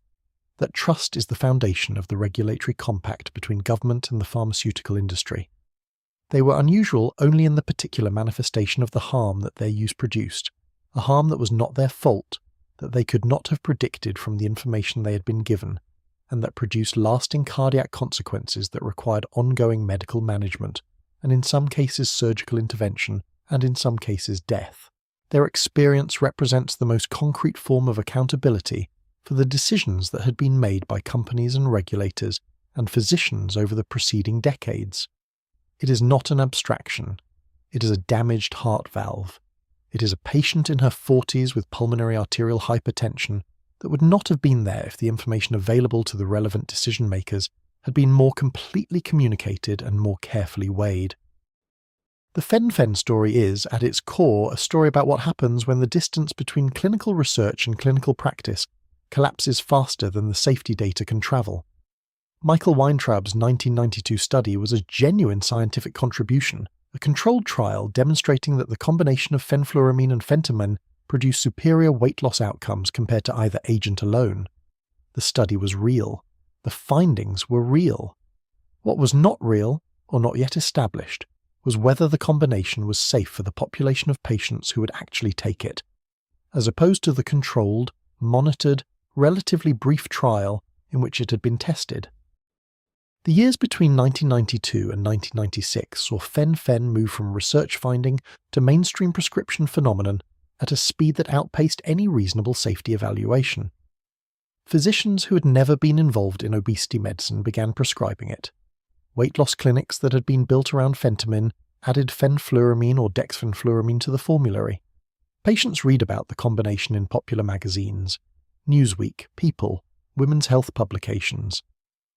That trust is the foundation of the regulatory compact between government and the pharmaceutical industry. They were unusual only in the particular manifestation of the harm that their use produced, a harm that was not their fault, that they could not have predicted from the information they had been given, and that produced lasting cardiac consequences that required ongoing medical management, and in some cases surgical intervention, and in some cases death. Their experience represents the most concrete form of accountability for the decisions that had been made by companies and regulators and physicians over the preceding decades. It is not an abstraction. It is a damaged heart valve. It is a patient in her 40s with pulmonary arterial hypertension that would not have been there if the information available to the relevant decision makers had been more completely communicated and more carefully weighed. The fen-phen story is, at its core, a story about what happens when the distance between clinical research and clinical practice collapses faster than the safety data can travel. Michael Weintraub's 1992 study was a genuine scientific contribution, a controlled trial demonstrating that the combination of fenfluramine and phentermine produced superior weight loss outcomes compared to either agent alone. The study was real. The findings were real. What was not real, or not yet established, was whether the combination was safe for the population of patients who would actually take it, as opposed to the controlled, monitored, relatively brief trial in which it had been tested. The years between 1992 and 1996 saw fen-phen move from research finding to mainstream prescription phenomenon at a speed that outpaced any reasonable safety evaluation. Physicians who had never been involved in obesity medicine began prescribing it. Weight loss clinics that had been built around phentermine added fenfluramine or dexfenfluramine to the formulary. Patients read about the combination in popular magazines, Newsweek, People, women's health publications,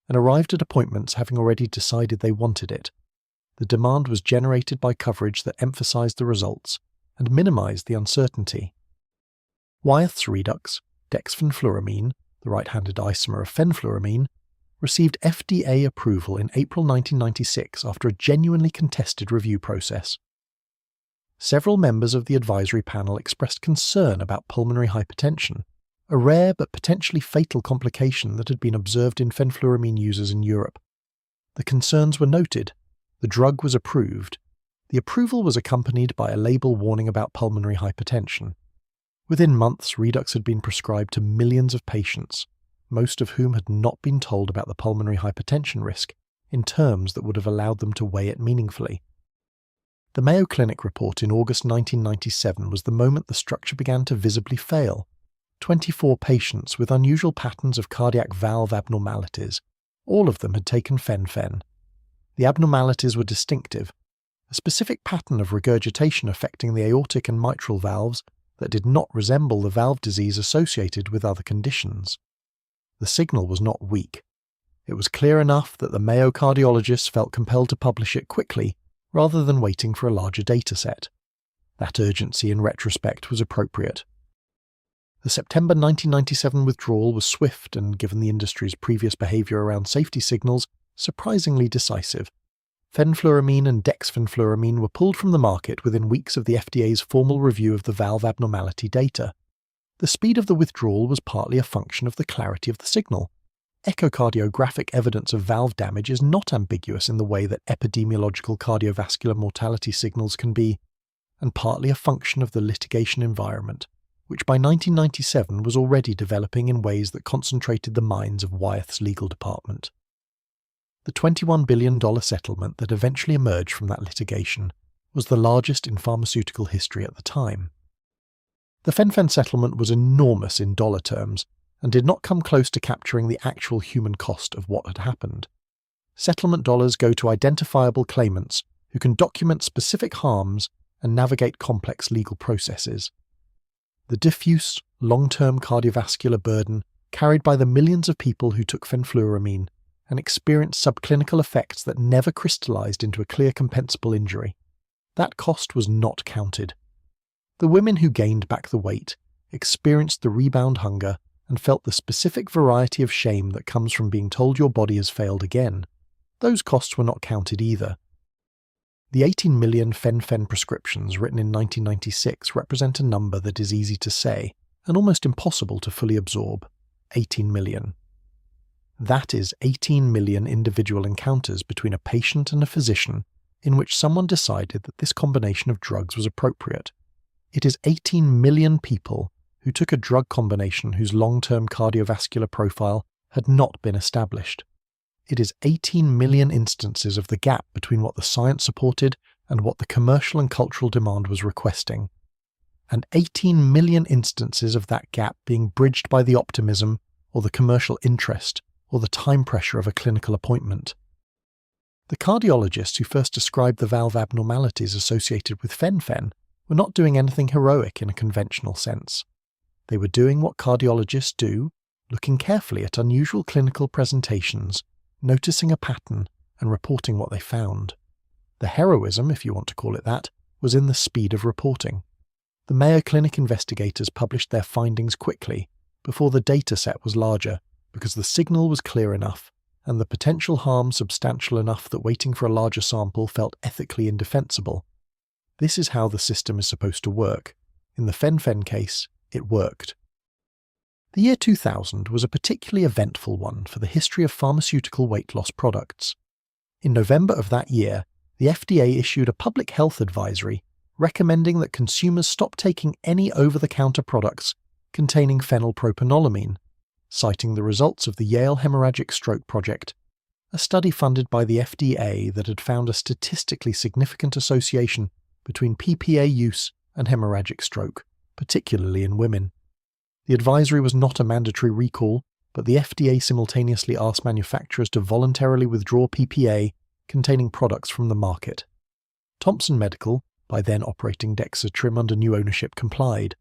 and arrived at appointments having already decided they wanted it. The demand was generated by coverage that emphasized the results and minimized the uncertainty. Wyeth's Redux, dexfenfluramine, the right-handed isomer of fenfluramine, received FDA approval in April 1996 after a genuinely contested review process. Several members of the advisory panel expressed concern about pulmonary hypertension, a rare but potentially fatal complication that had been observed in fenfluramine users in Europe. The concerns were noted. The drug was approved. The approval was accompanied by a label warning about pulmonary hypertension. Within months, Redux had been prescribed to millions of patients, most of whom had not been told about the pulmonary hypertension risk in terms that would have allowed them to weigh it meaningfully. The Mayo Clinic report in August 1997 was the moment the structure began to visibly fail. 24 patients with unusual patterns of cardiac valve abnormalities. All of them had taken fen-phen. The abnormalities were distinctive. A specific pattern of regurgitation affecting the aortic and mitral valves that did not resemble the valve disease associated with other conditions. The signal was not weak. It was clear enough that the Mayo cardiologists felt compelled to publish it quickly rather than waiting for a larger data set. That urgency in retrospect was appropriate. The September 1997 withdrawal was swift and, given the industry's previous behavior around safety signals, surprisingly decisive. Fenfluramine and dexfenfluramine were pulled from the market within weeks of the FDA's formal review of the valve abnormality data. The speed of the withdrawal was partly a function of the clarity of the signal. Echocardiographic evidence of valve damage is not ambiguous in the way that epidemiological cardiovascular mortality signals can be, and partly a function of the litigation environment, which by 1997 was already developing in ways that concentrated the minds of Wyeth's legal department. The $21 billion settlement that eventually emerged from that litigation was the largest in pharmaceutical history at the time. The fen-phen settlement was enormous in dollar terms and did not come close to capturing the actual human cost of what had happened. Settlement dollars go to identifiable claimants who can document specific harms and navigate complex legal processes. The diffuse, long-term cardiovascular burden carried by the millions of people who took fenfluramine and experienced subclinical effects that never crystallized into a clear compensable injury. That cost was not counted. The women who gained back the weight experienced the rebound hunger and felt the specific variety of shame that comes from being told your body has failed again. Those costs were not counted either. The 18 million fen-phen prescriptions written in 1996 represent a number that is easy to say and almost impossible to fully absorb. 18 million. That is 18 million individual encounters between a patient and a physician in which someone decided that this combination of drugs was appropriate. It is 18 million people who took a drug combination whose long-term cardiovascular profile had not been established. It is 18 million instances of the gap between what the science supported and what the commercial and cultural demand was requesting. And 18 million instances of that gap being bridged by the optimism or the commercial interest or the time pressure of a clinical appointment. The cardiologists who first described the valve abnormalities associated with fen-phen were not doing anything heroic in a conventional sense. They were doing what cardiologists do, looking carefully at unusual clinical presentations, noticing a pattern, and reporting what they found. The heroism, if you want to call it that, was in the speed of reporting. The Mayo Clinic investigators published their findings quickly, before the data set was larger, because the signal was clear enough, and the potential harm substantial enough that waiting for a larger sample felt ethically indefensible. This is how the system is supposed to work. In the fen-phen case, it worked. The year 2000 was a particularly eventful one for the history of pharmaceutical weight loss products. In November of that year, the FDA issued a public health advisory recommending that consumers stop taking any over-the-counter products containing phenylpropanolamine, citing the results of the Yale Hemorrhagic Stroke Project, a study funded by the FDA that had found a statistically significant association between PPA use and hemorrhagic stroke, particularly in women. The advisory was not a mandatory recall, but the FDA simultaneously asked manufacturers to voluntarily withdraw PPA containing products from the market. Thompson Medical, by then operating Dexatrim under new ownership, complied.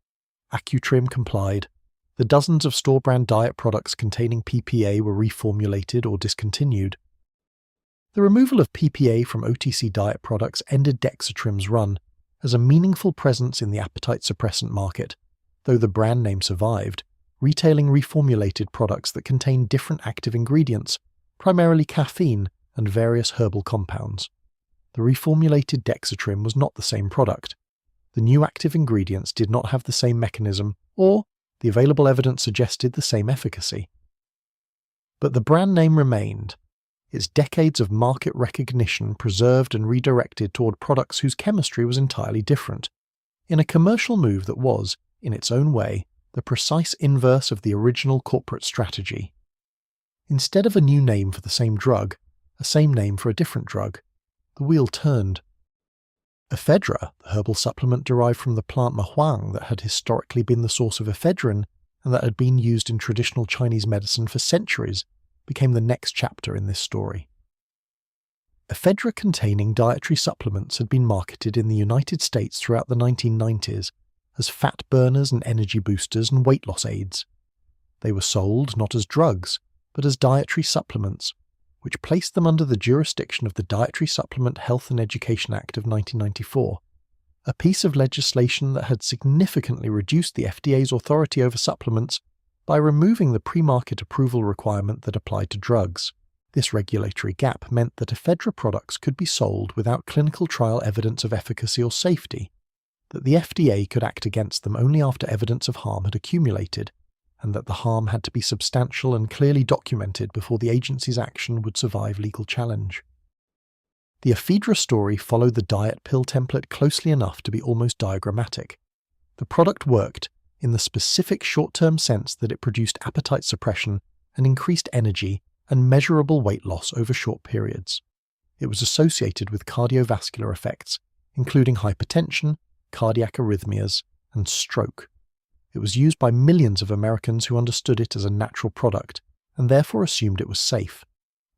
Accutrim complied. The dozens of store-brand diet products containing PPA were reformulated or discontinued. The removal of PPA from OTC diet products ended Dexatrim's run as a meaningful presence in the appetite suppressant market, though the brand name survived, retailing reformulated products that contain different active ingredients, primarily caffeine and various herbal compounds. The reformulated Dexatrim was not the same product. The new active ingredients did not have the same mechanism, or the available evidence suggested the same efficacy. But the brand name remained, its decades of market recognition preserved and redirected toward products whose chemistry was entirely different, in a commercial move that was, in its own way, the precise inverse of the original corporate strategy. Instead of a new name for the same drug, a same name for a different drug, the wheel turned. Ephedra, the herbal supplement derived from the plant mahuang that had historically been the source of ephedrine and that had been used in traditional Chinese medicine for centuries, became the next chapter in this story. Ephedra-containing dietary supplements had been marketed in the United States throughout the 1990s as fat burners and energy boosters and weight loss aids. They were sold not as drugs, but as dietary supplements, which placed them under the jurisdiction of the Dietary Supplement Health and Education Act of 1994, a piece of legislation that had significantly reduced the FDA's authority over supplements by removing the pre-market approval requirement that applied to drugs. This regulatory gap meant that ephedra products could be sold without clinical trial evidence of efficacy or safety, that the FDA could act against them only after evidence of harm had accumulated, and that the harm had to be substantial and clearly documented before the agency's action would survive legal challenge. The ephedra story followed the diet pill template closely enough to be almost diagrammatic. The product worked in the specific short-term sense that it produced appetite suppression and increased energy and measurable weight loss over short periods. It was associated with cardiovascular effects, including hypertension, cardiac arrhythmias, and stroke. It was used by millions of Americans who understood it as a natural product and therefore assumed it was safe.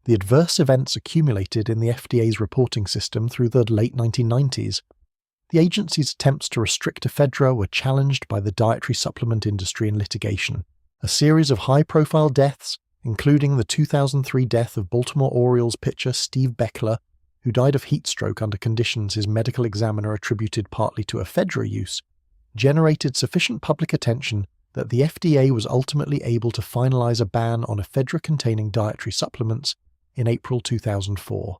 The adverse events accumulated in the FDA's reporting system through the late 1990s. The agency's attempts to restrict ephedra were challenged by the dietary supplement industry in litigation. A series of high-profile deaths, including the 2003 death of Baltimore Orioles pitcher Steve Beckler, who died of heat stroke under conditions his medical examiner attributed partly to ephedra use, generated sufficient public attention that the FDA was ultimately able to finalize a ban on ephedra-containing dietary supplements in April 2004.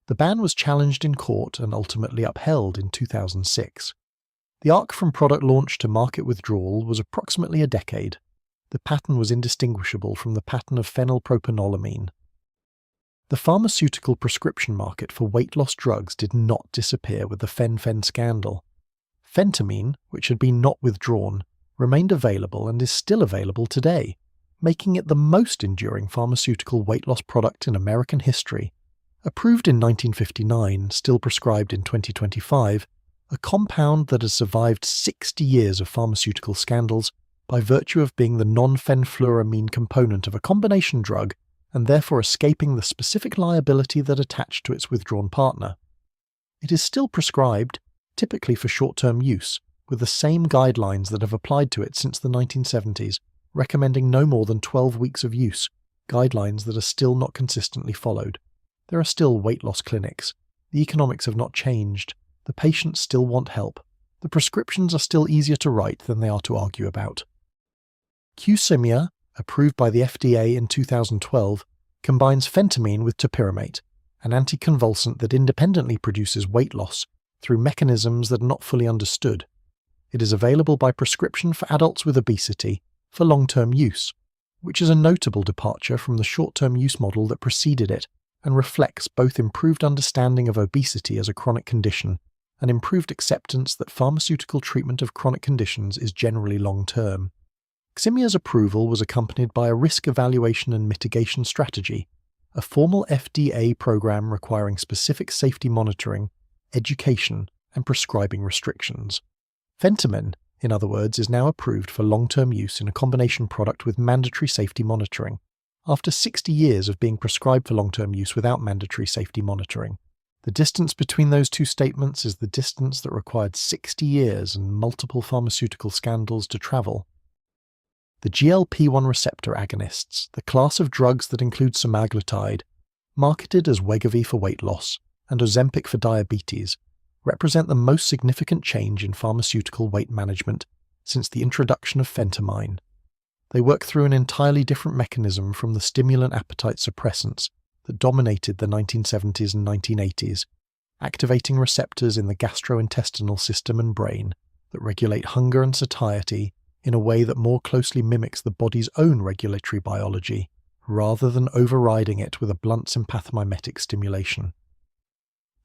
The ban was challenged in court and ultimately upheld in 2006. The arc from product launch to market withdrawal was approximately a decade. The pattern was indistinguishable from the pattern of phenylpropanolamine. The pharmaceutical prescription market for weight loss drugs did not disappear with the fen-phen scandal. Phentamine, which had been not withdrawn, remained available and is still available today, making it the most enduring pharmaceutical weight loss product in American history. Approved in 1959, still prescribed in 2025, a compound that has survived 60 years of pharmaceutical scandals by virtue of being the non-phenfluramine component of a combination drug and therefore escaping the specific liability that attached to its withdrawn partner. It is still prescribed, typically for short-term use, with the same guidelines that have applied to it since the 1970s, recommending no more than 12 weeks of use, guidelines that are still not consistently followed. There are still weight loss clinics. The economics have not changed. The patients still want help. The prescriptions are still easier to write than they are to argue about. Qsymia, approved by the FDA in 2012, combines phentamine with topiramate, an anticonvulsant that independently produces weight loss through mechanisms that are not fully understood. It is available by prescription for adults with obesity for long-term use, which is a notable departure from the short-term use model that preceded it and reflects both improved understanding of obesity as a chronic condition and improved acceptance that pharmaceutical treatment of chronic conditions is generally long-term. Qsymia's approval was accompanied by a risk evaluation and mitigation strategy, a formal FDA program requiring specific safety monitoring, education, and prescribing restrictions. Phentamine, in other words, is now approved for long-term use in a combination product with mandatory safety monitoring, after 60 years of being prescribed for long-term use without mandatory safety monitoring. The distance between those two statements is the distance that required 60 years and multiple pharmaceutical scandals to travel. The GLP-1 receptor agonists, the class of drugs that include semaglutide, marketed as Wegovy for weight loss and Ozempic for diabetes, represent the most significant change in pharmaceutical weight management since the introduction of phentamine. They work through an entirely different mechanism from the stimulant appetite suppressants that dominated the 1970s and 1980s, activating receptors in the gastrointestinal system and brain that regulate hunger and satiety in a way that more closely mimics the body's own regulatory biology, rather than overriding it with a blunt sympathomimetic stimulation.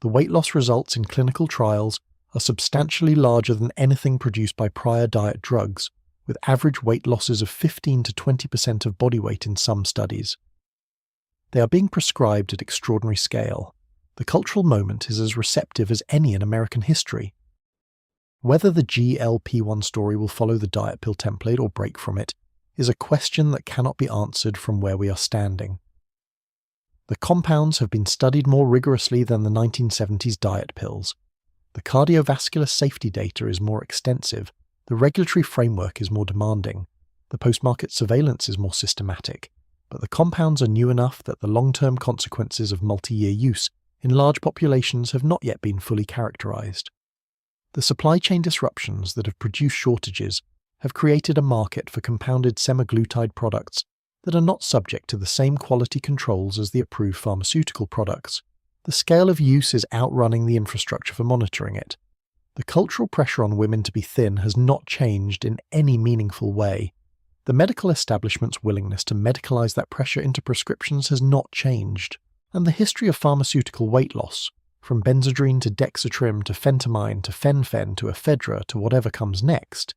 The weight loss results in clinical trials are substantially larger than anything produced by prior diet drugs, with average weight losses of 15 to 20% of body weight in some studies. They are being prescribed at extraordinary scale. The cultural moment is as receptive as any in American history. Whether the GLP-1 story will follow the diet pill template or break from it is a question that cannot be answered from where we are standing. The compounds have been studied more rigorously than the 1970s diet pills. The cardiovascular safety data is more extensive, the regulatory framework is more demanding, the post-market surveillance is more systematic, but the compounds are new enough that the long-term consequences of multi-year use in large populations have not yet been fully characterized. The supply chain disruptions that have produced shortages have created a market for compounded semaglutide products that are not subject to the same quality controls as the approved pharmaceutical products. The scale of use is outrunning the infrastructure for monitoring it. The cultural pressure on women to be thin has not changed in any meaningful way. The medical establishment's willingness to medicalize that pressure into prescriptions has not changed. And the history of pharmaceutical weight loss, from Benzedrine to Dexatrim to phentamine to fen-phen to ephedra to whatever comes next,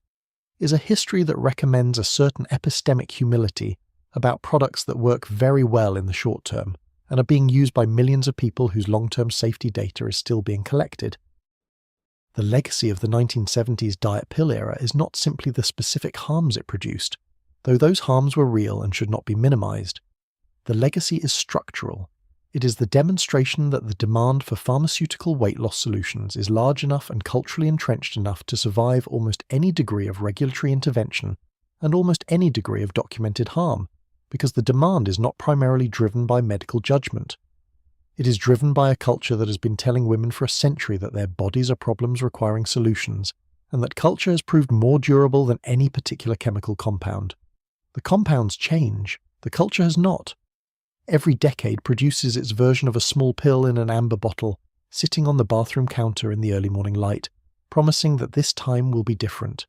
is a history that recommends a certain epistemic humility about products that work very well in the short term and are being used by millions of people whose long-term safety data is still being collected. The legacy of the 1970s diet pill era is not simply the specific harms it produced, though those harms were real and should not be minimized. the legacy is structural. It is the demonstration that the demand for pharmaceutical weight loss solutions is large enough and culturally entrenched enough to survive almost any degree of regulatory intervention and almost any degree of documented harm, because the demand is not primarily driven by medical judgment. It is driven by a culture that has been telling women for a century that their bodies are problems requiring solutions, and that culture has proved more durable than any particular chemical compound. The compounds change, the culture has not. Every decade produces its version of a small pill in an amber bottle, sitting on the bathroom counter in the early morning light, promising that this time will be different.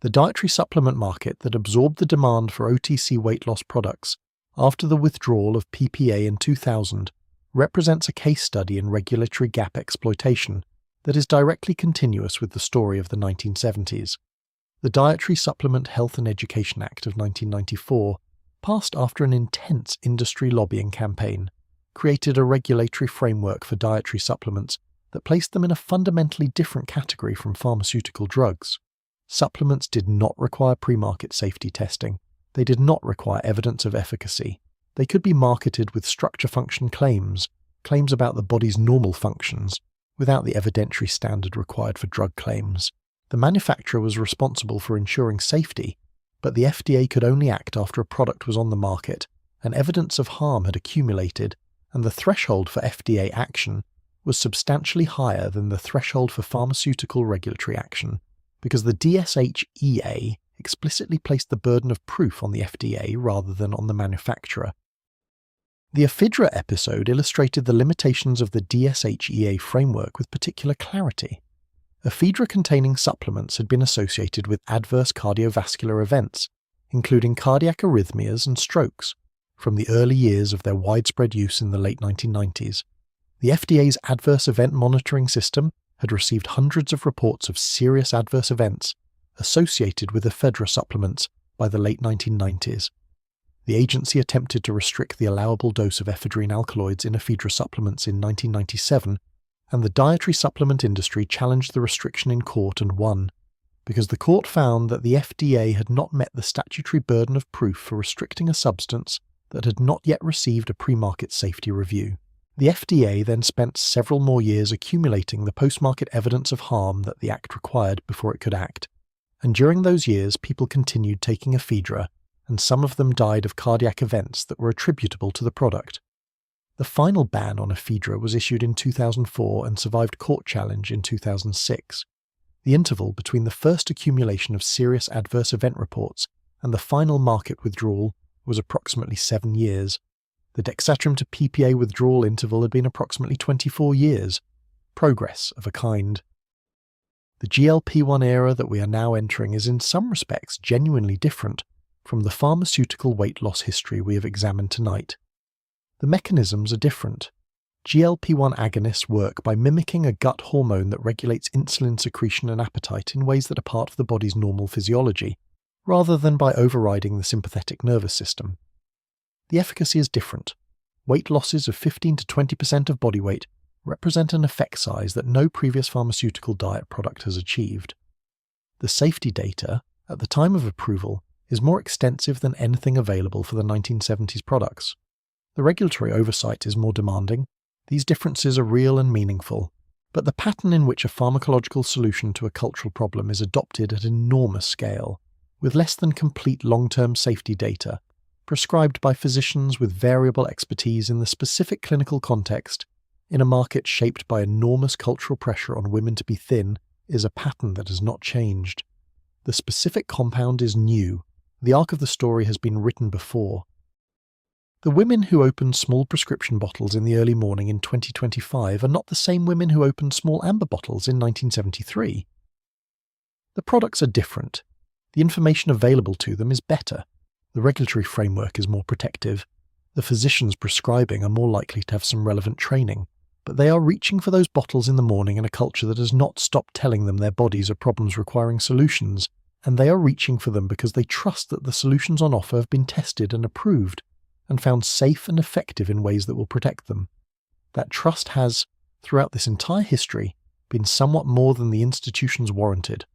The dietary supplement market that absorbed the demand for OTC weight loss products after the withdrawal of PPA in 2000 represents a case study in regulatory gap exploitation that is directly continuous with the story of the 1970s. The Dietary Supplement Health and Education Act of 1994, passed after an intense industry lobbying campaign, created a regulatory framework for dietary supplements that placed them in a fundamentally different category from pharmaceutical drugs. Supplements did not require pre-market safety testing. They did not require evidence of efficacy. They could be marketed with structure-function claims about the body's normal functions, without the evidentiary standard required for drug claims. The manufacturer was responsible for ensuring safety, but the FDA could only act after a product was on the market and evidence of harm had accumulated, and the threshold for FDA action was substantially higher than the threshold for pharmaceutical regulatory action, because the DSHEA explicitly placed the burden of proof on the FDA rather than on the manufacturer. The ephedra episode illustrated the limitations of the DSHEA framework with particular clarity. Ephedra-containing supplements had been associated with adverse cardiovascular events, including cardiac arrhythmias and strokes, from the early years of their widespread use in the late 1990s. The FDA's adverse event monitoring system had received hundreds of reports of serious adverse events associated with ephedra supplements by the late 1990s. The agency attempted to restrict the allowable dose of ephedrine alkaloids in ephedra supplements in 1997, and the dietary supplement industry challenged the restriction in court and won, because the court found that the FDA had not met the statutory burden of proof for restricting a substance that had not yet received a pre-market safety review. The FDA then spent several more years accumulating the post-market evidence of harm that the Act required before it could act, and during those years people continued taking ephedra, and some of them died of cardiac events that were attributable to the product. The final ban on ephedra was issued in 2004 and survived court challenge in 2006. The interval between the first accumulation of serious adverse event reports and the final market withdrawal was approximately 7 years. The dexatrim to PPA withdrawal interval had been approximately 24 years. Progress of a kind. The GLP-1 era that we are now entering is in some respects genuinely different from the pharmaceutical weight loss history we have examined tonight. The mechanisms are different. GLP-1 agonists work by mimicking a gut hormone that regulates insulin secretion and appetite in ways that are part of the body's normal physiology, rather than by overriding the sympathetic nervous system. The efficacy is different. Weight losses of 15 to 20% of body weight represent an effect size that no previous pharmaceutical diet product has achieved. The safety data, at the time of approval, is more extensive than anything available for the 1970s products. The regulatory oversight is more demanding. These differences are real and meaningful, but the pattern in which a pharmacological solution to a cultural problem is adopted at enormous scale, with less than complete long-term safety data, prescribed by physicians with variable expertise in the specific clinical context, in a market shaped by enormous cultural pressure on women to be thin, is a pattern that has not changed. The specific compound is new. The arc of the story has been written before. The women who opened small prescription bottles in the early morning in 2025 are not the same women who opened small amber bottles in 1973. The products are different. The information available to them is better. The regulatory framework is more protective. The physicians prescribing are more likely to have some relevant training. But they are reaching for those bottles in the morning in a culture that has not stopped telling them their bodies are problems requiring solutions, and they are reaching for them because they trust that the solutions on offer have been tested and approved, and found safe and effective in ways that will protect them. That trust has, throughout this entire history, been somewhat more than the institutions warranted.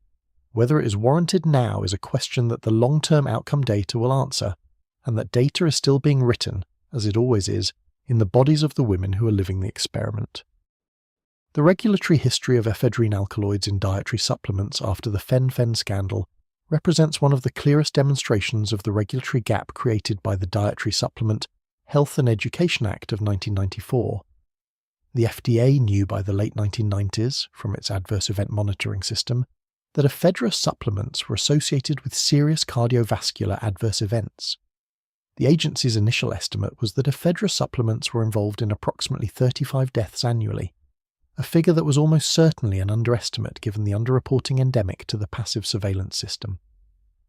Whether it is warranted now is a question that the long-term outcome data will answer, and that data is still being written, as it always is, in the bodies of the women who are living the experiment. The regulatory history of ephedrine alkaloids in dietary supplements after the fen-phen scandal represents one of the clearest demonstrations of the regulatory gap created by the Dietary Supplement Health and Education Act of 1994. The FDA knew by the late 1990s, from its adverse event monitoring system, that ephedra supplements were associated with serious cardiovascular adverse events. The agency's initial estimate was that ephedra supplements were involved in approximately 35 deaths annually, a figure that was almost certainly an underestimate given the underreporting endemic to the passive surveillance system.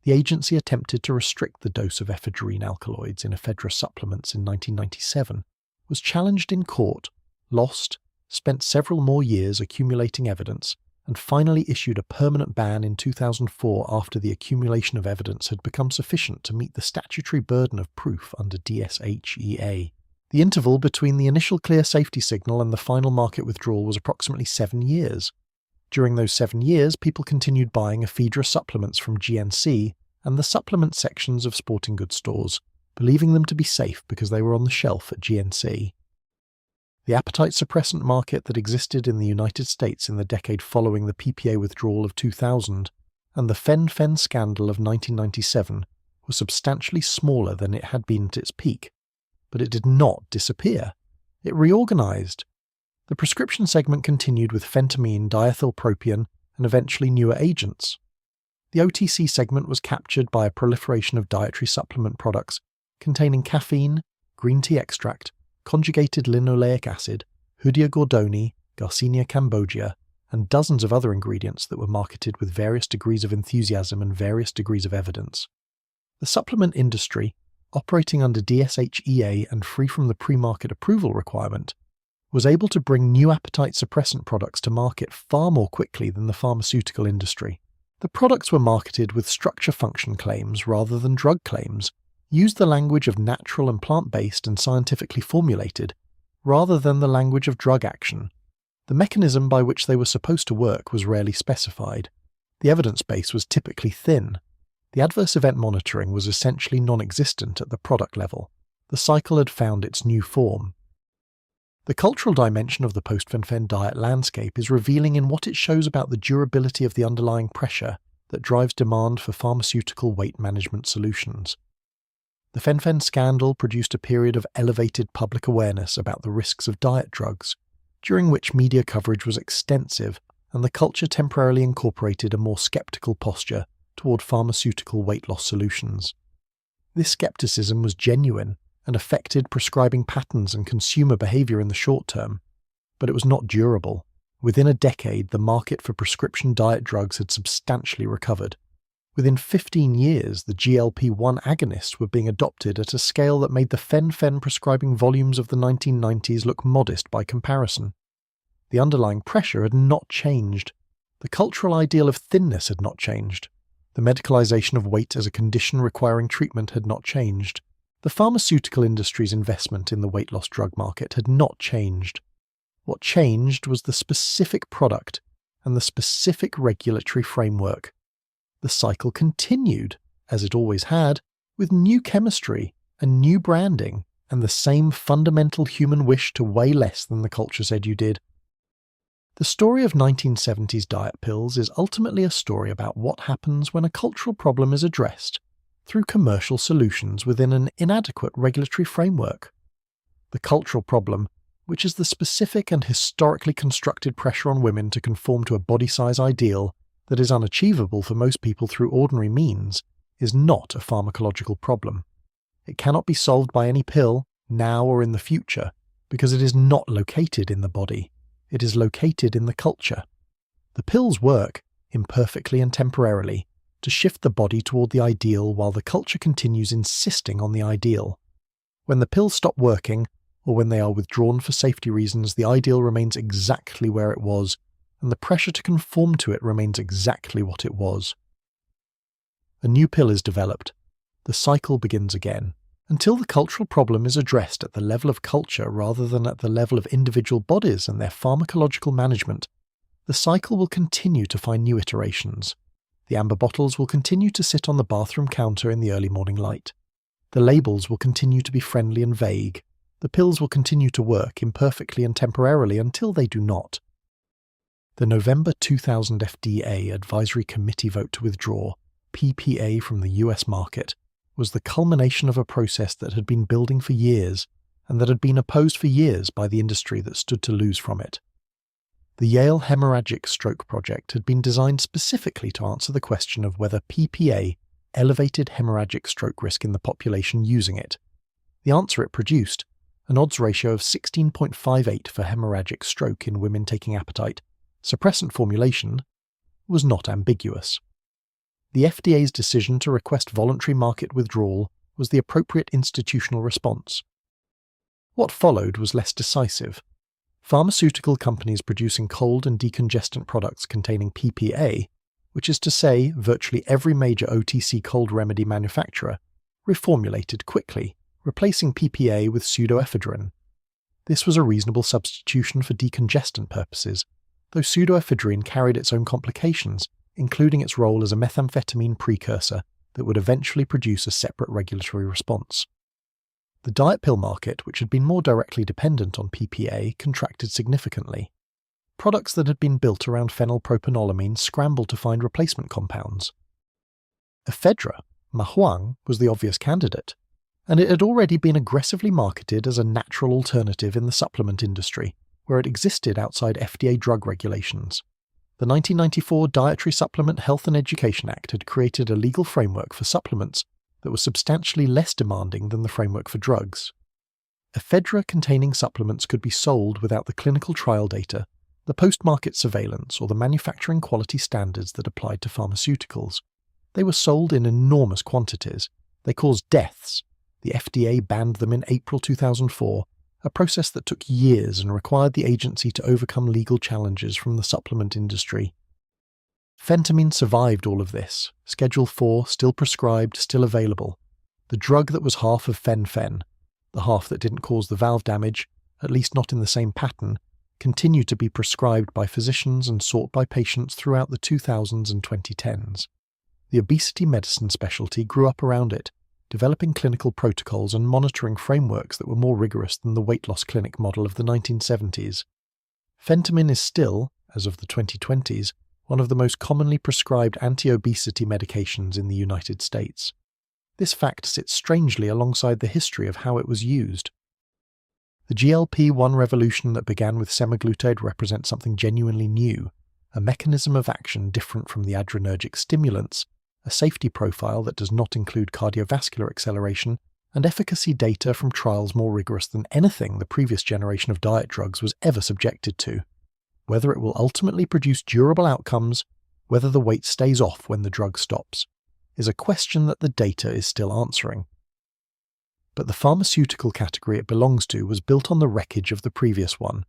The agency attempted to restrict the dose of ephedrine alkaloids in ephedra supplements in 1997, was challenged in court, lost, spent several more years accumulating evidence, and finally issued a permanent ban in 2004 after the accumulation of evidence had become sufficient to meet the statutory burden of proof under DSHEA. The interval between the initial clear safety signal and the final market withdrawal was approximately 7 years. During those 7 years, people continued buying ephedra supplements from GNC and the supplement sections of sporting goods stores, believing them to be safe because they were on the shelf at GNC. The appetite suppressant market that existed in the United States in the decade following the PPA withdrawal of 2000 and the fen-phen scandal of 1997 was substantially smaller than it had been at its peak, but it did not disappear. It reorganized. The prescription segment continued with phentamine, diethylpropion, and eventually newer agents. The OTC segment was captured by a proliferation of dietary supplement products containing caffeine, green tea extract, conjugated linoleic acid, Hoodia gordoni, Garcinia cambogia, and dozens of other ingredients that were marketed with various degrees of enthusiasm and various degrees of evidence. The supplement industry, operating under DSHEA and free from the pre-market approval requirement, was able to bring new appetite suppressant products to market far more quickly than the pharmaceutical industry. The products were marketed with structure-function claims rather than drug claims, used the language of natural and plant-based and scientifically formulated, rather than the language of drug action. The mechanism by which they were supposed to work was rarely specified. The evidence base was typically thin. The adverse event monitoring was essentially non-existent at the product level. The cycle had found its new form. The cultural dimension of the post-fen-phen diet landscape is revealing in what it shows about the durability of the underlying pressure that drives demand for pharmaceutical weight management solutions. The fen-phen scandal produced a period of elevated public awareness about the risks of diet drugs, during which media coverage was extensive and the culture temporarily incorporated a more skeptical posture toward pharmaceutical weight loss solutions. This skepticism was genuine and affected prescribing patterns and consumer behavior in the short term, but it was not durable. Within a decade, the market for prescription diet drugs had substantially recovered. Within 15 years, the GLP-1 agonists were being adopted at a scale that made the fen-phen prescribing volumes of the 1990s look modest by comparison. The underlying pressure had not changed. The cultural ideal of thinness had not changed. The medicalization of weight as a condition requiring treatment had not changed. The pharmaceutical industry's investment in the weight loss drug market had not changed. What changed was the specific product and the specific regulatory framework. The cycle continued, as it always had, with new chemistry and new branding and the same fundamental human wish to weigh less than the culture said you did. The story of 1970s diet pills is ultimately a story about what happens when a cultural problem is addressed through commercial solutions within an inadequate regulatory framework. The cultural problem, which is the specific and historically constructed pressure on women to conform to a body size ideal that is unachievable for most people through ordinary means, is not a pharmacological problem. It cannot be solved by any pill, now or in the future, because it is not located in the body. It is located in the culture. The pills work, imperfectly and temporarily, to shift the body toward the ideal while the culture continues insisting on the ideal. When the pills stop working, or when they are withdrawn for safety reasons, the ideal remains exactly where it was, and the pressure to conform to it remains exactly what it was. A new pill is developed. The cycle begins again. Until the cultural problem is addressed at the level of culture rather than at the level of individual bodies and their pharmacological management, the cycle will continue to find new iterations. The amber bottles will continue to sit on the bathroom counter in the early morning light. The labels will continue to be friendly and vague. The pills will continue to work imperfectly and temporarily until they do not. The November 2000 FDA Advisory Committee vote to withdraw PPA from the US market was the culmination of a process that had been building for years and that had been opposed for years by the industry that stood to lose from it. The Yale Hemorrhagic Stroke Project had been designed specifically to answer the question of whether PPA elevated hemorrhagic stroke risk in the population using it. The answer it produced, an odds ratio of 16.58 for hemorrhagic stroke in women taking appetite suppressant formulation, was not ambiguous. The FDA's decision to request voluntary market withdrawal was the appropriate institutional response. What followed was less decisive. Pharmaceutical companies producing cold and decongestant products containing PPA, which is to say virtually every major OTC cold remedy manufacturer, reformulated quickly, replacing PPA with pseudoephedrine. This was a reasonable substitution for decongestant purposes, though pseudoephedrine carried its own complications, including its role as a methamphetamine precursor that would eventually produce a separate regulatory response. The diet pill market, which had been more directly dependent on PPA, contracted significantly. Products that had been built around phenylpropanolamine scrambled to find replacement compounds. Ephedra, Mahuang, was the obvious candidate, and it had already been aggressively marketed as a natural alternative in the supplement industry, where it existed outside FDA drug regulations. The 1994 Dietary Supplement Health and Education Act had created a legal framework for supplements that was substantially less demanding than the framework for drugs. Ephedra-containing supplements could be sold without the clinical trial data, the post-market surveillance, or the manufacturing quality standards that applied to pharmaceuticals. They were sold in enormous quantities. They caused deaths. The FDA banned them in April 2004, a process that took years and required the agency to overcome legal challenges from the supplement industry. Phentamine survived all of this, Schedule 4 still prescribed, still available. The drug that was half of fen-phen, the half that didn't cause the valve damage, at least not in the same pattern, continued to be prescribed by physicians and sought by patients throughout the 2000s and 2010s. The obesity medicine specialty grew up around it, developing clinical protocols and monitoring frameworks that were more rigorous than the weight loss clinic model of the 1970s. Phentamine is still, as of the 2020s, one of the most commonly prescribed anti-obesity medications in the United States. This fact sits strangely alongside the history of how it was used. The GLP-1 revolution that began with semaglutide represents something genuinely new, a mechanism of action different from the adrenergic stimulants, a safety profile that does not include cardiovascular acceleration, and efficacy data from trials more rigorous than anything the previous generation of diet drugs was ever subjected to. Whether it will ultimately produce durable outcomes, whether the weight stays off when the drug stops, is a question that the data is still answering. But the pharmaceutical category it belongs to was built on the wreckage of the previous one,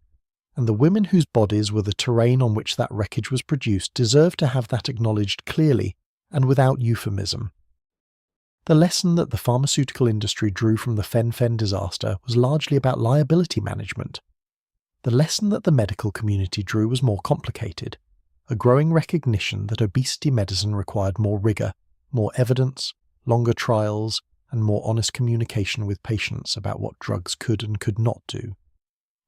and the women whose bodies were the terrain on which that wreckage was produced deserve to have that acknowledged clearly and without euphemism. The lesson that the pharmaceutical industry drew from the fen-phen disaster was largely about liability management. The lesson that the medical community drew was more complicated, a growing recognition that obesity medicine required more rigor, more evidence, longer trials, and more honest communication with patients about what drugs could and could not do.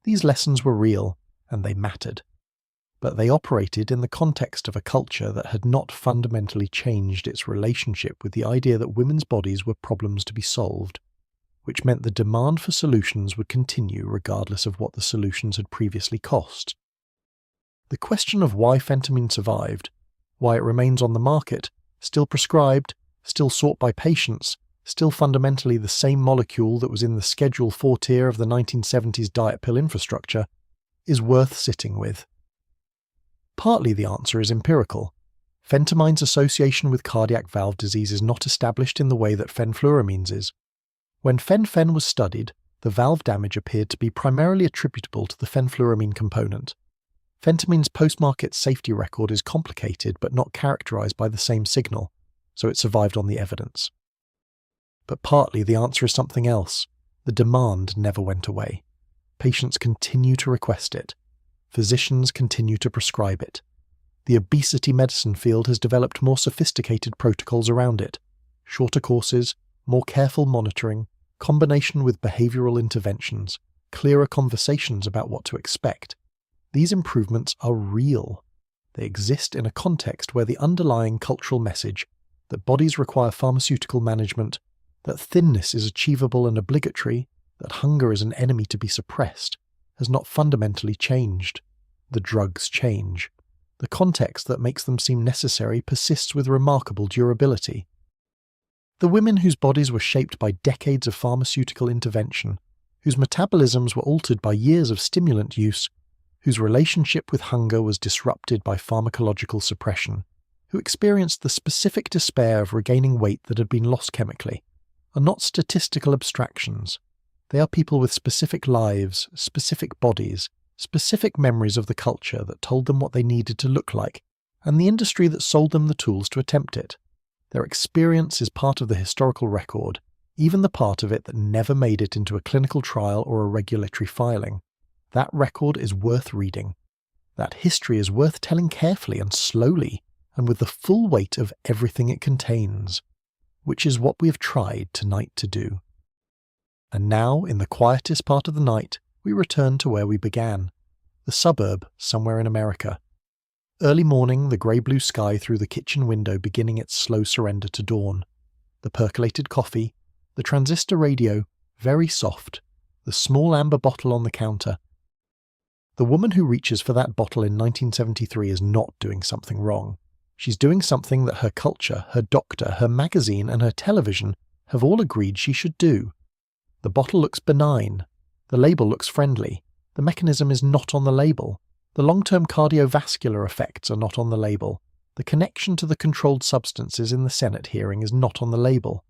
These lessons were real, and they mattered. But they operated in the context of a culture that had not fundamentally changed its relationship with the idea that women's bodies were problems to be solved, which meant the demand for solutions would continue regardless of what the solutions had previously cost. The question of why phentamine survived, why it remains on the market, still prescribed, still sought by patients, still fundamentally the same molecule that was in the Schedule 4 tier of the 1970s diet pill infrastructure, is worth sitting with. Partly the answer is empirical. Phentamine's association with cardiac valve disease is not established in the way that fenfluramines is. When fen-phen was studied, the valve damage appeared to be primarily attributable to the fenfluramine component. Phentamine's post-market safety record is complicated but not characterized by the same signal, so it survived on the evidence. But partly the answer is something else. The demand never went away. Patients continue to request it. Physicians continue to prescribe it. The obesity medicine field has developed more sophisticated protocols around it, shorter courses, more careful monitoring, combination with behavioral interventions, clearer conversations about what to expect. These improvements are real. They exist in a context where the underlying cultural message that bodies require pharmaceutical management, that thinness is achievable and obligatory, that hunger is an enemy to be suppressed, has not fundamentally changed. The drugs change. The context that makes them seem necessary persists with remarkable durability. The women whose bodies were shaped by decades of pharmaceutical intervention, whose metabolisms were altered by years of stimulant use, whose relationship with hunger was disrupted by pharmacological suppression, who experienced the specific despair of regaining weight that had been lost chemically, are not statistical abstractions. They are people with specific lives, specific bodies, specific memories of the culture that told them what they needed to look like, and the industry that sold them the tools to attempt it. Their experience is part of the historical record, even the part of it that never made it into a clinical trial or a regulatory filing. That record is worth reading. That history is worth telling carefully and slowly, and with the full weight of everything it contains, which is what we have tried tonight to do. And now, in the quietest part of the night, we return to where we began, the suburb somewhere in America. Early morning, the grey-blue sky through the kitchen window beginning its slow surrender to dawn. The percolated coffee, the transistor radio, very soft, the small amber bottle on the counter. The woman who reaches for that bottle in 1973 is not doing something wrong. She's doing something that her culture, her doctor, her magazine, and her television have all agreed she should do. The bottle looks benign. The label looks friendly. The mechanism is not on the label. The long-term cardiovascular effects are not on the label. The connection to the controlled substances in the Senate hearing is not on the label.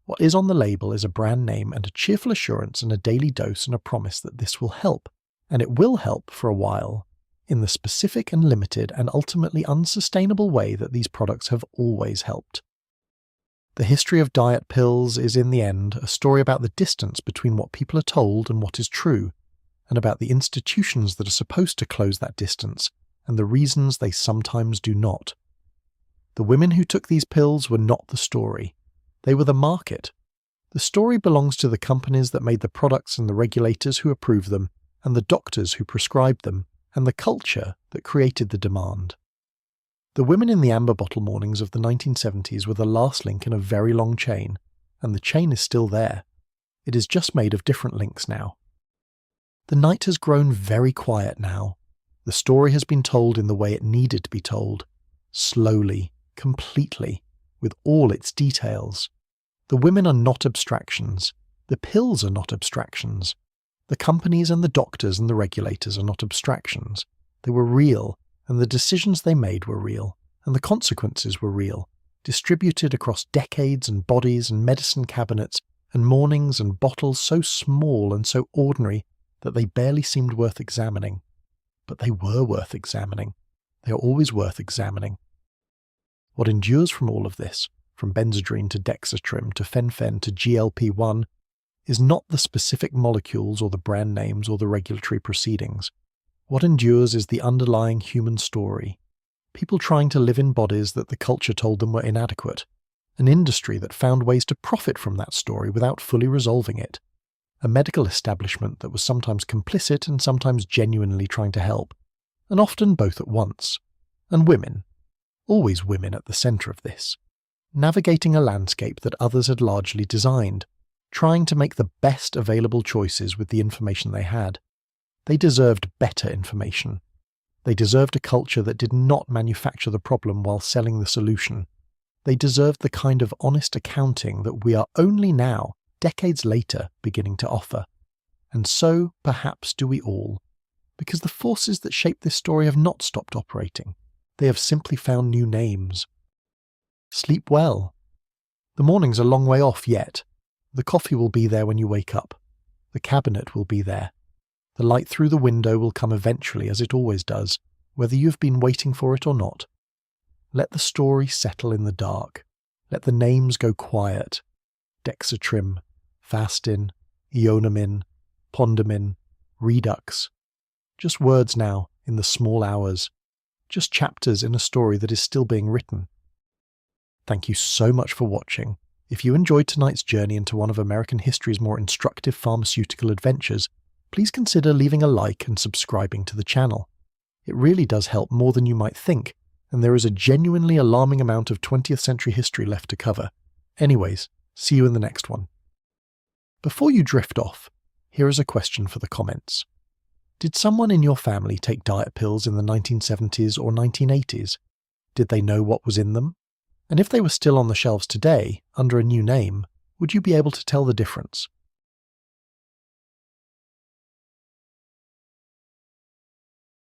What is on the label is a brand name and a cheerful assurance and a daily dose and a promise that this will help, and it will help for a while, in the specific and limited and ultimately unsustainable way that these products have always helped. The history of diet pills is, in the end, a story about the distance between what people are told and what is true, and about the institutions that are supposed to close that distance, and the reasons they sometimes do not. The women who took these pills were not the story. They were the market. The story belongs to the companies that made the products and the regulators who approved them, and the doctors who prescribed them, and the culture that created the demand. The women in the amber bottle mornings of the 1970s were the last link in a very long chain, and the chain is still there. It is just made of different links now. The night has grown very quiet now. The story has been told in the way it needed to be told, slowly, completely, with all its details. The women are not abstractions. The pills are not abstractions. The companies and the doctors and the regulators are not abstractions. They were real, and the decisions they made were real, and the consequences were real, distributed across decades and bodies and medicine cabinets and mornings and bottles so small and so ordinary that they barely seemed worth examining. But they were worth examining. They are always worth examining. What endures from all of this, from Benzedrine to Dexatrim to Fen-Phen to GLP-1, is not the specific molecules or the brand names or the regulatory proceedings. What endures is the underlying human story. People trying to live in bodies that the culture told them were inadequate. An industry that found ways to profit from that story without fully resolving it. A medical establishment that was sometimes complicit and sometimes genuinely trying to help, and often both at once. And women. Always women at the centre of this. Navigating a landscape that others had largely designed, trying to make the best available choices with the information they had. They deserved better information. They deserved a culture that did not manufacture the problem while selling the solution. They deserved the kind of honest accounting that we are only now, decades later, beginning to offer. And so, perhaps, do we all. Because the forces that shape this story have not stopped operating. They have simply found new names. Sleep well. The morning's a long way off yet. The coffee will be there when you wake up. The cabinet will be there. The light through the window will come eventually, as it always does, whether you have been waiting for it or not. Let the story settle in the dark. Let the names go quiet. Dexatrim, Fastin, Ionamin, Pondamin, Redux. Just words now, in the small hours. Just chapters in a story that is still being written. Thank you so much for watching. If you enjoyed tonight's journey into one of American history's more instructive pharmaceutical adventures, please consider leaving a like and subscribing to the channel. It really does help more than you might think, and there is a genuinely alarming amount of 20th century history left to cover. Anyways, see you in the next one. Before you drift off, here is a question for the comments. Did someone in your family take diet pills in the 1970s or 1980s? Did they know what was in them? And if they were still on the shelves today, under a new name, would you be able to tell the difference?